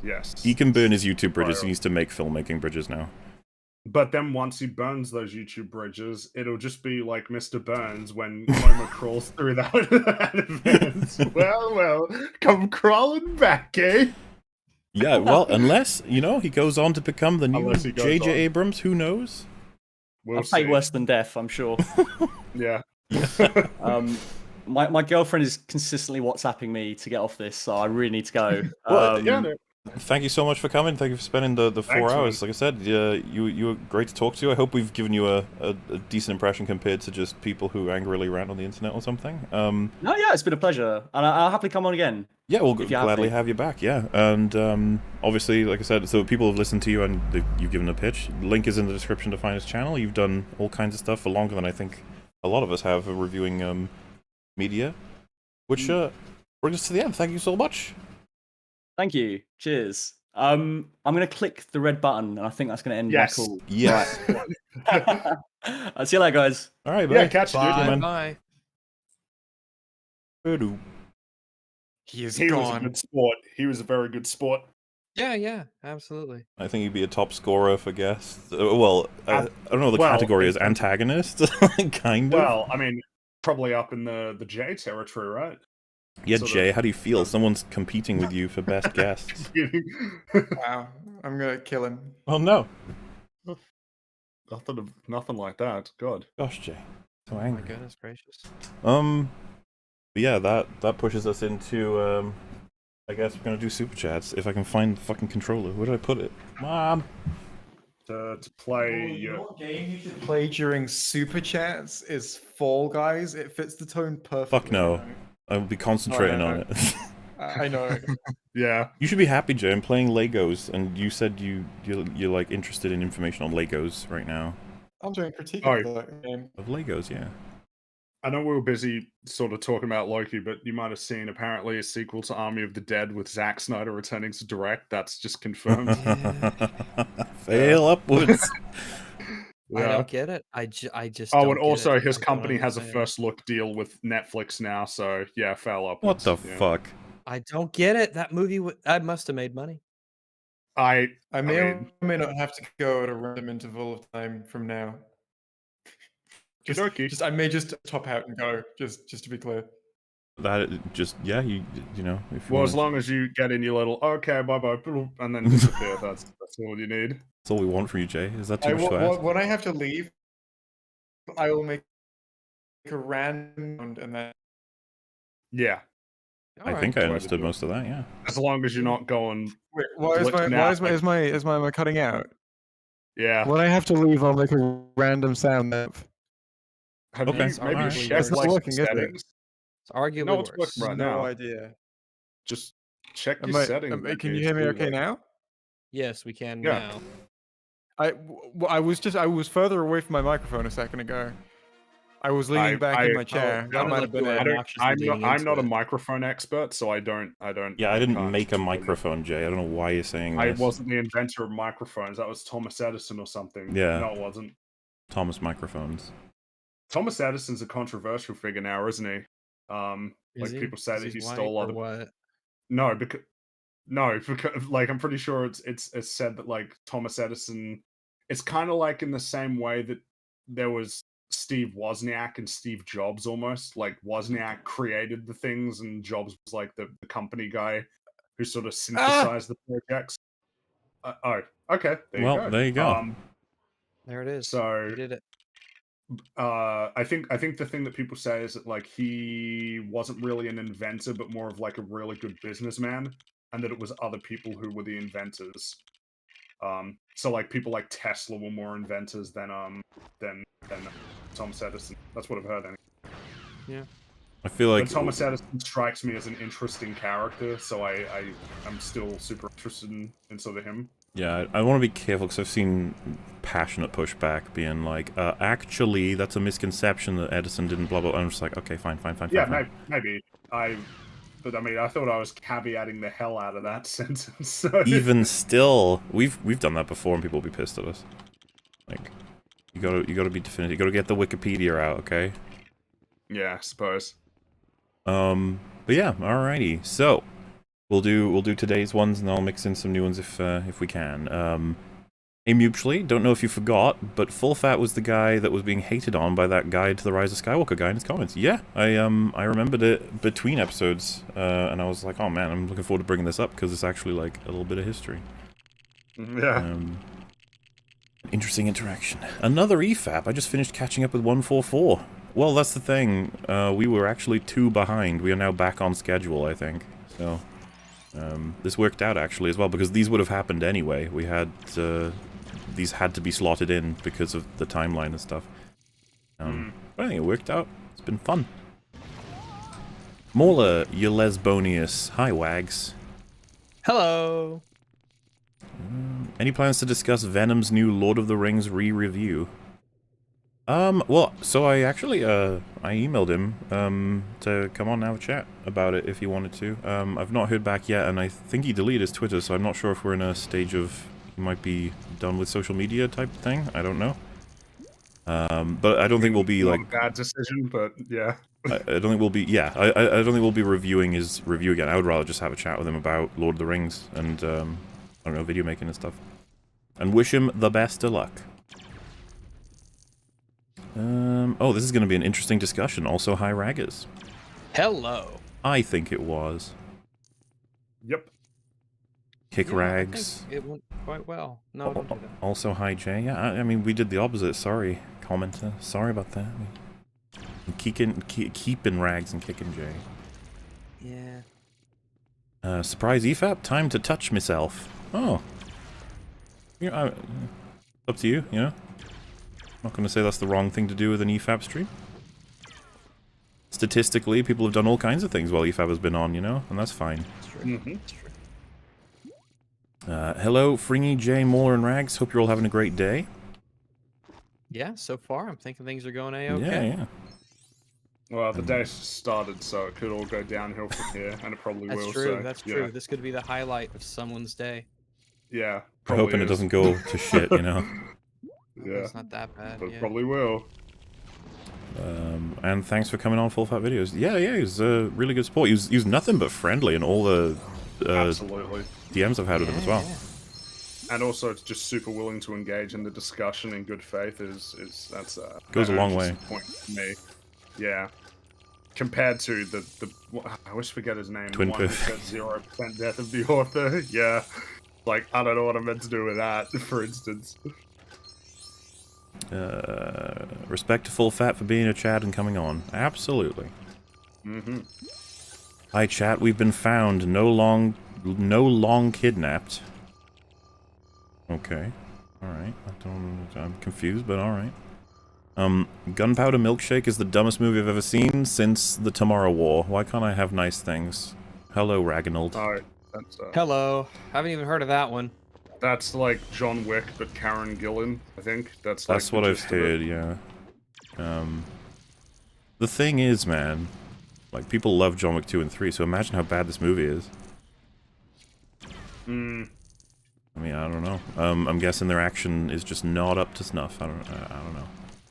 Yes. He can burn his YouTube bridges. He needs to make filmmaking bridges now. But then once he burns those YouTube bridges, it'll just be like Mr. Burns when Homer crawls through that event. Well, come crawling back, eh? Yeah, well, unless, you know, he goes on to become the new J.J. Abrams, who knows? I'll take worse than death, I'm sure. Yeah. My girlfriend is consistently WhatsApping me to get off this, so I really need to go. Thank you so much for coming. Thank you for spending the 4 hours. Like I said, you were great to talk to. I hope we've given you a decent impression compared to just people who angrily rant on the internet or something. No, yeah, it's been a pleasure, and I'll happily come on again. Yeah, we'll gladly have you back. Yeah, and obviously, like I said, so people have listened to you and you've given a pitch. Link is in the description to find his channel. You've done all kinds of stuff for longer than I think a lot of us have reviewing media, which brings us to the end. Thank you so much. Thank you. Cheers. I'm going to click the red button, and I think that's going to end my call. Yes. I'll see you later, guys. All right, yeah, catch you, dude. Bye. He was a good sport. He was a very good sport. Yeah, absolutely. I think he'd be a top scorer for guests. Well, I don't know what the category is. Antagonist? Kind of. Well, I mean, probably up in the J territory, right? Yeah, Jay, how do you feel? Someone's competing with you for best guests. Wow, I'm going to kill him. Oh, no. Nothing like that. God. Gosh, Jay. So angry. Oh, my goodness gracious. But yeah, that pushes us into, I guess we're going to do super chats. If I can find the fucking controller. Where did I put it? Mom! To play your game you should play during super chats is Fall Guys. It fits the tone perfectly. Fuck no. I will be concentrating on it. I know. Yeah. You should be happy, Jay. I'm playing Legos, and you said you're like interested in information on Legos right now. I'm doing a critique of that game. Of Legos, yeah. I know we were busy sort of talking about Loki, but you might have seen apparently a sequel to Army of the Dead with Zack Snyder returning to direct. That's just confirmed. Fail upwards. I don't get it. I just. Oh, and also his company has a first look deal with Netflix now, so yeah, fell up. What the fuck? I don't get it. That movie, I must have made money. I may or may not have to go at a random interval of time from now. I may just top out and go. Just to be clear. That just you know. If you as long as you get in your little okay, bye, and then disappear. that's all you need. That's all we want from you, Jay. Is that too much to ask? When I have to leave, I will make a random and then. Yeah. I think I understood most of that. Yeah. As long as you're not going. Wait, is my cutting out? Yeah. When I have to leave, I'll make a random sound. Have Okay, you maybe alright. checked It's not like working, is it? settings? It's arguably No, it's worse. working right now. idea. Just check your settings. Can you hear me okay now? Yes, we can Yeah. now. I was further away from my microphone a second ago. I was leaning back in my chair. Oh, that might have been I it. don't- I'm not a microphone expert, so I don't. Yeah, I didn't can't make a tell you. microphone, Jay. I don't know why you're saying I this. wasn't the inventor of microphones. That was Thomas Edison or something. Yeah. No, it wasn't. Thomas microphones. Thomas Edison's a controversial figure now, isn't he? Is Like he? people say 'Cause that he he's white stole or other. what? No, because like I'm pretty sure it's said that like Thomas Edison. It's kind of like in the same way that there was Steve Wozniak and Steve Jobs almost. Like Wozniak created the things and Jobs was like the company guy who sort of synthesized the projects. Oh, okay. There you go. There you go. There it is. So You did it. I think the thing that people say is that like he wasn't really an inventor, but more of like a really good businessman, and that it was other people who were the inventors. So like people like Tesla were more inventors than Thomas Edison. That's what I've heard. Anyway. Yeah. I feel like But Thomas Edison strikes me as an interesting character, so I'm still super interested in sort of him. Yeah, I want to be careful because I've seen passionate pushback being like, actually, that's a misconception that Edison didn't blah blah. I'm just like, okay, fine. Yeah, fine. maybe. But I mean, I thought I was caveating the hell out of that sentence. So. Even still, we've done that before, and people will be pissed at us. Like, you gotta be definitive. You gotta get the Wikipedia out, okay? Yeah, I suppose. But yeah, alrighty. So we'll do today's ones, and I'll mix in some new ones if we can. Hey, mutually, don't know if you forgot, but Full Fat was the guy that was being hated on by that Guide to the Rise of Skywalker guy in his comments. Yeah, I remembered it between episodes, and I was like, oh man, I'm looking forward to bringing this up because it's actually like a little bit of history. Yeah. Interesting interaction. Another EFAP. I just finished catching up with 144. Well, that's the thing. We were actually 2 behind. We are now back on schedule, I think. So, this worked out actually as well because these would have happened anyway. We had these had to be slotted in because of the timeline and stuff. But I think it worked out. It's been fun. Mola, you lesbonius. Hi, Wags. Hello. Any plans to discuss Venom's new Lord of the Rings re-review? Well, so I actually, I emailed him, to come on and have a chat about it if he wanted to. I've not heard back yet, and I think he deleted his Twitter, so I'm not sure if we're in a stage of he might be done with social media type thing. I don't know. But I don't think we'll be Not like... a bad decision, but yeah. I don't think we'll be... Yeah, I don't think we'll be reviewing his review again. I would rather just have a chat with him about Lord of the Rings and, I don't know, video making and stuff. And wish him the best of luck. Oh, this is going to be an interesting discussion. Also, hi, Raggers. Hello. I think it was. Yep. Kick Yeah, Rags. I think it went quite well. No, don't do that. Also, hi, Jay. Yeah, I mean, we did the opposite. Sorry, commenter. Sorry about that. Keeping Rags and kicking Jay. Yeah. Surprise EFAP. Time to touch myself. Oh. You know, up to you, you know? I'm not going to say that's the wrong thing to do with an EFAP stream. Statistically, people have done all kinds of things while EFAP has been on, you know? And that's fine. That's true. That's true. Hello, Fringy, Jay, Molar, and Rags. Hope you're all having a great day. Yeah, so far, I'm thinking things are going A-okay. Yeah. Well, the day started, so it could all go downhill from here, and it probably That's will. true, So, that's yeah. true. This could be the highlight of someone's day. Yeah. We're hoping it doesn't go to shit, you know? Yeah. It's not that bad, But yeah. probably will. And thanks for coming on Full Fat Videos. Yeah, he was really good support. He was nothing but friendly in all the Absolutely. DMs I've had with him as well. And also, it's just super willing to engage in the discussion in good faith that's Goes a long way. Point for me. Yeah. Compared to the I wish we get his name. Twin the one who Piff. said 0% death of the author. Yeah. Like, I don't know what I meant to do with that, for instance. Respect to Full Fat for being a Chad and coming on. Absolutely. Hi, chat. We've been found. No long kidnapped. Okay. Alright. I'm confused, but alright. Gunpowder Milkshake is the dumbest movie I've ever seen since The Tomorrow War. Why can't I have nice things? Hello, Ragnald. Alright, that's Hello. Haven't even heard of that one. that's like John Wick, but Karen Gillan, I think. That's what I've heard, yeah. The thing is, man, like, people love John Wick 2 and 3, so imagine how bad this movie is. Hmm. I mean, I don't know. I'm guessing their action is just not up to snuff. I don't know.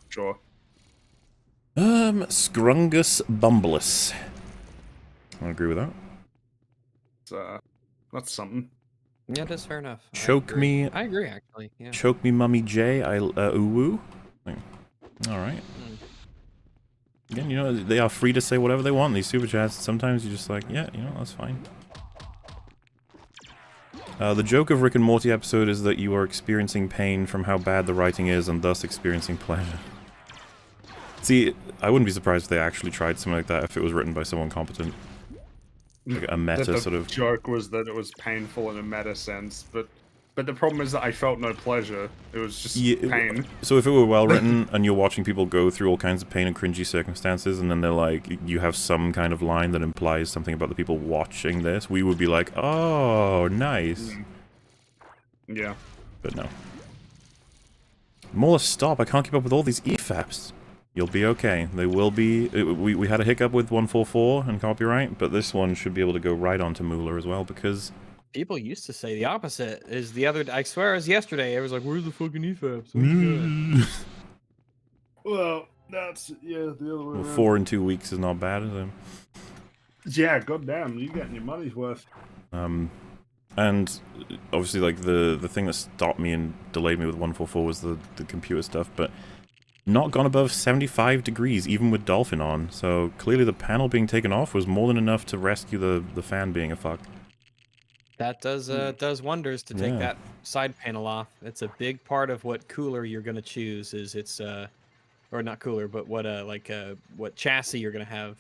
Sure. Scrungus Bumblus. I agree with that. That's something. Yeah, that's fair enough. Choke me. I agree, actually. Yeah. Choke me, Mummy J. Uwu. Alright. Again, you know, they are free to say whatever they want in these super chats. Sometimes you're just like, yeah, you know, that's fine. The joke of Rick and Morty episode is that you are experiencing pain from how bad the writing is and thus experiencing pleasure. See, I wouldn't be surprised if they actually tried something like that if it was written by someone competent. Like a meta sort of... The joke was that it was painful in a meta sense, but the problem is that I felt no pleasure. It was just pain. So if it were well written and you're watching people go through all kinds of pain and cringy circumstances, and then they're like, you have some kind of line that implies something about the people watching this, we would be like, oh, nice. Yeah. But no. More stop, I can't keep up with all these EFAPs. You'll be okay. They will be... We had a hiccup with 144 and copyright, but this one should be able to go right onto Moolah as well, because... People used to say the opposite. Is the other... I swear it was yesterday. It was like, where's the fucking EFAPs? Well, that's... Yeah, the other way Well, around. 4 in 2 weeks is not bad, is it? Yeah, goddamn, you're getting your money's worth. And obviously, like, the thing that stopped me and delayed me with 144 was the computer stuff, but not gone above 75 degrees, even with Dolphin on, so clearly the panel being taken off was more than enough to rescue the fan being a fuck. That does wonders to take that side panel off. It's a big part of what cooler you're going to choose, is it's, or not cooler, but what chassis you're going to have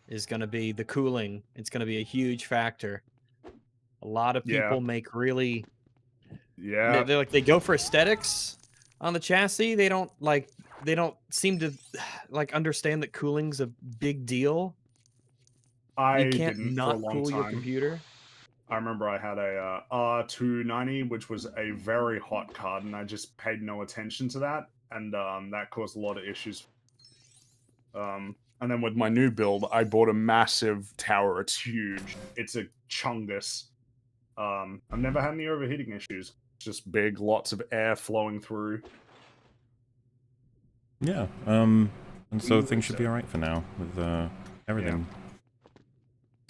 is going to be the cooling. It's going to be a huge factor. A lot of people make really... Yeah. They go for aesthetics on the chassis. They don't seem to understand that cooling's a big deal. You can't not cool your computer. I remember I had a R290, which was a very hot card, and I just paid no attention to that, and that caused a lot of issues. And then with my new build, I bought a massive tower. It's huge. It's a Chungus. I've never had any overheating issues. It's just big, lots of air flowing through. Yeah, and so things should be alright for now, with, everything.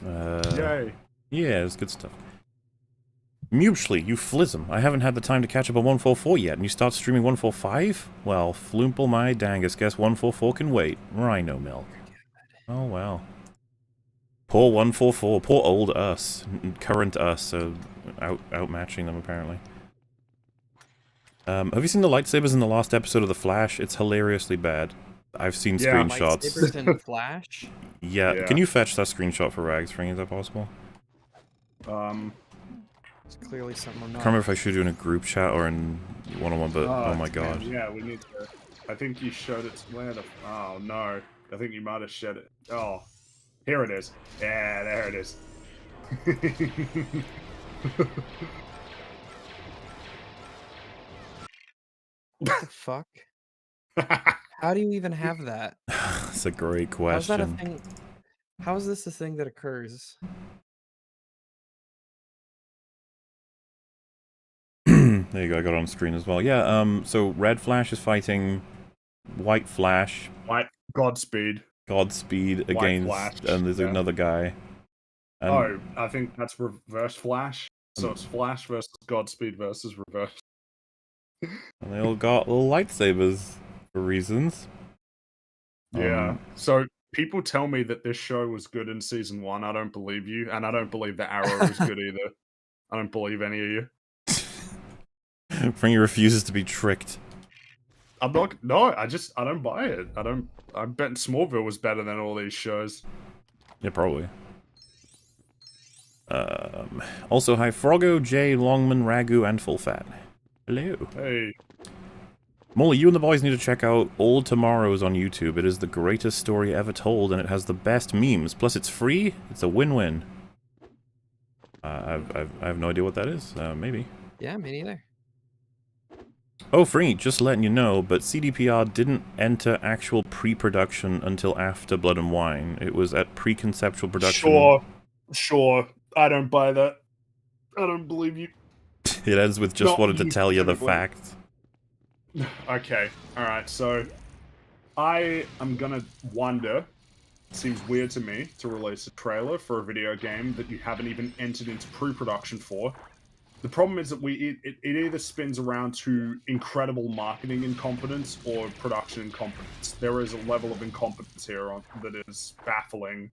Yay. Yeah, it's good stuff. Mutually, you flism. I haven't had the time to catch up on 144 yet, and you start streaming 145? Well, floomple my dangus, guess 144 can wait. Rhino milk. Oh, well. Poor 144, poor old us. Current us, outmatching them, apparently. Have you seen the lightsabers in the last episode of The Flash? It's hilariously bad. I've seen screenshots. Lightsabers in Flash? Yeah, can you fetch that screenshot for Ragsfring? Is that possible? It's clearly something I'm not... I can't remember if I should do in a group chat or in one-on-one, but oh my god. Yeah, we need to... I think you showed it somewhere. Oh, no. I think you might have shared it. Oh, here it is. Yeah, there it is. What the fuck? How do you even have that? That's a great question. How's that a thing? How is this a thing that occurs? There you go, I got it on screen as well. Yeah, so Red Flash is fighting White Flash. Godspeed. Godspeed against... Flash, and there's another guy. And, I think that's Reverse Flash. So it's Flash versus Godspeed versus Reverse. And they all got little lightsabers for reasons. Yeah. So people tell me that this show was good in season 1. I don't believe you, and I don't believe that Arrow was good either. I don't believe any of you. Fringy refuses to be tricked. I'm not. No, I don't buy it. I bet Smallville was better than all these shows. Yeah, probably. Also, hi, Froggo, Jay, Longman, Ragu, and Full Fat. Hello. Hey. Molly, you and the boys need to check out All Tomorrows on YouTube. It is the greatest story ever told, and it has the best memes. Plus, it's free. It's a win-win. I have no idea what that is. Maybe. Yeah, me neither. Oh, Fringy, just letting you know, but CDPR didn't enter actual pre-production until after Blood and Wine. It was at pre-conceptual production. Sure. I don't buy that. I don't believe you. It ends with just wanted to tell you the facts. Okay, alright, so I am gonna wonder, it seems weird to me to release a trailer for a video game that you haven't even entered into pre-production for. The problem is that it either spins around to incredible marketing incompetence or production incompetence. There is a level of incompetence here that is baffling.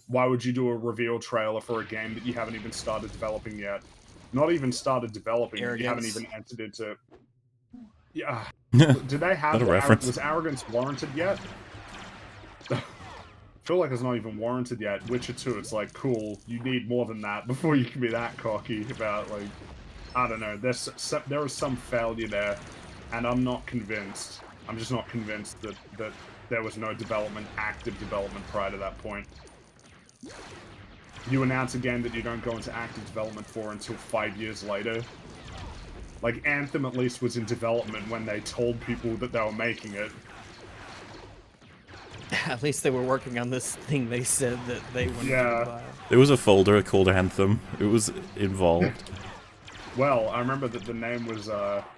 Why would you do a reveal trailer for a game that you haven't even started developing yet? Not even started developing, you haven't even entered into... Yeah. Did they have a reference? Was arrogance warranted yet? I feel like it's not even warranted yet. Witcher 2, it's like, cool, you need more than that before you can be that cocky about, like, I don't know. There is some failure there, and I'm not convinced. I'm just not convinced that there was no active development prior to that point. You announce a game that you don't go into active development for until 5 years later. Like, Anthem at least was in development when they told people that they were making it. At least they were working on this thing they said that they wanted to buy. There was a folder called Anthem. It was involved. Well, I remember that the name was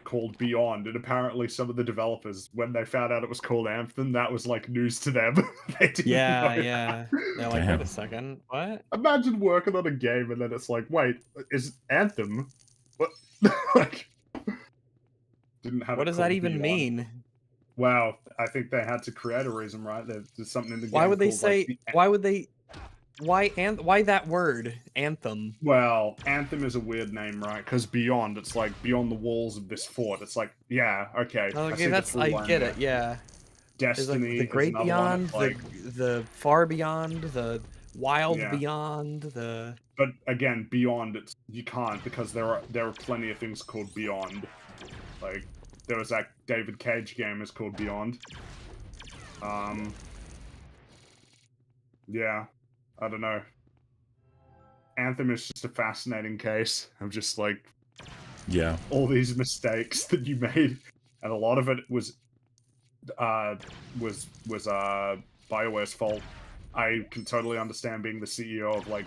called Beyond, and apparently some of the developers, when they found out it was called Anthem, that was like news to them. They didn't know Yeah. They're like, wait a second, what? Imagine working on a game and then it's like, wait, is Anthem? What? Like, didn't have. What does that even mean? Wow, I think they had to create a reason, right? There's something in the game. Why would they say? Like, Why that word Anthem? Well, Anthem is a weird name, right? Because Beyond, it's like beyond the walls of this fort. It's like, yeah, okay. Okay, I get it. Yeah. Destiny, like the great beyond, like, the far beyond, the wild beyond, the. But again, Beyond, you can't because there are plenty of things called Beyond. Like, there was that David Cage game is called Beyond. Yeah, I don't know. Anthem is just a fascinating case of just like, all these mistakes that you made, and a lot of it was BioWare's fault. I can totally understand being the CEO of like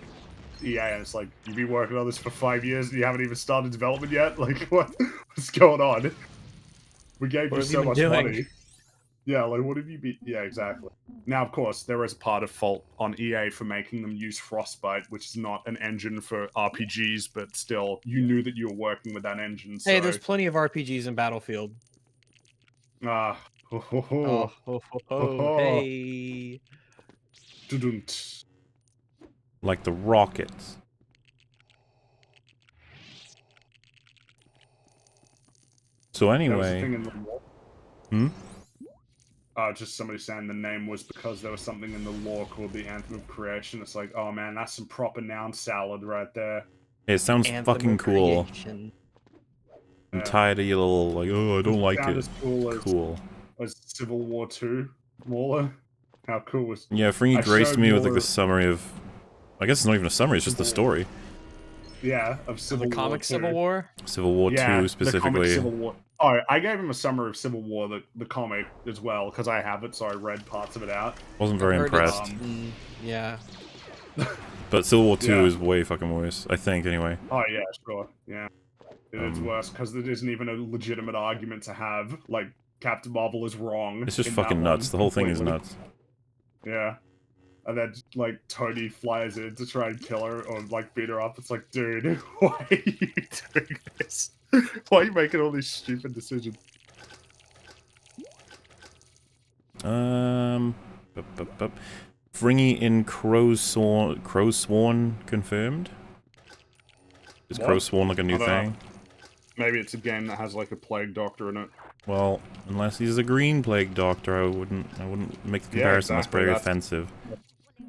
EA, and it's like, you've been working on this for 5 years and you haven't even started development yet? Like, what's going on? We gave you so much money. Yeah, like, what have you been... Yeah, exactly. Now, of course, there is a part of fault on EA for making them use Frostbite, which is not an engine for RPGs, but still, you knew that you were working with that engine, so... Hey, there's plenty of RPGs in Battlefield. Ah. Hey. Like the rockets. So anyway... Just somebody saying the name was because there was something in the lore called the Anthem of Creation. It's like, oh man, that's some proper noun salad right there. It sounds fucking cool. I'm tired of your little, like, oh, I don't like it. As cool as Civil War 2, Mauler. How cool was... Yeah, Fringy graced me with like the summary of... I guess it's not even a summary, it's just the story. Yeah, of Civil War. The comic Civil War? Civil War 2 specifically. The comic Civil War. Oh, I gave him a summary of Civil War, the comic, as well, because I have it, so I read parts of it out. Wasn't very impressed. Yeah. But Civil War 2 is way fucking worse, I think, anyway. Oh, yeah, sure. Yeah. It is worse, because it isn't even a legitimate argument to have. Like, Captain Marvel is wrong. It's just fucking nuts. The whole thing is nuts. Yeah. And then, like, Tony flies in to try and kill her, or, like, beat her up. It's like, dude, why are you doing this? Why are you making all these stupid decisions? Fringy in Crowsworn confirmed? Is Crowsworn like a new thing? Maybe it's a game that has, like, a plague doctor in it. Well, unless he's a green plague doctor, I wouldn't make the comparison. That's very offensive.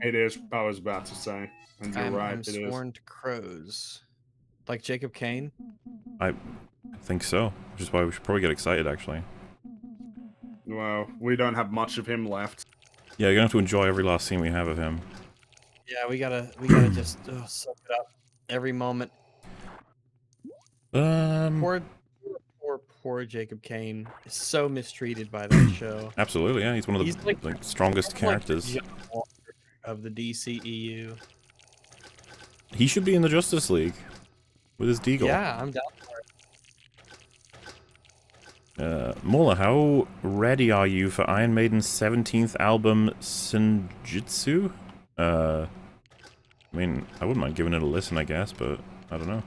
It is. I was about to say, and you're right. I'm It is. sworn to crows. Like Jacob Kane? I think so, which is why we should probably get excited, actually. Well, we don't have much of him left. Yeah, you're gonna have to enjoy every last scene we have of him. Yeah, we gotta just soak it up every moment. Poor Jacob Kane is so mistreated by that show. Absolutely, yeah. He's one of the like, strongest characters. Like the John Walker of the DCEU. He should be in the Justice League with his Deagle. Yeah, I'm down for it. Mola, how ready are you for Iron Maiden's 17th album, Senjutsu? I mean, I wouldn't mind giving it a listen, I guess, but I don't know.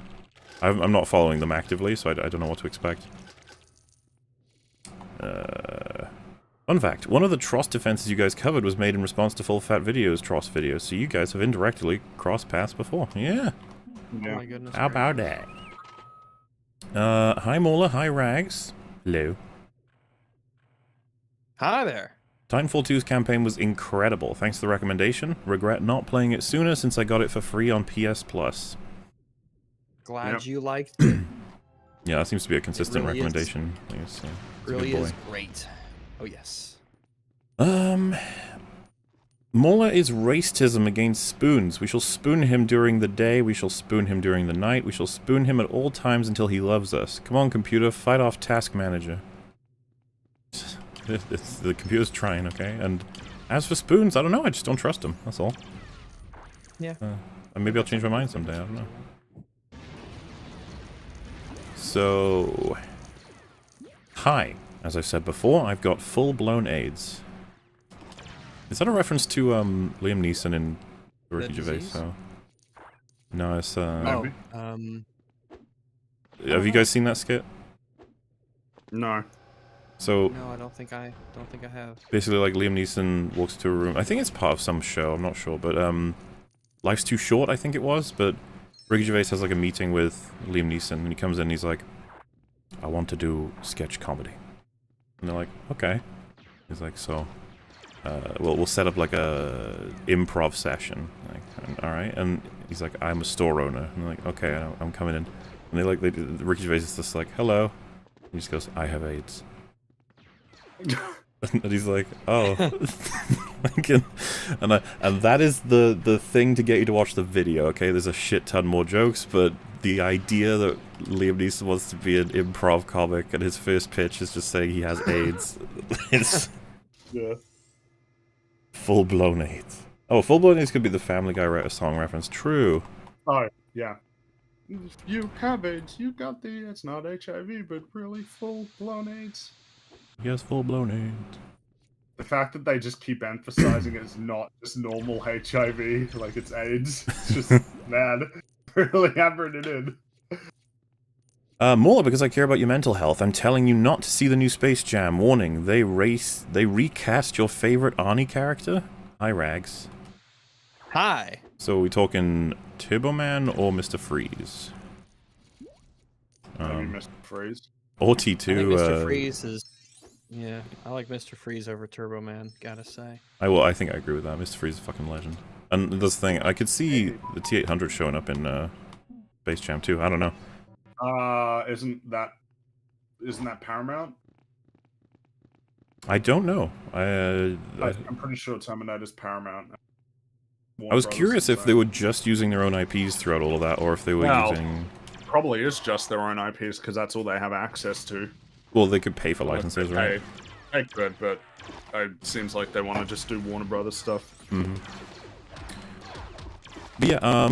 I'm not following them actively, so I don't know what to expect. Fun fact, one of the Tross defenses you guys covered was made in response to Full Fat Video's Tross videos, so you guys have indirectly crossed paths before. Yeah. Oh my goodness. How about that? Hi Mola, hi Rags. Hello. Hi there. Titanfall 2's campaign was incredible. Thanks to the recommendation. Regret not playing it sooner since I got it for free on PS Plus. Glad you liked it. Yeah, that seems to be a consistent really recommendation. I think it's a Really good boy. is great. Oh yes. Mola is racism against spoons. We shall spoon him during the day, we shall spoon him during the night, we shall spoon him at all times until he loves us. Come on, computer, fight off Task Manager. The computer's trying, okay? And as for spoons, I don't know, I just don't trust him, that's all. Yeah. And maybe I'll change my mind someday, I don't know. So... Hi. As I've said before, I've got full-blown AIDS. Is that a reference to Liam Neeson in Ricky Gervais? So. No, it's Maybe. Have you guys seen that skit? No. So No, I don't think I have. basically, like Liam Neeson walks into a room. I think it's part of some show. I'm not sure, but Life's Too Short, I think it was. But Ricky Gervais has like a meeting with Liam Neeson, and he comes in and he's like, "I want to do sketch comedy," and they're like, "Okay." He's like, "So." We'll set up like a improv session, like, all right. And he's like, "I'm a store owner," and they're like, "Okay, I'm coming in." And Ricky Gervais is just like, "Hello," and he just goes, "I have AIDS," and he's like, "Oh," and that is the thing to get you to watch the video. Okay, there's a shit ton more jokes, but the idea that Liam Neeson wants to be an improv comic and his first pitch is just saying he has AIDS, it's Yeah. full-blown AIDS. Oh, full-blown AIDS could be the Family Guy song reference. True. Oh, yeah. You have AIDS. You got it's not HIV, but really full-blown AIDS. He has full-blown AIDS. The fact that they just keep emphasizing it's not just normal HIV, like it's AIDS. It's just, man, really hammering it in. More because I care about your mental health. I'm telling you not to see the new Space Jam. Warning, they recast your favorite Arnie character? Hi, Rags. Hi. So, we talking Turbo Man or Mr. Freeze? Maybe Mr. Freeze. Or I think T2. Mr. Freeze is. Yeah, I like Mr. Freeze over Turbo Man. Gotta say. I think I agree with that. Mr. Freeze is a fucking legend. And this thing, I could see the T800 showing up in Space Jam too. I don't know. Isn't that Paramount? I don't know. I'm pretty sure Terminator's Paramount. I was curious if they were just using their own IPs throughout all of that, or if they were using... Probably is just their own IPs, because that's all they have access to. Well, they could pay for licenses, right? They could, but it seems like they want to just do Warner Brothers stuff. Mm-hmm. But yeah,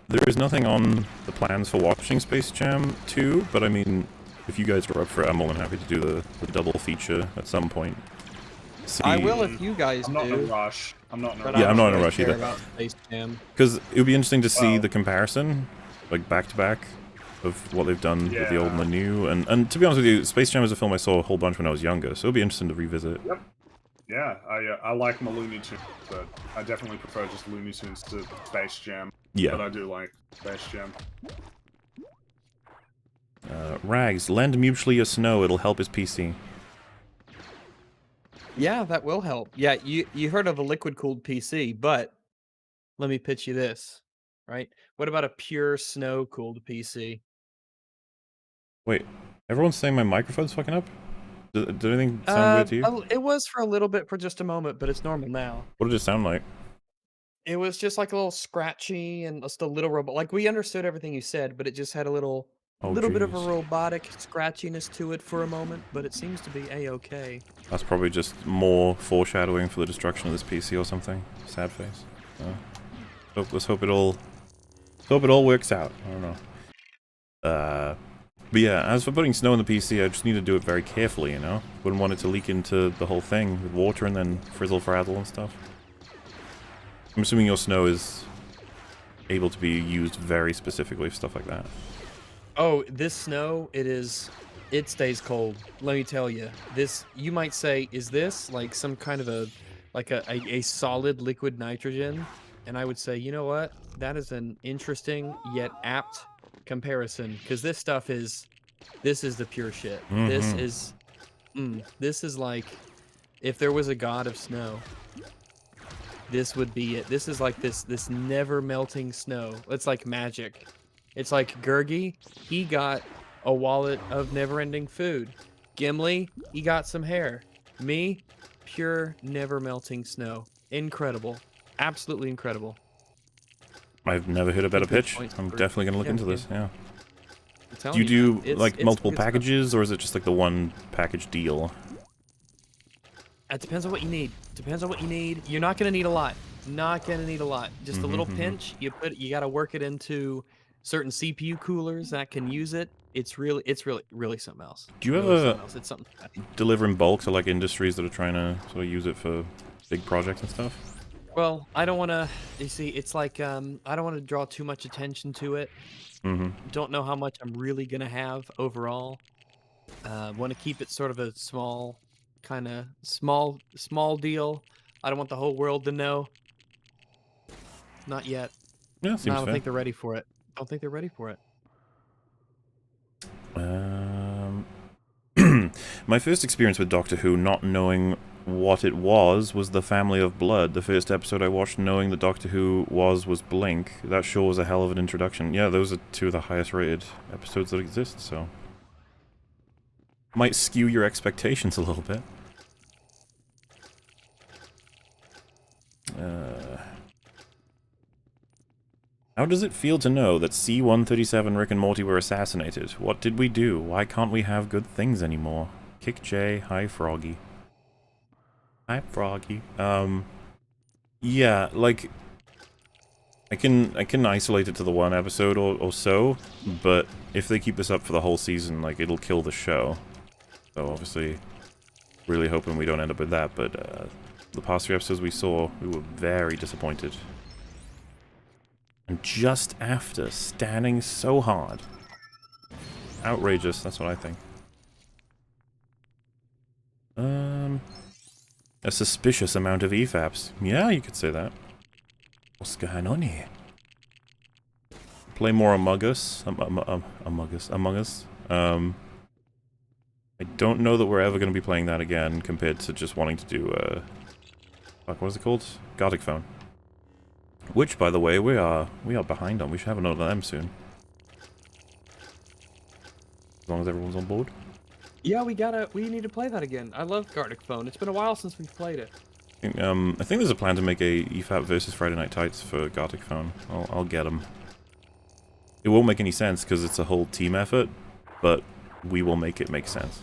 there is nothing on the plans for watching Space Jam 2, but I mean, if you guys are up for it, I'm more than happy to do the double feature at some point. See... I will if you guys I'm not in a rush. I'm not in a rush. Yeah, I'm not in a rush care either. about Space Jam. Because it would be interesting to see the comparison, like back-to-back, of what they've done with the old and the new. And to be honest with you, Space Jam is a film I saw a whole bunch when I was younger, so it'll be interesting to revisit. Yep. Yeah, I like my Looney Tunes, but I definitely prefer just Looney Tunes to Space Jam. Yeah. But I do like Space Jam. Rags, lend Mutually a Snow, it'll help his PC. Yeah, that will help. Yeah, you heard of a liquid-cooled PC, but let me pitch you this, right? What about a pure snow-cooled PC? Wait, everyone's saying my microphone's fucking up? Did anything sound weird to you? It was for a little bit, for just a moment, but it's normal now. What did it sound like? It was just like a little scratchy and just a little robot. Like, we understood everything you said, but it just had a little Oh, bit of a jeez. robotic scratchiness to it for a moment, but it seems to be a-okay. That's probably just more foreshadowing for the destruction of this PC or something. Sad face. Let's hope it all works out. I don't know. But yeah, as for putting snow in the PC, I just need to do it very carefully, you know? Wouldn't want it to leak into the whole thing with water and then frizzle frazzle and stuff. I'm assuming your snow is able to be used very specifically for stuff like that. Oh, this snow, it stays cold. Let me tell you. This, you might say, is this like some kind of a solid liquid nitrogen? And I would say, you know what? That is an interesting yet apt comparison, because this is the pure shit. This is like, if there was a god of snow, this would be it. This is like this never melting snow. It's like magic. It's like Gurgi, he got a wallet of never-ending food. Gimli, he got some hair. Me, pure never melting snow. Incredible. Absolutely incredible. I've never heard a better pitch. I'm definitely going to look into this, yeah. Do you do, like, multiple packages, or is it just, like, the one package deal? It depends on what you need. You're not going to need a lot. Just a little pinch. You got to work it into certain CPU coolers that can use it. It's really something else. Do you ever deliver in bulk to, like, industries that are trying to sort of use it for big projects and stuff? Well, I don't want to, you see, it's like, I don't want to draw too much attention to it. Don't know how much I'm really going to have overall. Want to keep it sort of a small, kind of small deal. I don't want the whole world to know. Not yet. Yeah, seems fair. I don't think they're ready for it. My first experience with Doctor Who not knowing what it was the Family of Blood. The first episode I watched knowing that Doctor Who was Blink. That sure was a hell of an introduction. Yeah, those are two of the highest rated episodes that exist, so... might skew your expectations a little bit. How does it feel to know that C-137 Rick and Morty were assassinated? What did we do? Why can't we have good things anymore? Kick J, hi Froggy. Hi Froggy. Yeah, like... I can isolate it to the one episode or so, but if they keep this up for the whole season, like, it'll kill the show. So obviously, really hoping we don't end up with that, but the past 3 episodes we saw, we were very disappointed. And just after standing so hard. Outrageous, that's what I think. A suspicious amount of EFAPs. Yeah, you could say that. What's going on here? Play more Among Us. Among Us. I don't know that we're ever going to be playing that again compared to just wanting to do, fuck, what is it called? Gartic Phone. Which, by the way, we are behind on. We should have another of them soon. As long as everyone's on board. Yeah, we need to play that again. I love Gartic Phone. It's been a while since we've played it. I think there's a plan to make a EFAP versus Friday Night Tights for Gartic Phone. I'll get them. It won't make any sense because it's a whole team effort, but we will make it make sense.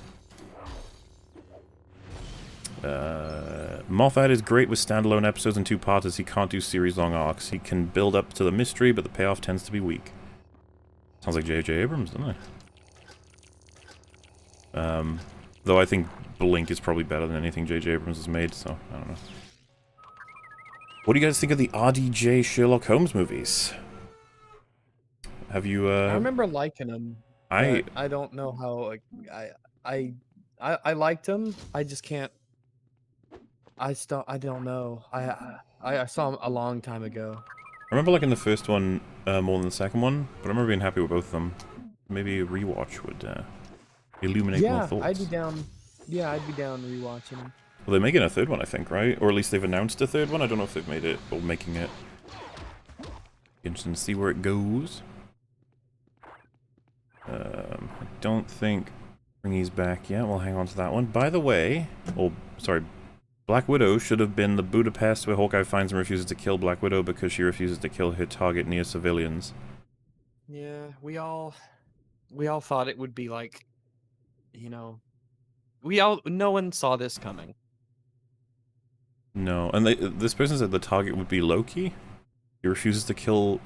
Moffat is great with standalone episodes and 2-parters. He can't do series-long arcs. He can build up to the mystery, but the payoff tends to be weak. Sounds like J.J. Abrams, doesn't it? Though I think Blink is probably better than anything J.J. Abrams has made, so I don't know. What do you guys think of the RDJ Sherlock Holmes movies? Have you, I remember liking them. I don't know how, like, I liked them. I just can't... I don't know. I saw them a long time ago. I remember liking the first one more than the second one, but I remember being happy with both of them. Maybe a rewatch would illuminate more thoughts. I'd be down rewatching them. Well, they're making a third one, I think, right? Or at least they've announced a third one. I don't know if they've made it or making it. Interesting to see where it goes. I don't think Ringy's back yet. We'll hang on to that one. By the way, Black Widow should have been the Budapest where Hawkeye finds and refuses to kill Black Widow because she refuses to kill her target near civilians. Yeah, we all thought it would be like, you know, no one saw this coming. No, and this person said the target would be Loki. He refuses to kill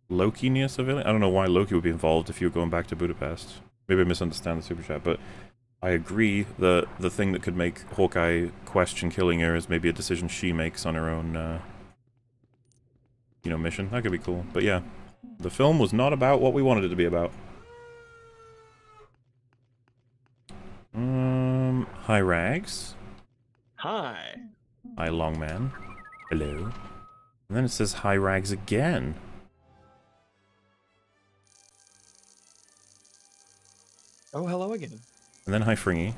Loki near civilian. I don't know why Loki would be involved if you were going back to Budapest. Maybe I misunderstand the super chat, but I agree. The thing that could make Hawkeye question killing her is maybe a decision she makes on her own, mission. That could be cool. But yeah, the film was not about what we wanted it to be about. Hi Rags. Hi. Hi Longman. Hello. And then it says hi Rags again. Oh, hello again. And then hi Fringy,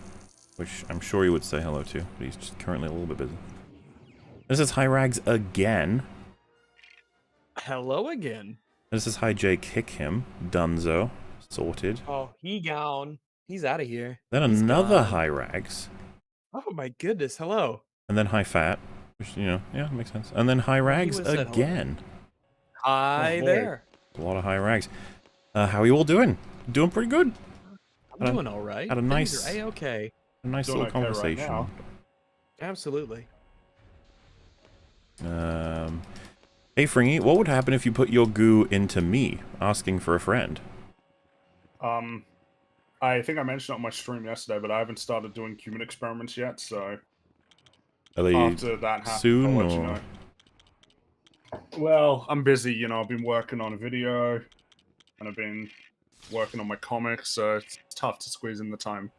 which I'm sure he would say hello to, but he's just currently a little bit busy. This is hi Rags again. Hello again. This is hi Jay Kick him. Dunzo. Sorted. Oh, he gone. He's out of here. Then He's another gone. hi Rags. Oh my goodness, hello. And then hi Fat, which, yeah, makes sense. And then hi Rags again. Hi there. A lot of hi Rags. How are you all doing? Doing pretty good. I'm doing all right. Had a nice, Things are A-okay. a nice Doing little okay right conversation. now. Absolutely. Hey Fringy, what would happen if you put your goo into me, asking for a friend? I think I mentioned it on my stream yesterday, but I haven't started doing human experiments yet, so Are they after that happens, soon, I'll let you or? know. Well, I'm busy, I've been working on a video, and I've been working on my comics, so it's tough to squeeze in the time.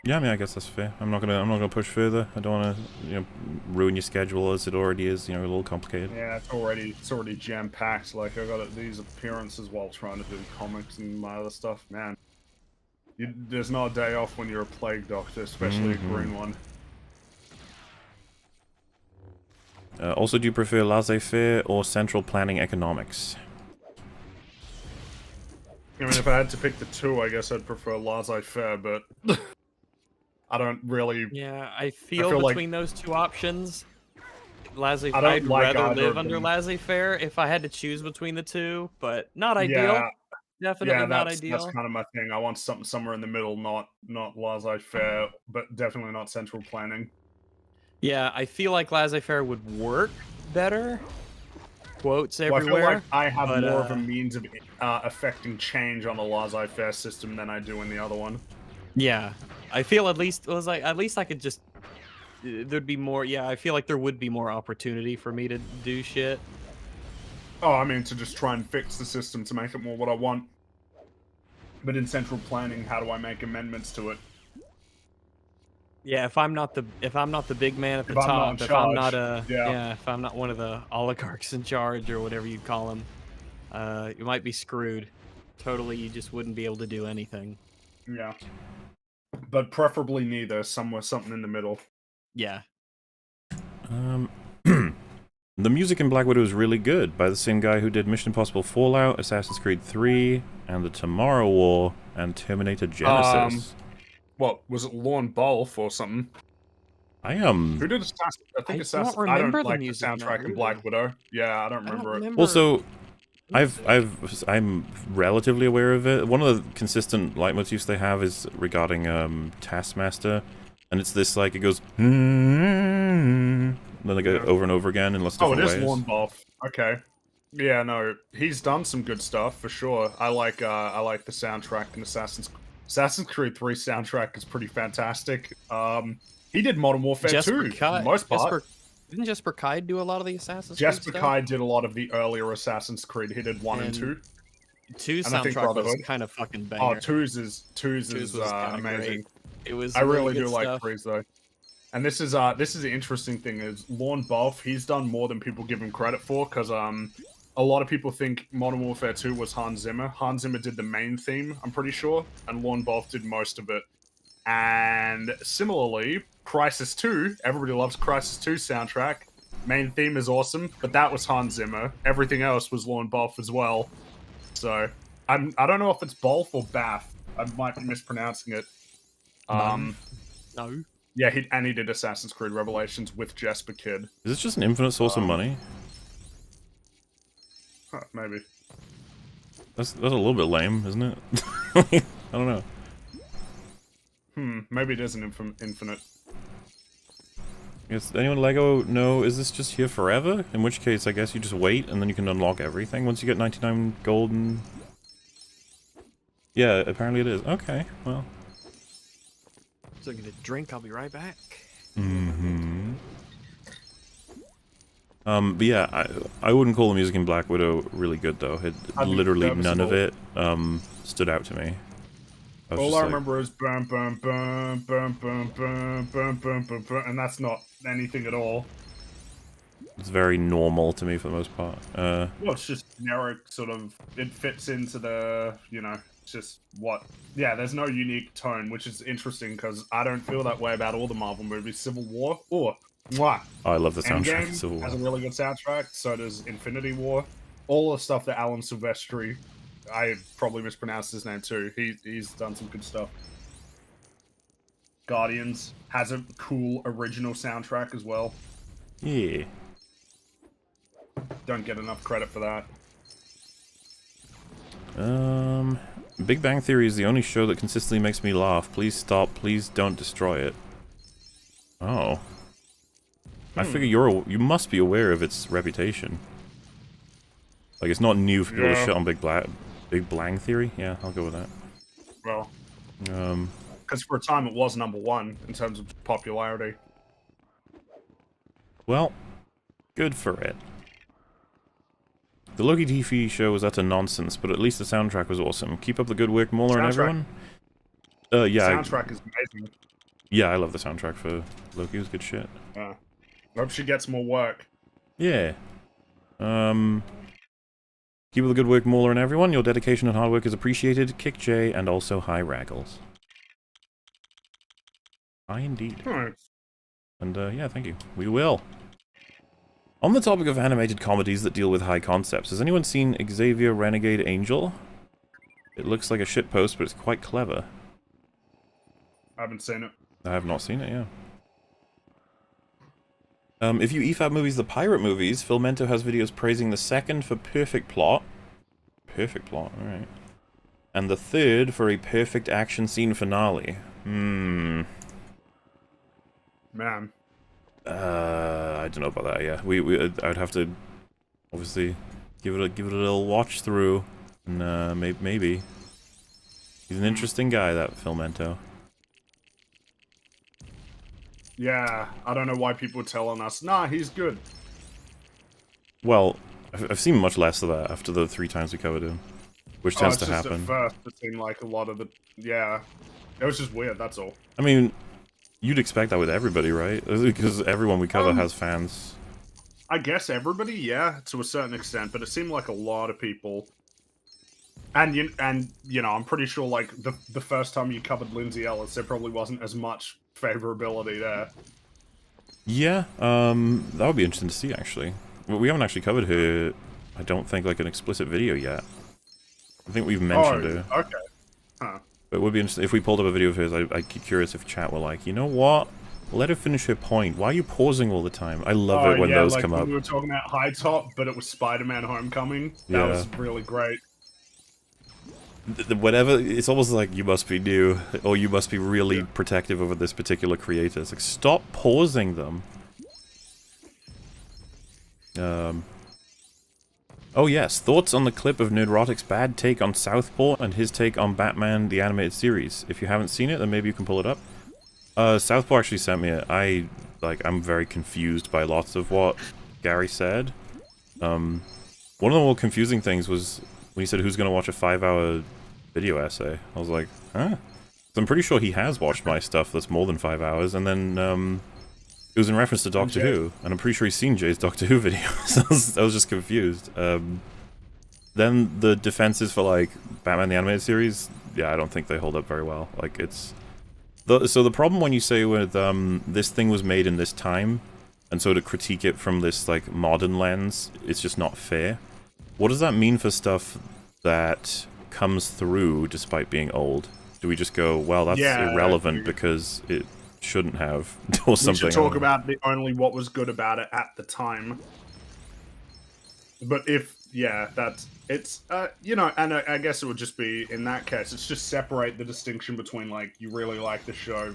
Yeah, I mean, I guess that's fair. I'm not gonna push further. I don't want to, ruin your schedule as it already is. A little complicated. Yeah, it's already jam packed. Like I got these appearances while trying to do comics and my other stuff. Man, there's not a day off when you're a plague doctor, especially a green one. Also, do you prefer laissez-faire or central planning economics? I mean, if I had to pick the two, I guess I'd prefer laissez-faire, but I don't really. Yeah, I feel between those two options, laissez-faire. I'd like rather live of under them. laissez-faire if I had to choose between the two, but not ideal. Yeah, Definitely not ideal. That's kind of my thing. I want something somewhere in the middle, not laissez-faire, but definitely not central planning. Yeah, I feel like laissez-faire would work better. Quotes everywhere. I feel like I have more of a but, means of affecting change on the laissez-faire system than I do in the other one. Yeah, I feel at least I could just. There'd be more. Yeah, I feel like there would be more opportunity for me to do shit. Oh, I mean, to just try and fix the system to make it more what I want. But in central planning, how do I make amendments to it? Yeah, if I'm not the big man at the top, if I'm not one of the oligarchs in charge or whatever you call them, you might be screwed. Totally, you just wouldn't be able to do anything. Yeah. But preferably neither, something in the middle. Yeah. The music in Black Widow is really good, by the same guy who did Mission Impossible Fallout, Assassin's Creed 3, and The Tomorrow War, and Terminator Genesis. What, was it Lorne Balfe or something? Who did Assassin? I think Assassin. Don't I remember don't the like the music, soundtrack not in Black Widow. Yeah, I don't remember it. Also, I'm relatively aware of it. One of the consistent leitmotifs they have is regarding Taskmaster, and it's this like it goes, then they go over and over again in lots of different ways. Oh, it is Lorne Balfe. Okay. Yeah, no, he's done some good stuff for sure. I like the soundtrack in Assassin's Creed 3 soundtrack is pretty fantastic. He did Modern Warfare 2 for the most part. Didn't Jesper Kide do a lot of the Assassin's Creed Jesper Kide did a lot of the earlier Assassin's Creed. He did 1 and 2. 2's soundtrack was kind of fucking banger. Oh, 2's is amazing. Great. It was. I really do good like stuff. 3's though. And this is the interesting thing is Lorne Balfe, he's done more than people give him credit for, because a lot of people think Modern Warfare 2 was Hans Zimmer. Hans Zimmer did the main theme, I'm pretty sure, and Lorne Balfe did most of it. And similarly, Crysis 2, everybody loves Crysis 2 soundtrack. main theme is awesome, but that was Hans Zimmer. Everything else was Lorne Balfe as well. So I don't know if it's Balfe or Bath. I might be mispronouncing it. No. Yeah, he did Assassin's Creed Revelations with Jesper Kidd. Is this just an infinite source of money? Maybe. That's a little bit lame, isn't it? I don't know. Maybe it is an infinite. Does anyone Lego know, is this just here forever? In which case, I guess you just wait, and then you can unlock everything once you get 99 gold and... Yeah, apparently it is. Okay, well... So I'm gonna drink, I'll be right back. But yeah, I wouldn't call the music in Black Widow really good, though. Literally none of it stood out to me. All I remember is boom, boom, boom, boom, boom, boom, boom, boom, boom, boom, and that's not anything at all. It's very normal to me for the most part. Well, it's just generic, sort of. It fits into the, it's just what. Yeah, there's no unique tone, which is interesting because I don't feel that way about all the Marvel movies. Civil War, mwah. Oh, I love the soundtrack. Endgame Civil War has a really good soundtrack. So does Infinity War. All the stuff that Alan Silvestri. I probably mispronounced his name too. He's done some good stuff. Guardians has a cool original soundtrack as well. Yeah. Don't get enough credit for that. Big Bang Theory is the only show that consistently makes me laugh. Please stop. Please don't destroy it. Oh. I figure you must be aware of its reputation. Like, it's not new for people to shit on Big Bang Theory? Yeah, I'll go with that. Well, because for a time it was #1 in terms of popularity. Well, good for it. The Loki TV show was utter nonsense, but at least the soundtrack was awesome. Keep up the good work, Muller and everyone. Yeah. The soundtrack is amazing. Yeah, I love the soundtrack for Loki. It was good shit. I hope she gets more work. Yeah. Keep up the good work, Muller and everyone. Your dedication and hard work is appreciated. Kick Jay, and also hi, Raggles. Hi, indeed. And, yeah, thank you. We will. On the topic of animated comedies that deal with high concepts, has anyone seen Xavier Renegade Angel? It looks like a shitpost, but it's quite clever. I haven't seen it. I have not seen it, yeah. If you EFAP movies the pirate movies, Filmento has videos praising the second for perfect plot. Perfect plot, alright. And the third for a perfect action scene finale. Man. I don't know about that, yeah. I'd have to, obviously, give it a little watch through. And, maybe. He's an interesting guy, that Filmento. Yeah, I don't know why people are telling us, nah, he's good. Well, I've seen much less of that after the 3 times we covered him. Which tends to happen. At first, it seemed like a lot of the... Yeah. It was just weird, that's all. I mean, you'd expect that with everybody, right? Because everyone we cover has fans. I guess everybody, yeah, to a certain extent, but it seemed like a lot of people... And you know, I'm pretty sure, like, the first time you covered Lindsay Ellis, there probably wasn't as much favorability there. Yeah, that would be interesting to see, actually. We haven't actually covered her, I don't think, like, an explicit video yet. I think we've mentioned her. Okay. Huh. But it would be interesting, if we pulled up a video of hers, I'd be curious if chat were like, you know what? Let her finish her point. Why are you pausing all the time? I love it when those come up. We were talking about High Top, but it was Spider-Man Homecoming. That was really great. Whatever, it's almost like you must be new, or you must be really protective over this particular creator. It's like, stop pausing them. Oh yes, thoughts on the clip of Nerdrotic's bad take on Southpaw and his take on Batman the Animated Series. If you haven't seen it, then maybe you can pull it up. Southpaw actually sent me it. I'm very confused by lots of what Gary said. One of the more confusing things was when he said, who's going to watch a 5-hour video essay? I was like, huh? So I'm pretty sure he has watched my stuff that's more than 5 hours, and then, it was in reference to Doctor Who, and I'm pretty sure he's seen Jay's Doctor Who video, so I was just confused. Then the defenses for, like, Batman the Animated Series, yeah, I don't think they hold up very well. Like, it's... So the problem when you say with, this thing was made in this time, And so to critique it from this, like, modern lens, it's just not fair. What does that mean for stuff that comes through despite being old? Do we just go, well, that's irrelevant because it shouldn't have, or something? We should talk about only what was good about it at the time. But if, it's, you know, and I guess it would just be, in that case, it's just separate the distinction between, like, you really like the show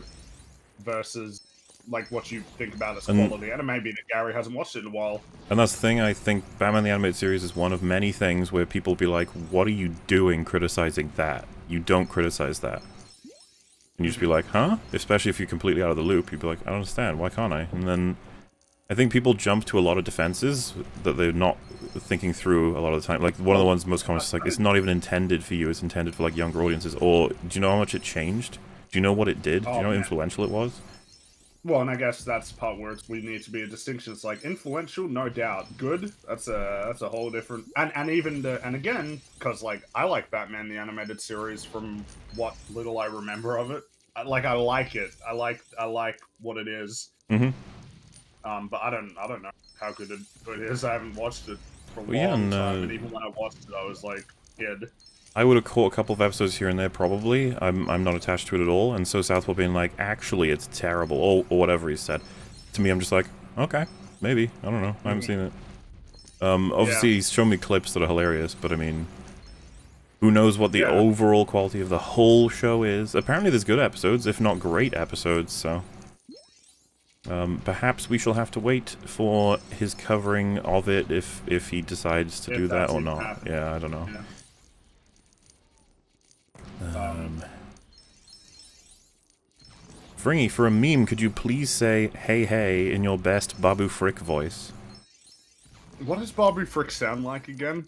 versus, like, what you think about its quality. And it may be that Gary hasn't watched it in a while. And that's the thing, I think Batman the Animated Series is one of many things where people be like, what are you doing criticizing that? You don't criticize that. And you just be like, huh? Especially if you're completely out of the loop, you'd be like, I don't understand, why can't I? And then I think people jump to a lot of defenses that they're not thinking through a lot of the time. Like, one of the ones most common is like, it's not even intended for you, it's intended for, like, younger audiences. Or, do you know how much it changed? Do you know what it did? Do you know how influential it was? Well, and I guess that's the part where we need to be a distinction. It's like, influential, no doubt. Good, that's a whole different... And even and again, because, like, I like Batman the Animated Series from what little I remember of it. I like it. I like what it is. Mm-hmm. But I don't know how good it is. I haven't watched it for a long time, and even when I watched it, I was like, kid. I would have caught a couple of episodes here and there, probably. I'm not attached to it at all, and so Southpaw being like, actually, it's terrible, or whatever he said. To me, I'm just like, okay, maybe. I don't know. I haven't seen it. Obviously, he's shown me clips that are hilarious, but I mean, who knows what the overall quality of the whole show is. Apparently, there's good episodes, if not great episodes, so... perhaps we shall have to wait for his covering of it if he decides to do that or not. Yeah, I don't know. Yeah. Fringy, for a meme, could you please say "hey hey" in your best Babu Frick voice? What does Babu Frick sound like again?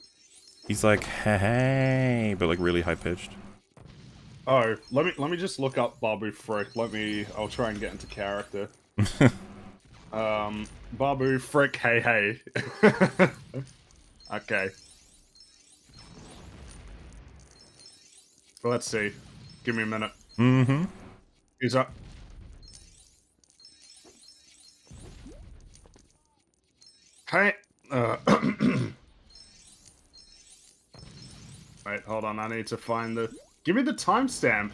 He's like "hey hey," but like really high pitched. Oh, let me just look up Babu Frick. I'll try and get into character. Babu Frick, hey hey. Okay. Let's see. Give me a minute. Mm-hmm. He's up. Hey. Wait, hold on. I need to find the... Give me the timestamp.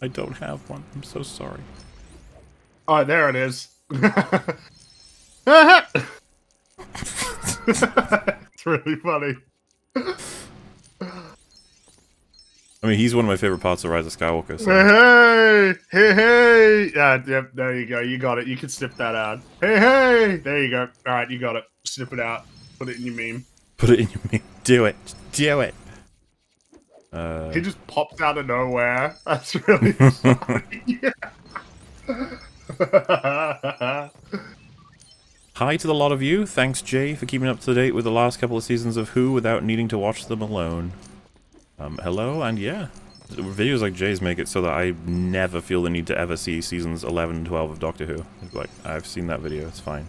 I don't have one. I'm so sorry. Oh, there it is. It's really funny. I mean, he's one of my favorite parts of Rise of Skywalker. So. Hey! Yeah, yep, there you go. You got it. You can snip that out. Hey! There you go. All right, you got it. Snip it out. Put it in your meme. Put it in your meme. Do it. Do it. He just pops out of nowhere. That's really funny. Hi to the lot of you. Thanks, Jay, for keeping up to date with the last couple of seasons of Who without needing to watch them alone. Hello, and yeah. Videos like Jay's make it so that I never feel the need to ever see seasons 11 and 12 of Doctor Who. Like, I've seen that video, it's fine.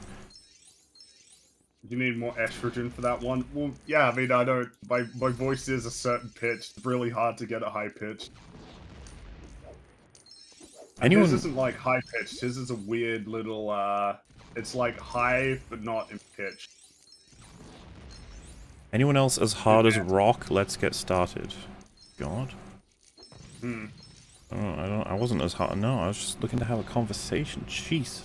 You need more estrogen for that one? Well, yeah, I mean, I don't... My voice is a certain pitch. It's really hard to get a high pitch. His isn't, like, high-pitched. His is a weird little, It's, like, high, but not in pitch. Anyone else as hard as rock? Let's get started. God. Oh, I wasn't as hard. No, I was just looking to have a conversation. Jeez.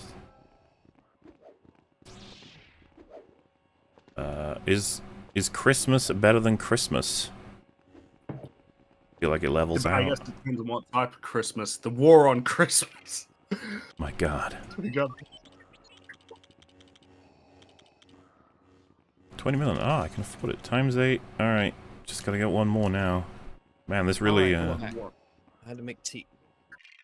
Is Christmas better than Christmas? I feel like it levels out. I guess it depends on what type of Christmas. The war on Christmas. My God. We got 20 million. Ah, I can afford it. Times 8. Alright. Just gotta get one more now. Man, this really, I had to make tea.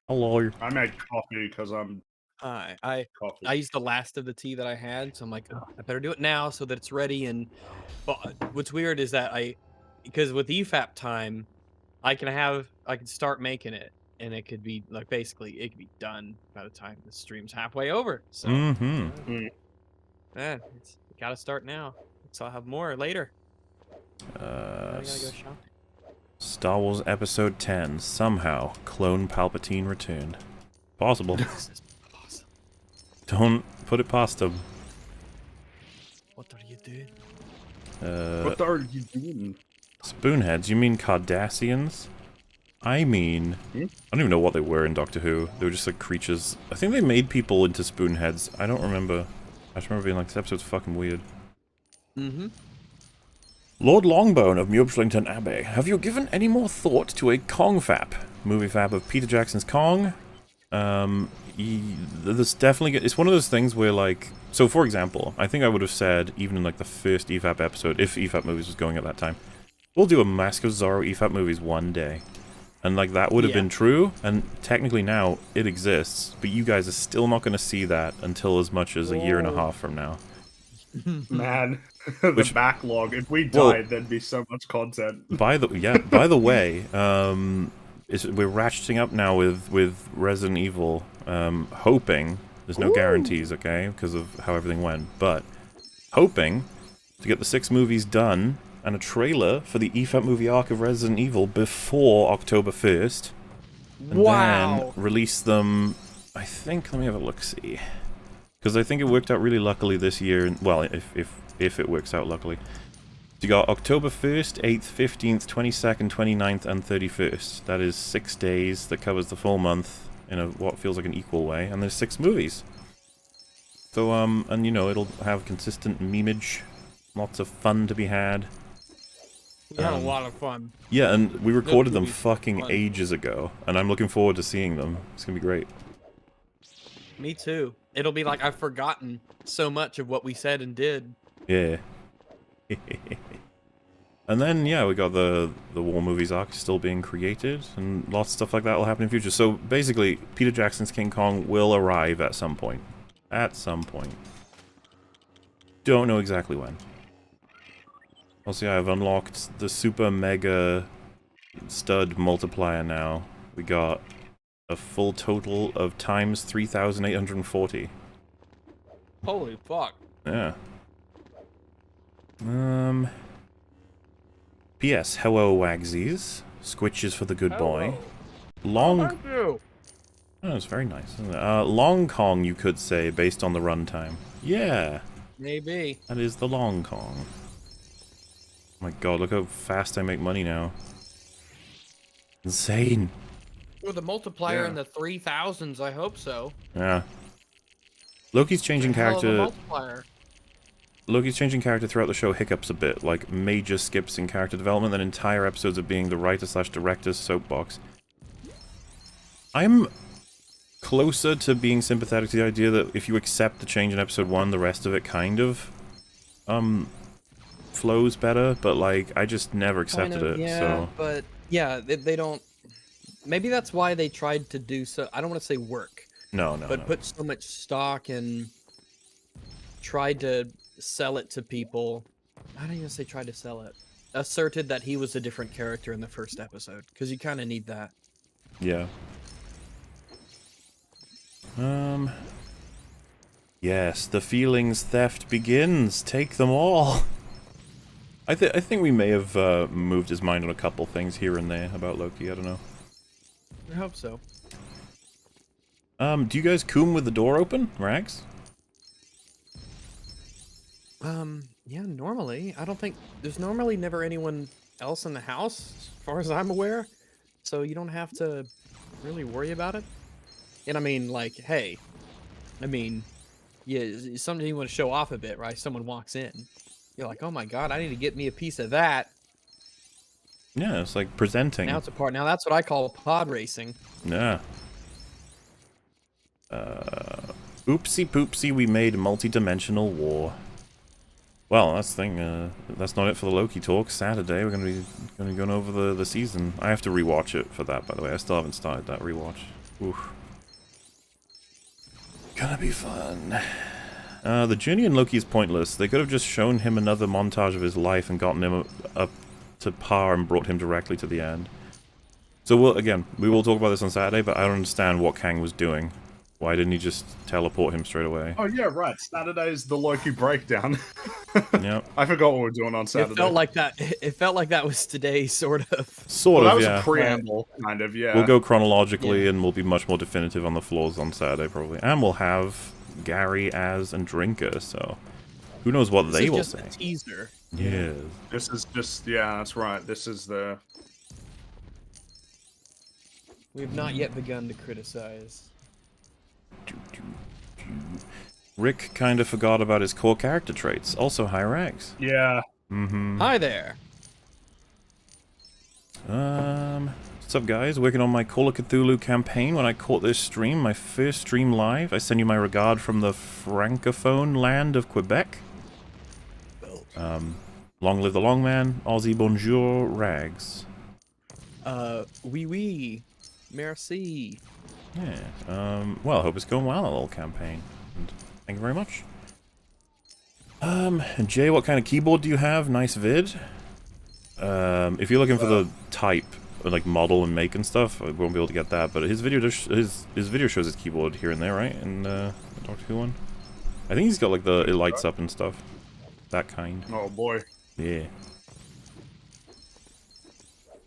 Hello. I made coffee because I'm... I coffee. used the last of the tea that I had, so I'm like, oh, I better do it now so that it's ready. And but what's weird is that because with EFAP time, I can start making it, and it could be like basically it could be done by the time the stream's halfway over. So man, you gotta start now. So I'll have more later. I gotta go shopping. Star Wars Episode 10. Somehow, Clone Palpatine returned. Possible. This is possible. Don't put it past them. What are you doing? What are you doing? Spoonheads? You mean Cardassians? I mean... I don't even know what they were in Doctor Who. They were just like creatures. I think they made people into spoonheads. I don't remember. I just remember being like, this episode's fucking weird. Mm-hmm. Lord Longbone of Muirblington Abbey, have you given any more thought to a Kong FAP? Movie FAP of Peter Jackson's Kong? There's definitely... It's one of those things where, like... So, for example, I think I would have said, even in, like, the first EFAP episode, if EFAP Movies was going at that time, we'll do a Mask of Zorro EFAP Movies one day. And, like, that would have been true, and technically now, it exists, but you guys are still not going to see that until as much as a year and a half from now. Man, the backlog. If we died, there'd be so much content. By the way, we're ratcheting up now with Resident Evil, hoping, there's no guarantees, okay, because of how everything went, but hoping to get the 6 movies done and a trailer for the EFAP movie arc of Resident Evil before October 1st. And then release them, I think, let me have a look-see. Because I think it worked out really luckily this year, well, if it works out luckily. So you got October 1st, 8th, 15th, 22nd, 29th, and 31st. That is 6 days that covers the full month in what feels like an equal way, and there's 6 movies. So, and you know, it'll have consistent memeage, lots of fun to be had. We had a lot of fun. Yeah, and we recorded them fucking ages ago, and I'm looking forward to seeing them. It's gonna be great. Me too. It'll be like I've forgotten so much of what we said and did. Yeah. And then, yeah, we got the War Movies arc still being created, and lots of stuff like that will happen in the future. So, basically, Peter Jackson's King Kong will arrive at some point. At some point. Don't know exactly when. Also, I've unlocked the super mega stud multiplier now. We got a full total of times 3,840. Holy fuck. Yeah. P.S. Hello, Wagsies. Squitches for the good boy. Long... Oh, it's very nice, isn't it? Long Kong, you could say, based on the runtime. Yeah. Maybe. That is the Long Kong. Oh my god, look how fast I make money now. Insane. With the multiplier in the 3,000s, I hope so. Yeah. Loki's changing character... Loki's changing character throughout the show hiccups a bit, like major skips in character development, then entire episodes of being the writer/director's soapbox. I'm closer to being sympathetic to the idea that if you accept the change in episode 1, the rest of it kind of flows better, but like I just never accepted it. Yeah, so. But yeah, they don't. Maybe that's why they tried to do so. I don't want to say work. No. But put so much stock and tried to sell it to people. I don't even say tried to sell it. Asserted that he was a different character in the first episode because you kind of need that. Yeah. Yes, the feelings theft begins. Take them all. I think we may have moved his mind on a couple things here and there about Loki. I don't know. I hope so. Do you guys coom with the door open, Rags? Yeah, normally. I don't think... There's normally never anyone else in the house, as far as I'm aware. So you don't have to really worry about it. And I mean, like, hey. I mean, yeah, something you want to show off a bit, right? Someone walks in. You're like, oh my god, I need to get me a piece of that. Yeah, it's like presenting. Now it's a part. Now that's what I call pod racing. Yeah. Oopsie poopsie, we made multi-dimensional war. Well, that's the thing. That's not it for the Loki talk. Saturday, we're gonna be going over the season. I have to rewatch it for that, by the way. I still haven't started that rewatch. Oof. Gonna be fun. The journey in Loki is pointless. They could have just shown him another montage of his life and gotten him up to par and brought him directly to the end. So we will talk about this on Saturday, but I don't understand what Kang was doing. Why didn't he just teleport him straight away? Oh yeah, right. Saturday's the Loki breakdown. Yep. I forgot what we were doing on Saturday. It felt like that. It felt like that was today, sort of. That was a preamble, kind of. Yeah. We'll go chronologically, and we'll be much more definitive on the flaws on Saturday, probably, and we'll have Gary, Az, and Drinker, so who knows what they will say. This is just a teaser. Yeah. This is just, yeah, that's right. This is the... We've not yet begun to criticize. Rick kind of forgot about his core character traits. Also high ranks. Yeah. Mm-hmm. Hi there. What's up, guys? Working on my Call of Cthulhu campaign. When I caught this stream, my first stream live, I send you my regard from the francophone land of Quebec. Long live the long man. Aussie bonjour, Rags. Oui, oui. Merci. Yeah. Well, I hope it's going well, that little campaign. And thank you very much. Jay, what kind of keyboard do you have? Nice vid. If you're looking for the type, or like model and make and stuff, I won't be able to get that. But his video his video shows his keyboard here and there, right? In the Doctor Who one. I think he's got like it lights up and stuff. That kind. Oh boy. Yeah.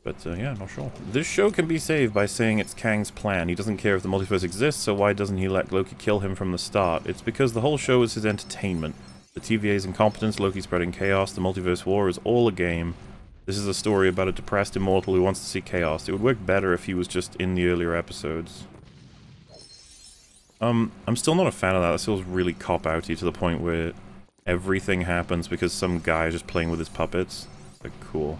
But yeah, not sure. This show can be saved by saying it's Kang's plan. He doesn't care if the multiverse exists, so why doesn't he let Loki kill him from the start? It's because the whole show is his entertainment. The TVA's incompetence, Loki spreading chaos, the multiverse war is all a game. This is a story about a depressed immortal who wants to see chaos. It would work better if he was just in the earlier episodes. I'm still not a fan of that. This feels really cop-outy to the point where everything happens because some guy is just playing with his puppets. It's like, cool.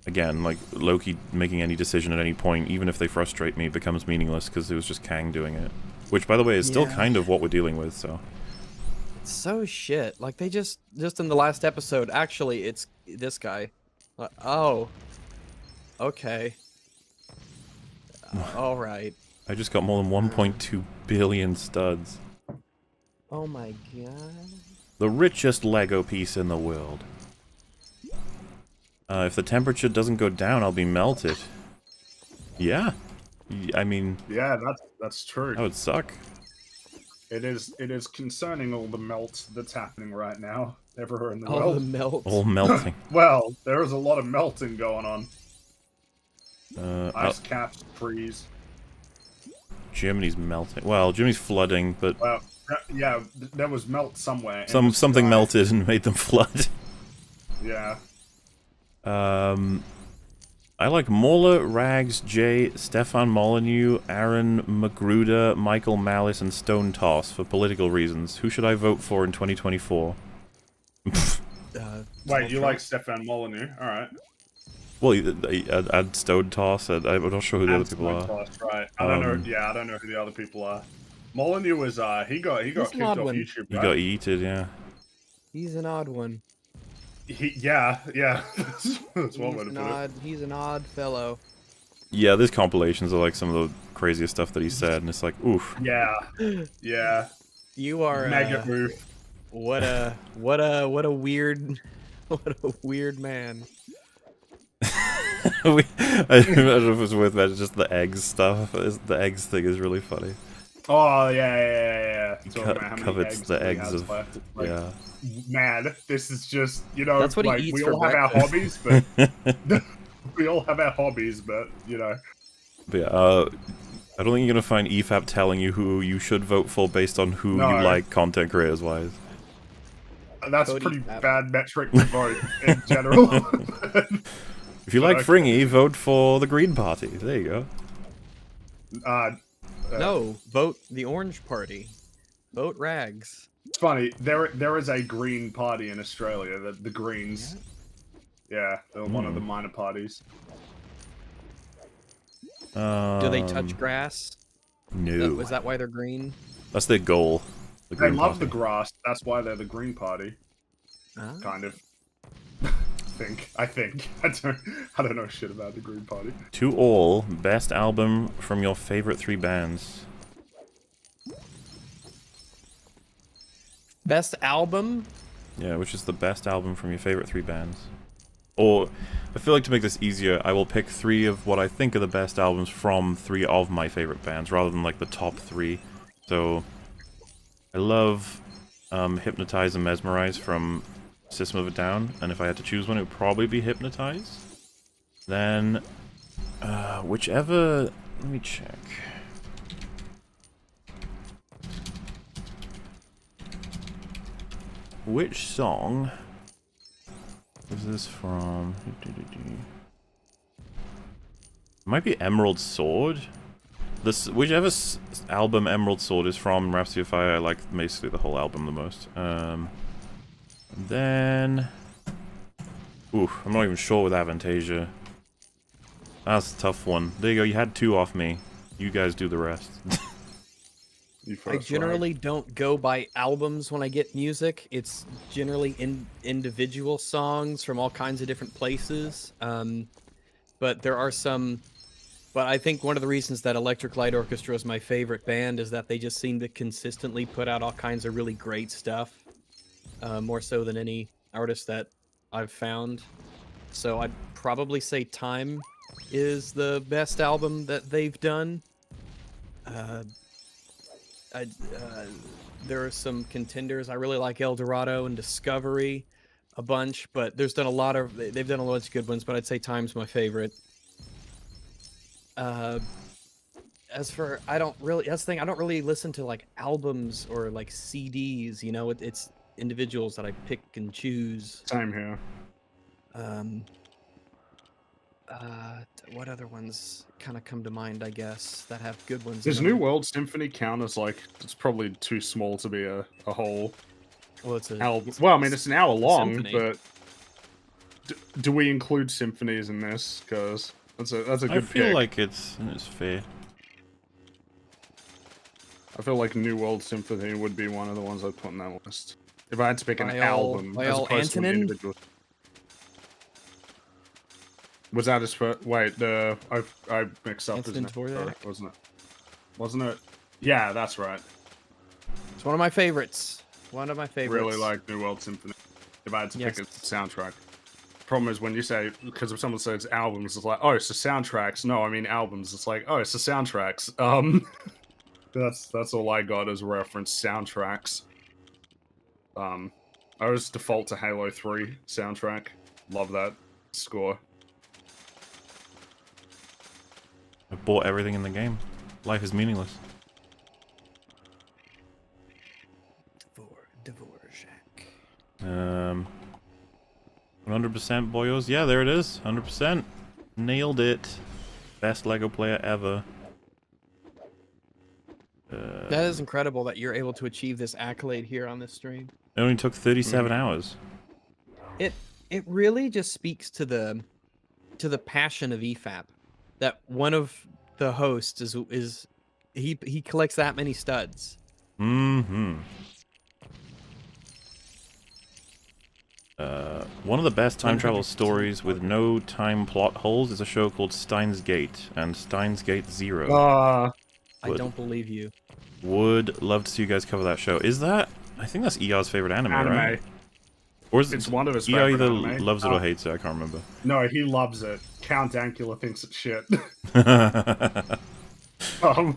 Again, like, Loki making any decision at any point, even if they frustrate me, becomes meaningless because it was just Kang doing it. Which, by the way, is still kind of what we're dealing with, so... It's so shit. Like, they just in the last episode, actually, it's this guy. Oh. Okay. Alright. I just got more than 1.2 billion studs. Oh my god. The richest Lego piece in the world. If the temperature doesn't go down, I'll be melted. Yeah. I mean... Yeah, that's true. That would suck. It is concerning all the melt that's happening right now everywhere in the All world. the melt. All melting. Well, there is a lot of melting going on. Ice caps freeze. Germany's melting. Well, Germany's flooding, but Well, yeah, there was melt somewhere. in the something sky. melted and made them flood. Yeah. I like Mola, Rags, Jay, Stefan Molyneux, Aaron Magruder, Michael Malice, and Stone Toss for political reasons. Who should I vote for in 2024? Wait, you like Stefan Molyneux? All right. Well, add Stone Toss. I'm not sure who the other people are. Right. I don't know. Yeah, I don't know who the other people are. Molyneux was he got kicked off YouTube. He Right? got yeeted, yeah. He's an odd one. Yeah. That's one way to put it. He's an odd fellow. Yeah, there's compilations of like some of the craziest stuff that he said, and it's like, oof. Yeah. You are Mega move. what a weird man. I don't know if it's worth mentioning, just the eggs stuff. The eggs thing is really funny. Oh yeah. Talking about how many Covets eggs the he eggs has of left. Like, yeah. Man, this is just That's what he like eats we for all have our hobbies, but we all have our hobbies, but But yeah, I don't think you're gonna find EFAP telling you who you should vote for based on who you like content creators wise. That's a pretty bad metric to vote in general. If you like Fringy, vote for the Green Party. There you go. No, vote the Orange Party. Vote Rags. It's funny. There is a Green Party in Australia. The Greens. Yeah, they're one of the minor parties. Do they touch grass? No. Is that why they're green? That's their goal. The They Green love Party. the grass. That's why they're the Green Party. Kind of. I think. I don't know shit about the Green Party. To all, best album from your favorite 3 bands. Best album? Yeah, which is the best album from your favorite 3 bands? Or, I feel like to make this easier, I will pick 3 of what I think are the best albums from 3 of my favorite bands, rather than like the top 3. So, I love Hypnotize and Mesmerize from System of a Down, and if I had to choose one, it would probably be Hypnotize. Then, whichever... Let me check. which song is this from? It might be Emerald Sword. Whichever album Emerald Sword is from, Rhapsody of Fire, I like basically the whole album the most. And then... Ooh, I'm not even sure with Avantasia. That's a tough one. There you go, you had 2 off me. You guys do the rest. I generally don't go by albums when I get music. It's generally individual songs from all kinds of different places. But there are some... But I think one of the reasons that Electric Light Orchestra is my favorite band is that they just seem to consistently put out all kinds of really great stuff. More so than any artist that I've found. So I'd probably say Time is the best album that they've done. There are some contenders. I really like El Dorado and Discovery a bunch, but they've done a lot of good ones, but I'd say Time's my favorite. As for, that's the thing, I don't really listen to like albums or like CDs, you know, it's individuals that I pick and choose. Same here. What other ones kind of come to mind, I guess, that have good ones? Does New World Symphony count as like, it's probably too small to be a whole album? Well, I mean, it's an hour long, but do we include symphonies in this? Because that's a good pick. I feel like it's fair. I feel like New World Symphony would be one of the ones I'd put on that list. If I had to pick an album as opposed to an individual. Was that his first? Wait, I mixed up his name, wasn't it? Yeah, that's right. It's one of my favorites. Really like New World Symphony. If I had to pick a soundtrack. Problem is when you say, because if someone says albums, it's like, oh, it's the soundtracks. No, I mean albums. It's like, oh, it's the soundtracks. That's all I got as reference, soundtracks. I always default to Halo 3 soundtrack. Love that score. I bought everything in the game. Life is meaningless. Dvorak. 100% boyos. Yeah, there it is. 100%. Nailed it. Best Lego player ever. That is incredible that you're able to achieve this accolade here on this stream. It only took 37 hours. It really just speaks to the passion of EFAP. That one of the hosts is he collects that many studs. Mm-hmm. One of the best time travel stories with no time plot holes is a show called Steins Gate and Steins Gate Zero. I don't believe you. Would love to see you guys cover that show. Is that? I think that's ER's favorite anime, right? Or is it's one of his ER favorite either anime. loves it or hates it. I can't remember. No, he loves it. Count Dankula thinks it's shit. Well,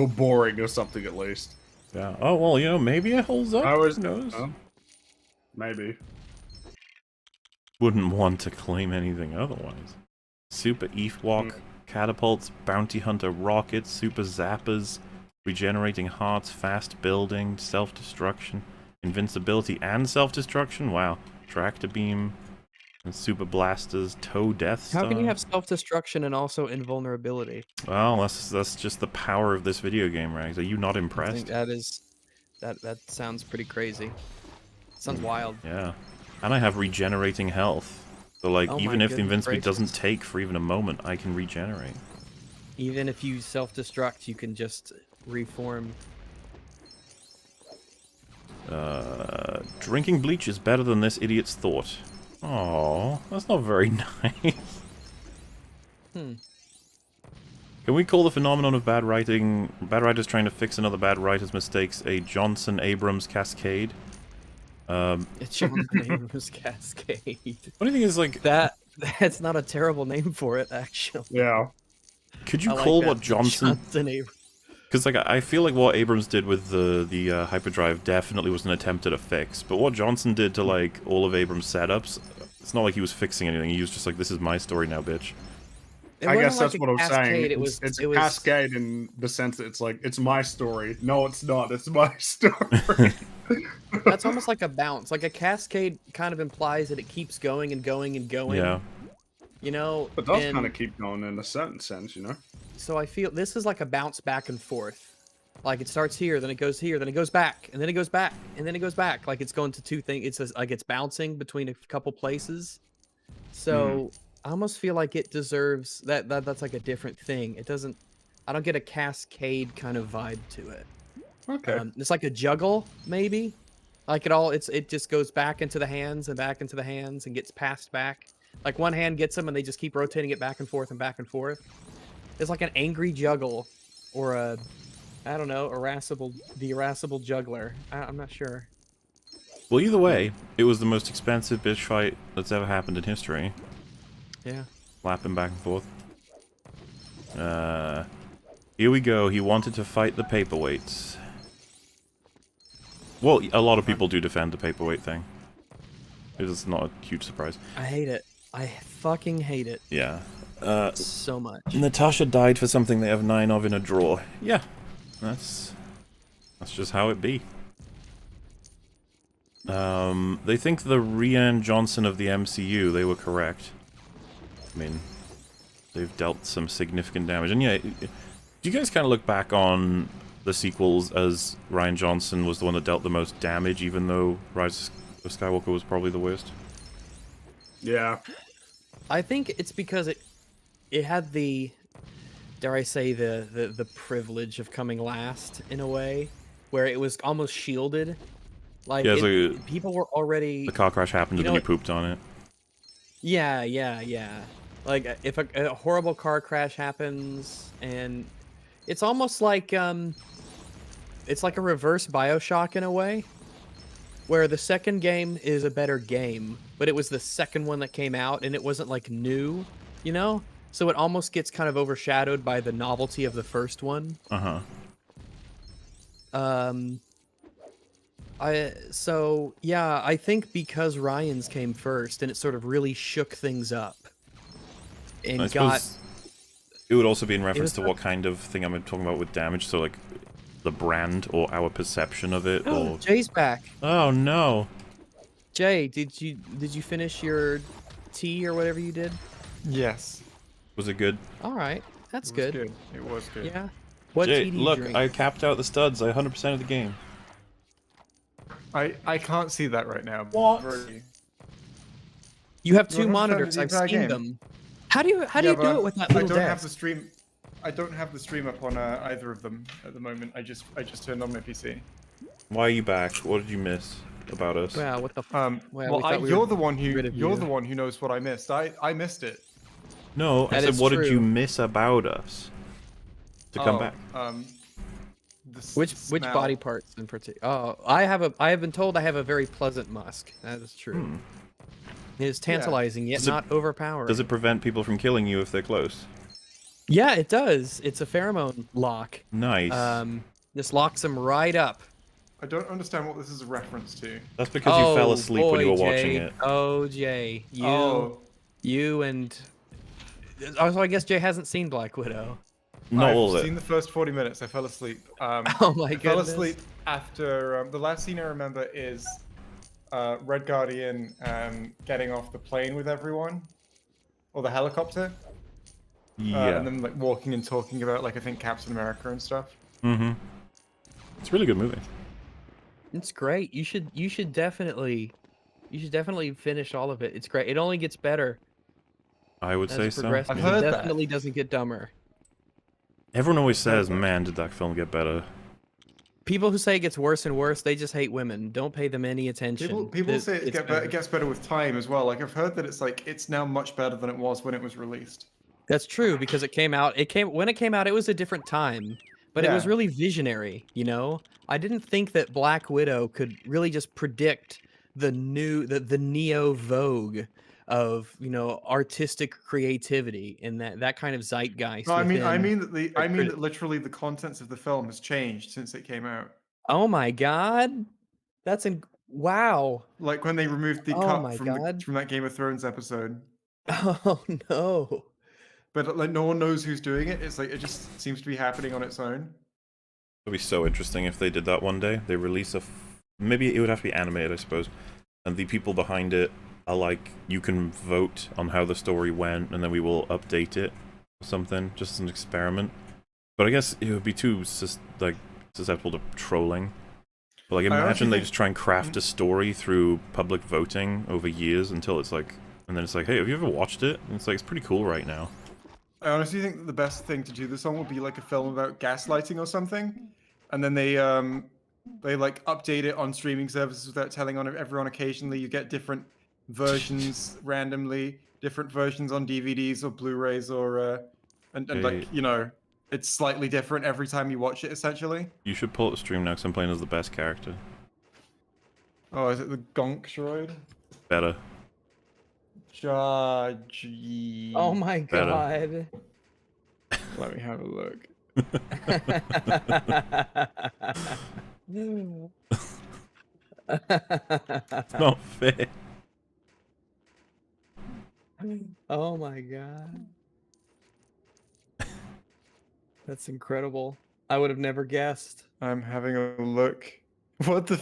boring or something at least. Yeah. Oh well, you know, maybe it holds up. Who knows? Maybe. Wouldn't want to claim anything otherwise. Super EFWalk, catapults, bounty hunter rockets, super zappers, regenerating hearts, fast building, self-destruction, invincibility and self-destruction. Wow. Tractor beam, and super blasters, toe death star. How can you have self-destruction and also invulnerability? Well, that's just the power of this video game, Rags. Are you not impressed? I think that sounds pretty crazy. Sounds wild. Yeah. And I have regenerating health. So like even if the invincibility doesn't take for even a moment, I can regenerate. Even if you self-destruct, you can just reform. Drinking bleach is better than this idiot's thought. Oh, that's not very nice. Can we call the phenomenon of bad writers trying to fix another bad writer's mistakes a Johnson-Abrams cascade? It's Johnson Abrams Cascade. Funny thing is, like that's not a terrible name for it, actually. Yeah. Could you call what Johnson Abrams? Because like I feel like what Abrams did with the hyperdrive definitely was an attempt at a fix, but what Johnson did to like all of Abrams' setups, it's not like he was fixing anything. He was just like, this is my story now, bitch. I guess that's what I'm saying. It's a cascade in the sense that it's like, it's my story. No, it's not. It's my story. That's almost like a bounce. Like a cascade kind of implies that it keeps going and going and going. Yeah. You know? It does and kind of keep going in a certain sense, you know? So I feel this is like a bounce back and forth. Like it starts here, then it goes here, then it goes back, and then it goes back, and then it goes back. Like it's going to two things. It's like it's bouncing between a couple places. So I almost feel like it deserves that. That's like a different thing. It doesn't. I don't get a cascade kind of vibe to it. Okay. It's like a juggle, maybe. Like it just goes back into the hands and back into the hands and gets passed back. Like one hand gets them and they just keep rotating it back and forth and back and forth. It's like an angry juggle, or a, I don't know, the irascible juggler. I'm not sure. Well, either way, it was the most expensive bitch fight that's ever happened in history. Yeah. Flapping back and forth. Here we go. He wanted to fight the paperweights. Well, a lot of people do defend the paperweight thing. It is not a huge surprise. I hate it. I fucking hate it. Yeah. So much. Natasha died for something they have 9 of in a drawer. Yeah. That's just how it be. They think the Rian Johnson of the MCU, they were correct. I mean, they've dealt some significant damage. And yeah, do you guys kind of look back on the sequels as Rian Johnson was the one that dealt the most damage, even though Rise of Skywalker was probably the worst? Yeah. I think it's because it had the, dare I say, the privilege of coming last in a way, where it was almost shielded. Like, yeah, like people were already... The car crash happened and then you pooped on it. Yeah. Like, if a horrible car crash happens, and it's almost like, it's like a reverse BioShock in a way, where the second game is a better game, but it was the second one that came out, and it wasn't, like, new, you know? So it almost gets kind of overshadowed by the novelty of the first one. Uh-huh. So yeah, I think because Ryan's came first and it sort of really shook things up. And I suppose it would also be in reference to what kind of thing I'm talking about with damage, so like the brand or our perception of it, or Jay's back. Oh no. Jay, did you finish your tea or whatever you did? Yes. Was it good? All right. That's It was good. good. It was good. Yeah. What Jay, tea do you look, drink? I capped out the studs. I 100% of the game. I can't see that right now. What? You have You two 100% monitors. the I've entire seen game. them. How do you do it with that I little don't have desk? the stream. I don't have the stream up on either of them at the moment. I just turned on my PC. Why are you back? What did you miss about us? Wow, what the Well, we thought we you're were the one who rid of you're you. the one who knows what I missed. I missed it. No, I That said, is what did you true. miss about us to come back? Which smell. body parts in particular? Oh, I have been told I have a very pleasant musk. That is true. It is tantalizing yet Does it- not overpowering. Does it prevent people from killing you if they're close? Yeah, it does. It's a pheromone lock. Nice. This locks them right up. I don't understand what this is a reference to. That's because you fell asleep when you were boy, watching Jay. it. Oh, Jay, Oh, you and also I guess Jay hasn't seen Black Widow. Not all I've of seen it. the first 40 minutes. I fell asleep. Oh my I fell goodness. asleep after the last scene I remember is Red Guardian getting off the plane with everyone, or the helicopter, Yeah. and then like walking and talking about like I think Captain America and stuff. Mm-hmm. It's a really good movie. It's great. You should definitely finish all of it. It's great. It only gets better I would as say it so. progresses. I've It heard that. definitely doesn't get dumber. Everyone always says, man, did that film get better? People who say it gets worse and worse, they just hate women. Don't pay them any attention. People say It's it gets better with time as well. Like I've heard that it's now much better than it was when it was released. That's true because it came out. When it came out, it was a different time, but it was Yeah. really visionary. You know, I didn't think that Black Widow could really just predict the neo vogue of artistic creativity and that kind of zeitgeist. No, I mean within that literally the contents of the film has changed since it came out. Oh my God, wow. Like when they removed the Oh cut my from God. from that Game of Thrones episode. Oh no. But like no one knows who's doing it. It's like it just seems to be happening on its own. It'd be so interesting if they did that one day. They release a maybe it would have to be animated, I suppose. And the people behind it are like, you can vote on how the story went, and then we will update it or something, just as an experiment. But I guess it would be too susceptible to trolling. But like, imagine they just try and craft a story through public voting over years until it's like, and then it's like, hey, have you ever watched it? And it's like, it's pretty cool right now. I honestly think that the best thing to do this on would be like a film about gaslighting or something, and then they like update it on streaming services without telling on everyone. Occasionally, you get different versions randomly, different versions on DVDs or Blu-rays or and like, you know, it's slightly different every time you watch it. Essentially, you should pull up the stream now because I'm playing as the best character. Oh, is it the Gonk droid? Better. Oh my god. Let me have a look. It's not fair. Oh my god. That's incredible. I would have never guessed. I'm having a look. What the?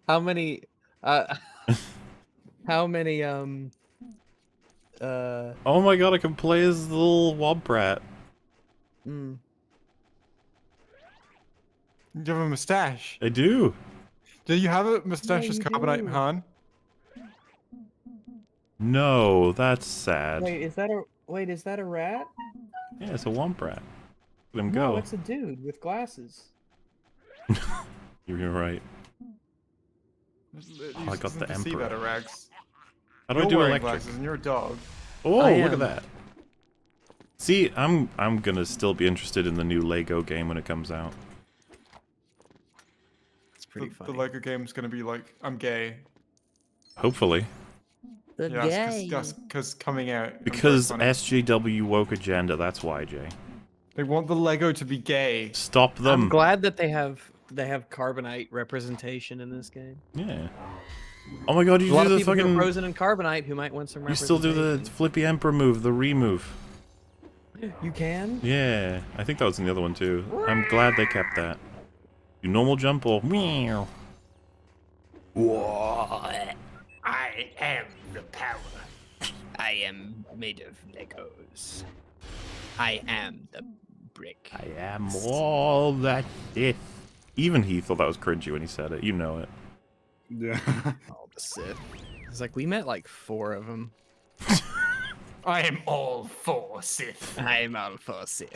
How many? How many? Oh my god! I can play as the little Womp-Rat. Mm. You have a mustache. I do. Do you have a mustache Yeah, as you Carbonite do. Han? No, that's sad. Wait, is that a rat? Yeah, it's a Womp-Rat. Let him No, go. it's a dude with glasses. You're right. I got the See Emperor. better, Rags. How do I You're do wearing electric? glasses and you're a dog. Oh, I look at am. that. See, I'm gonna still be interested in the new Lego game when it comes out. It's pretty The funny. Lego game's gonna be like, I'm gay. Hopefully. The Yeah, because coming out. I'm very Because funny. SJW woke agenda, that's why, Jay. They want the Lego to be gay. Stop them. I'm glad that they have carbonite representation in this game. Yeah. Oh my god, A you lot do of the people who are fucking... frozen in carbonite who might want some You still do the representation. Flippy Emperor move, the re-move. You can? Yeah, I think that was in the other one too. I'm glad they kept that. Do normal jump or meow. I am the power. I am made of Legos. I am the brick. I am all that Sith. Even he thought that was cringy when he said it. You know it. Yeah. All the Sith. It's like we met like 4 of them. I am all for Sith, I am all for Sith.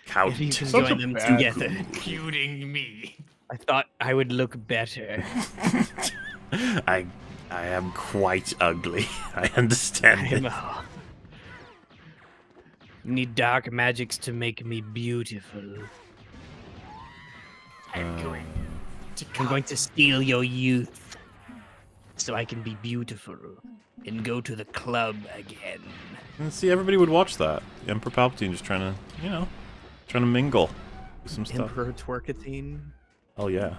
Count. If you can Such a join them bad together. including me. I thought I would look better. I am quite ugly. I I understand am it. need dark magics to make me beautiful. I'm going I'm going to steal your youth so I can be beautiful and go to the club again. And see, everybody would watch that. Emperor Palpatine just trying to, you know, trying to mingle with some stuff. Emperor Twerkatine. Oh yeah.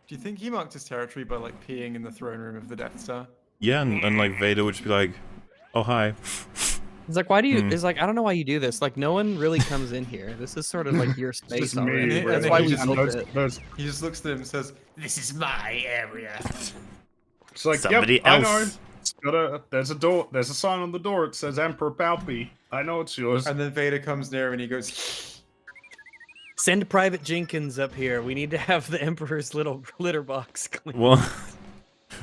Do you think he marked his territory by like peeing in the throne room of the Death Star? Yeah, and like Vader would just be like, "Oh hi." It's like, why do you? Hmm. It's like, I don't know why you do this. Like, no one really comes in here. This is sort of like your space Just already. me. And That's then why he we just built those, it. those, He just looks at him and says, "This is my area." it's like, Somebody yep, I know. else. It's there's a door. There's a sign on the door. It says Emperor Palpy. I know it's yours. And then Vader comes near and he goes, Send Private Jenkins up here. We need to have the Emperor's little litter box clean. Well,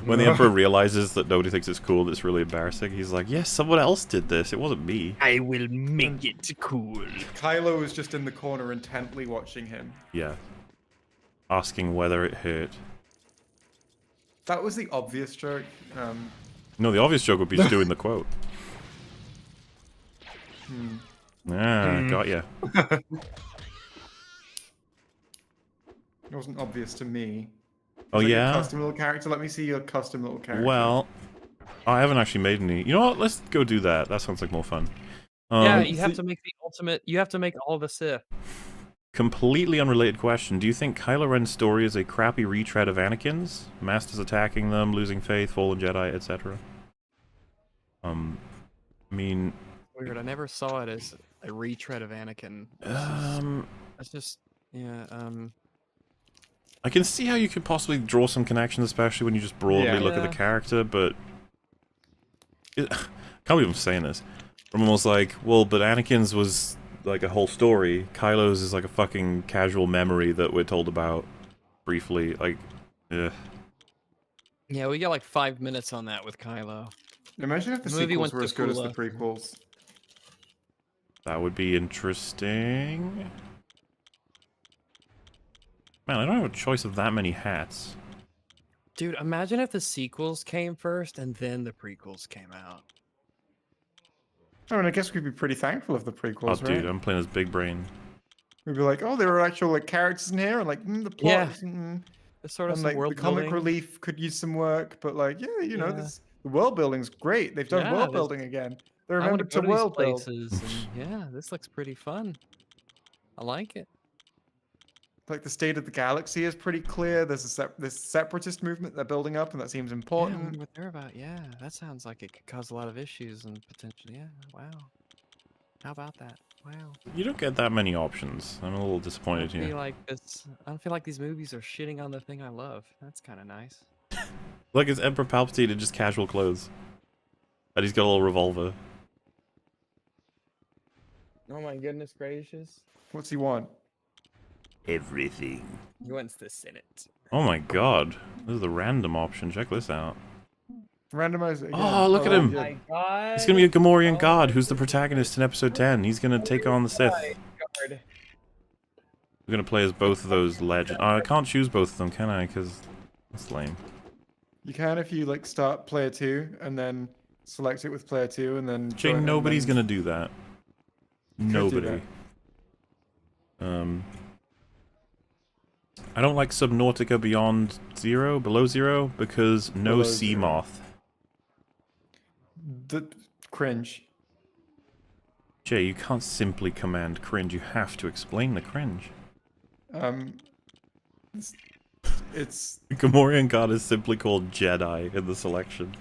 when the Emperor realizes that nobody thinks it's cool, it's really embarrassing. He's like, "Yes, someone else did this. It wasn't me." I will make it cool. Kylo was just in the corner intently watching him. Yeah. Asking whether it hurt. That was the obvious joke. No, the obvious joke would be just doing the quote. Got ya. It wasn't obvious to me. Oh Like a yeah. custom little character. Let me see your custom little character. Well, I haven't actually made any. You know what? Let's go do that. That sounds like more fun. Yeah, you have to make the ultimate. You have to make all the Sith. Completely unrelated question. Do you think Kylo Ren's story is a crappy retread of Anakin's? Masters attacking them, losing faith, fallen Jedi, etc. I mean, Weird. I never saw it as a retread of Anakin. That's just yeah. I can see how you could possibly draw some connections, especially when you just broadly look at the character, but... I can't believe I'm saying this. I'm almost like, well, but Anakin's was like a whole story. Kylo's is like a fucking casual memory that we're told about briefly. Like, yeah. Yeah, we got like 5 minutes on that with Kylo. Imagine if the movie sequels went were to as good as the Fula. prequels. That would be interesting. Man, I don't have a choice of that many hats. Dude, imagine if the sequels came first and then the prequels came out. I mean, I guess we'd be pretty thankful of the prequels, Oh, right? dude, I'm playing as Big Brain. We'd be like, oh, there are actual like characters in here, and like the plot, Yeah. isn't, There's sort of and some like world the comic building. relief could use some work, but like, yeah, you know, Yeah. the world building's great. They've done Yeah, world this- building again. They I want remembered to to go to these world build. places. And yeah, this looks pretty fun. I like it. Like the state of the galaxy is pretty clear. There's this separatist movement they're building up, and that seems Yeah, I important. wonder what they're about. Yeah, that sounds like it could cause a lot of issues and potentially. Yeah, wow. How about that? Wow. You don't get that many options. I'm a little I disappointed don't here. feel like this. I don't feel like these movies are shitting on the thing I love. That's kind of nice. Like, it's Emperor Palpatine in just casual clothes. And he's got a little revolver. Oh my goodness gracious! What's he want? Everything. He wants the Senate. Oh my god. This is the random option. Check this out. Randomize it again. Oh, look at him. yeah. God! He's gonna be a Gamorrean god who's the protagonist in episode 10. He's gonna take on the Sith. We're gonna play as both of those legends. Oh, I can't choose both of them, can I? Because that's lame. You can if you like start player 2 and then select it with player 2 and then. Jay, join and nobody's then- gonna do that. do Nobody. I don't like Subnautica Beyond Zero, Below Zero, because no Below sea Zero. moth. The cringe. Jay, you can't simply command cringe. You have to explain the cringe. It's The Gamorrean god is simply called Jedi in the selection.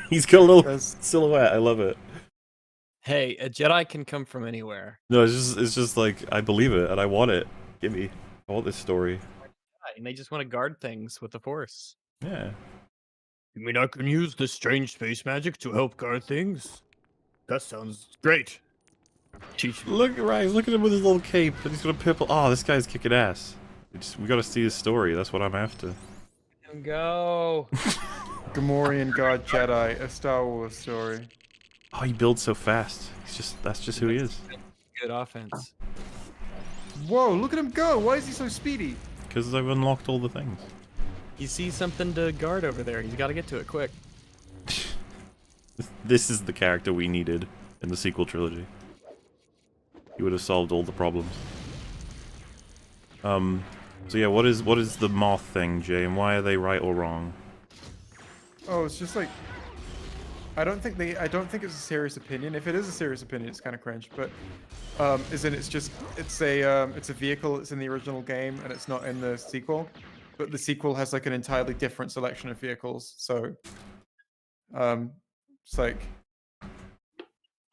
He's got a little Yes. silhouette. I love it. Hey, a Jedi can come from anywhere. No, it's just like I believe it and I want it. Give me. I want this story. And they just want to guard things with the Force. Yeah. You mean I can use the strange space magic to help guard things? That sounds great. Teach me. Look, right, look at him with his little cape and he's got a pimple. Oh, this guy's kicking ass. We gotta see his story. That's what I'm after. Let him go. Gamorrean God Jedi, a Star Wars story. Oh, he builds so fast. That's just who he is. Good offense. Whoa, look at him go! Why is he so speedy? Because I've unlocked all the things. He sees something to guard over there. He's got to get to it quick. This is the character we needed in the sequel trilogy. He would have solved all the problems. So yeah, what is the moth thing, Jay, and why are they right or wrong? Oh, it's just like I don't think it's a serious opinion. If it is a serious opinion, it's kind of cringe. But it's a vehicle that's in the original game and it's not in the sequel. But the sequel has like an entirely different selection of vehicles. So it's like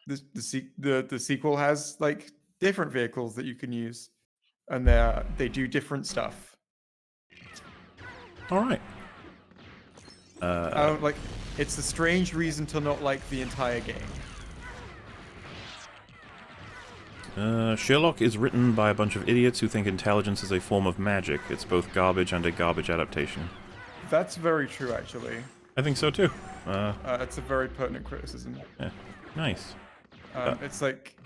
the sequel has like different vehicles that you can use, and they do different stuff. All right. I don't like. It's a strange reason to not like the entire game. Sherlock is written by a bunch of idiots who think intelligence is a form of magic. It's both garbage and a garbage adaptation. That's very true, actually. I think so too. It's a very pertinent criticism. Yeah. Nice. It's like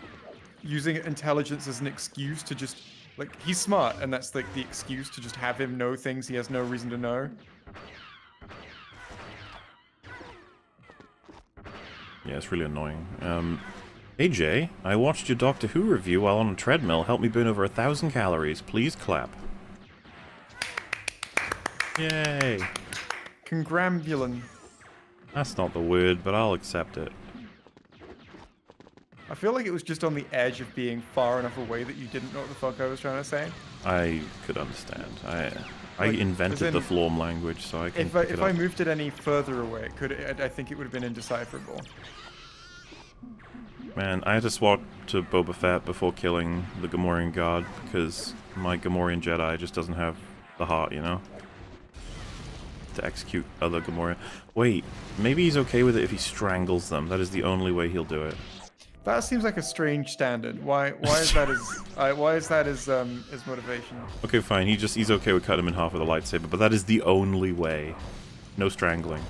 using intelligence as an excuse to just like he's smart, and that's like the excuse to just have him know things he has no reason to know. Yeah, it's really annoying. Hey Jay, I watched your Doctor Who review while on a treadmill. Help me burn over 1,000 calories. Please clap. Yay. Congrambulin. That's not the word, but I'll accept it. I feel like it was just on the edge of being far enough away that you didn't know what the fuck I was trying to say. I could understand. I Like, invented as in, the Florm language, so I can pick it If up. I moved it any further away, I think it would have been indecipherable. Man, I had to swap to Boba Fett before killing the Gamorrean guard because my Gamorrean Jedi just doesn't have the heart, you know? To execute other Gamorrean. Wait, maybe he's okay with it if he strangles them. That is the only way he'll do it. That seems like a strange standard. Why is that his motivation? Okay, fine. He's okay with cutting him in half with a lightsaber, but that is the only way. No strangling.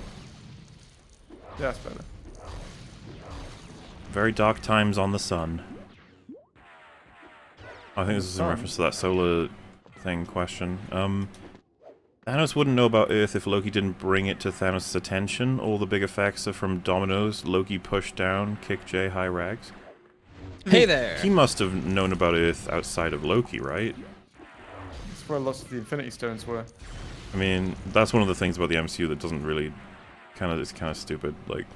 Yeah, that's better. Very dark times on the sun. I think this is in reference to that solar thing question. Thanos wouldn't know about Earth if Loki didn't bring it to Thanos' attention. All the big effects are from dominoes. Loki pushed down, kick Jay, high rags. Hey there! He must have known about Earth outside of Loki, right? That's where lots of the Infinity Stones were. I mean, that's one of the things about the MCU that doesn't really... It's kind of stupid. Like,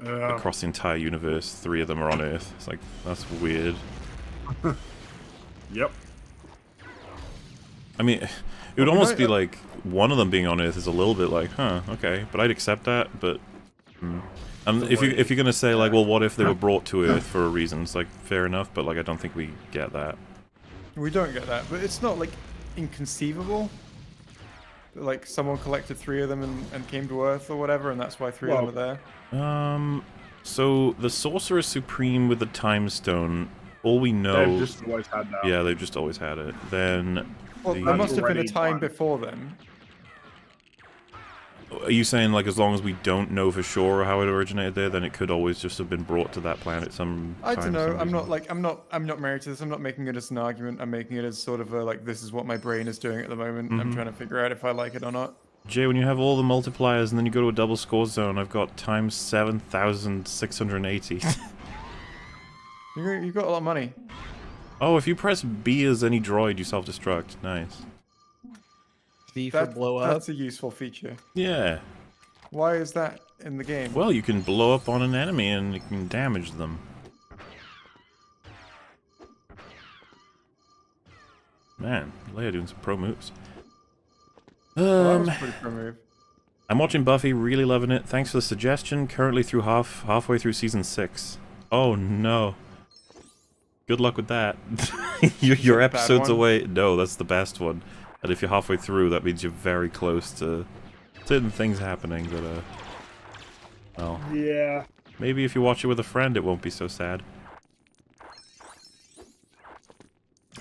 across the entire universe, 3 of them are on Earth. It's like, that's weird. Yep. I mean... It would almost be like one of them being on Earth is a little bit like, huh, okay, but I'd accept that. But if you're gonna say like, well, what if they were brought to Earth for a reason? It's like fair enough, but like I don't think we get that. We don't get that, but it's not like inconceivable. Like someone collected 3 of them and came to Earth or whatever, and that's why 3 of them are there. So the Sorcerer Supreme with the Time Stone, all we know. They've just always had that. Yeah, they've just always had it. Then. Well, there must have been a time before then. Are you saying like as long as we don't know for sure how it originated there, then it could always just have been brought to that planet some time? I don't know. I'm not married to this. I'm not making it as an argument. I'm making it as sort of a like this is what my brain is doing at the moment. I'm trying to figure out if I like it or not. Jay, when you have all the multipliers and then you go to a double score zone, I've got times 7,680. You got a lot of money. Oh, if you press B as any droid, you self-destruct. Nice. B for blow up. That's a useful feature. Yeah. Why is that in the game? Well, you can blow up on an enemy and you can damage them. Man, Leia doing some pro moves. That was a pretty pro move. I'm watching Buffy, really loving it. Thanks for the suggestion. Currently through halfway through season 6. Oh no. Good luck with that. Your episodes away. No, that's the best one. And if you're halfway through, that means you're very close to certain things happening that well. Yeah. Maybe if you watch it with a friend, it won't be so sad.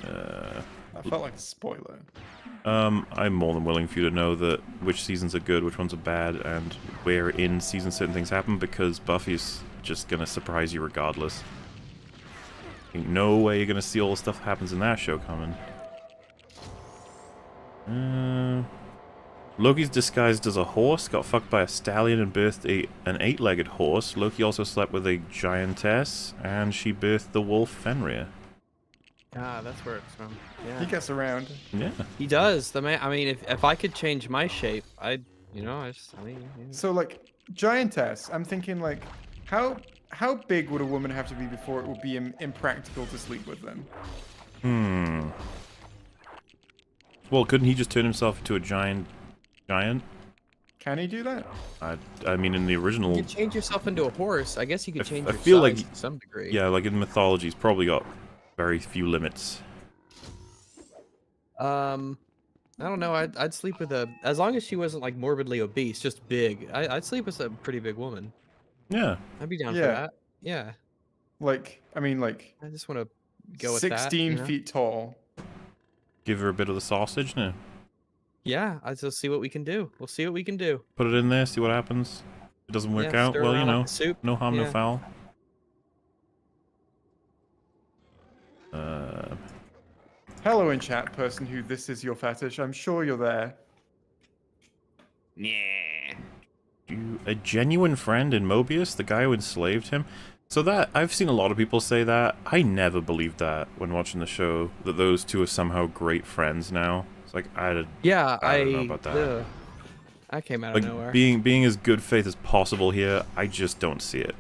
That felt like a spoiler. I'm more than willing for you to know that which seasons are good, which ones are bad, and where in season certain things happen, because Buffy's just gonna surprise you regardless. Ain't no way you're gonna see all the stuff that happens in that show coming. Loki's disguised as a horse, got fucked by a stallion and birthed an 8-legged horse. Loki also slept with a giantess, and she birthed the wolf Fenrir. Ah, that's where it's from. Yeah. He gets around. Yeah. He does. The man. I mean, if I could change my shape, So like giantess, I'm thinking like, how big would a woman have to be before it would be impractical to sleep with them? Well, couldn't he just turn himself into a giant? Can he do that? I mean, in the original. You could change yourself into a horse. I guess you could change your feel size like to some degree. Yeah, like in mythology, he's probably got very few limits. I don't know. I'd sleep with as long as she wasn't like morbidly obese, just big. I'd sleep with a pretty big woman. Yeah. I'd be down for that. Yeah. Like, I mean, like. I just want to go with 16 that, feet tall. Give her a bit of the sausage now. Yeah, I'll see what we can do. We'll see what we can do. Put it in there, see what happens. If it doesn't work out, stir well, around you know, like soup. no harm, no Yeah. foul. Hello in chat, person who this is your fetish. I'm sure you're there. A genuine friend in Mobius, the guy who enslaved him. So that, I've seen a lot of people say that. I never believed that when watching the show, that those two are somehow great friends now. It's like, I don't know about that. That came out Like, of nowhere. being as good faith as possible here, I just don't see it.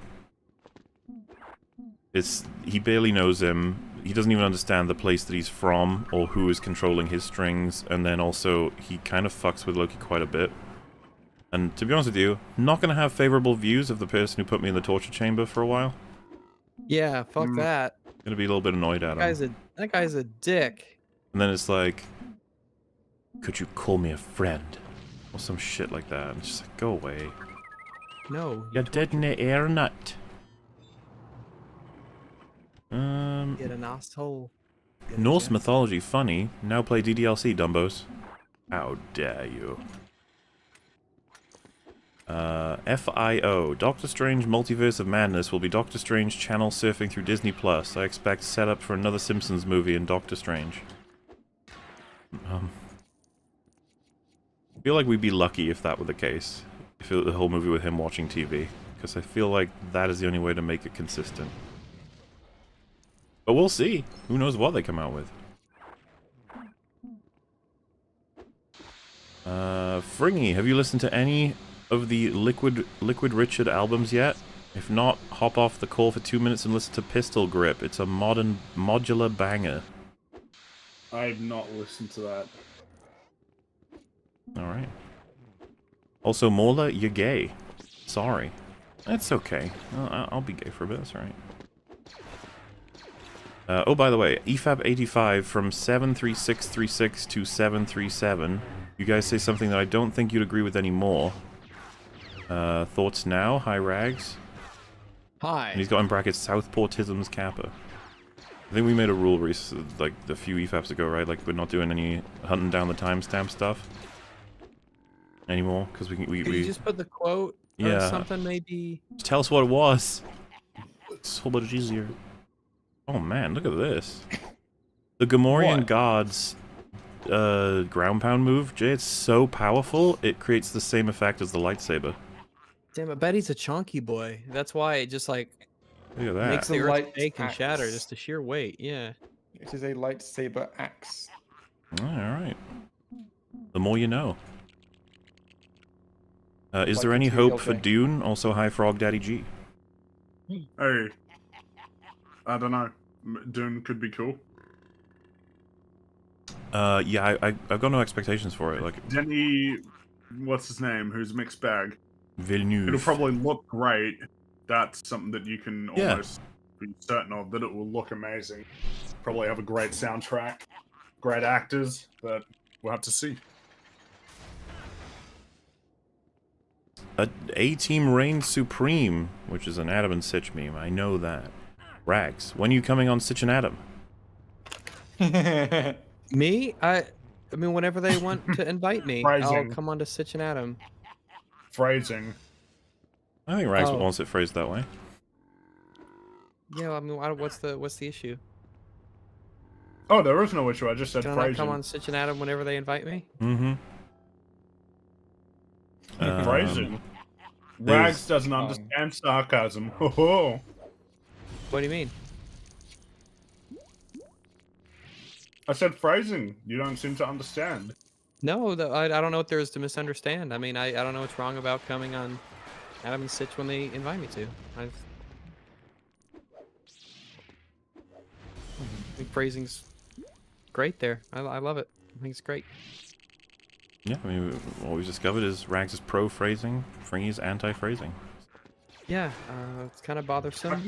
He barely knows him. He doesn't even understand the place that he's from or who is controlling his strings, and then also he kind of fucks with Loki quite a bit. And to be honest with you, not gonna have favorable views of the person who put me in the torture chamber for a while. Yeah, fuck that. Gonna be a little bit annoyed at him. That guy's a dick. And then it's like, could you call me a friend? Or some shit like that. And it's just like, go away. No. You're dead in the air nut. Get an asshole. Norse mythology funny. Now play DDLC, Dumbos. How dare you? FIO. Doctor Strange Multiverse of Madness will be Doctor Strange channel surfing through Disney Plus. I expect setup for another Simpsons movie in Doctor Strange. I feel like we'd be lucky if that were the case. If it was the whole movie with him watching TV. Because I feel like that is the only way to make it consistent. But we'll see. Who knows what they come out with. Fringy, have you listened to any of the Liquid Richard albums yet? If not, hop off the call for 2 minutes and listen to Pistol Grip. It's a modern modular banger. I've not listened to that. Alright. Also, Mola, you're gay. Sorry. That's okay. I'll be gay for a bit, that's alright. Oh, by the way, EFAP 85 from 73636 to 737. You guys say something that I don't think you'd agree with anymore. Thoughts now? Hi, Rags. Hi. And he's got in brackets Southportism's Kappa. I think we made a rule like a few EFAPs ago, right? Like we're not doing any hunting down the timestamp stuff anymore because Could you just put the quote or something maybe? Just tell us what it was. It's so much easier. Oh man, look at this. The Gamorrean gods ground pound move, Jay, it's so powerful it creates the same effect as the lightsaber. Damn, I bet he's a chonky boy. That's why it just like Look at that. makes the earth light shake and axe. shatter, just the sheer weight. Yeah. It is a lightsaber axe. Alright. The more you know. Is Like there a any 3D hope for thing. Dune? Also, hi Frog Daddy G. Hey, I don't know. Dune could be cool. Yeah, I've got no expectations for it. Like Denny, what's his name? Who's a mixed bag? Villeneuve. It'll probably look great. That's something that you can Yeah. almost be certain of, that it will look amazing. Probably have a great soundtrack, great actors, but we'll have to see. A-Team reigns supreme, which is an Adam and Sitch meme. I know that. Rags, when are you coming on Sitch and Adam? Me? I mean, whenever they want to invite me, I'll Phrasing. come on to Sitch and Adam. Phrasing. I think Rags Oh. wants it phrased that way. Yeah, I mean, what's the issue? Oh, there is no issue. I just said Can I not phrasing. come on Sitch and Adam whenever they invite me? Mm-hmm. Phrasing. there's- Rags doesn't understand sarcasm. Ho ho. What do you mean? I said phrasing. You don't seem to understand. No, I don't know what there is to misunderstand. I mean, I don't know what's wrong about coming on Adam and Sitch when they invite me to. I think phrasing's great there. I love it. I think it's great. Yeah, I mean, what we've discovered is Rags is pro-phrasing, Fringy's anti-phrasing. Yeah, it's kind of bothersome,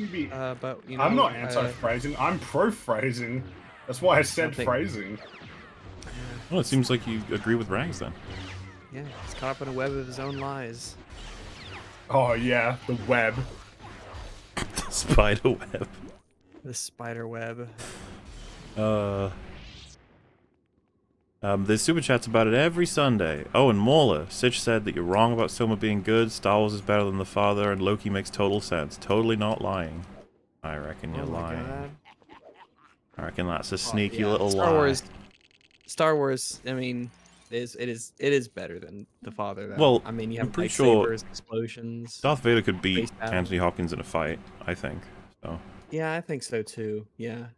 but you know, I'm not anti-phrasing. I'm pro-phrasing. That's why I said think- phrasing. Well, it seems like you agree with Rags then. Yeah, he's caught up in a web of his own lies. Oh yeah, the web. Spider web. The spider web. There's super chats about it every Sunday. Oh, and Mauler. Sitch said that you're wrong about Soma being good, Star Wars is better than the father, and Loki makes total sense. Totally not lying. I reckon you're Oh my lying. God. I reckon that's a sneaky Yeah, little lie. Star Wars. I mean, it is better than the father. Though. Well, I mean, you I'm have pretty sure lightsabers, explosions. Darth Vader could beat Space battle. Anthony Hopkins in a fight, I think. So Yeah, I think so too. Yeah,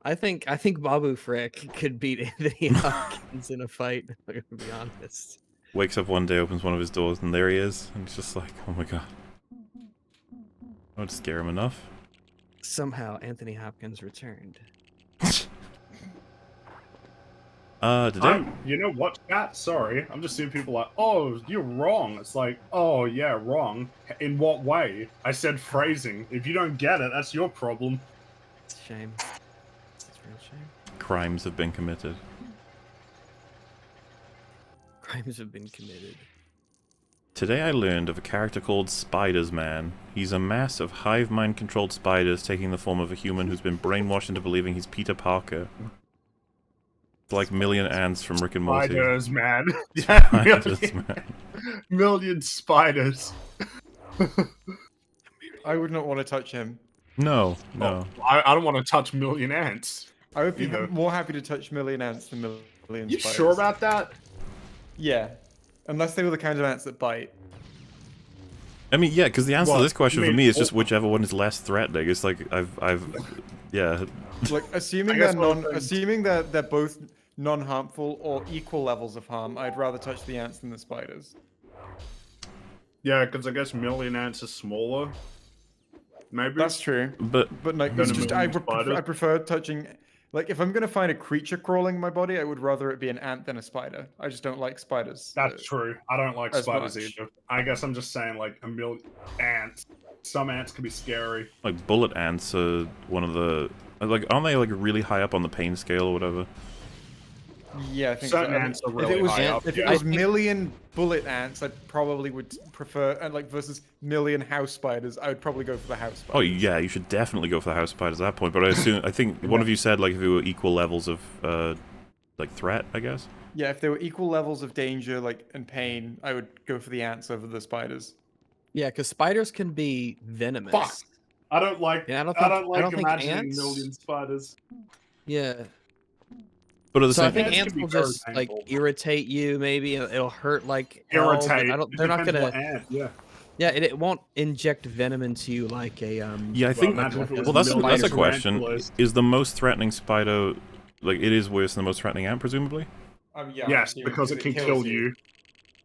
I think Babu Frick could beat Anthony Hopkins in a fight. I'm gonna be honest. wakes up one day, opens one of his doors, and there he is. And it's just like, oh my god. That would scare him enough. Somehow Anthony Hopkins returned. Today. You know what, chat? Sorry. I'm just seeing people like, oh, you're wrong. It's like, oh, yeah, wrong. In what way? I said phrasing. If you don't get it, that's your problem. It's a shame. It's a real shame. crimes have been committed. Crimes have been committed. Today I learned of a character called Spiders Man. He's a mass of hive mind controlled spiders taking the form of a human who's been brainwashed into believing he's Peter Parker. It's like Million Ants from Rick and Morty. Spiders, man. Spiders, man. Million spiders. I would not want to touch him. No, no. I don't want to touch million ants. I would be Either. more happy to touch million ants than million You spiders. sure about that? Yeah. Unless they were the kind of ants that bite. I mean, yeah, because the answer to Well, this question I for mean, me is just whichever one is less threatening. It's like yeah. Like assuming guess they're what I'm saying- assuming that they're both non-harmful or equal levels of harm, I'd rather touch the ants than the spiders. Yeah, because I guess million ants are smaller. Maybe. That's true. But But like, Than it's a just million spiders. I prefer touching. Like, if I'm gonna find a creature crawling my body, I would rather it be an ant than a spider. I just don't like spiders. That's true. I don't like as spiders much. either. I guess I'm just saying, like, a million ants. Some ants can be scary. like bullet ants are one of the like aren't they like really high up on the pain scale or whatever? Yeah, I think Certain so. ants are If really it was, high up, if it yeah. was million bullet ants, I probably would prefer, and like versus million house spiders, I would probably go for the house spiders. Oh yeah, you should definitely go for the house spiders at that point. But I think one of you said like if it were equal levels of like threat, I guess. Yeah, if there were equal levels of danger, like and pain, I would go for the ants over the spiders. Yeah, because spiders can be venomous. Fuck. I don't like. Yeah, I don't like think imagining ants. million spiders. Yeah. But at the So I same think ants ants can be will very just like painful. irritate you. Maybe it'll hurt like hell, but Irritate. I don't, It they're not depends gonna. what ant, yeah. Yeah, it won't inject venom into you like a yeah, I think. imagine if it was Well, that's millions a of question. tarantulas. Is the most threatening spider like it is worse than the most threatening ant, presumably? Yeah, Yes, because it can kill you.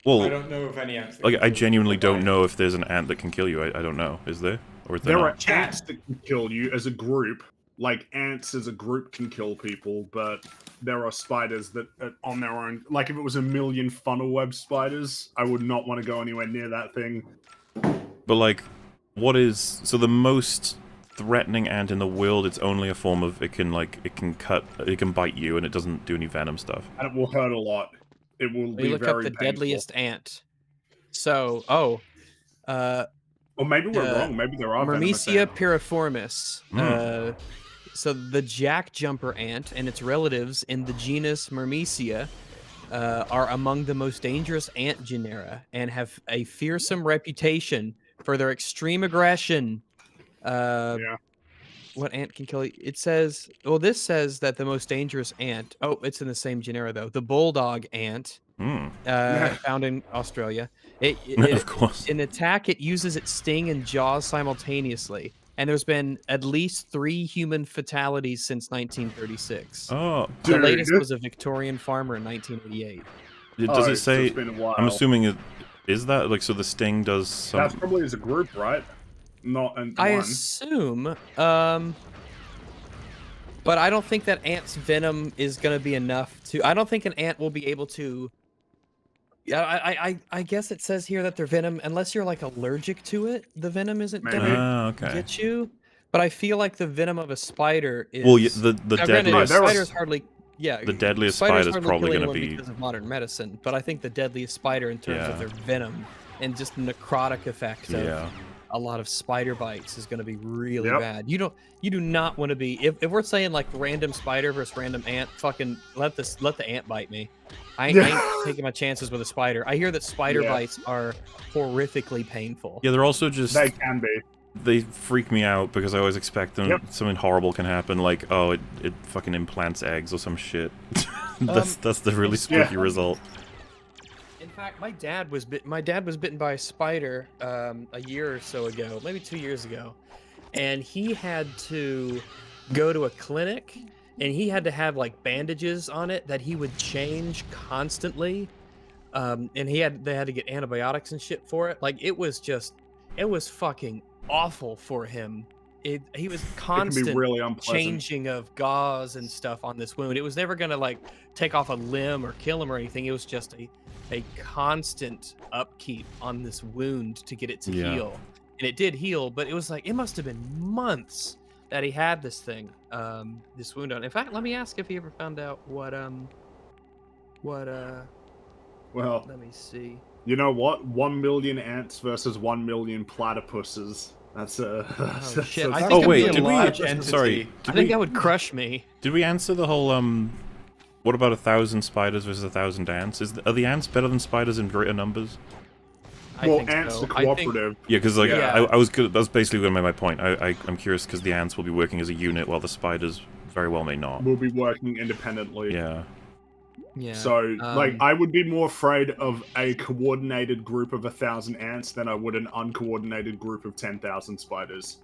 I Well, don't know of any ants. that like can I kill you. genuinely don't know if there's an ant that can kill you. I don't know. Is there? Or is there There not? are ants that can kill you as a group. Like ants as a group can kill people, but there are spiders that on their own. Like if it was a million funnel web spiders, I would not want to go anywhere near that thing. But like, what is so the most threatening ant in the world? It's only a form of it can bite you and it doesn't do any venom stuff. And it will hurt a lot. It will you be look very up the painful. deadliest ant. So, Or maybe we're uh, wrong. Maybe there are venomous Myrmecia ants. piriformis. So the jack jumper ant and its relatives in the genus Myrmecia are among the most dangerous ant genera and have a fearsome reputation for their extreme aggression. Yeah. What ant can kill you? It says, well, this says that the most dangerous ant. Oh, it's in the same genera though. The bulldog ant, found in Australia. Of course. In attack, it uses its sting and jaws simultaneously, and there's been at least 3 human fatalities since 1936. Oh, The Dude. latest was a Victorian farmer in 1988. does Oh, it so say? it's been a while. I'm assuming it is that like so. The sting does some. That's probably as a group, right? Not an I one. assume, but I don't think that ant's venom is going to be enough to. I don't think an ant will be able to. Yeah, I guess it says here that their venom, unless you're like allergic to it, the venom isn't Maybe. gonna Okay. get you. But I feel like the venom of a spider is. Well, yeah, the Now, granted, deadliest. there was- spiders hardly. Yeah, The deadliest spiders spider's hardly probably kill gonna anyone be- because of modern medicine. But I think the deadliest spider in terms Yeah. of their venom and just the necrotic effect of Yeah. a lot of spider bites is going to be really Yep. bad. You do not want to be if we're saying like random spider versus random ant, fucking let the ant bite me. I ain't taking my chances with a spider. I hear that spider Yeah. bites are horrifically painful. Yeah, they're also just They can be. they freak me out because I always expect them Yep. something horrible can happen, like it fucking implants eggs or some shit. that's the really spooky result. In fact, my dad was bitten by a spider a year or so ago, maybe 2 years ago, and he had to go to a clinic, and he had to have like bandages on it that he would change constantly, and they had to get antibiotics and shit for it. Like it was fucking awful for him. He was It can constant be really unpleasant. changing of gauze and stuff on this wound. It was never gonna like take off a limb or kill him or anything. It was just a constant upkeep on this wound to get it to Yeah. heal. And it did heal, but it was like it must have been months that he had this thing, this wound on. In fact, let me ask if he ever found out what Well, let me see. you know what? 1 million ants versus 1 million platypuses. That's a. Oh, shit. I Oh think wait, I'm did being we? large Sorry, I think that would crush me. did we answer the whole What about 1,000 spiders versus 1,000 ants? Are the ants better than spiders in greater numbers? I Well, think ants so. are cooperative. Yeah, because like Yeah. I was good. That's basically going to be my point. I'm curious because the ants will be working as a unit while the spiders very well may not. Will be working independently. Yeah. Yeah. So, like, um, I would be more afraid of a coordinated group of 1,000 ants than I would an uncoordinated group of 10,000 spiders.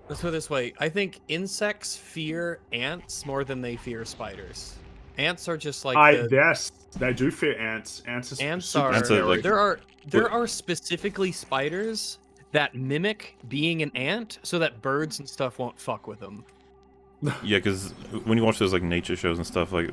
Let's put it this way. I think insects fear ants more than they fear spiders. Ants are just like Yes, they do fear ants. Ants are ants super are Ants are, scary. like- there are specifically spiders that mimic being an ant so that birds and stuff won't fuck with them. Yeah, because when you watch those like nature shows and stuff, like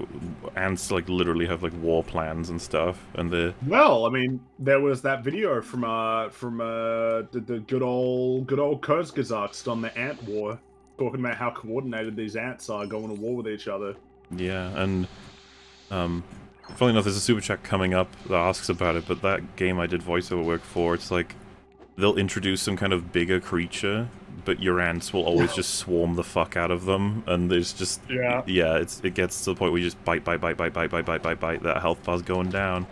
ants like literally have like war plans and stuff, and the Well, I mean, there was that video from the good old Kurzgesagt on the ant war, talking about how coordinated these ants are going to war with each other. yeah, and funny enough, there's a super chat coming up that asks about it. But that game I did voiceover work for, it's like they'll introduce some kind of bigger creature, but your ants will always just swarm the fuck out of them, and there's just Yeah. it gets to the point where you just bite, that health bar's going down.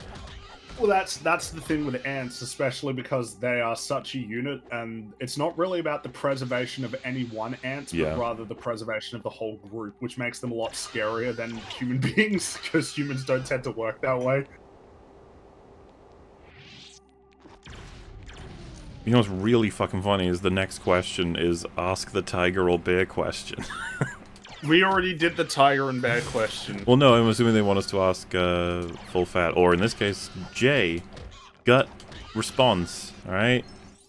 Well, that's the thing with ants, especially because they are such a unit, and it's not really about the preservation of any one ant, Yeah. but rather the preservation of the whole group, which makes them a lot scarier than human beings, because humans don't tend to work that way. You know what's really fucking funny is the next question is ask the tiger or bear question. We already did the tiger and bear question. Well, no, I'm assuming they want us to ask full fat, or in this case, Jay. Gut response, alright?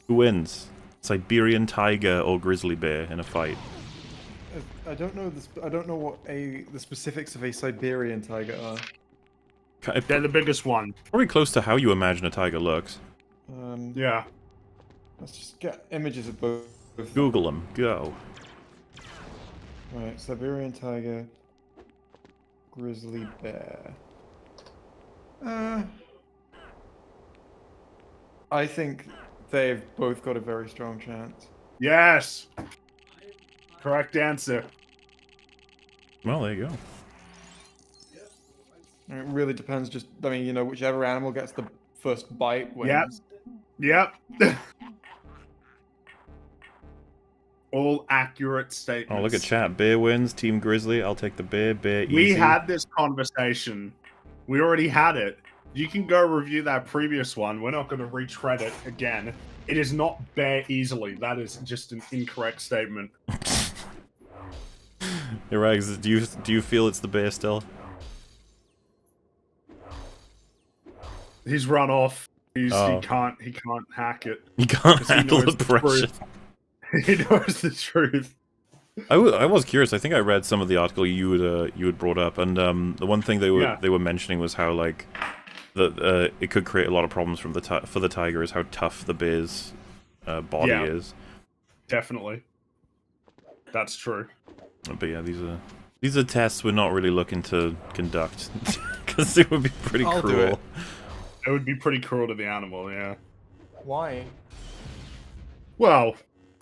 Who wins? Siberian tiger or grizzly bear in a fight? I don't know this. I don't know what the specifics of a Siberian tiger are. They're the biggest one. Probably close to how you imagine a tiger looks. Yeah. Let's just get images of both. Google them. Go. Right, Siberian tiger, grizzly bear. I think they've both got a very strong chance. Yes. Correct answer. Well, there you go. It really depends. Just, I mean, you know, whichever animal gets the first bite wins. Yep. All accurate statements. Oh, look at chat. Bear wins. Team Grizzly. I'll take the bear. Bear easy. We had this conversation. We already had it. You can go review that previous one. We're not going to retread it again. It is not bear easily. That is just an incorrect statement. Hey, Rags, do you feel it's the bear still? He's run off. He Oh. can't hack it. You can't 'Cause he handle knows the the pressure. truth. He knows the truth. I was curious. I think I read some of the article you had brought up, and the one thing they were mentioning was how like it could create a lot of problems for the tiger is how tough the bear's body is. Definitely. That's true. But yeah, these are tests we're not really looking to conduct because it would be pretty I'll do cruel. it. It would be pretty cruel to the animal, yeah. Why? Well,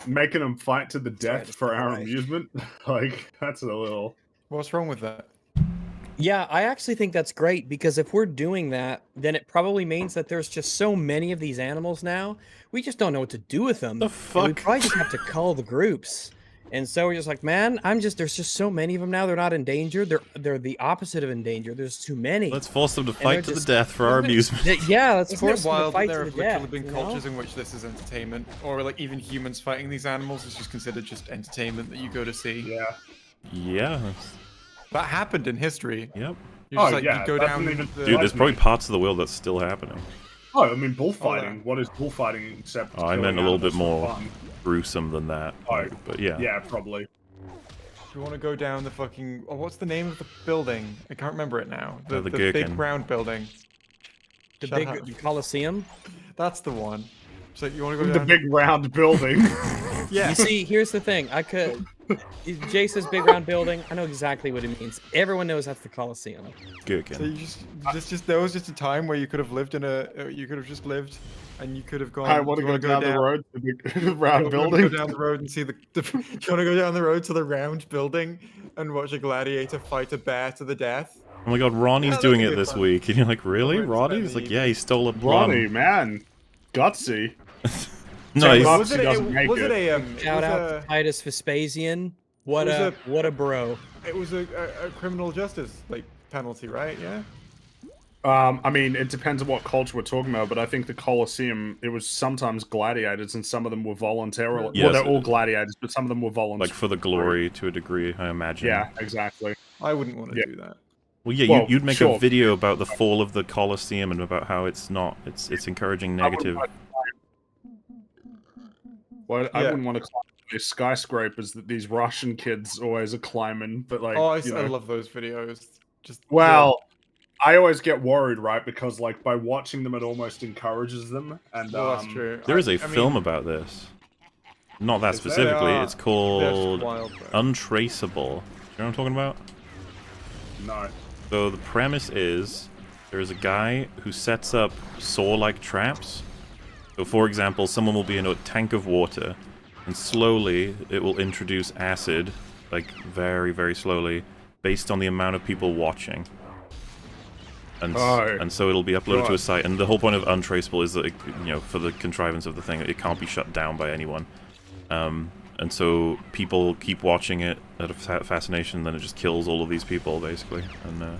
making them fight to the death just for our right. amusement, like, that's a little... What's wrong with that? Yeah, I actually think that's great because if we're doing that, then it probably means that there's just so many of these animals now, we just don't know what to do with them. The And we fuck? probably just have to cull the groups. And so we're just like, man, there's just so many of them now. They're not endangered. They're the opposite of endangered. There's too many. Let's force them to they're fight to the just- death for our amusement. Yeah, let's Isn't force it them to wild that fight there to have the death. literally been you know? cultures in which this is entertainment, or like even humans fighting these animals is just considered just entertainment that you go to see? Yeah. Yeah. That happened in history. Yep. You're just Oh, like, yeah, you go that's down. not even- the- Dude, there's probably parts of the world that's still happening. Oh, I mean, bullfighting. yeah. What is bullfighting except Oh, I killing meant a little bit animals for more fun? gruesome than that. Oh, But yeah. Yeah, probably. Do you want to go down the fucking? Oh, what's the name of the building? I can't remember it now. the big Gherkin. round building. The Shut big up. Coliseum. That's the one. So you want to go The down? big round building. Yeah. You see, here's the thing. I could Jay says big round building. I know exactly what it means. Everyone knows that's the Colosseum. Good So again. you just there was just a time where you could have lived in you could have just lived, and you could have gone. I want to go down the road to the round building. Go down the road and see the. Do you want to go down the road to the round building and watch a gladiator fight a bear to the death? Oh my god, Ronnie's Yeah, doing that'd it be this fun. week. And you're like, really? Wouldn't Ronnie? spend He's the like, yeah, he stole a Ronnie, man, gutsy. No, he's, Bucks, Was he it, doesn't make was it it. a Shout was out to Titus Vespasian. What was a bro. it was a criminal justice like penalty, right? Yeah. I mean, it depends on what culture we're talking about, but I think the Colosseum, it was sometimes gladiators, and some of them were voluntarily. Yes. Well, they're all gladiators, but some of them were voluntary. like for the glory to a degree, I imagine. Yeah, exactly. I wouldn't want to Yeah. do that. Well, yeah, Well, you'd make sure. a video about the fall of the Colosseum and about how it's not, it's encouraging negative. Well, I Yeah. wouldn't want to climb these skyscrapers that these Russian kids always are climbing, but like, Oh, I you know. love those videos. Just Well, I always get worried, right? Because like by watching them, it almost encourages them. And well, that's true. There is a I film mean, about this. Not that Is there? specifically. Yeah. It's they're just called wild, bro. Untraceable. Do you know what I'm talking about? no. So the premise is there's a guy who sets up saw-like traps. So for example, someone will be in a tank of water, and slowly it will introduce acid, like very, very slowly, based on the amount of people watching. And, and so it'll be uploaded to a site, and the whole point of Untraceable is that, it, you know, for the contrivance of the thing, it can't be shut down by anyone. And so people keep watching it out of fascination, and then it just kills all of these people, basically. And I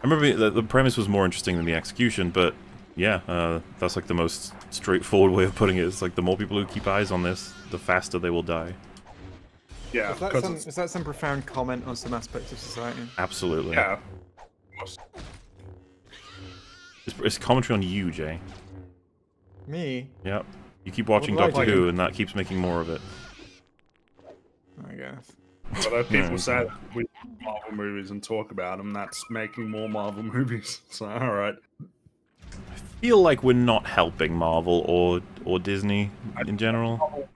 remember the premise was more interesting than the execution, but yeah, that's like the most straightforward way of putting it. It's like the more people who keep eyes on this, the faster they will die. Yeah, Is that some profound comment on some aspects of society? Absolutely. yeah. It's commentary on you, Jay. Me, Yep. You keep watching What do I Doctor do? Who, and that keeps making more of it. I guess. But people say that we do Marvel movies and talk about them, that's making more Marvel movies. So all right. Feel like we're not helping Marvel or Disney in general.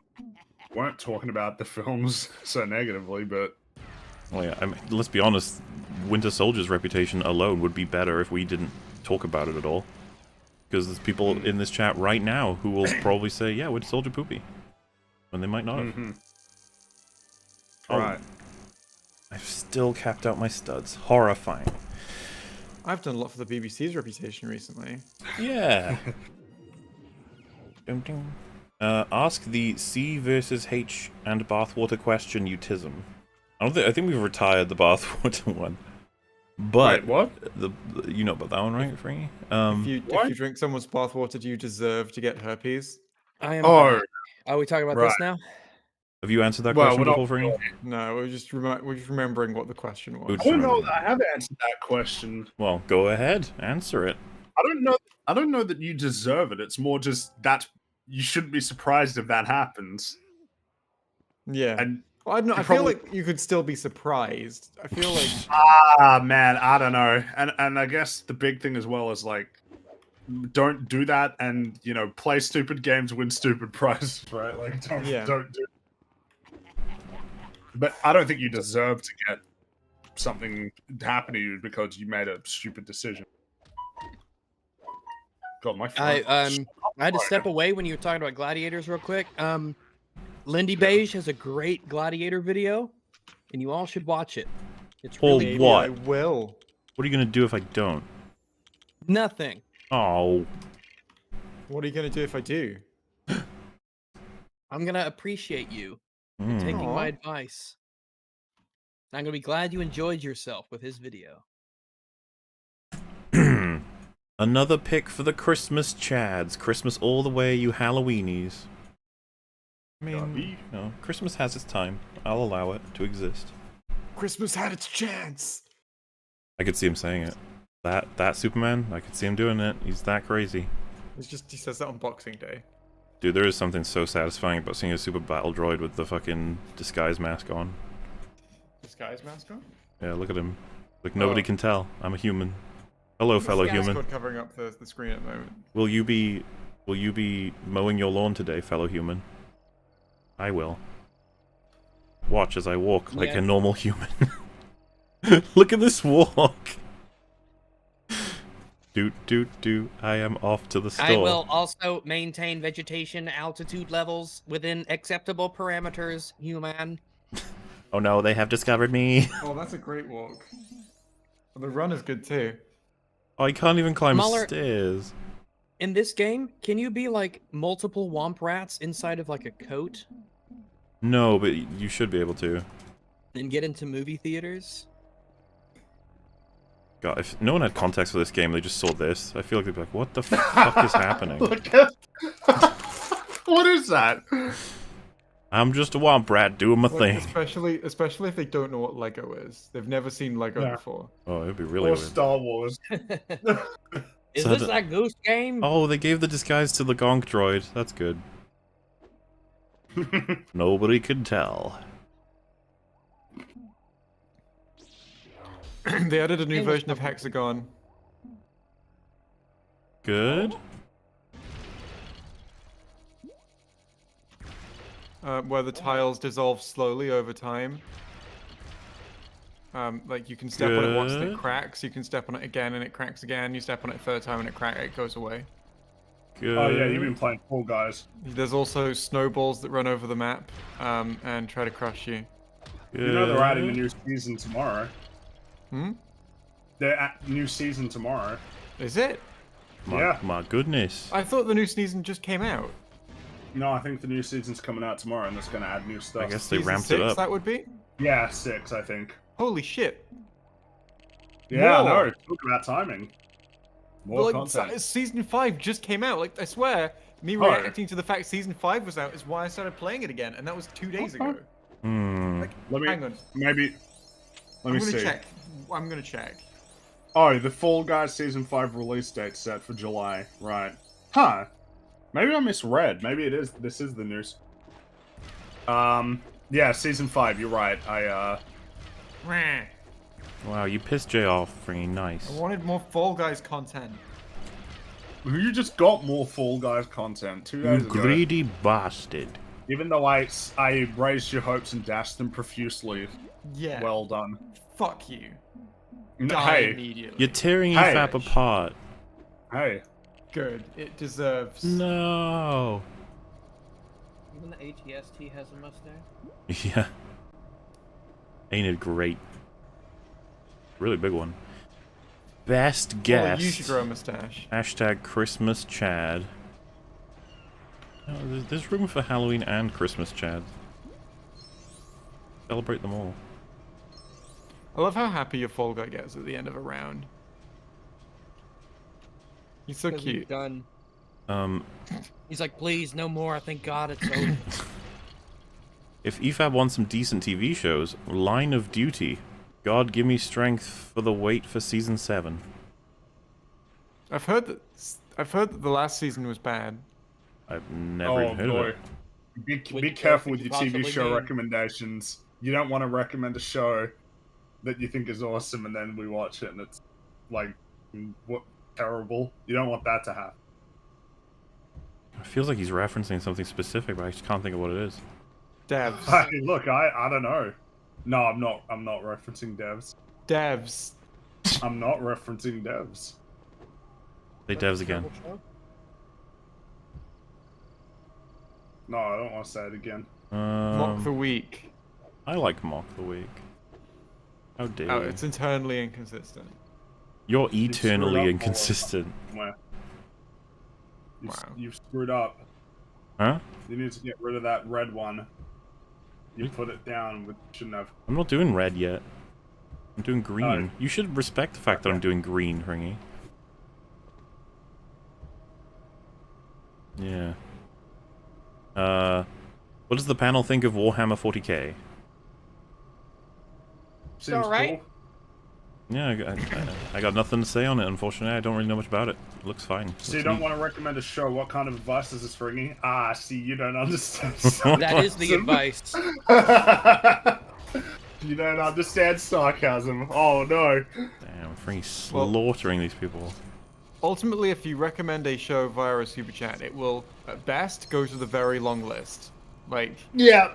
We weren't talking about the films so negatively, but Well, yeah, I mean, let's be honest. Winter Soldier's reputation alone would be better if we didn't talk about it at all. Because there's people in this chat right now who will probably say, "Yeah, Winter Soldier poopy," when they might not have. Oh, right. I've still capped out my studs. Horrifying. I've done a lot for the BBC's reputation recently. Yeah. Ding, ding. Ask the C versus H and bathwater question, Utism. I think we've retired the bathwater one. But Wait, what? You know about that one, right, Frankie? If you drink someone's bathwater, do you deserve to get herpes? I am. Oh, back. Are we talking about right. this now? Have you answered that Well, question we're not before, Frankie? No, we're just remembering what the question was. Good. I don't know that I have answered that question. Well, go ahead, answer it. I don't know that you deserve it. It's more just that you shouldn't be surprised if that happens. Yeah. And Well, I don't know. you I feel probably- like you could still be surprised. I feel like man, I don't know. And I guess the big thing as well is like, don't do that, and you know, play stupid games, win stupid prizes, right? Like, don't do. But I don't think you deserve to get something happen to you because you made a stupid decision. God, my phone. I had to step away when you were talking about gladiators real quick. Lindy Beige has a great gladiator video, and you all should watch it. It's Well, really maybe what? I will. What are you gonna do if I don't? nothing. Oh, What are you gonna do if I do? I'm gonna appreciate you Hmm. taking Aw. my advice. And I'm gonna be glad you enjoyed yourself with his video. Another pick for the Christmas Chads. Christmas all the way, you Halloweenies. I mean, you know, Christmas has its time. I'll allow it to exist. Christmas had its chance. I could see him saying it. That Superman, I could see him doing it. He's that crazy. He says that on Boxing Day. Dude, there is something so satisfying about seeing a super battle droid with the fucking disguise mask on. Disguise mascot? Yeah, look at him. Like, nobody can tell. I'm a human. Hello, fellow human. Mascot covering up the screen at the moment. Will you be mowing your lawn today, fellow human? I will. Watch as I walk like Yeah. a normal human. Look at this walk. Do. I am off to the store. I will also maintain vegetation altitude levels within acceptable parameters, human. Oh no, they have discovered me. Oh, that's a great walk. The run is good too. Oh, I can't even climb Muller- stairs. In this game, can you be like multiple womp rats inside of like a coat No, but you should be able to. and get into movie theaters? God, if no one had context for this game, they just saw this, I feel like they'd be like, what the fuck is happening? Look at... What is that? I'm just a womp rat doing my thing. Especially if they don't know what Lego is. They've never seen Lego Yeah. before. Oh, it'd be really Or weird. Star Wars. Is So this the- that goose game? Oh, they gave the disguise to the gonk droid. That's good. Nobody could tell. They added a new English version of Hexagon. Good? Where the tiles dissolve slowly over time. Like you can step on it once and it Good. cracks. You can step on it again and it cracks again. You step on it a third time and it goes away. Good. Oh yeah, you've been playing Fall Guys. There's also snowballs that run over the map and try to crush you. Good. You know they're adding a new season tomorrow. Hmm? They're at new season tomorrow. Is it? Yeah. My goodness. I thought the new season just came out. No, I think the new season's coming out tomorrow, and it's going to add new stuff. I guess they Season ramped 6, it up. that would be? Yeah, 6, I think. Holy shit. Yeah, I More. know. Talk about timing. More Well, like, content. season 5 just came out. Like, I swear, me Oh. reacting to the fact season 5 was out is why I started playing it again, and that was 2 days ago. Hmm. Like, Let me hang on. maybe. Let me I'm gonna see. check. I'm gonna check. Oh, the Fall Guys season 5 release date set for July. Right. Huh. Maybe I misread. Maybe it is. This is the news. Yeah, season 5. You're right. Meh. Wow, you pissed Jay off. Pretty nice. I wanted more Fall Guys content. You just got more Fall Guys content 2 You days ago. greedy bastard. Even though I raised your hopes and dashed them profusely. Yeah. Well done. Fuck you. N- Die Hey, immediately. You're tearing Hey. EFAP apart. hey. Good. It deserves. No. Even the ATST has a mustache. Yeah. Ain't it great? Really big one. Best Well, guest. you should grow a mustache. Hashtag Christmas Chad. Oh, there's room for Halloween and Christmas Chad. Celebrate them all. I love how happy your Fall Guy gets at the end of a round. He's so 'Cause he's cute. done. Um, He's like, please, no more. Thank God it's over. if EFAP wants some decent TV shows, Line of Duty. God give me strength for the wait for season 7. I've heard that the last season was bad. I've never even heard of it. Be Which careful could with you your TV possibly show mean? recommendations. You don't want to recommend a show that you think is awesome and then we watch it and it's like what terrible. You don't want that to happen. It feels like he's referencing something specific, but I just can't think of what it is. Devs. Hey, look, I don't know. No, I'm not referencing devs. Devs. I'm not referencing devs. Say devs again. No, I don't want to say it again. Mock the week. I like Mock the Week. How dare Oh, you? it's internally inconsistent. You're screwed up eternally all inconsistent. Where? Wow. You've screwed up. Huh? You need to get rid of that red one. You put it down, but shouldn't have. I'm not doing red yet. I'm doing green. Oh. You should respect the fact that I'm doing green, Ringy. Yeah. What does the panel think of Warhammer 40k? Seems alright. cool. Yeah, I got nothing to say on it, unfortunately. I don't really know much about it. It looks fine. So you Looks don't neat. want to recommend a show? What kind of advice is this ringing? Ah, see, you don't understand. That is the sarcasm. advice. You don't understand sarcasm. Oh no. Damn, I'm freaking slaughtering these people. Ultimately, if you recommend a show via a super chat, it will, at best, go to the very long list. Like, Yeah.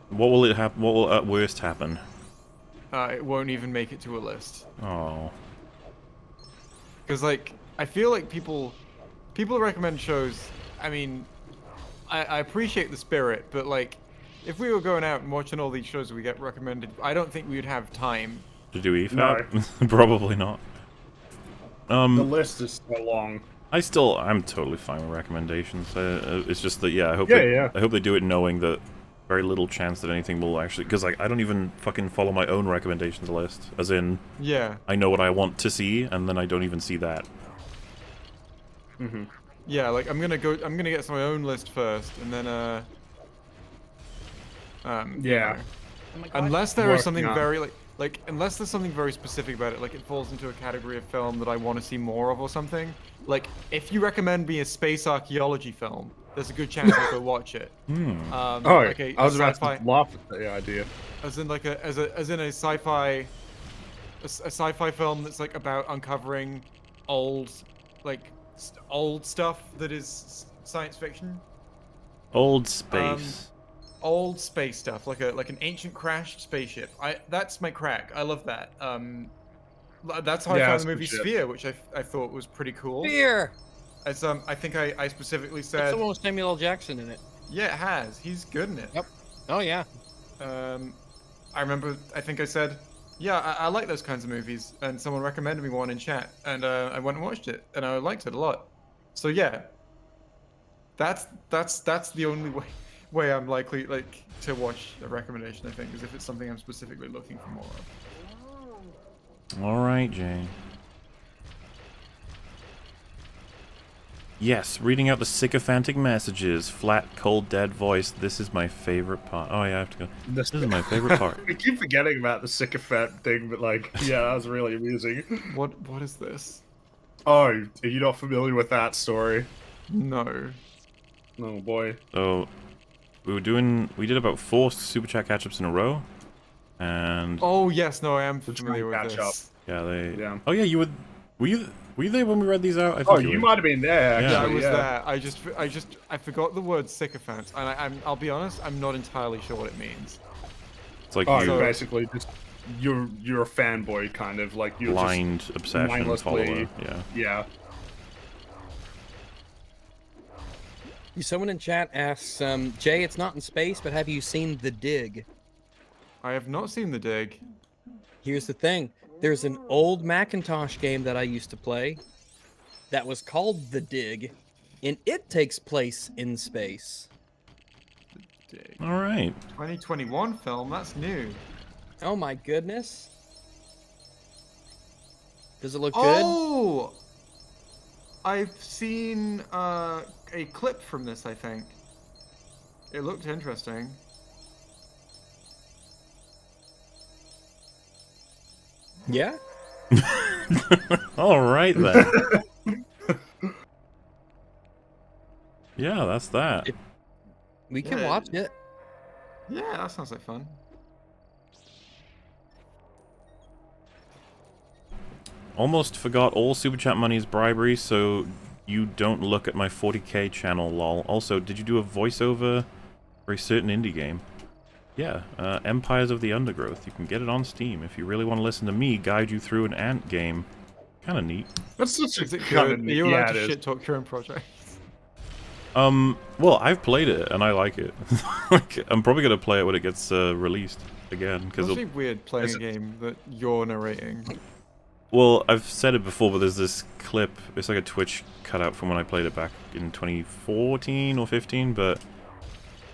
What will it happen? What will at worst happen? It won't even make it to a list. Oh. Because like I feel like people recommend shows. I mean, I appreciate the spirit, but like if we were going out and watching all these shows we get recommended, I don't think we would have time To do EFAP? Probably not. The list is so long. I'm totally fine with recommendations. It's just that, yeah, I hope I hope they do it knowing that very little chance that anything will actually, because like I don't even fucking follow my own recommendations list, as in, yeah, I know what I want to see, and then I don't even see that. yeah. Like I'm gonna get my own list first, and then Yeah. Oh my God. unless there is something Working on- very like unless there's something very specific about it, like it falls into a category of film that I want to see more of or something. Like if you recommend me a space archaeology film, there's a good chance I'll go watch it. Oh, like I was about to laugh at the idea. as in like a sci-fi sci-fi film that's like about uncovering old old stuff that is science fiction. Old space. Old space stuff, like an ancient crashed spaceship. That's my crack. I love that. That's how I Yeah, found that's the good movie shit. Sphere, which I thought was pretty cool. Fear. As I think I specifically That's said, the one with Samuel L. Jackson in it. yeah, it has. He's good in it. Yep. Oh yeah. I remember. I think I said, yeah, I like those kinds of movies, and someone recommended me one in chat, and I went and watched it, and I liked it a lot. So yeah, that's the only way I'm likely to watch a recommendation. I think is if it's something I'm specifically looking for more of. Alright, Jay. Yes, reading out the sycophantic messages. Flat, cold, dead voice. This is my favorite part. Oh, yeah, I have to go. This is my favorite part. We keep forgetting about the sycophant thing, but like, yeah, that was really amusing. What is this? Oh, are you not familiar with that story? No. Oh boy. So, we did about 4 Super Chat catch-ups in a row. And... Oh yes, no, I am To try familiar and with catch this. yeah, Yeah. Oh, yeah, were you there when we read these out? I think Oh, you you were. might have been there. Yeah. Yeah, I Actually, was yeah. there. I forgot the word sycophant, and I'll be honest, I'm not entirely sure what it means. It's like Oh, you you're basically just you're a fanboy kind of like you're blind just obsession mindlessly- follower. Yeah. Yeah. Someone in chat asks, Jay, it's not in space, but have you seen The Dig? I have not seen The Dig. Here's the thing. There's an old Macintosh game that I used to play that was called The Dig, and it takes place in space. Dig. All right. 2021 film. That's new. Oh my goodness. Does it look good? Oh, I've seen a clip from this. I think it looked interesting. Yeah? All right then. Yeah, that's that. We can Yeah. watch it. Yeah, that sounds like fun. Almost forgot all Super Chat money is bribery, so you don't look at my 40k channel, lol. Also, did you do a voiceover for a certain indie game? Yeah, Empires of the Undergrowth. You can get it on Steam if you really want to listen to me guide you through an ant game. Kind of neat. That's such Is a it kind good? of Are you allowed yeah, it to is. shit talk your own project? Well, I've played it and I like it. Like, I'm probably gonna play it when it gets released again because It's really weird playing Is a it- game that you're narrating. well, I've said it before, but there's this clip. It's like a Twitch cutout from when I played it back in 2014 or 15. But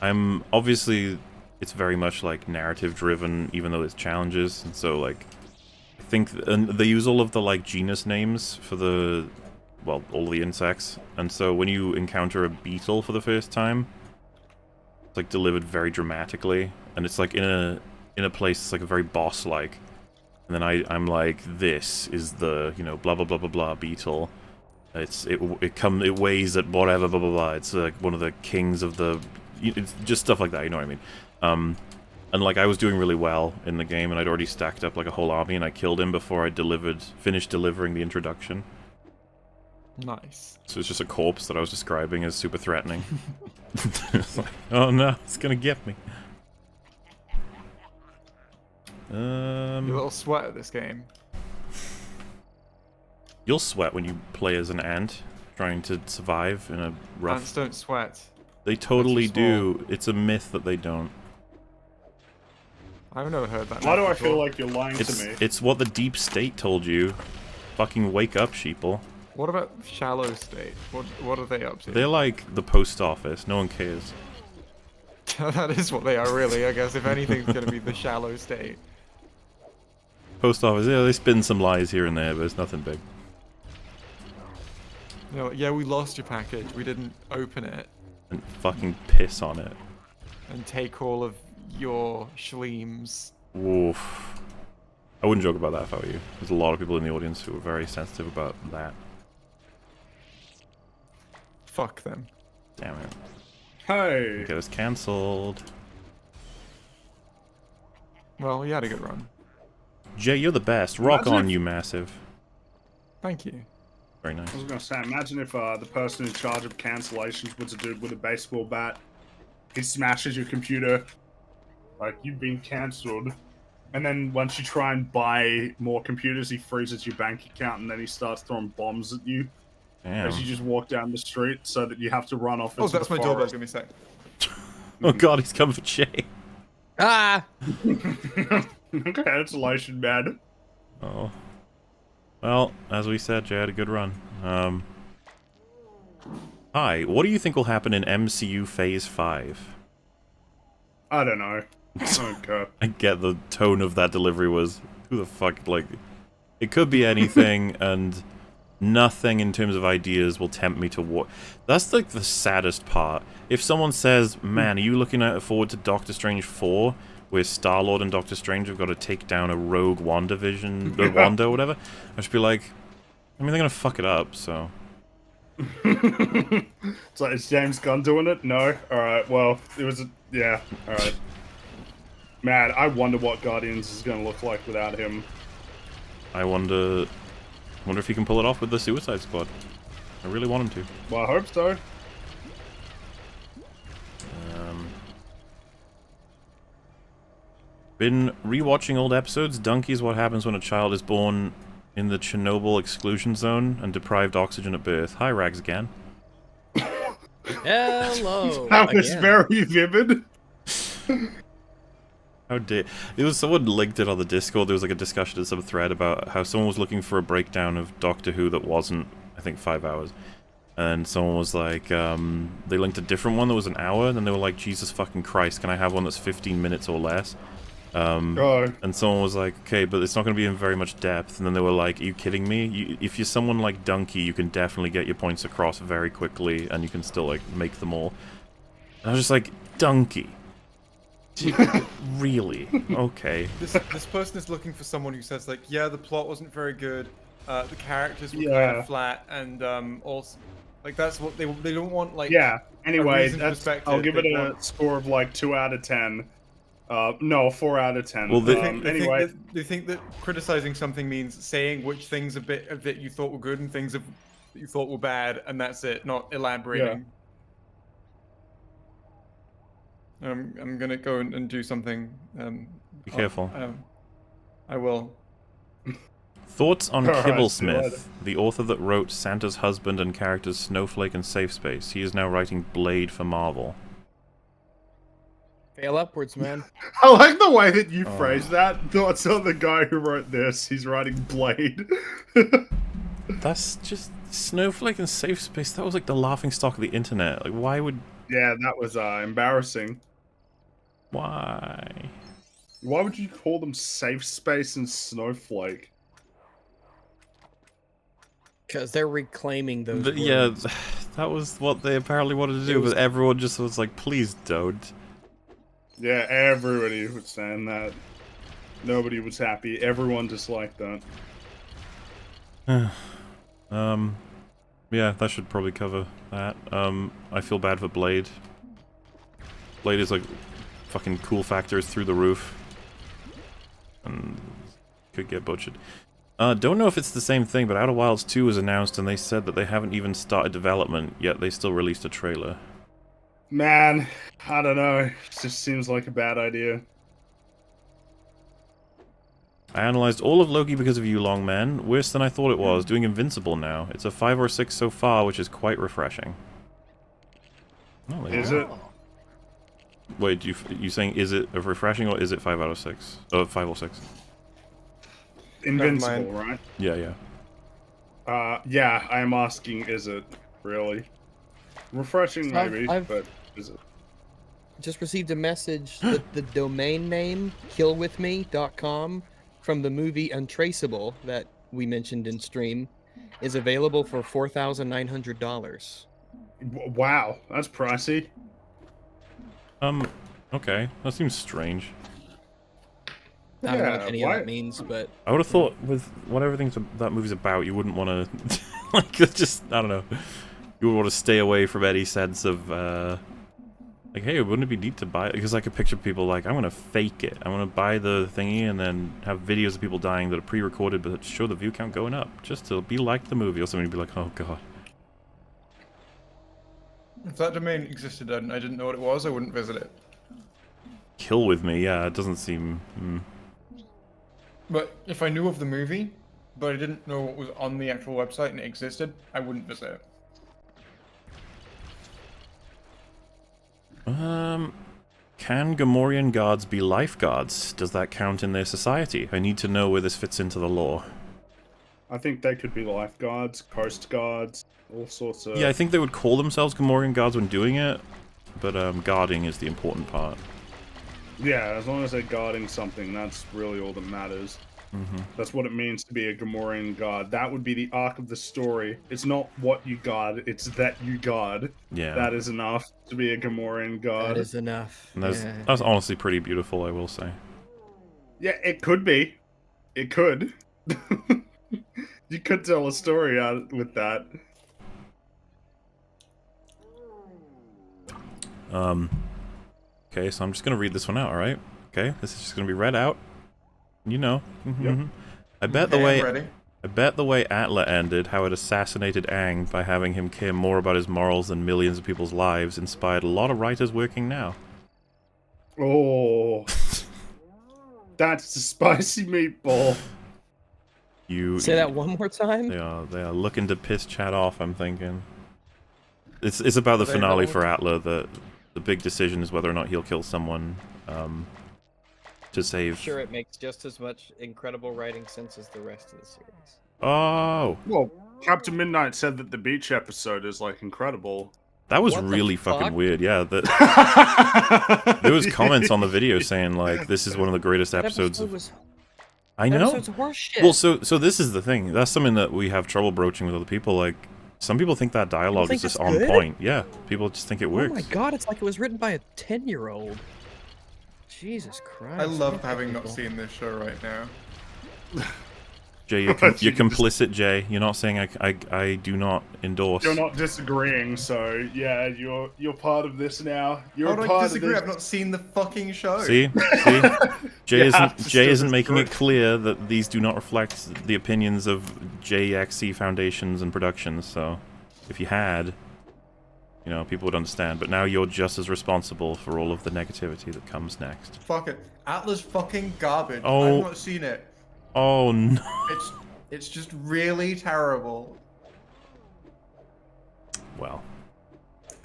I'm obviously it's very much like narrative driven, even though it's challenges, and so like I think and they use all of the like genus names for the all the insects, and so when you encounter a beetle for the first time, it's like delivered very dramatically, and it's like in a place that's like a very boss like. And then I'm like, this is the, you know, blah blah blah blah blah beetle. It weighs at whatever blah blah blah. It's like one of the kings of the, it's just stuff like that. You know what I mean? And like I was doing really well in the game, and I'd already stacked up like a whole army, and I killed him before I finished delivering the introduction. Nice. So it's just a corpse that I was describing as super threatening. It's like, oh no, it's gonna get me. You little sweat at this game. You'll sweat when you play as an ant, trying to survive in a rough... Ants don't sweat. They totally do. It's a myth that they don't. I've never heard that. Why do I feel like you're lying to me? It's what the deep state told you. Fucking wake up, sheeple. What about shallow state? What are they up to? They're like the post office. No one cares. That is what they are, really. I guess if anything's gonna be the shallow state. Post office, yeah, they spin some lies here and there, but it's nothing big. You know, yeah, we lost your package. We didn't open it. And fucking piss on it. And take all of your schleems. Woof. I wouldn't joke about that if I were you. There's a lot of people in the audience who are very sensitive about that. Fuck them. Damn it. Hey! Get us cancelled. Well, you had a good run. Jay, you're the best. Rock on, you massive. Thank you. Very nice. I was gonna say, imagine if the person in charge of cancellations was a dude with a baseball bat. He smashes your computer, like, you've been cancelled. And then once you try and buy more computers, he freezes your bank account and then he starts throwing bombs at you. Damn. As you just walk down the street so that you have to run off. Oh, that's my doorbell. Give me a sec. Oh god, he's coming for Jay. Ah! Cancellation, man. Oh. Well, as we said, Jay had a good run. Hi, what do you think will happen in MCU Phase 5? I don't know. Okay. I get the tone of that delivery was, who the fuck, like, it could be anything, and nothing in terms of ideas will tempt me to watch. That's, like, the saddest part. If someone says, man, are you looking forward to Doctor Strange 4, where Star-Lord and Doctor Strange have got to take down a rogue WandaVision, or Wanda or whatever, I should be like, I mean, they're gonna fuck it up, so... So is James Gunn doing it? No? Alright, well, it was yeah, alright. Man, I wonder what Guardians is gonna look like without him. I wonder if he can pull it off with the Suicide Squad. I really want him to. Well, I hope so. Been rewatching old episodes. Donkey's what happens when a child is born in the Chernobyl exclusion zone and deprived oxygen at birth. Hi, Rags again. Hello. That was again. very vivid. How dare... It was someone linked it on the Discord. There was like a discussion in some thread about how someone was looking for a breakdown of Doctor Who that wasn't, I think, 5 hours. And someone was like, they linked a different one that was an hour, and then they were like, Jesus fucking Christ, can I have one that's 15 minutes or less? And someone was like, okay, but it's not going to be in very much depth. And then they were like, are you kidding me? If you're someone like Donkey, you can definitely get your points across very quickly, and you can still, like, make them all. And I was just like, Donkey. Really? Okay. This person is looking for someone who says, like, yeah, the plot wasn't very good, the characters were kind of flat, and also, like, that's what they don't want, like... Yeah, anyway, I'll give it a want... score of, like, 2 out of 10. No, 4 out of 10. Well, anyway, they think that criticizing something means saying which things that you thought were good and things that you thought were bad, and that's it, not elaborating. Yeah. I'm gonna go and do something. Be careful. I will. Thoughts on Kibblesmith, the author that wrote Santa's Husband and characters Snowflake and Safe Space. He is now writing Blade for Marvel. Fail upwards, man. I like the way that you phrased that. Thoughts on the guy who wrote this. He's writing Blade. That's just... Snowflake and Safe Space, that was like the laughingstock of the internet. Like, why would... Yeah, that was embarrassing. Why? Why would you call them Safe Space and Snowflake? Because they're reclaiming those words. Yeah, that was what they apparently wanted to do, but everyone just was like, please don't. Yeah, everybody was saying that. Nobody was happy. Everyone disliked that. Yeah, that should probably cover that. I feel bad for Blade. Blade is like, fucking cool factor is through the roof. And could get butchered. Don't know if it's the same thing, but Outer Wilds 2 was announced and they said that they haven't even started development, yet they still released a trailer. Man, I don't know. It just seems like a bad idea. I analyzed all of Loki because of you, long man. Worse than I thought it was. Doing Invincible now. It's a 5 or 6 so far, which is quite refreshing. Oh, there you Is go. it? Wait, you saying is it refreshing or is it 5 out of 6? 5 or 6. Invincible, right? Yeah. Yeah, I'm asking, is it really? Refreshing, So maybe, I've- but is it? Just received a message that the domain name killwithme.com from the movie Untraceable that we mentioned in stream is available for $4,900. Wow, that's pricey. Okay. That seems strange. I don't know what Yeah, any of why- that means, but I would have thought with what everything that movie's about, you wouldn't want to, like, it's just, I don't know. You would want to stay away from any sense of, like, hey, wouldn't it be neat to buy it? Because I could picture people like, I'm going to fake it. I'm going to buy the thingy and then have videos of people dying that are pre-recorded but show the view count going up. Just to be like the movie, or somebody be like, oh god. If that domain existed and I didn't know what it was, I wouldn't visit it. Kill with me, yeah, it doesn't seem... But if I knew of the movie, but I didn't know what was on the actual website and it existed, I wouldn't visit it. Can Gamorrean guards be lifeguards? Does that count in their society? I need to know where this fits into the law. I think they could be lifeguards, coast guards, all sorts of... Yeah, I think they would call themselves Gamorrean guards when doing it, but guarding is the important part. Yeah, as long as they're guarding something, that's really all that matters. That's what it means to be a Gamorrean guard. That would be the arc of the story. It's not what you guard, it's that you guard. Yeah. That is enough to be a Gamorrean guard. that is enough. And that's, Yeah. that's honestly pretty beautiful, I will say. Yeah, it could be. It could. You could tell a story out with that. Okay, so I'm just gonna read this one out, alright? Okay, this is just gonna be read out. You know. Yep. I bet Okay, the way I'm ready. I bet the way Atla ended, how it assassinated Aang by having him care more about his morals than millions of people's lives, inspired a lot of writers working now. Oh. That's the spicy meatball. You Say that one more time. They are looking to piss Chad off, I'm thinking. It's about the They finale don't. for Atla. The big decision is whether or not he'll kill someone to save. Sure, it makes just as much incredible writing sense as the rest of the series. Oh, Well, Captain Midnight said that the beach episode is, like, incredible. that was What the really fucking fuck? weird. Yeah, there was comments on the video saying like this is one of the greatest That episodes. episode was I that know. episode's horseshit. Well, so this is the thing. That's something that we have trouble broaching with other people. Like some people think that dialogue think is just it's on good? point. Yeah, people just think it Oh works. my god, it's like it was written by a 10-year-old. Jesus Christ. I love Look at having not people. seen this show right now. Jay, you're, But you're you just- complicit, Jay. You're not saying I do not endorse. You're not disagreeing, so yeah, you're part of this now. You're How a do I part disagree? of I've this. not seen the fucking show. See, Jay You isn't have to Jay still isn't making it disagree. clear that these do not reflect the opinions of Jay Exci Foundations and Productions. So, if you had, you know, people would understand. But now you're just as responsible for all of the negativity that comes next. Fuck it. Atlas fucking garbage. Oh. I've not seen it. Oh no! It's just really terrible. Well,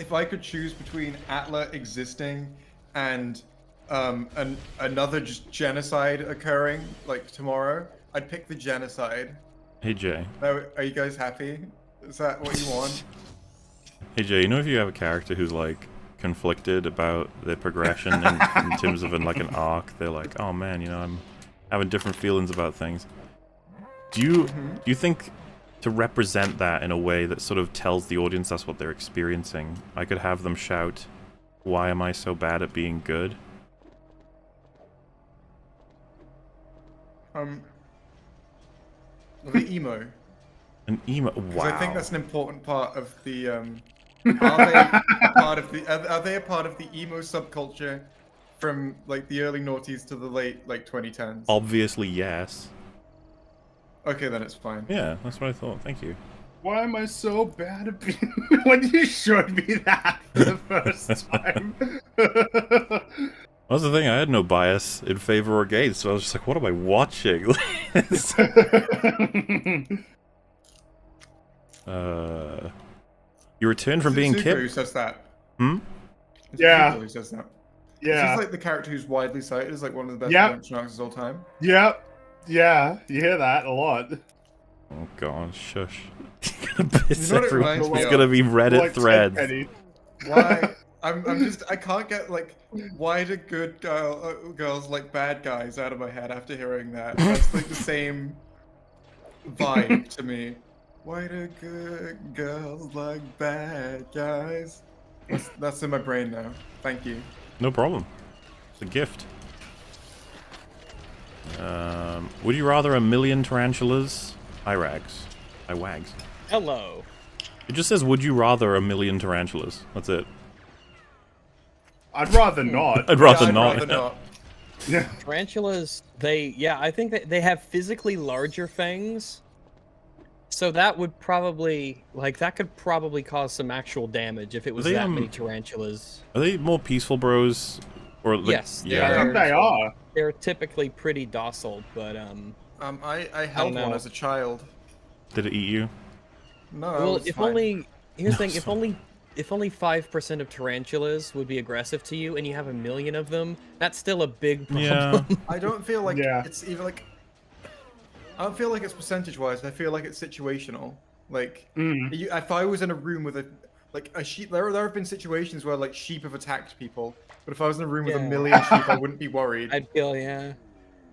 If I could choose between Atla existing and another just genocide occurring like tomorrow, I'd pick the genocide. hey Jay. Now, are you guys happy? Is that what you want? Hey Jay, you know if you have a character who's like conflicted about their progression in terms of like an arc, they're like, oh man, you know, I'm having different feelings about things. Do you think to represent that in a way that sort of tells the audience that's what they're experiencing, I could have them shout, "Why am I so bad at being good?" The emo. An emo. 'Cause Wow. I think that's an important part of the. Are they a part of the? Are they a part of the emo subculture from like the early noughties to the late like 2010s? Obviously, yes. Okay, then it's fine. Yeah, that's what I thought. Thank you. Why am I so bad at being... when you showed me that for the first time. That's the thing, I had no bias in favor or against, so I was just like, what am I watching? You returned from being Zuko Kip? who says that. Hmm? It's Yeah. Zuko who says that. Yeah. He's like the character who's widely cited as like one of the best Yep. redemption arcs of all time. Yep. Yeah, you hear that a lot. Oh god, shush. Gonna piss You know what it everyone. reminds me It's of? gonna be Reddit Like threads. Tenpenny. Why? I can't get like, why do good girls like bad guys out of my head after hearing that? That's like the same vibe to me. Why do good girls like bad guys? That's in my brain now. Thank you. No problem. It's a gift. Would you rather a million tarantulas? Hi, Rags. Hi, Wags. Hello. It just says, would you rather a million tarantulas? That's it. I'd rather not. I'd rather I'd not. rather not. Yeah. Tarantulas, I think that they have physically larger fangs. So that would probably, that could probably cause some actual damage if it was They, that many tarantulas. Are they more peaceful bros? Or like, Yes, I yeah. think they are. They're typically pretty docile, but I held know. one as a child. Did it eat you? No, I well, was if fine. only here's the No, thing, sorry. if only 5% of tarantulas would be aggressive to you, and you have a million of them, that's still a big problem. Yeah. I don't feel like Yeah. it's even like. I don't feel like it's percentage-wise. I feel like it's situational. Like, if I was in a room with a sheep, there have been situations where like sheep have attacked people. But if I was in a room with a Yeah. million sheep, I wouldn't be worried. I'd feel, yeah.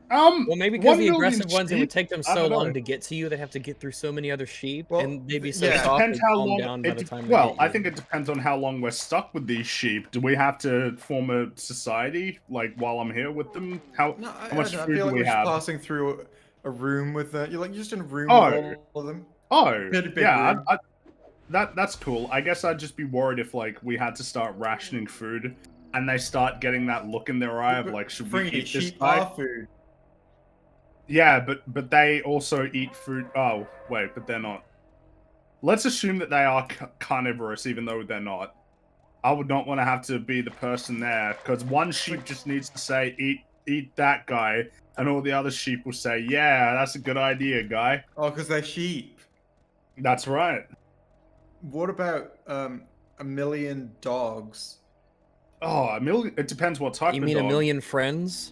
Well, Well, maybe because the aggressive ones, it would take them I so don't know. long to get to you. They'd have to get through so many other sheep, Well, and they'd be so yeah. It soft Depends and how calm long. down by the time. Well, they get I you. think it depends on how long we're stuck with these sheep. Do we have to form a society, like while I'm here with them? How No, how much I food feel do like we we're just have? passing through a room with you're just in a room Oh. with all of them. Oh, Pretty big yeah. room. That's cool. I guess I'd just be worried if like we had to start rationing food, and they start getting that look in their eye of like, should we Fringy, eat this sheep guy? are food. Yeah, but they also eat food. Oh, wait, but they're not. Let's assume that they are carnivorous, even though they're not. I would not want to have to be the person there, because one sheep just needs to say, eat that guy, and all the other sheep will say, yeah, that's a good idea, guy. Oh, because they're sheep. That's right. What about a million dogs? Oh, a million. It depends what type You of mean dog. a million friends?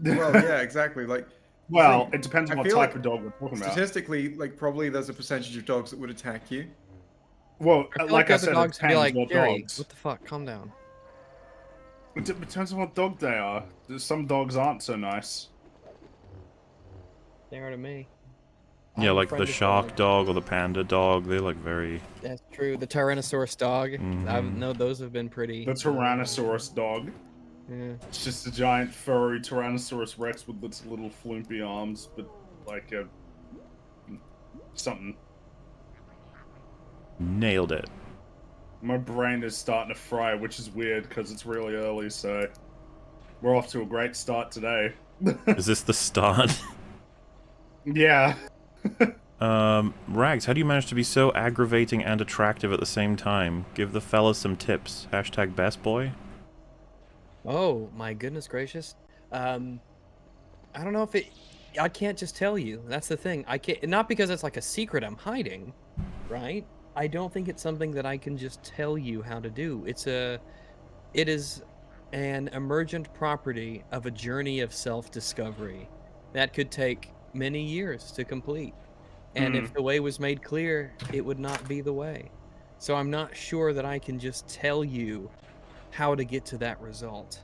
Well, yeah, exactly. Like, Well, thing- it depends on I what feel type like of dog we're talking about. statistically, like probably there's a percentage of dogs that would attack you. Well, I feel like I other said, it dogs would be depends like, what Jerry, dogs. what the fuck? Calm down. It depends on what dog they are. Some dogs aren't so nice. They are to me. Yeah, I'm like the friendly shark dog. dog or the panda dog. They're like very. That's true. The Tyrannosaurus dog. I Mhm. know those have been pretty. The Tyrannosaurus dog. Yeah. It's just a giant furry Tyrannosaurus Rex with its little flumpy arms, but like a something. Nailed it. My brain is starting to fry, which is weird because it's really early, so we're off to a great start today. Is this the start? Yeah. Rags, how do you manage to be so aggravating and attractive at the same time? Give the fellas some tips. Hashtag best boy. Oh my goodness gracious. I don't know if it. I can't just tell you. That's the thing. I can't. Not because it's like a secret I'm hiding, right? I don't think it's something that I can just tell you how to do. It is an emergent property of a journey of self-discovery that could take many years to complete. And if the way was made clear, it would not be the way. So I'm not sure that I can just tell you how to get to that result.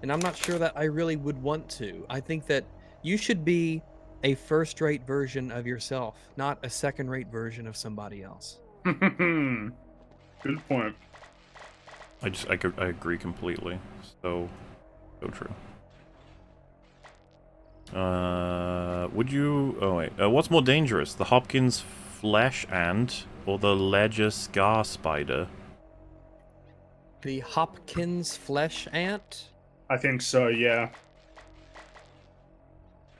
And I'm not sure that I really would want to. I think that you should be a first-rate version of yourself, not a second-rate version of somebody else. Good point. I agree completely. So true. Would you? Oh wait. What's more dangerous, the Hopkins flesh ant or the Ledger scar spider? The Hopkins flesh ant? I think so, yeah.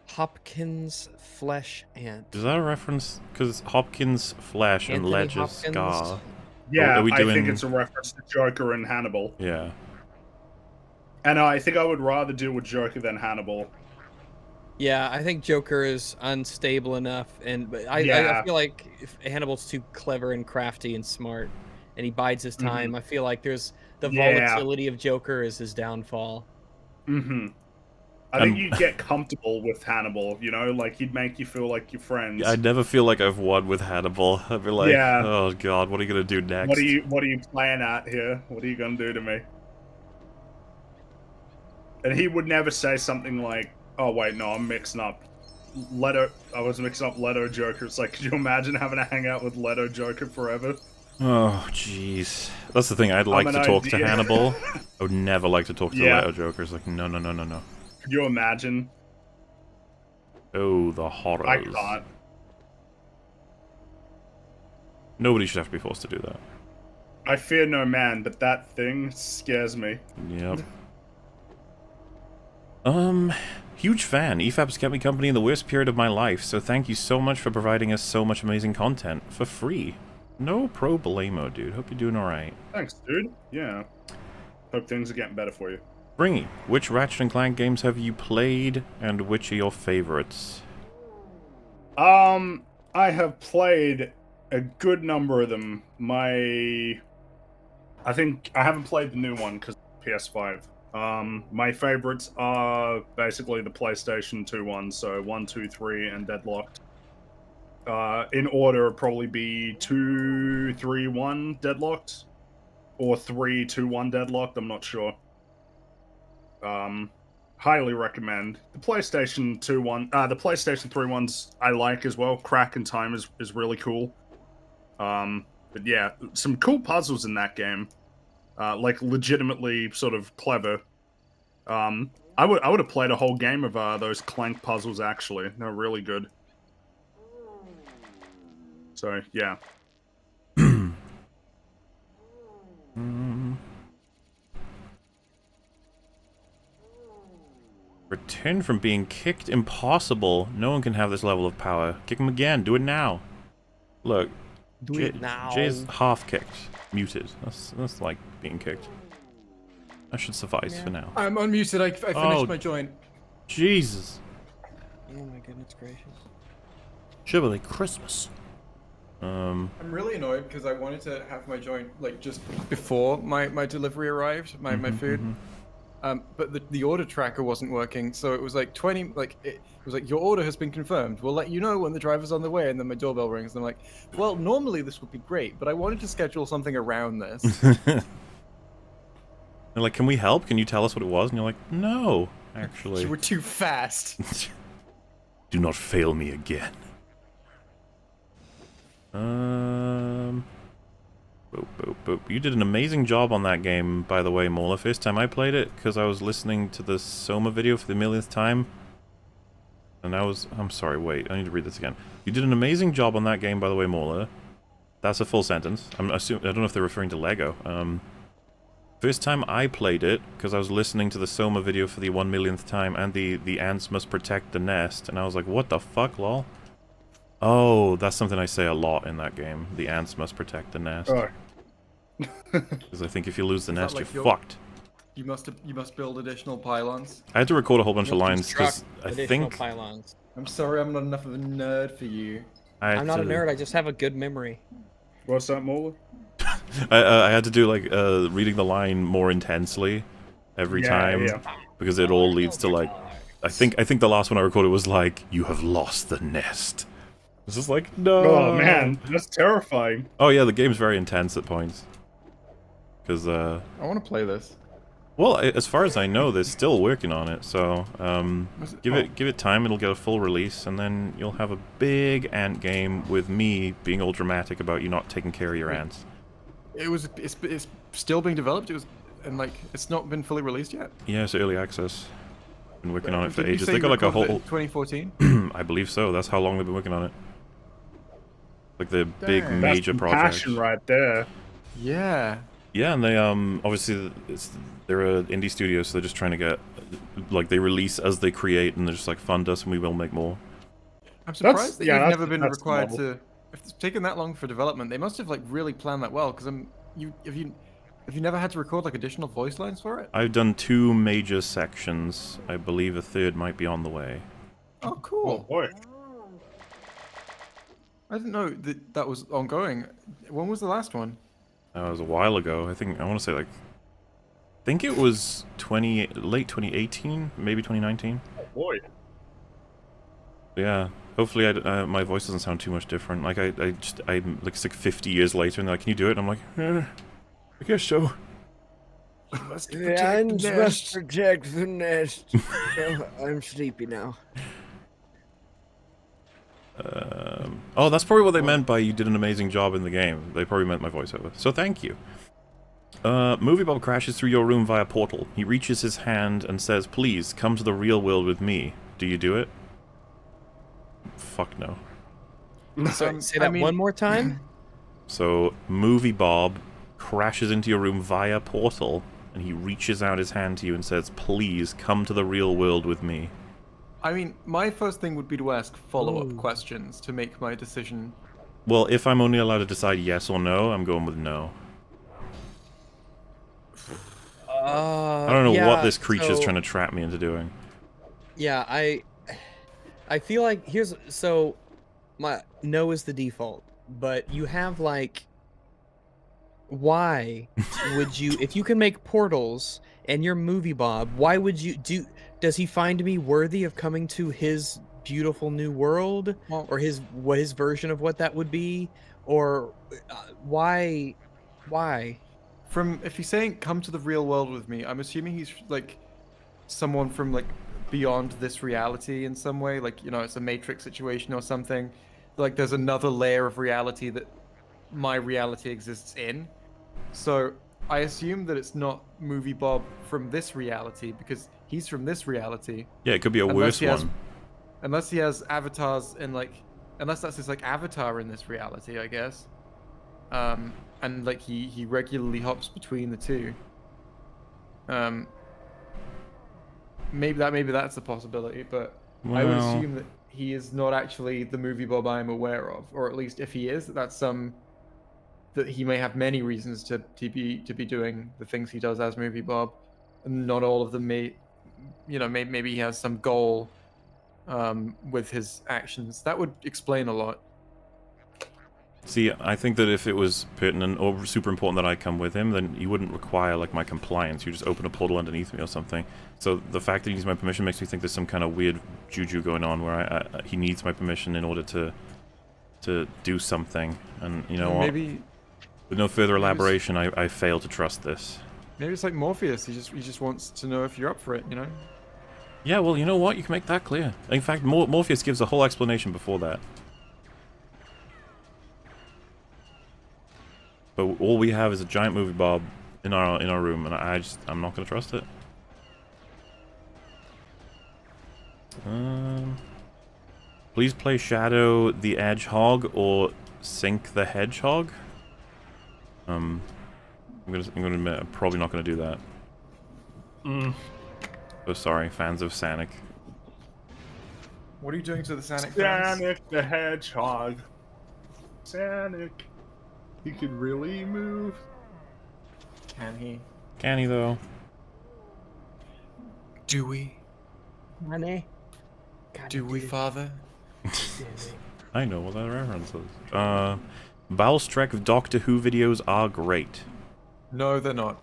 Hopkins flesh ant. Is that a reference? Because Hopkins flesh and Anthony Ledger Hopkins? scar. Yeah, are we I doing- think it's a reference to Joker and Hannibal. Yeah. And I think I would rather deal with Joker than Hannibal. Yeah, I think Joker is unstable enough, but I Yeah. feel like if Hannibal's too clever and crafty and smart, and he bides his time. I feel like there's the volatility of Joker is his downfall. I think you'd get comfortable with Hannibal, you know, like he'd make you feel like you're friends. I never feel like I've won with Hannibal. I'd be like, oh god, what are you gonna do next? What are you playing at here? What are you gonna do to me? And he would never say something like, "Oh wait, no, I'm mixing up Leto." I was mixing up Leto Joker. It's like, could you imagine having to hang out with Leto Joker forever? Oh jeez, that's the thing. I'd like to talk to Hannibal. I would never like to talk to the Leto Joker. It's like, no. Could you imagine? Oh, the horrors. I can't. Nobody should have to be forced to do that. I fear no man, but that thing scares me. Yep. Huge fan. EFAP's kept me company in the worst period of my life, so thank you so much for providing us so much amazing content for free. No problemo, dude. Hope you're doing alright. Thanks, dude. Yeah. Hope things are getting better for you. Bringy, which Ratchet & Clank games have you played, and which are your favorites? I have played a good number of them. I think I haven't played the new one because PS5. My favorites are basically the PlayStation 2 ones, so 1, 2, 3, and Deadlocked. In order, it'd probably be 2, 3, 1 Deadlocked, or 3, 2, 1 Deadlocked. I'm not sure. Highly recommend the PlayStation 2 one. The PlayStation 3 ones I like as well. Crack and Time is really cool. But yeah, some cool puzzles in that game. Like legitimately sort of clever. I would have played a whole game of those Clank puzzles. Actually, they're really good. So yeah. Return from being kicked? Impossible. No one can have this level of power. Kick him again. Do it now. Look. Do it now. Jay's half kicked. Muted. That's like being kicked. That should suffice for now. I'm unmuted. I finished my joint. Jesus. Oh my goodness gracious. Shibbly Christmas. I'm really annoyed because I wanted to have my joint like just before my delivery arrived, my food. But the order tracker wasn't working, so it was like 20. Like it was like, your order has been confirmed. We'll let you know when the driver's on the way. And then my doorbell rings, and I'm like, well, normally this would be great, but I wanted to schedule something around this. They're like, can we help? Can you tell us what it was? And you're like, no, actually. You were too fast. Do not fail me again. Boop, boop, boop. You did an amazing job on that game, by the way, Mola. First time I played it, because I was listening to the Soma video for the millionth time. And I'm sorry, wait, I need to read this again. You did an amazing job on that game, by the way, Mola. That's a full sentence. I don't know if they're referring to Lego. First time I played it, because I was listening to the Soma video for the 1 millionth time, and the ants must protect the nest, and I was like, what the fuck, lol? Oh, that's something I say a lot in that game. The ants must protect the nest. Because I think if you lose the nest, like you're fucked. You must build additional pylons. I had to record a whole bunch of lines because I think... pylons. I'm sorry, I'm not enough of a nerd for you. I'm not a nerd, I just have a good memory. What's that, Mola? I had to do like reading the line more intensely every time because it all leads to like I think the last one I recorded was like, you have lost the nest. It's just like, no. Oh man, that's terrifying. Oh yeah, the game's very intense at points. Because I want to play this. Well, as far as I know, they're still working on it. So give it time. It'll get a full release, and then you'll have a big ant game with me being all dramatic about you not taking care of your ants. It's still being developed. It's not been fully released yet. Yeah, it's early access. Been working on it for ages. They got like a whole 2014. I believe so. That's how long they've been working on it. Like the big major project. Passion right there. Yeah. Yeah, and they obviously they're an indie studio, so they're just trying to get like they release as they create, and they're just like fund us, and we will make more. I'm surprised that you've never been required to. If it's taken that long for development, they must have like really planned that well. Because Have you never had to record like additional voice lines for it? I've done 2 major sections. I believe a third might be on the way. Oh, Oh cool. boy. I didn't know that was ongoing. When was the last one? That was a while ago. I want to say like, I think it was late 2018, maybe 2019. Oh boy. Yeah. Hopefully, my voice doesn't sound too much different. Like I'm like 50 years later, and they're like, "Can you do it?" And I'm like, I guess so. The ants must protect the nest. Oh, I'm sleepy now. Oh, that's probably what they meant by "you did an amazing job in the game." They probably meant my voiceover. So thank you. Movie Bob crashes through your room via portal. He reaches his hand and says, "Please, come to the real world with me." Do you do it? Fuck no. So, say that one more time. So, Movie Bob crashes into your room via portal, and he reaches out his hand to you and says, "Please, come to the real world with me." I mean, my first thing would be to ask follow-up questions to make my decision. Well, if I'm only allowed to decide yes or no, I'm going with no. I don't know what this creature's trying to trap me into doing. Yeah, I feel like my no is the default, but you have like, why would you, if you can make portals and you're Movie Bob, why would you does he find me worthy of coming to his beautiful new world, or his version of what that would be, or why? If he's saying come to the real world with me, I'm assuming he's like someone from like beyond this reality in some way, like, you know, it's a Matrix situation or something. Like there's another layer of reality that my reality exists in. So I assume that it's not Movie Bob from this reality, because he's from this reality. Yeah, it could be a worse one. Unless he has avatars in like, unless that's his like avatar in this reality, I guess. And like he regularly hops between the two. Maybe that's a possibility, but I would assume that he is not actually the Movie Bob I'm aware of, or at least if he is, that's that he may have many reasons to be doing the things he does as Movie Bob, and not all of them may, you know, maybe he has some goal with his actions. That would explain a lot. See, I think that if it was pertinent or super important that I come with him, then he wouldn't require, like, my compliance. You just open a portal underneath me or something. So the fact that he needs my permission makes me think there's some kind of weird juju going on where he needs my permission in order to do something. And, you know what? With no further elaboration, I fail to trust this. Maybe it's like Morpheus. He just wants to know if you're up for it, you know? Yeah, well, you know what? You can make that clear. In fact, Morpheus gives a whole explanation before that. But all we have is a giant Movie Bob in our room, and I'm not gonna trust it. Please play Shadow the Edgehog or Sink the Hedgehog. I'm gonna admit I'm probably not gonna do that. Oh, sorry, fans of Sanic. What are you doing to the Sanic fans? Sanic the Hedgehog. Sanic. He can really move. Can he? Can he, though? Do we? Money. Do we, Father? I know what that reference is. Balstrek of Doctor Who videos are great. No, they're not.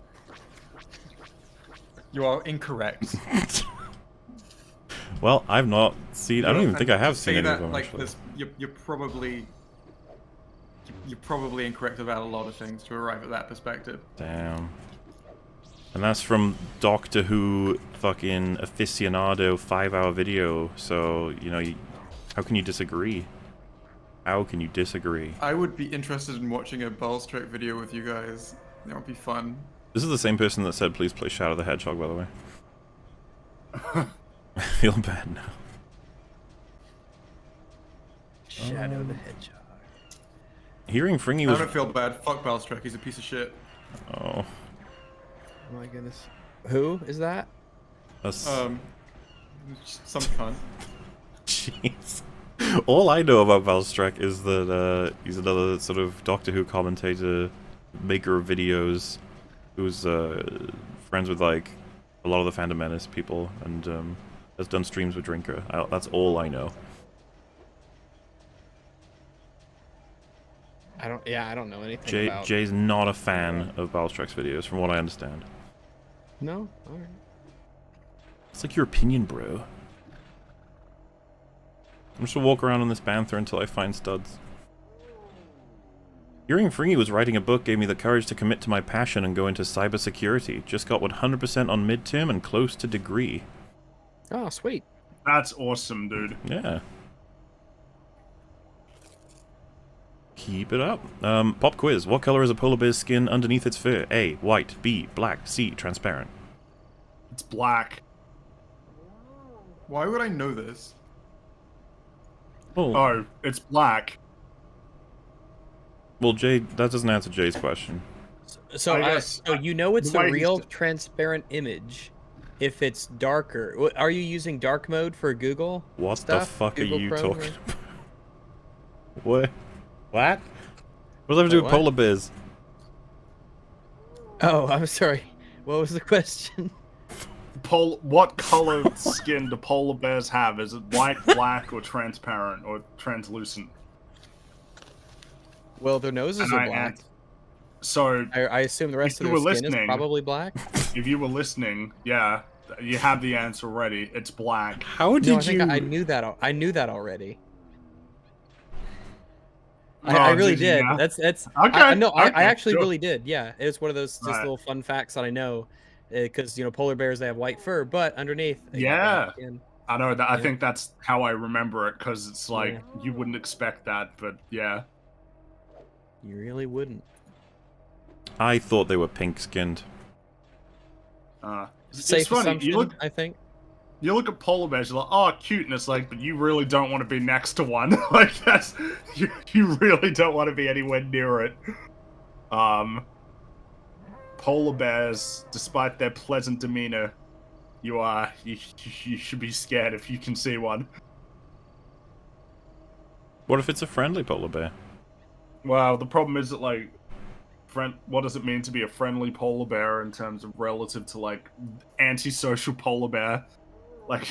You are incorrect. Well, I've not seen. I don't even think I have seen any of them. Like this, you're probably incorrect about a lot of things to arrive at that perspective. Damn. And that's from Doctor Who fucking aficionado 5-hour video. So, you know, how can you disagree? How can you disagree? I would be interested in watching a Balstrek video with you guys. That would be fun. This is the same person that said, please play Shadow the Hedgehog, by the way. I feel bad now. Shadow the Hedgehog. Hearing Fringy was... I don't feel bad. Fuck Balstrek. He's a piece of shit. Oh. Oh my goodness. Who is that? That's... Some cunt. Jeez. All I know about Balstrek is that he's another sort of Doctor Who commentator, maker of videos, who's friends with like a lot of the Phantom Menace people, and has done streams with Drinker. That's all I know. I don't know anything about. Jay's not a fan of Battlestrike's videos, from what I understand. No, all right. It's like your opinion, bro. I'm just gonna walk around on this banther until I find studs. Hearing Fringy was writing a book gave me the courage to commit to my passion and go into cybersecurity. Just got 100% on midterm and close to degree. Oh, sweet. That's awesome, dude. Yeah. Keep it up. Pop quiz. What color is a polar bear's skin underneath its fur? A, white. B, black. C, transparent. It's black. Why would I know this? Oh, it's black. Well, Jay, that doesn't answer Jay's question. So you know it's a real transparent image if it's darker. Are you using dark mode for Google? What stuff? the fuck Google are you Chrome, talking or... about? What? What? What does that have to do with polar bears? Oh, I'm sorry. What was the question? What color skin do polar bears have? Is it white, black, or transparent, or translucent? Well, their noses are black. So I assume the rest of their skin is probably black. If you were listening, yeah, you have the answer already. It's black. How did you? I knew that. I knew that already. Oh, I really did. Yeah. That's okay. I actually sure. really did. Yeah, it was one of those just little fun facts that I know, because polar bears, they have white fur, but underneath. Yeah, I know that. I think that's how I remember it, because it's like you wouldn't expect that, but yeah. You really wouldn't. I thought they were pink-skinned. Safe funny. assumption, I think. You look at polar bears, you're like, oh, cute, and it's like, but you really don't want to be next to one. Like, that's... You really don't want to be anywhere near it. Polar bears, despite their pleasant demeanor, you should be scared if you can see one. What if it's a friendly polar bear? Well, the problem is that, like, what does it mean to be a friendly polar bear in terms of relative to, like, antisocial polar bear? Like,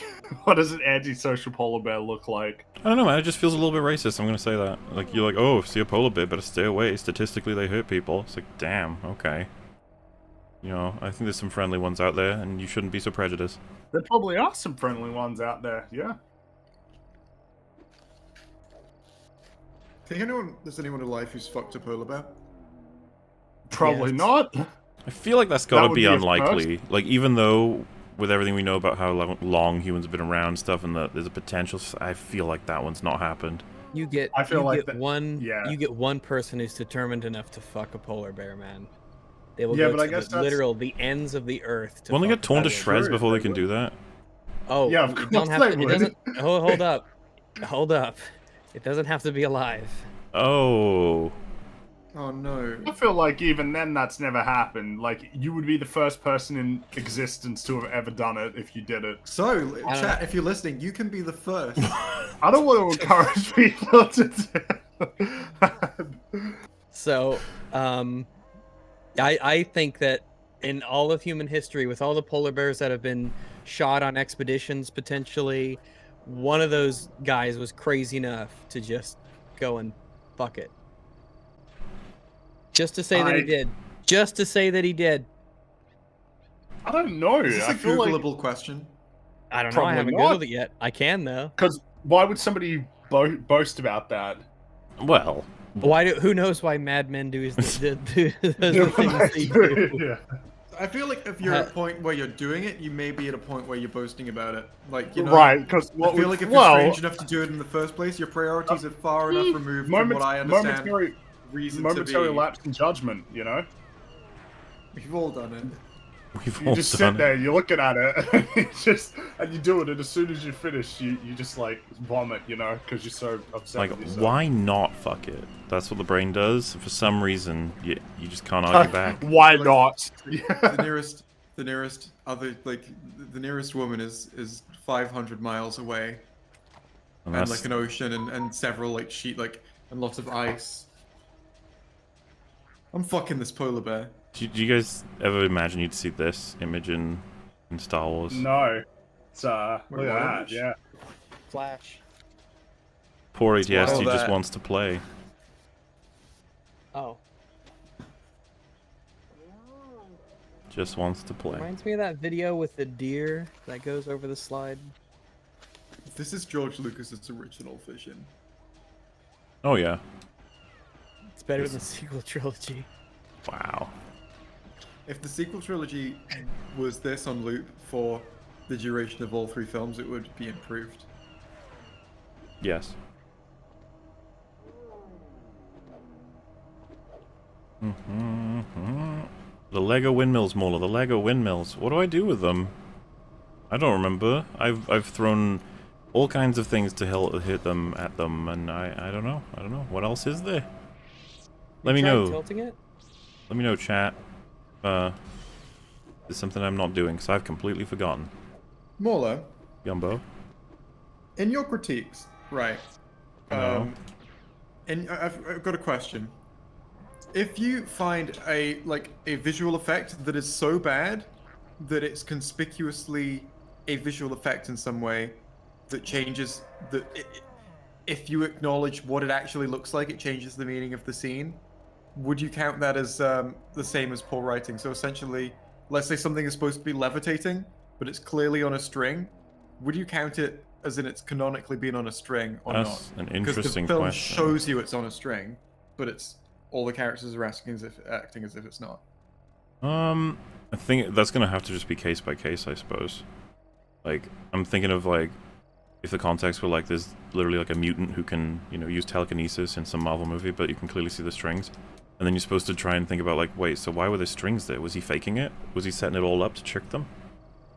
what does an antisocial polar bear look like? I don't know, man. It just feels a little bit racist. I'm gonna say that. Like, you're like, oh, see a polar bear, better stay away. Statistically, they hurt people. It's like, damn, okay. I think there's some friendly ones out there, and you shouldn't be so prejudiced. There probably are some friendly ones out there, yeah. Does anyone alive who's fucked a polar bear? Probably not. I feel like that's gotta be a unlikely. Like, even though, with everything we know about how long humans have been around and stuff, and that there's a potential, I feel like that one's not happened. You get one person who's determined enough to fuck a polar bear, man. They will go to the ends of the earth. Won't they get torn to shreds before they can do that? Oh, yeah, of course they would. It doesn't. Hold up, hold up. It doesn't have to be alive. Oh. Oh no. I feel like even then that's never happened. Like, you would be the first person in existence to have ever done it if you did it. So, chat, if you're listening, you can be the first. I don't want to encourage people to do it. So, I think that in all of human history, with all the polar bears that have been shot on expeditions, potentially, one of those guys was crazy enough to just go and fuck it. Just to say that he did. Just to say that he did. I don't know. Is this a Googleable question? I don't know. I haven't Googled it yet. I can, though. Because why would somebody boast about that? Well... Who knows why madmen do the things they do? Yeah. I feel like if you're at a point where you're doing it, you may be at a point where you're boasting about it. Like, right? Because I feel like if you're strange enough to do it in the first place, your priorities are far enough removed from what I understand. Momentary lapse in judgment, We've all done it. You just sit there, you're looking at it, and you do it, and as soon as you finish, you just like vomit, because you're so upset. Like, why not fuck it? That's what the brain does. For some reason, you just can't argue back. Why not? The nearest woman is 500 miles away, and like an ocean and several and lots of ice. I'm fucking this polar bear. Do you guys ever imagine you'd see this image in Star Wars? No. It's, look at that, yeah. Flash. Poor ATST wild. just That- wants to play. Oh. Just wants to play. Reminds me of that video with the deer that goes over the slide. This is George Lucas's original vision. Oh yeah. It's better than the sequel trilogy. Wow. If the sequel trilogy was this on loop for the duration of all 3 films, it would be improved. Yes. The Lego windmills, Mauler. The Lego windmills. What do I do with them? I don't remember. I've thrown all kinds of things to hit them at them, and I don't know. I don't know. What else is there? Let me know. Tilting it? Let me know, chat. It's something I'm not doing, because I've completely forgotten. Mauler, Gumbo. in your critiques, right? No. And I've got a question. If you find a visual effect that is so bad that it's conspicuously a visual effect in some way that changes if you acknowledge what it actually looks like, it changes the meaning of the scene. Would you count that as the same as poor writing? So essentially, let's say something is supposed to be levitating, but it's clearly on a string. Would you count it as in it's canonically being on a string or That's not? an interesting Because the film question. shows you it's on a string, but it's all the characters are acting as if it's not. I think that's gonna have to just be case by case, I suppose. Like, I'm thinking of like, if the context were like there's literally like a mutant who can, you know, use telekinesis in some Marvel movie, but you can clearly see the strings. And then you're supposed to try and think about like, wait, so why were there strings there? Was he faking it? Was he setting it all up to trick them?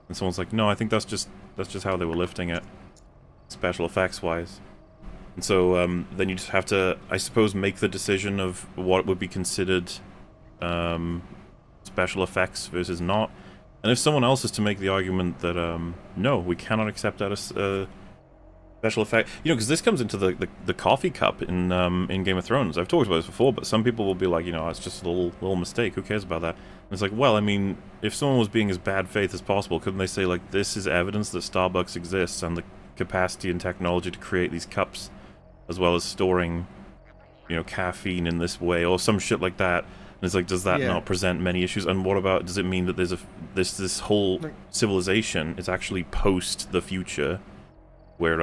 And someone's like, no, I think that's just how they were lifting it, special effects wise. And so then you just have to, I suppose, make the decision of what would be considered special effects versus not. And if someone else is to make the argument that no, we cannot accept that as special effect, you know, because this comes into the coffee cup in Game of Thrones. I've talked about this before, but some people will be like, you know, it's just a little mistake. Who cares about that? And it's like, well, I mean, if someone was being as bad faith as possible, couldn't they say like, this is evidence that Starbucks exists and the capacity and technology to create these cups, as well as storing, you know, caffeine in this way, or some shit like that. And it's like, does that not present many issues? And what about, does it mean that there's this whole civilization is actually post the future, where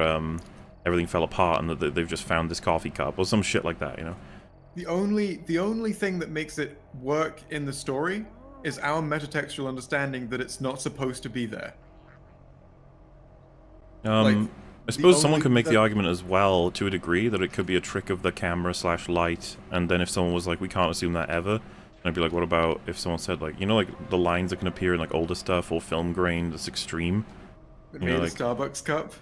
everything fell apart and that they've just found this coffee cup or some shit like that, you know? The only thing that makes it work in the story is our metatextual understanding that it's not supposed to be there. I suppose someone could make the argument as well, to a degree, that it could be a trick of the camera / light, and then if someone was like, we can't assume that ever, and I'd be like, what about if someone said, like, you know, like, the lines that can appear in, like, older stuff, or film grain that's extreme? It made a Starbucks cup?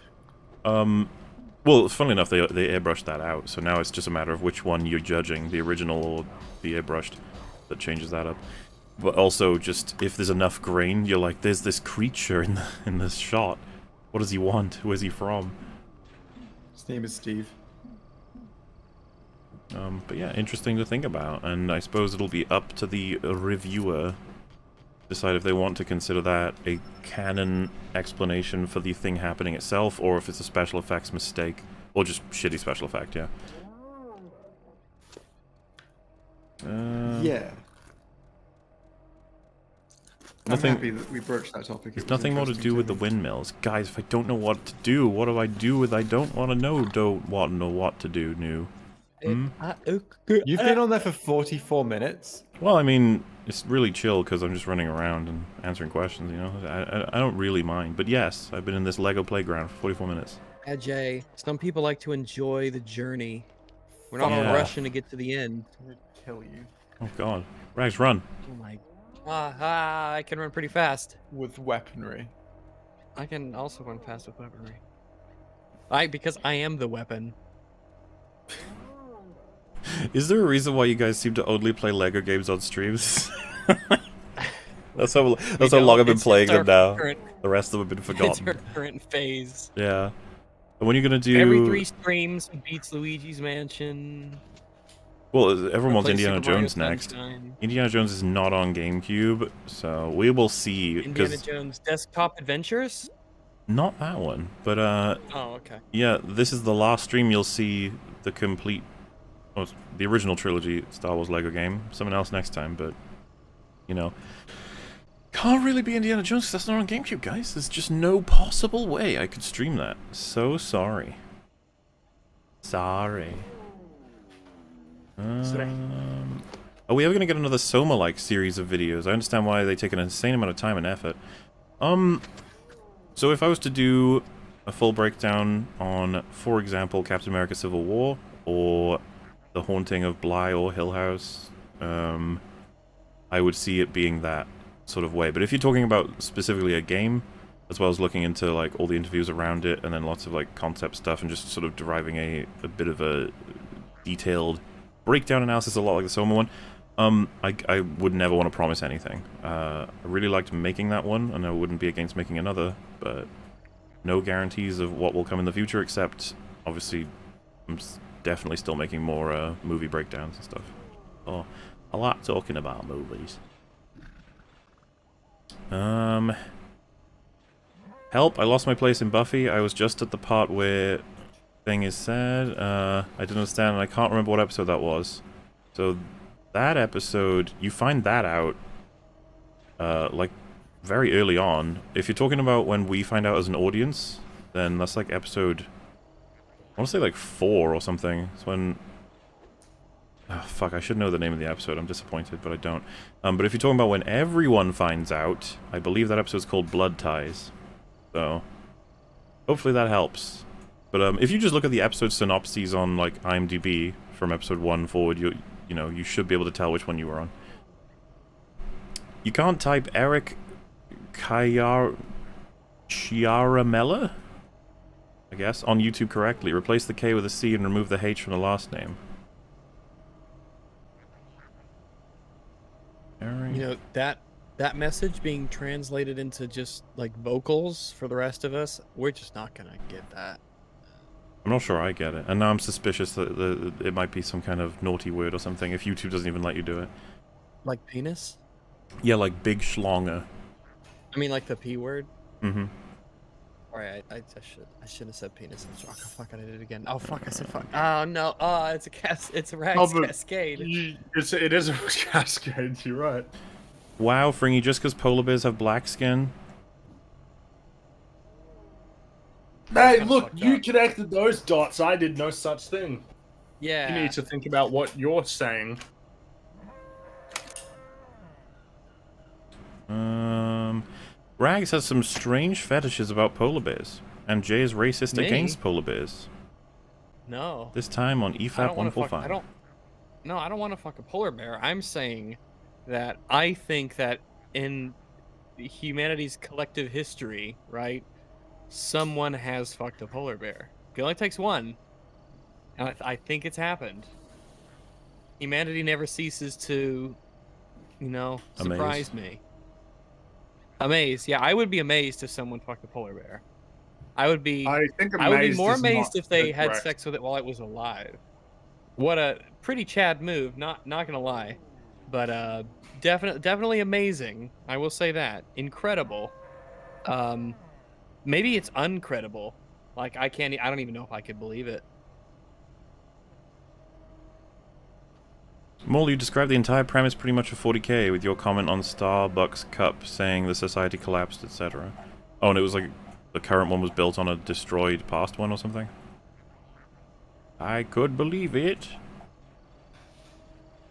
Well, funnily enough, they airbrushed that out, so now it's just a matter of which one you're judging, the original or the airbrushed, that changes that up. But also, just, if there's enough grain, you're like, there's this creature in this shot. What does he want? Who is he from? His name is Steve. But yeah, interesting to think about, and I suppose it'll be up to the reviewer to decide if they want to consider that a canon explanation for the thing happening itself, or if it's a special effects mistake, or just shitty special effect, yeah. Yeah. Nothing, I'm happy that we broached that topic. There's nothing more to do with the windmills. Guys, if I don't know what to do, what do I do with I don't want to know, don't want to know what to do, new? You've been on there for 44 minutes. Well, I mean, it's really chill because I'm just running around and answering questions, you know? I don't really mind. But yes, I've been in this Lego playground for 44 minutes. Yeah, Jay, some people like to enjoy the journey. We're not rushing to get to the end. I'm gonna kill you. Oh god. Rags, run. Oh my... I can run pretty fast. With weaponry. I can also run fast with weaponry. Because I am the weapon. Is there a reason why you guys seem to only play Lego games on streams? That's how long I've been playing them now. The rest of them have been forgotten. It's our current phase. Yeah. And when are you gonna do... Every 3 streams beats Luigi's Mansion. Well, everyone wants Replace Indiana Super Mario Jones next. Sunshine. Indiana Jones is not on GameCube, so we will see. Indiana 'Cause Jones Desktop Adventures? not that one, but Oh, okay. yeah, this is the last stream you'll see the complete, well, the original trilogy Star Wars Lego game. Someone else next time, but you know, can't really be Indiana Jones because that's not on GameCube, guys. There's just no possible way I could stream that. So sorry. Sorry. Are we ever gonna get another Soma-like series of videos? I understand why they take an insane amount of time and effort. So if I was to do a full breakdown on, for example, Captain America Civil War, or The Haunting of Bly or Hill House, I would see it being that sort of way. But if you're talking about specifically a game, as well as looking into like all the interviews around it, and then lots of like concept stuff, and just sort of deriving a bit of a detailed breakdown analysis, a lot like the Soma one, I would never want to promise anything. I really liked making that one, and I wouldn't be against making another, but no guarantees of what will come in the future, except, obviously, I'm definitely still making more movie breakdowns and stuff. Oh, I like talking about movies. Help, I lost my place in Buffy. I was just at the part where thing is said. I didn't understand, and I can't remember what episode that was. So, that episode, you find that out, like, very early on. If you're talking about when we find out as an audience, then that's like episode, I want to say like 4 or something. It's when, oh, fuck, I should know the name of the episode. I'm disappointed, but I don't. But if you're talking about when everyone finds out, I believe that episode's called Blood Ties. So, hopefully that helps. But if you just look at the episode synopses on like IMDb from episode 1 forward, you know, you should be able to tell which one you were on. You can't type Eric Chiaramella, I guess, on YouTube correctly. Replace the K with a C and remove the H from the last name. Eric. You know, that message being translated into just like vocals for the rest of us, we're just not gonna get that. I'm not sure I get it, and now I'm suspicious that it might be some kind of naughty word or something if YouTube doesn't even let you do it. Like penis? Yeah, like big schlonger. I mean, like the P word? Mm-hmm. Alright, I shouldn't have said penis. Oh, fuck, I did it again. Oh, fuck, I said fuck. Oh, no. Oh, it's a rags cascade. It is a cascade, you're right. Wow, Fringy, just because polar bears have black skin? Hey, look, you connected those dots. I did no such thing. Yeah. You need to think about what you're saying. Rags has some strange fetishes about polar bears, and Jay is racist against polar bears. No. This time on EFAP 145. I don't want to fuck a polar bear. I'm saying that I think that in humanity's collective history, right, someone has fucked a polar bear. It only takes one. And I think it's happened. Humanity never ceases to, you know, surprise me. Amazed. Yeah, I would be amazed if someone fucked a polar bear. I would be more amazed if they had sex with it while it was alive. What a pretty Chad move, not gonna lie. But definitely amazing. I will say that. Incredible. Maybe it's uncredible. Like I don't even know if I could believe it. Mole, you described the entire premise pretty much of 40k with your comment on Starbucks Cup saying the society collapsed, etc. Oh, and it was like the current one was built on a destroyed past one or something? I could believe it.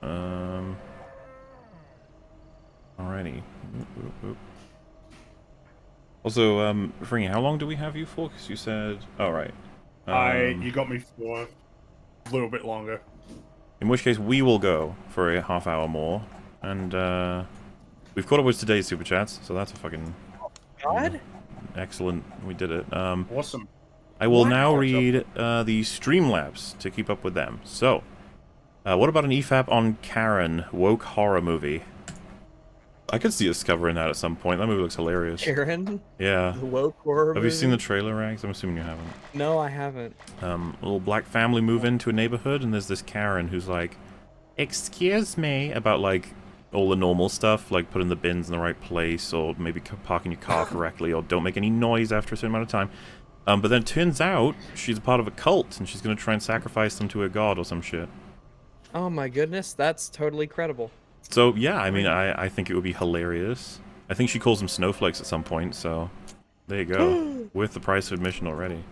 Alrighty. Also, Fringy, how long do we have you for? Because you said... Oh, right. You got me for a little bit longer. In which case, we will go for a half hour more. And, we've caught up with today's Super Chats, so that's a fucking... God? Excellent. We did it. Awesome. I will now read the Streamlabs to keep up with them. So, what about an EFAP on Karen, woke horror movie? I could see us covering that at some point. That movie looks hilarious. Karen? Yeah. The woke horror Have you seen the trailer, Rags? I'm assuming you haven't. No, I haven't. A little black family move into a neighborhood, and there's this Karen who's like excuse me, about like all the normal stuff, like putting the bins in the right place, or maybe parking your car correctly, or don't make any noise after a certain amount of time. But then it turns out she's a part of a cult, and she's gonna try and sacrifice them to a god or some shit. Oh my goodness, that's totally credible. So yeah, I mean, I think it would be hilarious. I think she calls them snowflakes at some point, so there you go. Worth the price of admission already.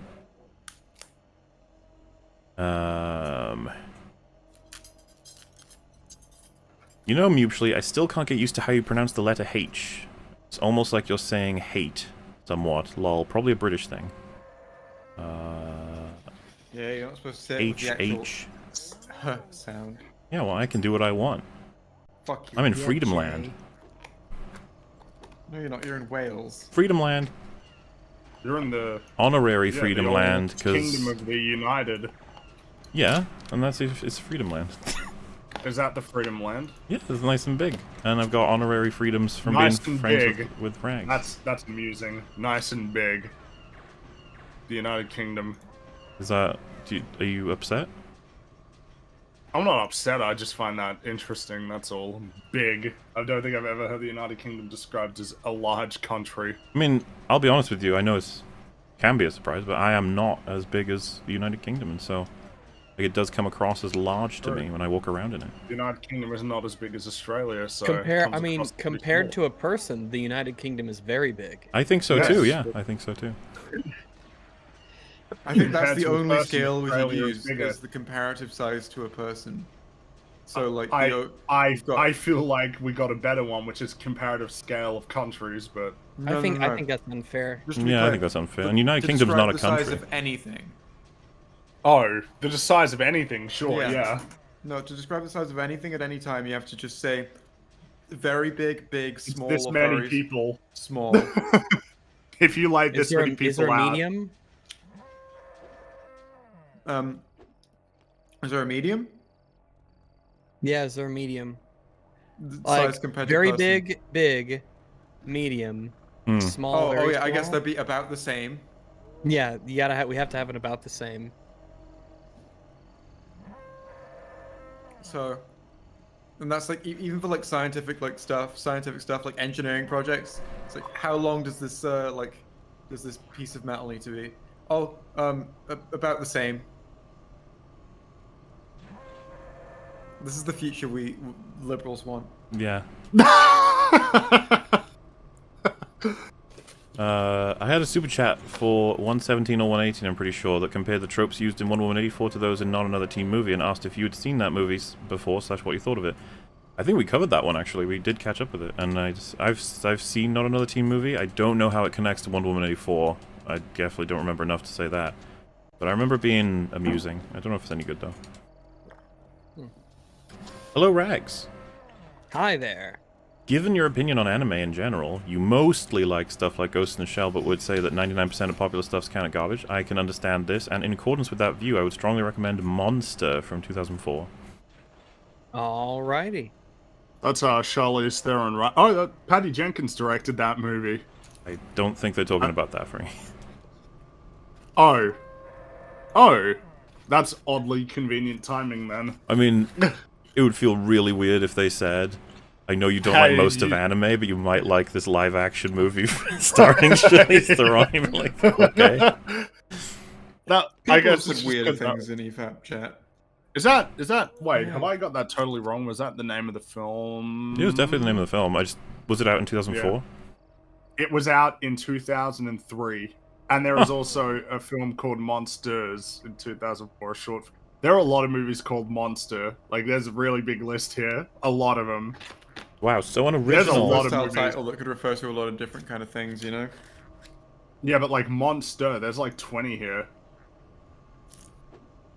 You know, mutually, I still can't get used to how you pronounce the letter H. It's almost like you're saying hate, somewhat. Lol, probably a British thing. Yeah, you're not supposed to say it with the actual H. sound. Yeah, well, I can do what I want. Fuck you. I'm in Yeah, Freedom Jay. Land. No, you're not. You're in Wales. Freedom Land. You're in the Honorary yeah, Freedom the old Land, because... Kingdom of the United. Yeah, and it's Freedom Land. Is that the Freedom Land? Yeah, it's nice and big. And I've got honorary freedoms from Nice being and friends big. with Rags. That's amusing. Nice and big. The United Kingdom. Is that... are you upset? I'm not upset, I just find that interesting, that's all. Big. I don't think I've ever heard the United Kingdom described as a large country. I mean, I'll be honest with you, I know it can be a surprise, but I am not as big as the United Kingdom, and so like, it does come across as large to me when I walk around in it. The United Kingdom is not as big as Australia, so... Compared to a person, the United Kingdom is very big. I think so too, yeah. I think so too. I think that's Compared the to a only person, scale we can Australia is use bigger. is the comparative size to a person. So like I feel like we got a better one, which is comparative scale of countries, but... I think that's unfair. Just to be Yeah, I clear, think that's unfair. And United Kingdom's describe not a the size country. of anything. Oh, the size of anything, sure, yeah. No, to describe the size of anything at any time, you have to just say very big, big, small, This or many very people. small. If you like this many people is there a out... medium? Is there a medium? Yeah, is there a medium? Size Like, compared very to person. big, medium, Hmm. small. Oh very yeah, I guess small. they'd be about the same. Yeah, we have to have it about the same. So, and that's like even for like scientific stuff like engineering projects. It's like how long does this does this piece of metal need to be? Oh, about the same. This is the future we liberals want. Yeah. I had a super chat for 117 or 118, I'm pretty sure, that compared the tropes used in Wonder Woman 84 to those in Not Another Teen Movie and asked if you had seen that movie before, / what you thought of it. I think we covered that one, actually. We did catch up with it. And I've seen Not Another Teen Movie. I don't know how it connects to Wonder Woman 84. I definitely don't remember enough to say that. But I remember it being amusing. I don't know if it's any good, though. Hello, Rags. Hi there. Given your opinion on anime in general, you mostly like stuff like Ghost in the Shell, but would say that 99% of popular stuff's kind of garbage. I can understand this, and in accordance with that view, I would strongly recommend Monster from 2004. Alrighty. That's Charlize Theron, right? Oh, Patty Jenkins directed that movie. I don't think they're talking about that for me. Oh, that's oddly convenient timing then. I mean, it would feel really weird if they said, I know you don't like most of anime, but you might like this live-action movie starring Charlize Theron. You'd be like, okay. That I guess said it's weird just 'cause things in EFAP chat. Is that? Wait, have I got that totally wrong? Was that the name of the film? It was definitely the name of the film. Was it out in 2004? It was out in 2003, and there was also a film called Monsters in 2004. A short. There are a lot of movies called Monster. Like, there's a really big list here. A lot of them. Wow, so unoriginal. There's a lot of Versatile movies. title that could refer to a lot of different kind of things, you know. Yeah, but like Monster, there's like 20 here.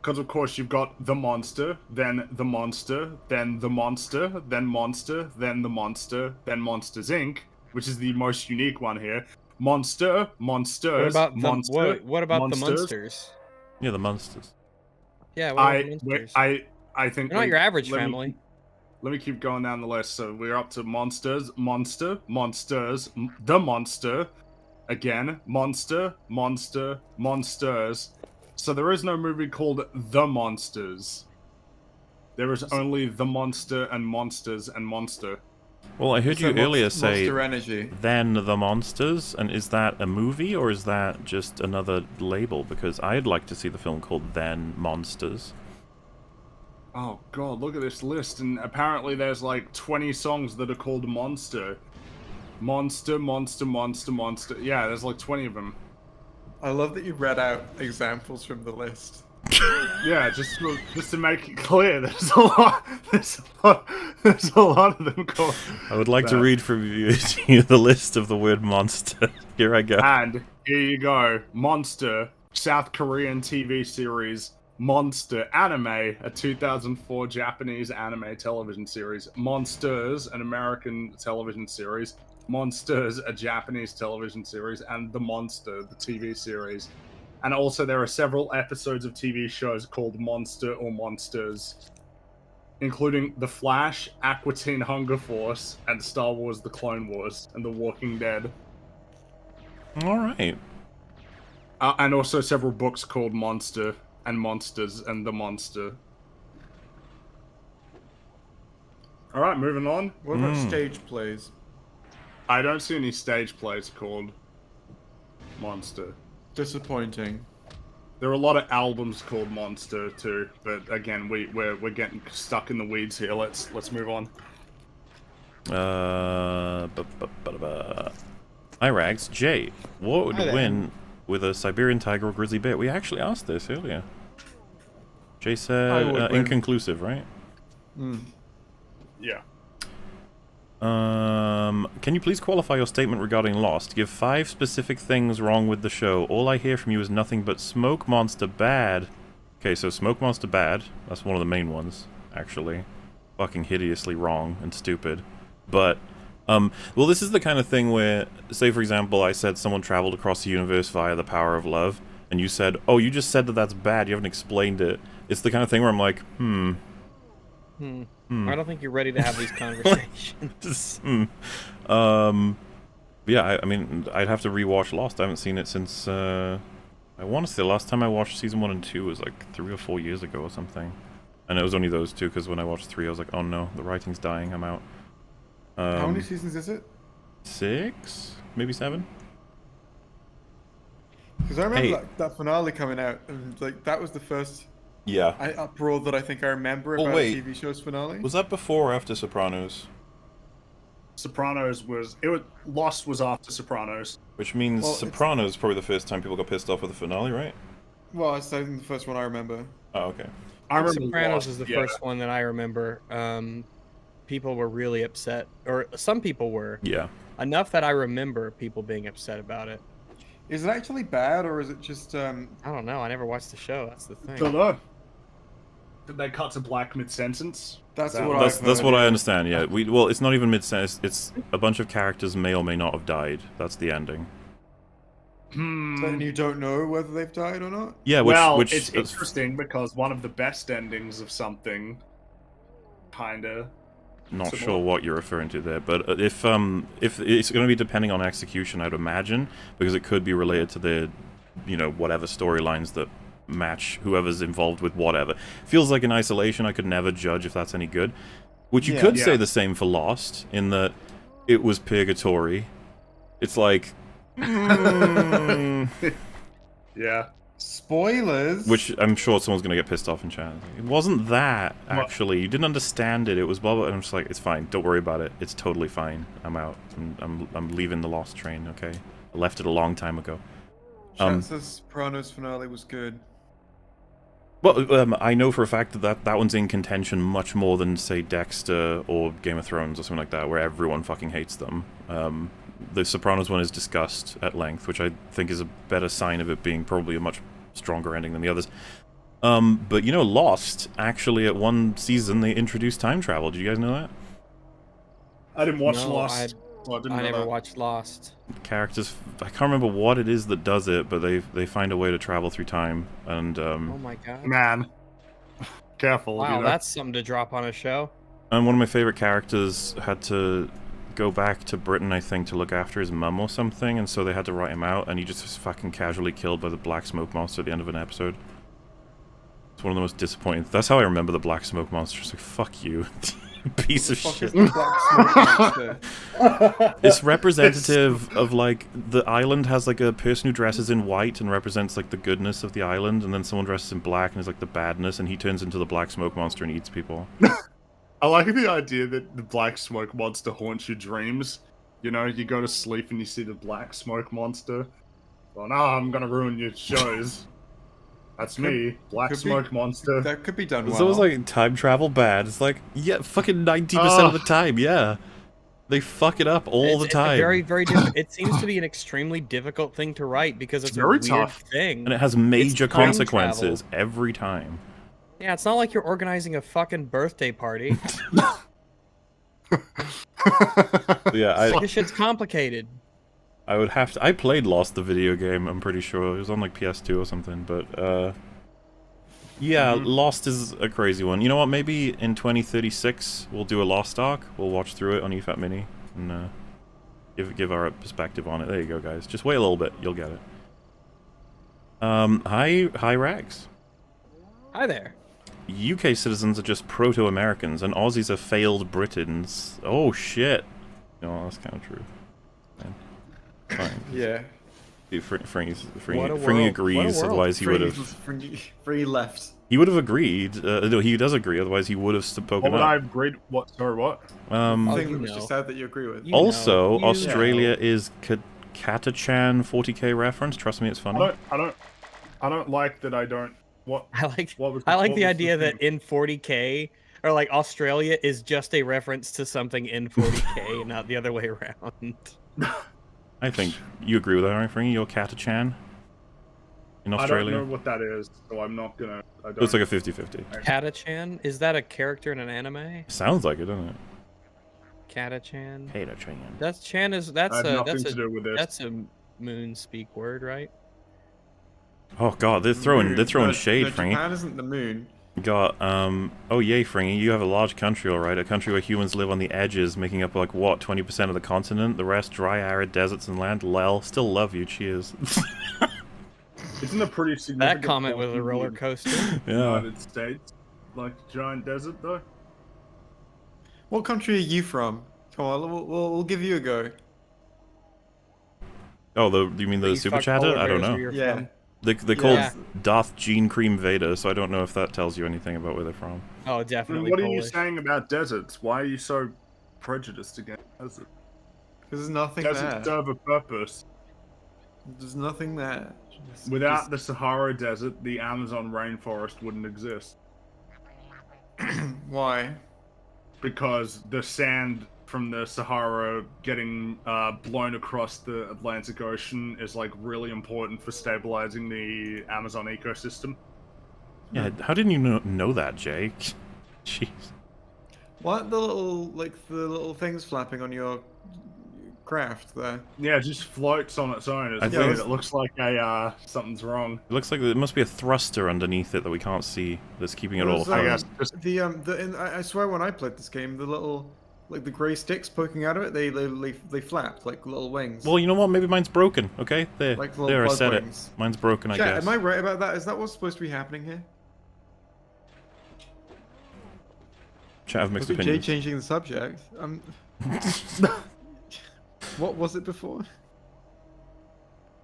Because of course you've got the Monster, then the Monster, then the Monster, then Monster, then the Monster, then Monsters Inc., which is the most unique one here. Monster, Monsters, Monster. What about the Monsters. Monsters? Yeah, the Monsters. Yeah, what about the Monsters? I think They're not your average let me- family. Let me keep going down the list. So we're up to Monsters, Monster, Monsters, the Monster, again, Monster, Monster, Monsters. So there is no movie called The Monsters. There is only the monster and monsters and monster. Well, I heard you earlier say Monster Energy. Then the Monsters, and is that a movie or is that just another label? Because I'd like to see the film called Then Monsters. Oh god, look at this list, and apparently there's like 20 songs that are called Monster. Monster, monster, monster, monster. Yeah, there's like 20 of them. I love that you read out examples from the list. Yeah, just to make it clear, there's a lot of them called. I would like to read from you the list of the word monster. Here I go. And here you go. Monster, South Korean TV series. Monster Anime, a 2004 Japanese anime television series. Monsters, an American television series. Monsters, a Japanese television series. And The Monster, the TV series. And also there are several episodes of TV shows called Monster or Monsters, including The Flash, Aqua Teen Hunger Force, and Star Wars The Clone Wars, and The Walking Dead. Alright. And also several books called Monster, and Monsters, and The Monster. Alright, moving on. What about stage plays? I don't see any stage plays called Monster. Disappointing. There are a lot of albums called Monster too, but again, we're getting stuck in the weeds here. Let's move on. Hi Rags. Jay, what would win with a Siberian tiger or grizzly bear? We actually asked this earlier. Jay said inconclusive, right? Yeah. Can you please qualify your statement regarding Lost? Give 5 specific things wrong with the show. All I hear from you is nothing but Smoke Monster bad. Okay, so Smoke Monster bad. That's one of the main ones, actually. Fucking hideously wrong and stupid. But, well, this is the kind of thing where, say for example, I said someone traveled across the universe via the power of love, and you said, oh, you just said that that's bad, you haven't explained it. It's the kind of thing where I'm like, I don't think you're ready to have these conversations. Yeah, I mean, I'd have to rewatch Lost. I haven't seen it since, I want to say the last time I watched season 1 and 2 was like 3 or 4 years ago or something. And it was only those two, because when I watched 3, I was like, oh no, the writing's dying, I'm out. How many seasons is it? 6? Maybe 7? Because I remember that finale coming out, and like that was the first uproar that I think I remember about a TV show's finale. Was that before or after Sopranos? Sopranos Lost was after Sopranos. Which means Sopranos is probably the first time people got pissed off with the finale, right? Well, it's I think the first one I remember. Oh, okay. I remember Sopranos Lost, is the first one that I remember. People were really upset, or some people were. Yeah. Enough that I remember people being upset about it. Is it actually bad, or is it just? I don't know. I never watched the show. That's the thing. Don't know. Did they cut to black mid-sentence? That's what I understand. Yeah. Well, it's not even mid-sentence. It's a bunch of characters may or may not have died. That's the ending. And you don't know whether they've died or not? Yeah. Which it's interesting because one of the best endings of something, kinda. Not sure what you're referring to there, but if it's going to be depending on execution, I'd imagine, because it could be related to the, whatever storylines that match whoever's involved with whatever. Feels like in isolation, I could never judge if that's any good. Which you could say the same for Lost, in that it was purgatory. It's like, yeah. Spoilers. Which I'm sure someone's going to get pissed off in chat. It wasn't that, actually. You didn't understand it. It was blah, blah, and I'm just like, it's fine. Don't worry about it. It's totally fine. I'm out. I'm leaving the Lost train, okay? I left it a long time ago. Chat says Sopranos finale was good. Well, I know for a fact that one's in contention much more than, say, Dexter or Game of Thrones or something like that, where everyone fucking hates them. The Sopranos one is discussed at length, which I think is a better sign of it being probably a much stronger ending than the others. But Lost, actually, at one season, they introduced time travel. Did you guys know that? I didn't watch Lost. I never watched Lost. Characters, I can't remember what it is that does it, but they find a way to travel through time, and oh my god. Man. Careful. Wow, that's something to drop on a show. And one of my favorite characters had to go back to Britain, I think, to look after his mum or something, and so they had to write him out, and he just was fucking casually killed by the black smoke monster at the end of an episode. It's one of the most disappointing. That's how I remember the black smoke monster. It's like, fuck you, piece of shit. It's representative of like the island has like a person who dresses in white and represents like the goodness of the island, and then someone dresses in black and is like the badness, and he turns into the black smoke monster and eats people. I like the idea that the black smoke monster haunts your dreams. You know, you go to sleep and you see the black smoke monster. Well, no, I'm gonna ruin your shows. That's me, black smoke monster. That could be done well. It's almost like time travel bad. It's like, yeah, fucking 90% of the time, yeah. They fuck it up all the time. It's very, very different. It seems to be an extremely difficult thing to write because it's a very weird tough thing. And it has major time consequences travel. every time. Yeah, it's not like you're organizing a fucking birthday party. Yeah, This shit's complicated. I would have to. I played Lost the video game, I'm pretty sure. It was on like PS2 or something, but yeah, Lost is a crazy one. You know what, maybe in 2036 we'll do a Lost arc. We'll watch through it on EFAP Mini and give our perspective on it. There you go, guys. Just wait a little bit, you'll get it. Hi Rags. Hi there. UK citizens are just proto-Americans, and Aussies are failed Britons. Oh shit. No, that's kind of true. Man. Fine. Yeah. Fringy agrees, otherwise he would have... Free left. He would have agreed. No, he does agree, otherwise he would have spoken What would up. I have agreed? What? Sorry, what? I Oh, think you it was know. just that you agree with. You Also, know. Australia is Katachan 40k reference. Trust me, it's funny. I don't like that. I don't. What? I like What was, I like what the was idea thing? that in 40k or like Australia is just a reference to something in 40k, not the other way around. I think you agree with that, right, Fringy? You're Katachan in Australia. I don't know what that is, so I'm not gonna. I don't, It's like a 50-50. Katachan? Is that a character in an anime? Sounds like it, doesn't it? Katachan? Katachan. That's Chan is I have nothing to do with this. that's a moon speak word, right? Oh god, they're throwing shade, no, Fringy. Japan isn't the moon. Got oh yay, Fringy, you have a large country, alright, a country where humans live on the edges, making up like what, 20% of the continent, the rest dry, arid deserts and land. Lel, still love you, cheers. Isn't a pretty significant. That comment was a portion roller of coaster. the Yeah. United States, like giant desert, though. What country are you from? Come on, we'll give you a go. Oh, you mean the You super fuck chatter? polar I don't bears know. where you're Yeah. from. They're called Yeah. Darth Gene Cream Vader, so I don't know if that tells you anything about where they're from. Oh, I mean, definitely what are you Polish. saying about deserts? Why are you so prejudiced against deserts? Because there's nothing Deserts there. serve a purpose. There's nothing there. Without the Sahara Desert, the Amazon rainforest wouldn't exist. Why? Because the sand from the Sahara getting blown across the Atlantic Ocean is like really important for stabilizing the Amazon ecosystem. Yeah, how didn't you know that, Jake? Jeez. What the little things flapping on your craft there? Yeah, it just floats on its own. It's I weird. think- It looks like a something's wrong. It looks like there must be a thruster underneath it that we can't see that's keeping it all There's, I afloat. guess just I swear when I played this game, the little the grey sticks poking out of it, they flapped like little wings. Well, you know what? Maybe mine's broken, okay? There, Like little there, I bug said wings. it. Mine's broken, I Chat, guess. am I right about that? Is that what's supposed to be happening here? Chat of mixed Look at Jay opinions. changing the subject. What was it before?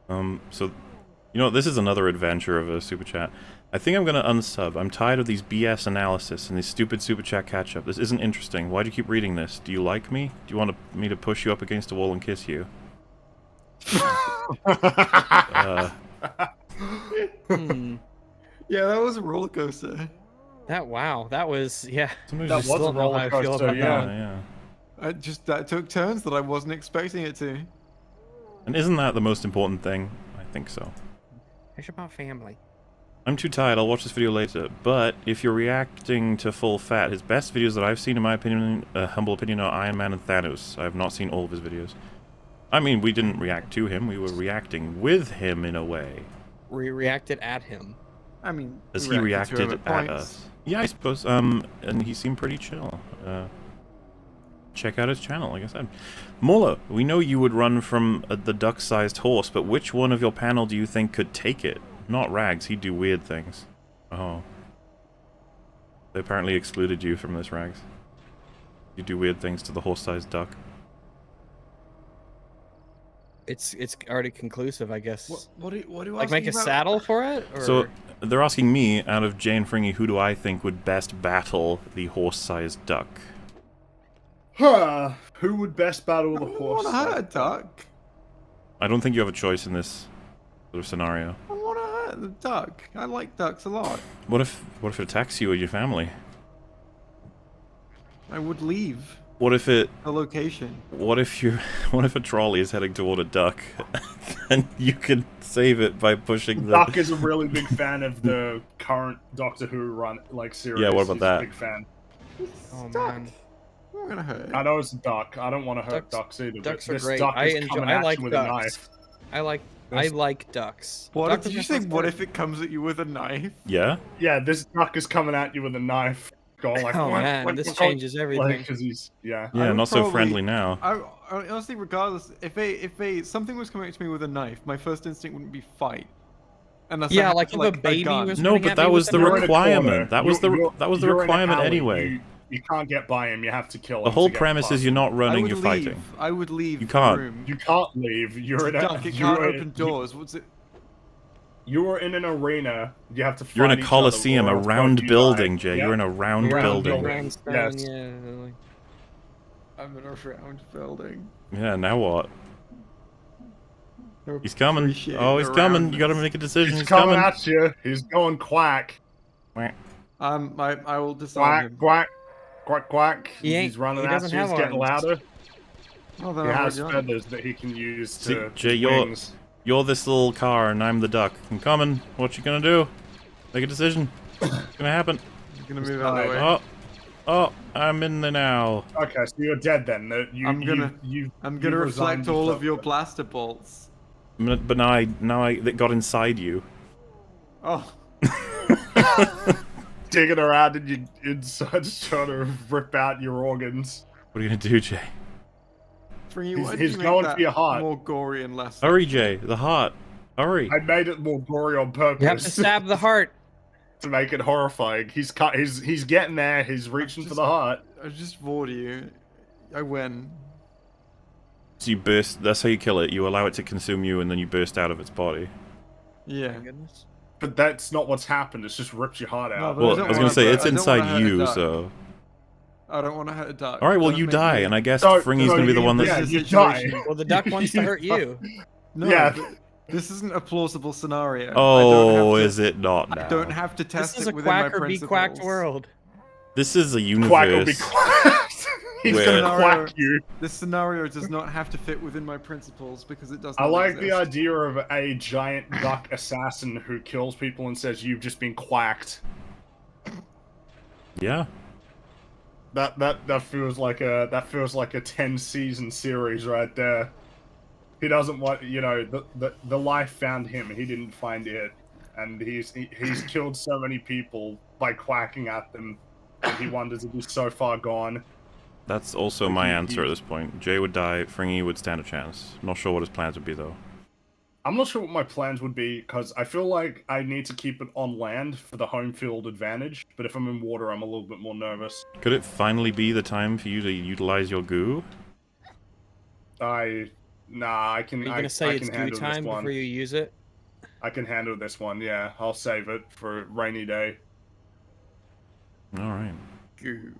So, you know, this is another adventure of a super chat. I think I'm gonna unsub. I'm tired of these BS analysis and these stupid super chat catch up. This isn't interesting. Why do you keep reading this? Do you like me? Do you want me to push you up against a wall and kiss you? Hmm. Yeah, that was a roller coaster. Wow, that was Sometimes That you was a don't know how I feel roller coaster, about yeah. yeah. That took turns that I wasn't expecting it to. And isn't that the most important thing? I think so. It's about family. I'm too tired, I'll watch this video later. But if you're reacting to Full Fat, his best videos that I've seen, in my opinion, humble opinion, are Iron Man and Thanos. I have not seen all of his videos. I mean, we didn't react to him, we were reacting with him in a way. We reacted at him. I mean, As we he reacted to him reacted at at points. us. Yeah, I suppose. And he seemed pretty chill. Check out his channel, like I said. Mola, we know you would run from the duck-sized horse, but which one of your panel do you think could take it? Not Rags, he'd do weird things. Oh. They apparently excluded you from this, Rags. You do weird things to the horse-sized duck. It's already conclusive, I guess. What are you Like make a asking about? saddle for it? Or... So, they're asking me, out of Jay and Fringy, who do I think would best battle the horse-sized duck? Who would best battle the horse? I want to hurt a duck. I don't think you have a choice in this sort of scenario. I want to hurt the duck. I like ducks a lot. What if it attacks you or your family? I would leave What if it... the location. What if a trolley is heading toward a duck, and you can save it by pushing the... Duck is a really big fan of the current Doctor Who series. Yeah, what about He's that? a big fan. Oh Duck. man, I'm not gonna hurt it. I know it's a duck. I don't want to hurt Ducks- ducks either. ducks but are this great. duck I is enjoy. coming I at like you with a ducks. knife. I like ducks. What Duck did is you my say? first What word. if it comes at you with a knife? Yeah? Yeah, this duck is coming at you with a knife. Going like, Oh man, this changes everything. Because he's Yeah, would not so probably- friendly now. I honestly, regardless, if something was coming at me with a knife, my first instinct wouldn't be fight. Unless I Yeah, had, like if a baby gun. was- No, running but at that me was with the a You're in a requirement. corner. That was the You're in an requirement alley. anyway. You can't get by him. You have to kill him. The whole to get premise past is you're him. not I running, would you're leave. fighting. I would leave You the can't. room. You can't leave. You're in a Duck, it can't you're- open doors. What's it? You are in an arena. You have to fight You're in a each other, coliseum, or a else round you building, die. Jay. Yep. You're in a round Round building. building. Round stone, Yes. yeah. Like, I'm in a round building. Yeah, now what? No, He's coming. appreciate Oh, he's the coming. You gotta roundness. make a decision. He's coming coming. at you. He's going quack. I will disarm Quack, him. quack, quack, quack. He ain't- He's running he at doesn't you. He's have getting arms. louder. Oh, then He I've has already done it. feathers that he can use See, to Jay, his you're- wings. You're this little car, and I'm the duck. I'm coming. What you gonna do? Make a decision. What's gonna happen? I'm gonna move out of the way. Oh, I'm in there now. Okay, so you're dead then. I'm gonna reflect all of your blaster bolts. But now it got inside you. Oh, digging around in your insides trying to rip out your organs. What are you gonna do, Jay? Fringy, He's- why did he's you make going that for your heart. more gory and less? Hurry, Jay. The heart. Hurry. I made it more gory on you have to purpose stab the heart. to make it horrifying. He's getting there. He's reaching for the heart. I just vored you. I win. So you burst. That's how you kill it. You allow it to consume you, and then you burst out of its body. Yeah. Goodness. But that's not what's happened. It's just ripped your heart No, out. but Well, don't I was wanna gonna say hurt- it's I don't wanna inside hurt a you, duck. so. I don't want to hurt a duck. All right. Well, Don't you make die, me- and I guess So- Fringy's so gonna be the you- one yeah, that. This is a you die. situation- Well, the duck wants to hurt you. No, Yeah. but this isn't a plausible scenario. I Oh, don't have to- is it not I now? don't have to test This is it a within my quack or be principles. quacked world. This is a Quack will be universe. quacked. He's Where- gonna quack you. This scenario does not have to fit within my principles because it does I not like the exist. idea of a giant duck assassin who kills people and says you've just been quacked. Yeah. That feels like a 10-season series right there. He doesn't want the life found him. He didn't find it, and he's killed so many people by quacking at them, and he wonders if he's so far gone. That's also my answer at this point. Jay would die. Fringy would stand a chance. Not sure what his plans would be though. I'm not sure what my plans would be, because I feel like I need to keep it on land for the home field advantage, but if I'm in water, I'm a little bit more nervous. Could it finally be the time for you to utilize your goo? I can. Are you gonna say I it's can goo handle time this one. before you use it? I can handle this one. Yeah, I'll save it for a rainy day. All right. Goo.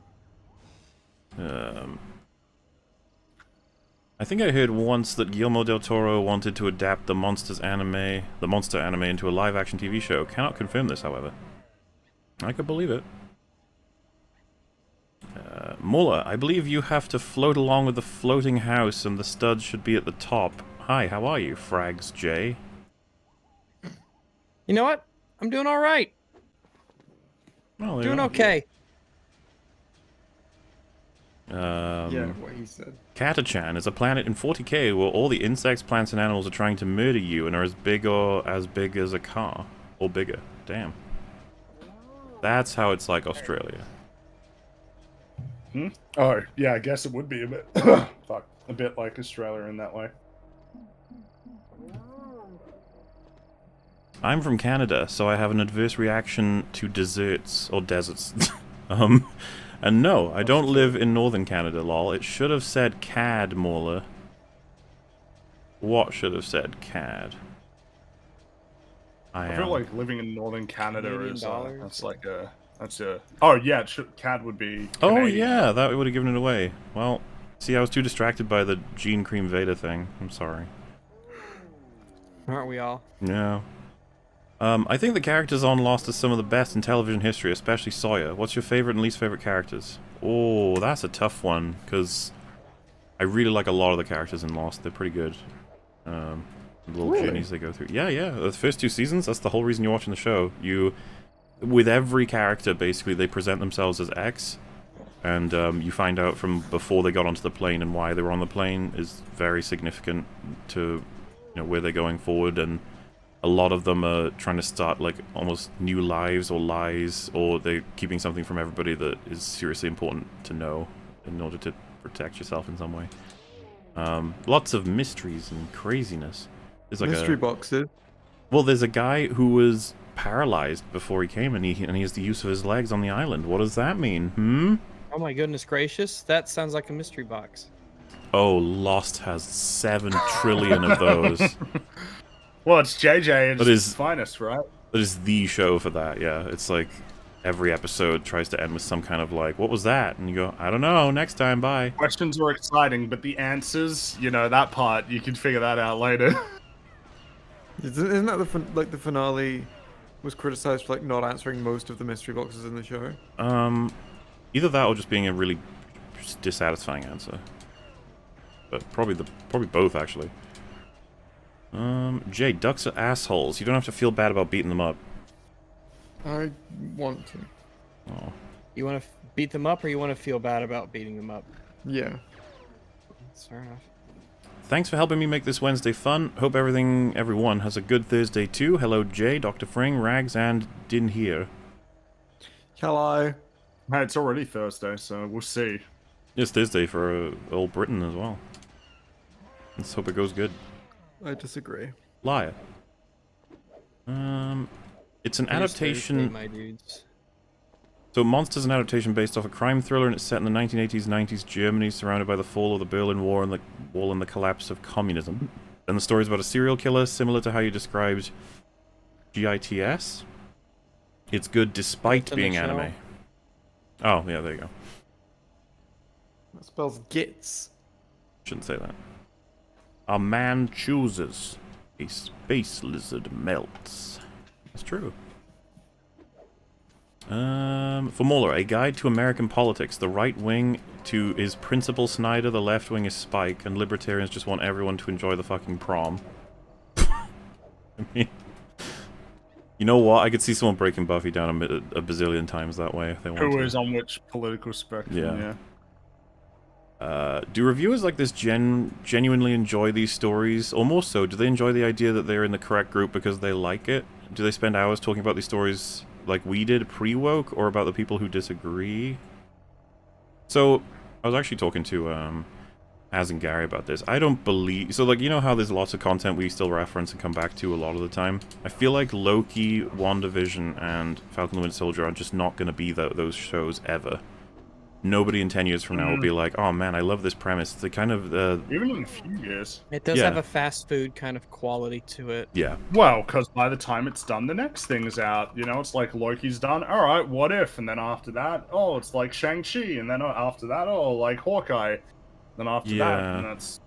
I think I heard once that Guillermo del Toro wanted to adapt the monster anime into a live-action TV show. Cannot confirm this, however. I could believe it. Muller, I believe you have to float along with the floating house, and the studs should be at the top. Hi, how are you, Frags J? You know what? I'm doing all right. Oh, Doing okay. Yeah, what he said. Katachan is a planet in 40k where all the insects, plants, and animals are trying to murder you and are as big as a car. Or bigger. Damn. That's how it's like Australia. Oh, yeah, I guess it would be a bit. Fuck, a bit like Australia in that way. I'm from Canada, so I have an adverse reaction to desserts. Or deserts. And no, I don't live in northern Canada, lol. It should have said CAD, Mauler. What should have said CAD? I feel like living in northern Canada Canadian is dollars? that's a oh yeah, CAD would be Canadian. Oh yeah, that would have given it away. Well, see, I was too distracted by the Gene Cream Veda thing. I'm sorry. Aren't we all? Yeah. I think the characters on Lost are some of the best in television history, especially Sawyer. What's your favorite and least favorite characters? Oh, that's a tough one, because I really like a lot of the characters in Lost. They're pretty good. The little journeys they go through. Yeah. The first 2 seasons, that's the whole reason you're watching the show. With every character, basically, they present themselves as X, and you find out from before they got onto the plane and why they were on the plane is very significant to where they're going forward, and a lot of them are trying to start like almost new lives or lies, or they're keeping something from everybody that is seriously important to know in order to protect yourself in some way. Lots of mysteries and craziness. There's like Mystery boxes. Well, there's a guy who was paralyzed before he came, and he has the use of his legs on the island. What does that mean? Oh my goodness gracious, that sounds like a mystery box. Oh, Lost has 7 trillion of those. Well, it's JJ at his is finest, right? That is the show for that, yeah. It's like every episode tries to end with some kind of like, what was that? And you go, I don't know, next time, bye. Questions are exciting, but the answers, that part, you can figure that out later. Isn't that the finale was criticized for like not answering most of the mystery boxes in the show? Either that or just being a really dissatisfying answer. But probably both, actually. Jay, ducks are assholes. You don't have to feel bad about beating them up. I want to. Oh. You want to beat them up, or you want to feel bad about beating them up? Yeah. That's fair enough. Thanks for helping me make this Wednesday fun. Hope everyone has a good Thursday too. Hello, Jay, Dr. Fring, Rags, and Din here. Hello. It's already Thursday, so we'll see. It's Thursday for old Britain as well. Let's hope it goes good. I disagree. Liar. It's an adaptation. My dudes. So Monster's an adaptation based off a crime thriller, and it's set in the 1980s, 90s Germany, surrounded by the fall of the Berlin Wall and the collapse of communism. And the story is about a serial killer, similar to how you described GITS. It's good despite being anime. Oh, yeah, there you go. That spells gits. Shouldn't say that. A man chooses. A space lizard melts. That's true. For Mueller, a guide to American politics. The right wing is Principal Snyder, the left wing is Spike, and libertarians just want everyone to enjoy the fucking prom. I mean, you know what? I could see someone breaking Buffy down a bazillion times that way if they want to. Who is on which political spectrum, yeah. Do reviewers like this genuinely enjoy these stories? Or more so, do they enjoy the idea that they're in the correct group because they like it? Do they spend hours talking about these stories like we did pre-woke, or about the people who disagree? So, I was actually talking to Az and Gary about this. I don't believe... So, like, you know how there's lots of content we still reference and come back to a lot of the time? I feel like Loki, WandaVision, and Falcon and the Winter Soldier are just not going to be those shows ever. Nobody in 10 years from now will be like, oh man, I love this premise. They kind of... Even in a few years. It does have a fast food kind of quality to it. Yeah. Well, because by the time it's done, the next thing's out. It's like Loki's done. All right, what if? And then after that, oh, it's like Shang-Chi. And then after that, oh, like Hawkeye. Then after that, and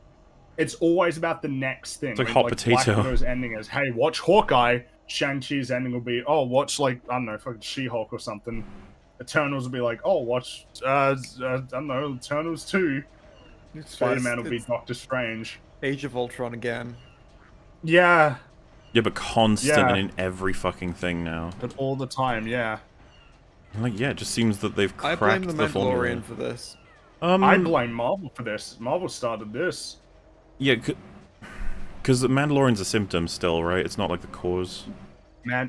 it's always about the next thing. It's like hot potato. Black Widow's ending is, hey, watch Hawkeye. Shang-Chi's ending will be, oh, watch, like, I don't know, fucking She-Hulk or something. Eternals will be like, oh, watch, I don't know, Eternals 2. Spider-Man will be Doctor Strange. Age of Ultron again. Yeah. Yeah, but constant and in every fucking thing now. But all the time, yeah. Like, yeah, it just seems that they've cracked I blame the Mandalorian formula for this. I blame Marvel for this. Marvel started this. Yeah, because the Mandalorian's a symptom still, right? It's not like the cause.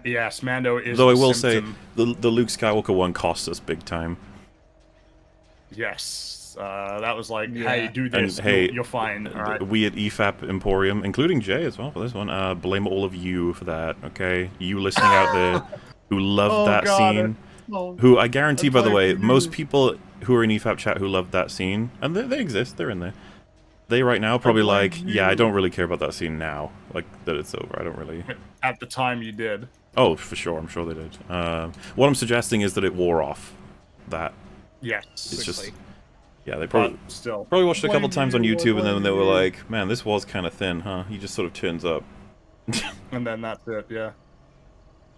Yes, Mando is. Though I will say, the Luke Skywalker one cost us big time. Yes, that was like, hey, do this, and, hey, you're fine. All right. We at EFAP Emporium, including Jay as well for this one, blame all of you for that, okay? You listening out there who loved that scene. who I guarantee, by the way, That's most people who are in EFAP chat who love that scene, and they exist, they're in there. They right now probably like, yeah, I don't really care about that scene now, like that it's over. I don't really. At the time, you did. Oh, for sure, I'm sure they did. What I'm suggesting is that it wore off. That Yes. it's just, yeah, they probably still watched it a couple times on YouTube, and then they were like, man, this was kind of thin, huh? He just sort of turns up. And then that's it. Yeah.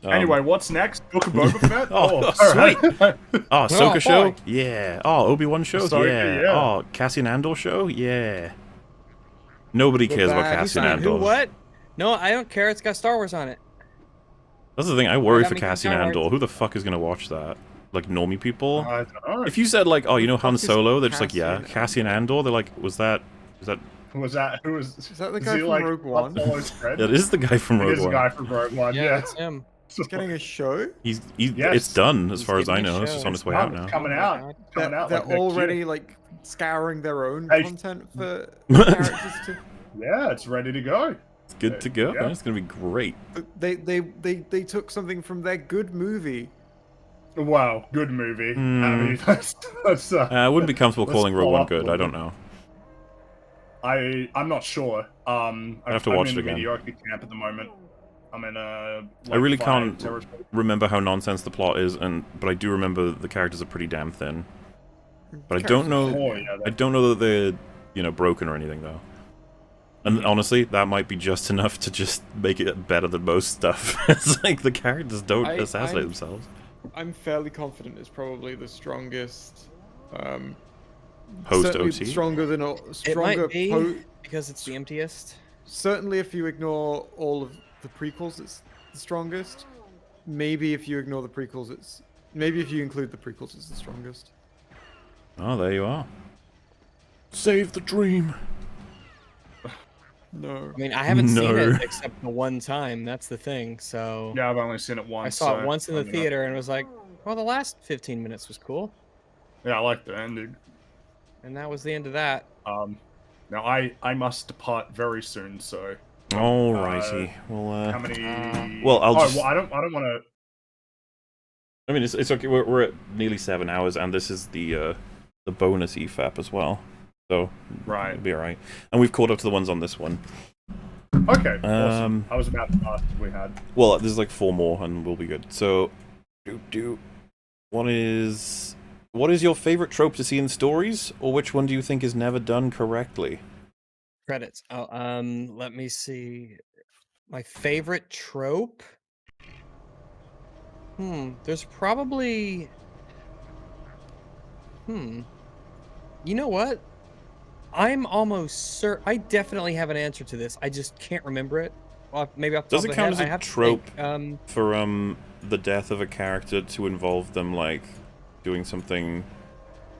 Anyway, what's next? Book of Boba Fett? Oh, sweet! Oh, Ahsoka Oh, show? boy. Yeah. Oh, Obi-Wan show? Ahsoka, Yeah. yeah. Oh, Cassian Andor show? Yeah. Nobody cares about bad. Cassian Who Andor. what? No, I don't care. It's got Star Wars on it. That's the thing, I worry That for makes me Cassian Star Wars. Andor. Who the fuck is gonna watch that? Like, normie people? I don't know. If you said, like, oh, you know Han fuck is Solo, they're just like, yeah, Cassian Cassian Andor? They're like, is that... Was that who was? Is that the is guy he, from like, Rogue One? Solo's friend? It is the guy from It Rogue is the One. guy from Rogue One. Yeah. It's him. He's getting a show. He's Yes. It's done, as He's far as I getting a know. It's show. just on its way Oh, out it's now. coming Oh my out. God. Coming out. They're like, next already year. like scouring their own Hey. content for characters to. Yeah, it's ready to go. It's good to go. Yeah. It's gonna be great. They took something from their good movie. Wow, good movie. Hmm. I mean, that's I wouldn't be comfortable Let's calling Rogue follow One up a good. I little don't know. I'm not sure. I have to watch I'm it in the again. mediocre camp at the moment. I'm in a. I really like, can't five territory. remember how nonsense the plot is, but I do remember the characters are pretty damn thin. But I Characters don't know. Oh yeah, I don't know that they're, broken or anything though. And honestly, that might be just enough to just make it better than most stuff. It's like the characters don't assassinate themselves. I'm fairly confident it's probably the strongest. Host Certainly OT? stronger than all. It Stronger. might be because it's the emptiest. Certainly, if you ignore all of the prequels, it's the strongest. Maybe if you ignore the prequels, it's maybe if you include the prequels, it's the strongest. Oh, there you are. Save the dream. No. I mean, I haven't seen No. it except the one time. That's the thing. So Yeah, I've only seen it once. I saw so it once in the I don't know. theater and was like, well, the last 15 minutes was cool, Yeah, I like the ending. and that was the end of that. Now I must depart very soon, so Alrighty. Well, how many? well, I'll just- Well, I don't want to. I mean, it's okay. We're at nearly 7 hours, and this is the bonus EFAP as well. So Right. it'll be alright. And we've caught up to the ones on this one. Okay. Awesome. I was about to ask if we had. Well, there's like 4 more, and we'll be good. So, what is your favorite trope to see in stories, or which one do you think is never done correctly? Credits. Oh, let me see. My favorite trope. There's probably. You know what? I'm almost certain. I definitely have an answer to this. I just can't remember it. Well, maybe off the Does top it of count my as head. a I have to trope think, for the death of a character to involve them like doing something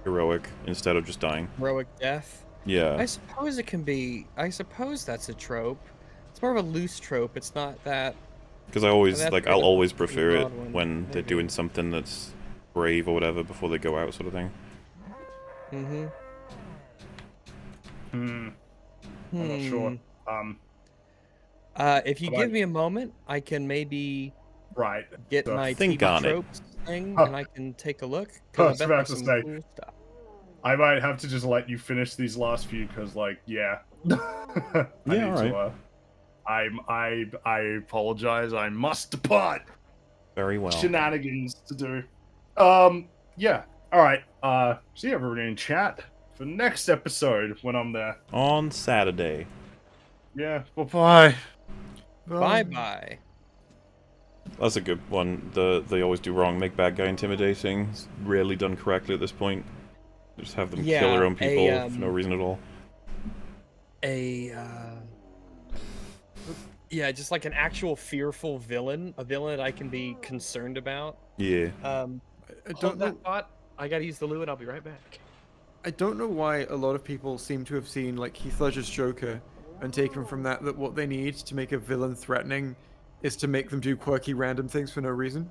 heroic instead of just dying? heroic death. Yeah. I suppose it can be. I suppose that's a trope. It's more of a loose trope. It's not that. Because I always that's like really I'll always a prefer it broad one, when they're maybe. doing something that's brave or whatever before they go out, sort of thing. I'm not sure. If you How give about- me a moment, I can maybe Right. get So my think TV on it. tropes thing, Huh. and I can take a look. I 'cause was I bet about there's to some say. cool stuff. I might have to just let you finish these last few because, like, yeah. I need alright. to, I apologize. I must depart. Very well. Shenanigans to do. Yeah. All right. See everybody in chat for next episode when I'm there. On Saturday. Yeah. Bye. Bye bye. That's a good one. They always do wrong. Make bad guy intimidating. It's rarely done correctly at this point. Just have them kill their own people for no reason at all. Yeah, just like an actual fearful villain, a villain that I can be concerned about. Yeah. I Hold don't know. that thought. I gotta use the loo, and I'll be right back. I don't know why a lot of people seem to have seen like Heath Ledger's Joker and taken from that what they need to make a villain threatening is to make them do quirky random things for no reason.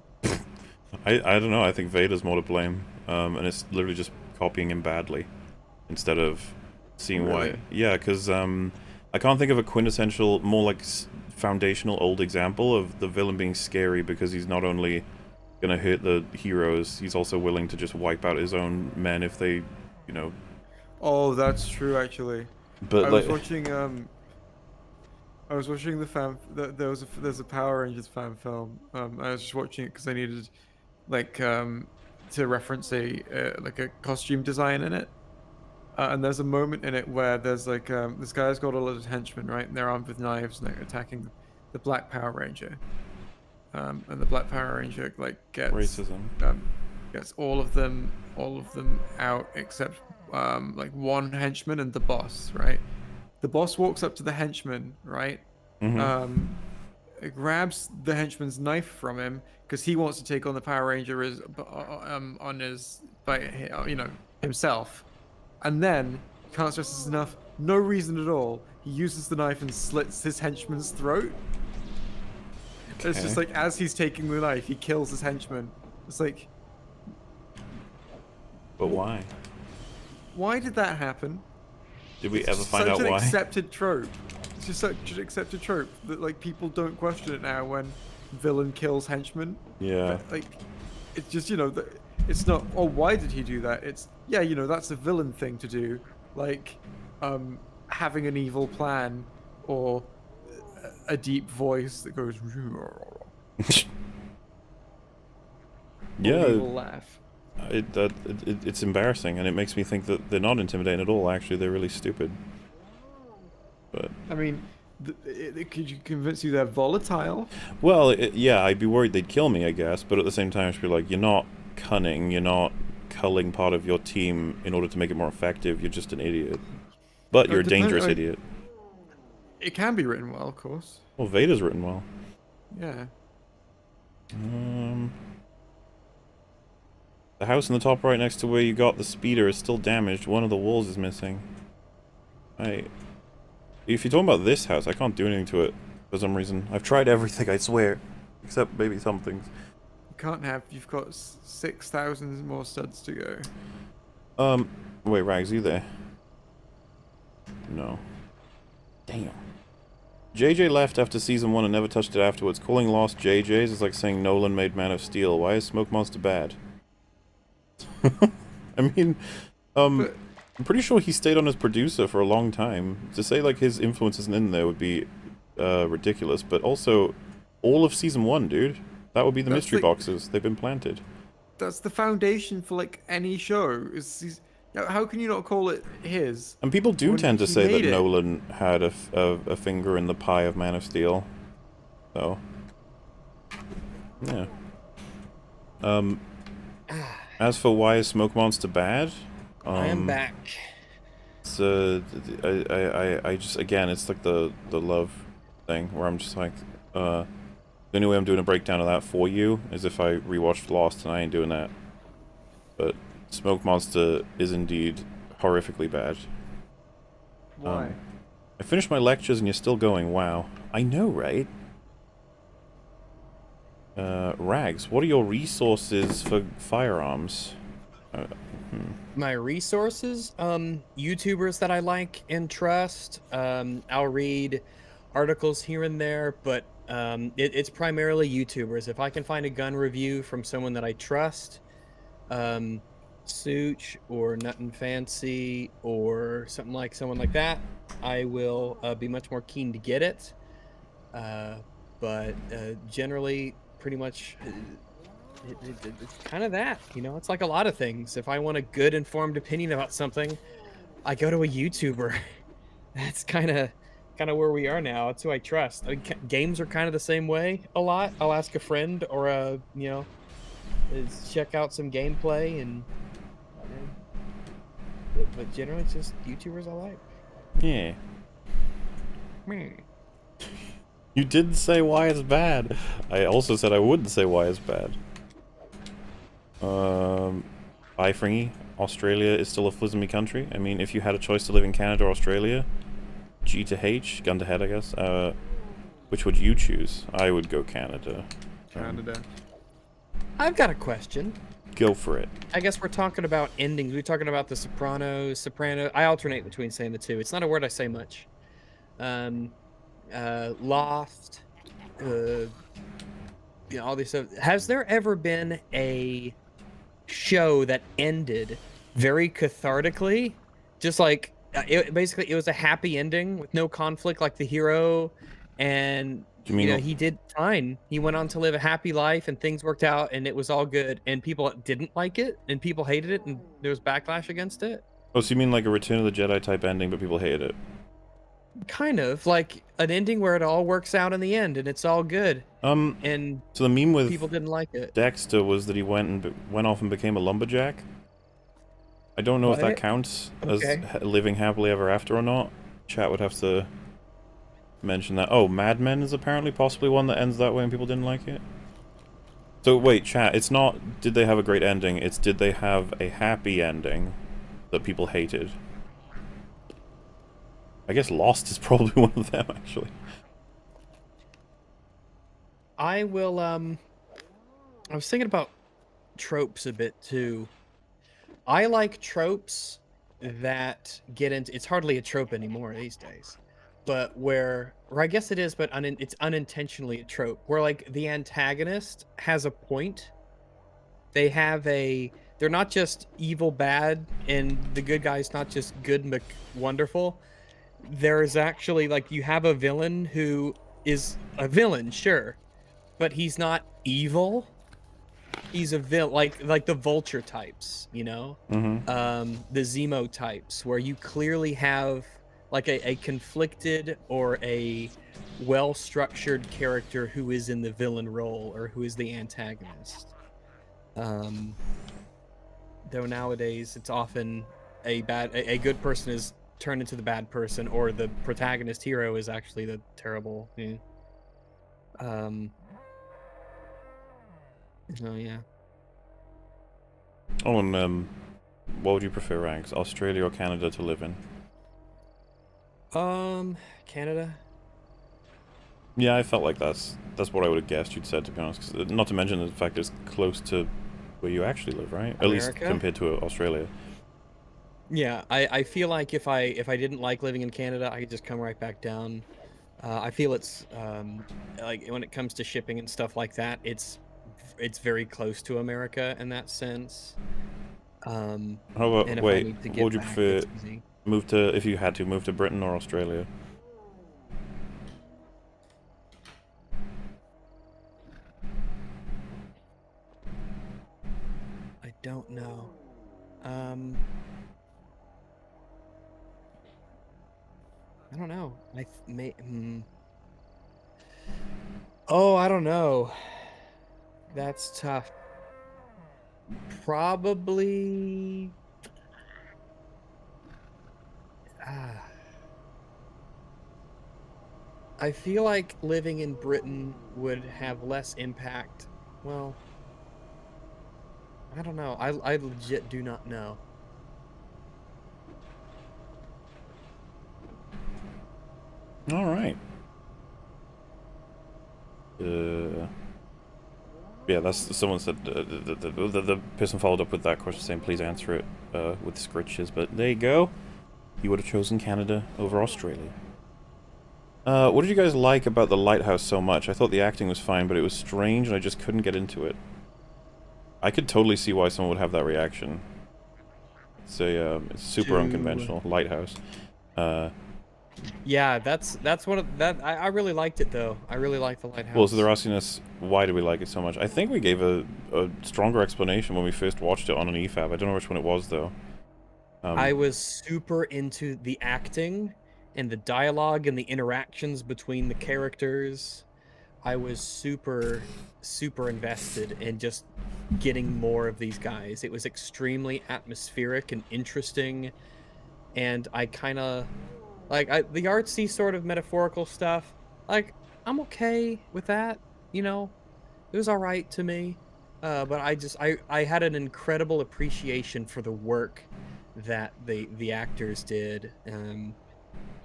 I don't know. I think Vader's more to blame, and it's literally just copying him badly instead of seeing why. Really? Yeah, because I can't think of a quintessential, more like foundational old example of the villain being scary because he's not only gonna hurt the heroes, he's also willing to just wipe out his own men if they, you know. Oh, that's true actually. But I like, was watching there's a Power Rangers fan film. I was just watching it because I needed like to reference a like a costume design in it. And there's a moment in it where there's like this guy's got a lot of henchmen, right? And they're armed with knives and they're attacking the Black Power Ranger. And the Black Power Ranger like racism. Gets all of them out except like one henchman and the boss, right? The boss walks up to the henchman, right? Grabs the henchman's knife from him because he wants to take on the Power Ranger himself. And then, can't stress this enough, no reason at all, he uses the knife and slits his henchman's throat. Okay. It's just like, as he's taking the knife, he kills his henchman. It's like... But why? Why did that happen? Did we ever find out why? Such an accepted trope. It's just such an accepted trope that, like, people don't question it now when villain kills henchman. Yeah. But, like, it's just, you know... It's not, oh, why did he do that? It's, yeah, you know, that's a villain thing to do. Like, having an evil plan or a deep voice that goes... Yeah. Evil laugh. It's embarrassing, and it makes me think that they're not intimidating at all, actually. They're really stupid. But... I mean... could you convince you they're volatile? Well, yeah, I'd be worried they'd kill me, I guess, but at the same time, I'd be like, you're not cunning, you're not culling part of your team in order to make it more effective, you're just an idiot. But you're a dangerous idiot. It can be written well, of course. Well, Vader's written well. Yeah. The house in the top right next to where you got the speeder is still damaged, one of the walls is missing. If you're talking about this house, I can't do anything to it for some reason. I've tried everything, I swear. Except maybe some things. Can't have, you've got 6,000 more studs to go. Wait, Rags, you there? No. Damn. JJ left after season 1 and never touched it afterwards. Calling Lost JJ's is like saying Nolan made Man of Steel. Why is Smoke Monster bad? I mean, I'm pretty sure he stayed on as producer for a long time. To say, like, his influence isn't in there would be ridiculous, but also, all of season 1, dude. That would be the mystery boxes. They've been planted. That's the foundation for, like, any show. How can you not call it his? And people do tend to say that Nolan had a finger in the pie of Man of Steel. So, yeah. As for why is Smoke Monster bad? I am back. It's I just, again, it's like the love thing where I'm just like, the only way I'm doing a breakdown of that for you is if I rewatched Lost, and I ain't doing that. But Smoke Monster is indeed horrifically bad. Why? I finished my lectures and you're still going. Wow. I know, right? Rags, what are your resources for firearms? My resources? YouTubers that I like and trust. I'll read articles here and there, but it's primarily YouTubers. If I can find a gun review from someone that I trust, Such or Nuttin' Fancy or someone like that, I will be much more keen to get it. But generally, pretty much, it's kind of that. You know, it's like a lot of things. If I want a good informed opinion about something, I go to a YouTuber. That's kind of where we are now. It's who I trust. I mean, games are kind of the same way a lot. I'll ask a friend or check out some gameplay but generally it's just YouTubers I like. Yeah. You didn't say why it's bad. I also said I wouldn't say why it's bad. Bye, Fringy. Australia is still a flismy country. I mean, if you had a choice to live in Canada or Australia, G to H, gun to head, I guess, which would you choose? I would go Canada. Canada. I've got a question. Go for it. I guess we're talking about endings. We're talking about The Sopranos, Soprano. I alternate between saying the two. It's not a word I say much. Lost, you know, all this stuff. Has there ever been a show that ended very cathartically, just like basically it was a happy ending with no conflict, like the hero, and Do you mean you know he did fine. He went on to live a happy life, and things worked out, and it was all good. And people didn't like it, and people hated it, and there was backlash against it. Oh, so you mean like a Return of the Jedi type ending, but people hated it? Kind of like an ending where it all works out in the end, and it's all good. And so the meme with people didn't like it. Dexter was that he went off and became a lumberjack. I don't know if that counts as living happily ever after or not. Chat would have to mention that. Oh, Mad Men is apparently possibly one that ends that way and people didn't like it. So wait, chat, it's not did they have a great ending, it's did they have a happy ending that people hated. I guess Lost is probably one of them, actually. I will, I was thinking about tropes a bit, too. I like tropes that get into... It's hardly a trope anymore these days. But or I guess it is, but it's unintentionally a trope. Where, like, the antagonist has a point. They have a... They're not just evil bad, and the good guy's not just good wonderful. There's actually, like, you have a villain who is a villain, sure, but he's not evil. He's a villain, like the Vulture types, you know? Mm-hmm. The Zemo types, where you clearly have, like, a conflicted or a well-structured character who is in the villain role, or who is the antagonist. Though nowadays, it's often a good person is turned into the bad person, or the protagonist hero is actually the terrible. Oh yeah. Oh, and what would you prefer ranks, Australia or Canada to live in? Canada. Yeah, I felt like that's what I would have guessed you'd said, to be honest. 'Cause, not to mention the fact it's close to where you actually live, right? At least compared to Australia. Yeah, I feel like if I didn't like living in Canada, I could just come right back down. I feel it's like when it comes to shipping and stuff like that, it's very close to America in that sense. How about wait? What would you prefer? Move to if you had to move to Britain or Australia? I don't know. I don't know. Oh, I don't know. That's tough. Probably. I feel like living in Britain would have less impact. Well, I don't know. I legit do not know. All right. Yeah, that's someone said the person followed up with that question saying please answer it with scritches, but there you go. You would have chosen Canada over Australia. What did you guys like about The Lighthouse so much? I thought the acting was fine, but it was strange and I just couldn't get into it. I could totally see why someone would have that reaction. It's super unconventional. Lighthouse. Yeah, that's one of that. I really liked it though. I really liked The Lighthouse. Well, so they're asking us why do we like it so much. I think we gave a stronger explanation when we first watched it on an EFAP. I don't know which one it was though. I was super into the acting and the dialogue and the interactions between the characters. I was super invested in just getting more of these guys. It was extremely atmospheric and interesting, and I kind of like the artsy sort of metaphorical stuff. Like, I'm okay with that, you know. It was all right to me, but I had an incredible appreciation for the work that the actors did, and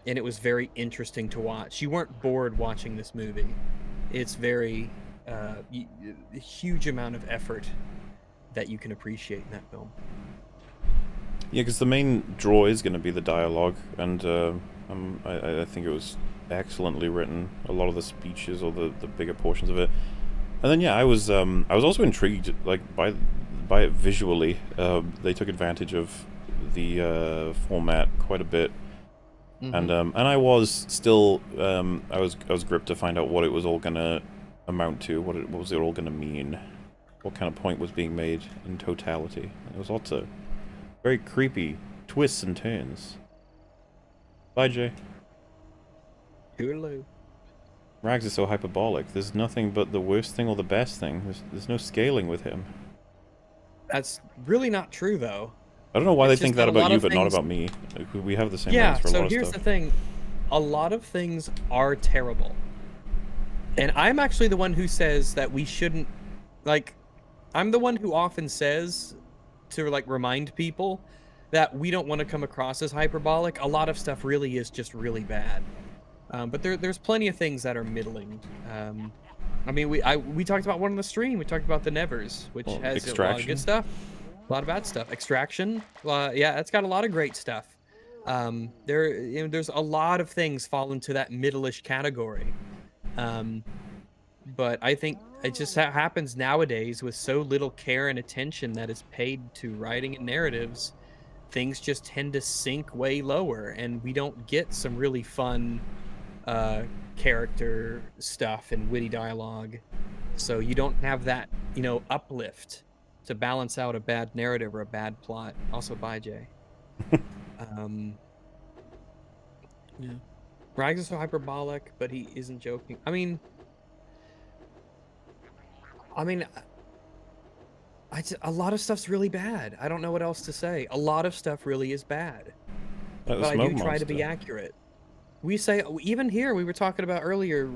it was very interesting to watch. You weren't bored watching this movie. It's very a huge amount of effort that you can appreciate in that film. Yeah, because the main draw is going to be the dialogue, and I think it was excellently written. A lot of the speeches, or the bigger portions of it. And then yeah, I was also intrigued like by it visually. They took advantage of the format quite a bit. Mm-hmm. And I was still I was gripped to find out what it was all gonna amount to, what was it all gonna mean, what kind of point was being made in totality. There was lots of very creepy twists and turns. Bye, Jay. Toodaloo. Rags is so hyperbolic. There's nothing but the worst thing or the best thing. There's no scaling with him. That's really not true, though. I don't know why It's they think just that a lot about you, of but not things- about me. Like, we have the same Yeah, ratings for a lot so of here's stuff. the thing. A lot of things are terrible. And I'm actually the one who says that we shouldn't, like, I'm the one who often says to, like, remind people that we don't want to come across as hyperbolic. A lot of stuff really is just really bad. But there's plenty of things that are middling. I mean, we talked about one on the stream. We talked about the Nevers, which has a lot of Extraction. good stuff, a lot of bad stuff. Extraction, yeah, it's got a lot of great stuff. There's a lot of things fall into that middle-ish category. But I think it just happens nowadays with so little care and attention that is paid to writing and narratives. Things just tend to sink way lower, and we don't get some really fun character stuff and witty dialogue. So you don't have that, uplift to balance out a bad narrative or a bad plot. Also, bye, Jay. Yeah. Rags is so hyperbolic, but he isn't joking. I mean, a lot of stuff's really bad. I don't know what else to say. A lot of stuff really is bad. Like the But I smoke do try to be monster. accurate. We say, even here, we were talking about earlier,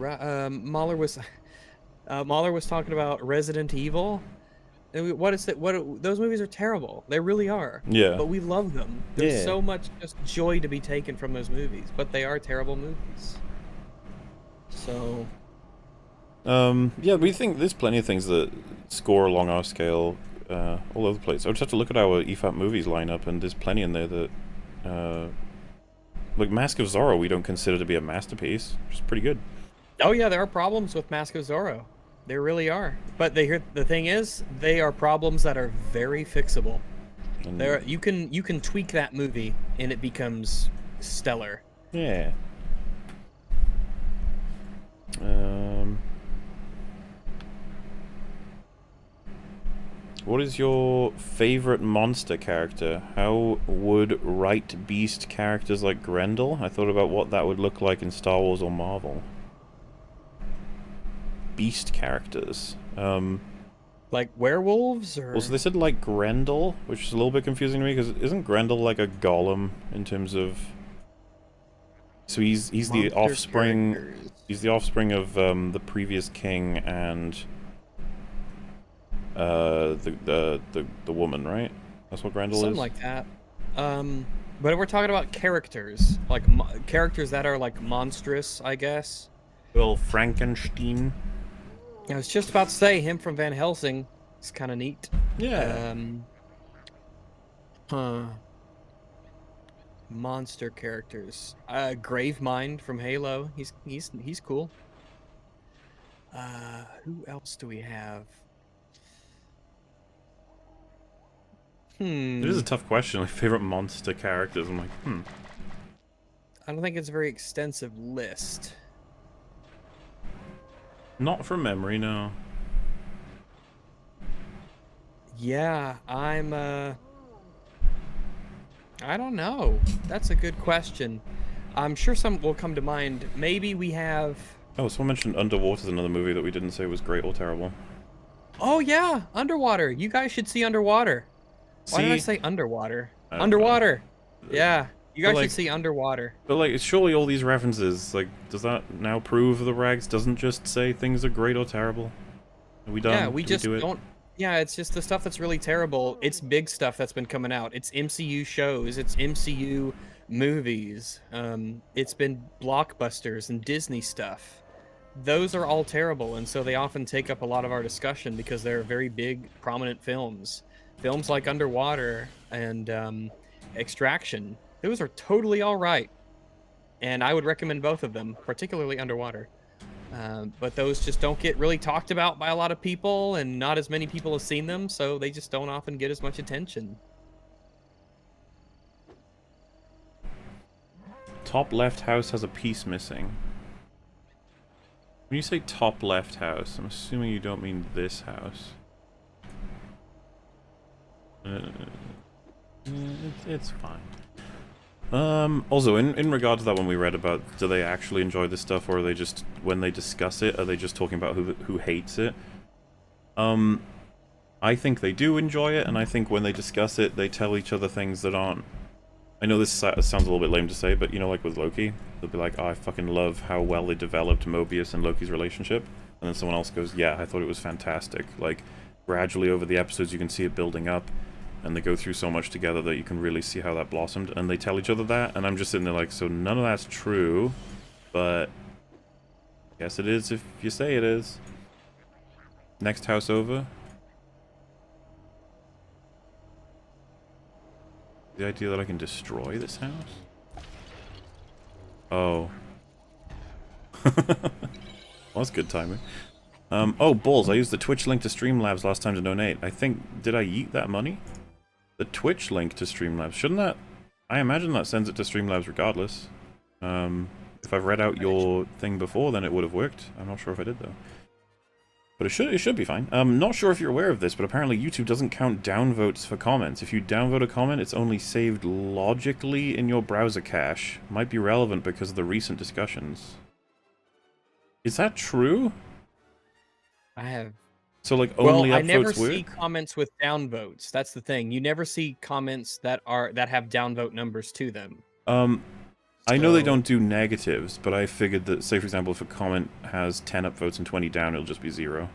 Mahler was talking about Resident Evil. And what is it? Those movies are terrible. They really are. Yeah. But we love them. There's Yeah. so much just joy to be taken from those movies, but they are terrible movies. So, Yeah, we think there's plenty of things that score along our scale all over the place. I just have to look at our EFAP movies lineup, and there's plenty in there that, like Mask of Zorro, we don't consider to be a masterpiece, which is pretty good. oh yeah, there are problems with Mask of Zorro. There really are. But the thing is, they are problems that are very fixable. And, You can tweak that movie and it becomes stellar. yeah. What is your favorite monster character? How would write beast characters like Grendel? I thought about what that would look like in Star Wars or Marvel. Beast characters. Like werewolves or Well, so they said like Grendel, which is a little bit confusing to me because isn't Grendel like a golem in terms of? So he's the monster offspring. characters. He's the offspring of the previous king and the woman, right? That's what Grendel Something is. like that. But we're talking about characters, like characters that are like monstrous, I guess. Well, Frankenstein. I was just about to say him from Van Helsing. It's kind of neat. Yeah. Monster characters. Gravemind from Halo. He's cool. Who else do we have? It is a tough question. Like favorite monster characters. I'm like, I don't think it's a very extensive list. Not from memory, no. Yeah, I don't know. That's a good question. I'm sure some will come to mind. Maybe we have... Oh, someone mentioned Underwater is another movie that we didn't say was great or terrible. Oh yeah, Underwater. You guys should see Underwater. Why did I See? say Underwater? I don't Underwater. Yeah, you But, guys like- should see Underwater. But like, surely all these references, like, does that now prove the Rags doesn't just say things are great or terrible? Are we done? Yeah, we Can just do it? don't. Yeah, it's just the stuff that's really terrible. It's big stuff that's been coming out. It's MCU shows. It's MCU movies. It's been blockbusters and Disney stuff. Those are all terrible, and so they often take up a lot of our discussion because they're very big, prominent films. Films like Underwater and Extraction. Those are totally all right, and I would recommend both of them, particularly Underwater. But those just don't get really talked about by a lot of people, and not as many people have seen them, so they just don't often get as much attention. Top left house has a piece missing. When you say top left house, I'm assuming you don't mean this house. It's fine. Also, in regard to that one we read about, do they actually enjoy this stuff, or are they just, when they discuss it, are they just talking about who hates it? I think they do enjoy it, and I think when they discuss it, they tell each other things that aren't... I know this sounds a little bit lame to say, but you know, like with Loki, they'll be like, oh, I fucking love how well they developed Mobius and Loki's relationship. And then someone else goes, yeah, I thought it was fantastic. Like, gradually over the episodes you can see it building up, and they go through so much together that you can really see how that blossomed, and they tell each other that, and I'm just sitting there like, so none of that's true, but yes it is if you say it is. Next house over. The idea that I can destroy this house? Oh. Well, that's good timing. Oh, balls, I used the Twitch link to Streamlabs last time to donate. I think, did I yeet that money? The Twitch link to Streamlabs, shouldn't that... I imagine that sends it to Streamlabs regardless. If I've read out your thing before, then it would have worked. I'm not sure if I did, though. But it should be fine. Not sure if you're aware of this, but apparently YouTube doesn't count downvotes for comments. If you downvote a comment, it's only saved logically in your browser cache. Might be relevant because of the recent discussions. Is that true? I have... So, like, only I upvotes never work? see comments with downvotes. That's the thing. You never see comments that have downvote numbers to them. I know they don't do negatives, but I figured that, say for example, if a comment has 10 upvotes and 20 down, it'll just be 0.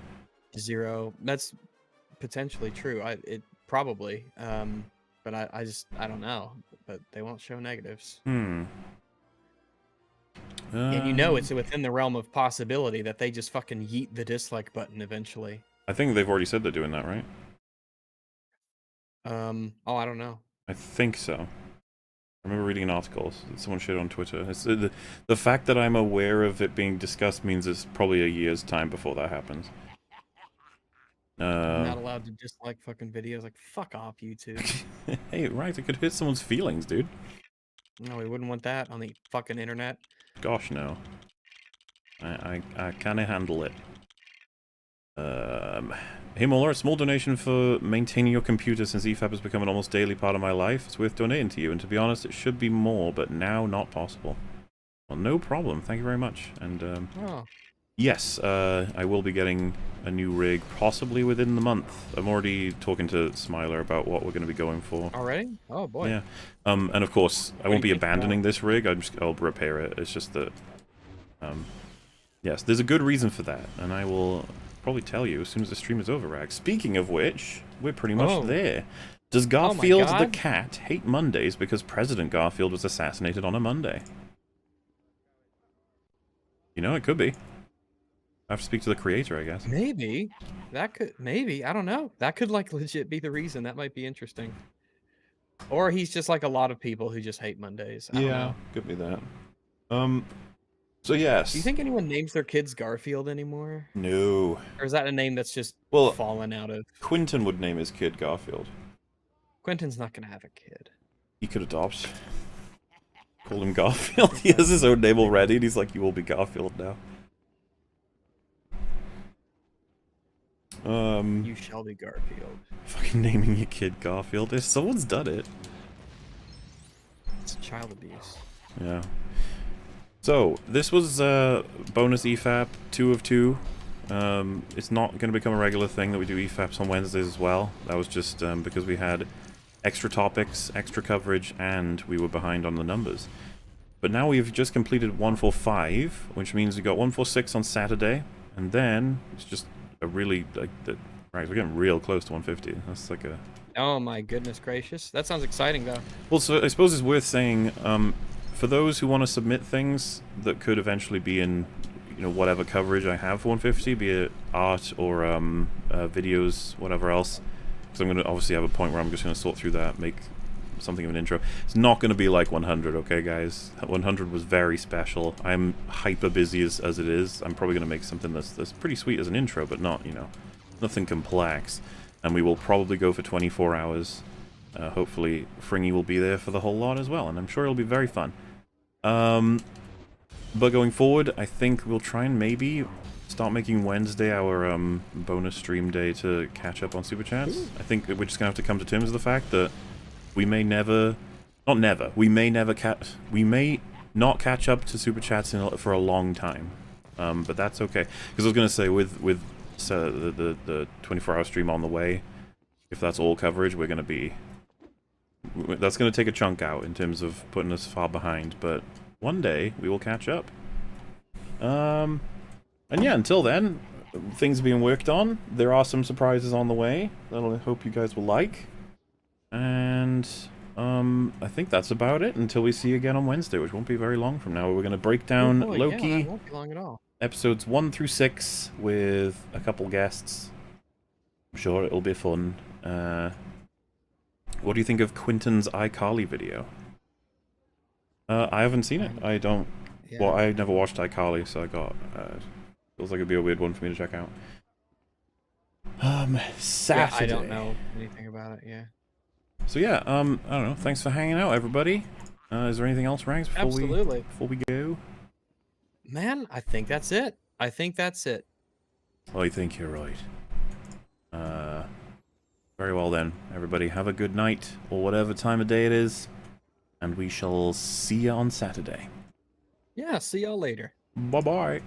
0. That's potentially true. It probably. But I don't know. But they won't show negatives. And you know it's within the realm of possibility that they just fucking yeet the dislike button eventually. I think they've already said they're doing that, right? Oh, I don't know. I think so. I remember reading an article. Someone shared on Twitter. It's, the fact that I'm aware of it being discussed means it's probably a year's time before that happens. I'm not allowed to dislike fucking videos. Like, fuck off, YouTube. Hey, right, it could hurt someone's feelings, dude. No, we wouldn't want that on the fucking internet. Gosh, no. I can't handle it. Hey Molar, a small donation for maintaining your computer since EFAP has become an almost daily part of my life. It's worth donating to you, and to be honest, it should be more, but now not possible. Well, no problem. Thank you very much. And, yes, I will be getting a new rig, possibly within the month. I'm already talking to Smiler about what we're going to be going for. Already? Oh, boy. Yeah. And of course, I won't be abandoning this rig. I'll repair it. It's just that, yes, there's a good reason for that, and I will probably tell you as soon as the stream is over, Rag. Speaking of which, we're pretty much there. Does Garfield the cat hate Mondays because President Garfield was assassinated on a Monday? You know, it could be. I have to speak to the creator, I guess. Maybe. That could, maybe. I don't know. That could, like, legit be the reason. That might be interesting. Or he's just like a lot of people who just hate Mondays. I don't know. Could be that. So yes. Do you think anyone names their kids Garfield anymore? No. Or is that a name that's just fallen out of... Quentin would name his kid Garfield. Quentin's not going to have a kid. He could adopt. Call him Garfield. He has his own name already, and he's like, you will be Garfield now. You shall be Garfield. Fucking naming your kid Garfield. If someone's done it. It's child abuse. Yeah. So, this was bonus EFAP, 2 of 2. It's not going to become a regular thing that we do EFAPs on Wednesdays as well. That was just because we had extra topics, extra coverage, and we were behind on the numbers. But now we've just completed 145, which means we got 146 on Saturday, and then it's just a really, like, right, we're getting real close to 150. That's like a... Oh my goodness gracious. That sounds exciting, though. Well, so I suppose it's worth saying, for those who want to submit things that could eventually be in, you know, whatever coverage I have for 150, be it art or videos, whatever else, because I'm going to obviously have a point where I'm just going to sort through that, make something of an intro. It's not going to be like 100, okay, guys? 100 was very special. I'm hyper busy as it is. I'm probably going to make something that's pretty sweet as an intro, but not, you know, nothing complex. And we will probably go for 24 hours. Hopefully, Fringy will be there for the whole lot as well, and I'm sure it'll be very fun. But going forward, I think we'll try and maybe start making Wednesday our bonus stream day to catch up on Super Chats. I think we're just going to have to come to terms with the fact that we may never... Not never. We may not catch up to Super Chats for a long time. But that's okay. Because I was going to say, with the 24-hour stream on the way, if that's all coverage, we're going to be... That's going to take a chunk out in terms of putting us far behind, but one day we will catch up. And yeah, until then, things are being worked on. There are some surprises on the way that I hope you guys will like. And I think that's about it until we see you again on Wednesday, which won't be very long from now. We're going to break down Loki, yeah, that won't be long at all. episodes 1 through 6 with a couple guests. I'm sure it'll be fun. What do you think of Quinton's iCarly video? I haven't seen it. I don't... Yeah. Well, I never watched iCarly, so I got... feels like it'd be a weird one for me to check out. Saturday. Yeah, I don't know anything about it, yeah. So yeah, I don't know. Thanks for hanging out, everybody. Is there anything else, Ranks, before we go? Man, I think that's it. I think you're right. Very well then, everybody. Have a good night, or whatever time of day it is. And we shall see you on Saturday. Yeah, see y'all later. Bye-bye.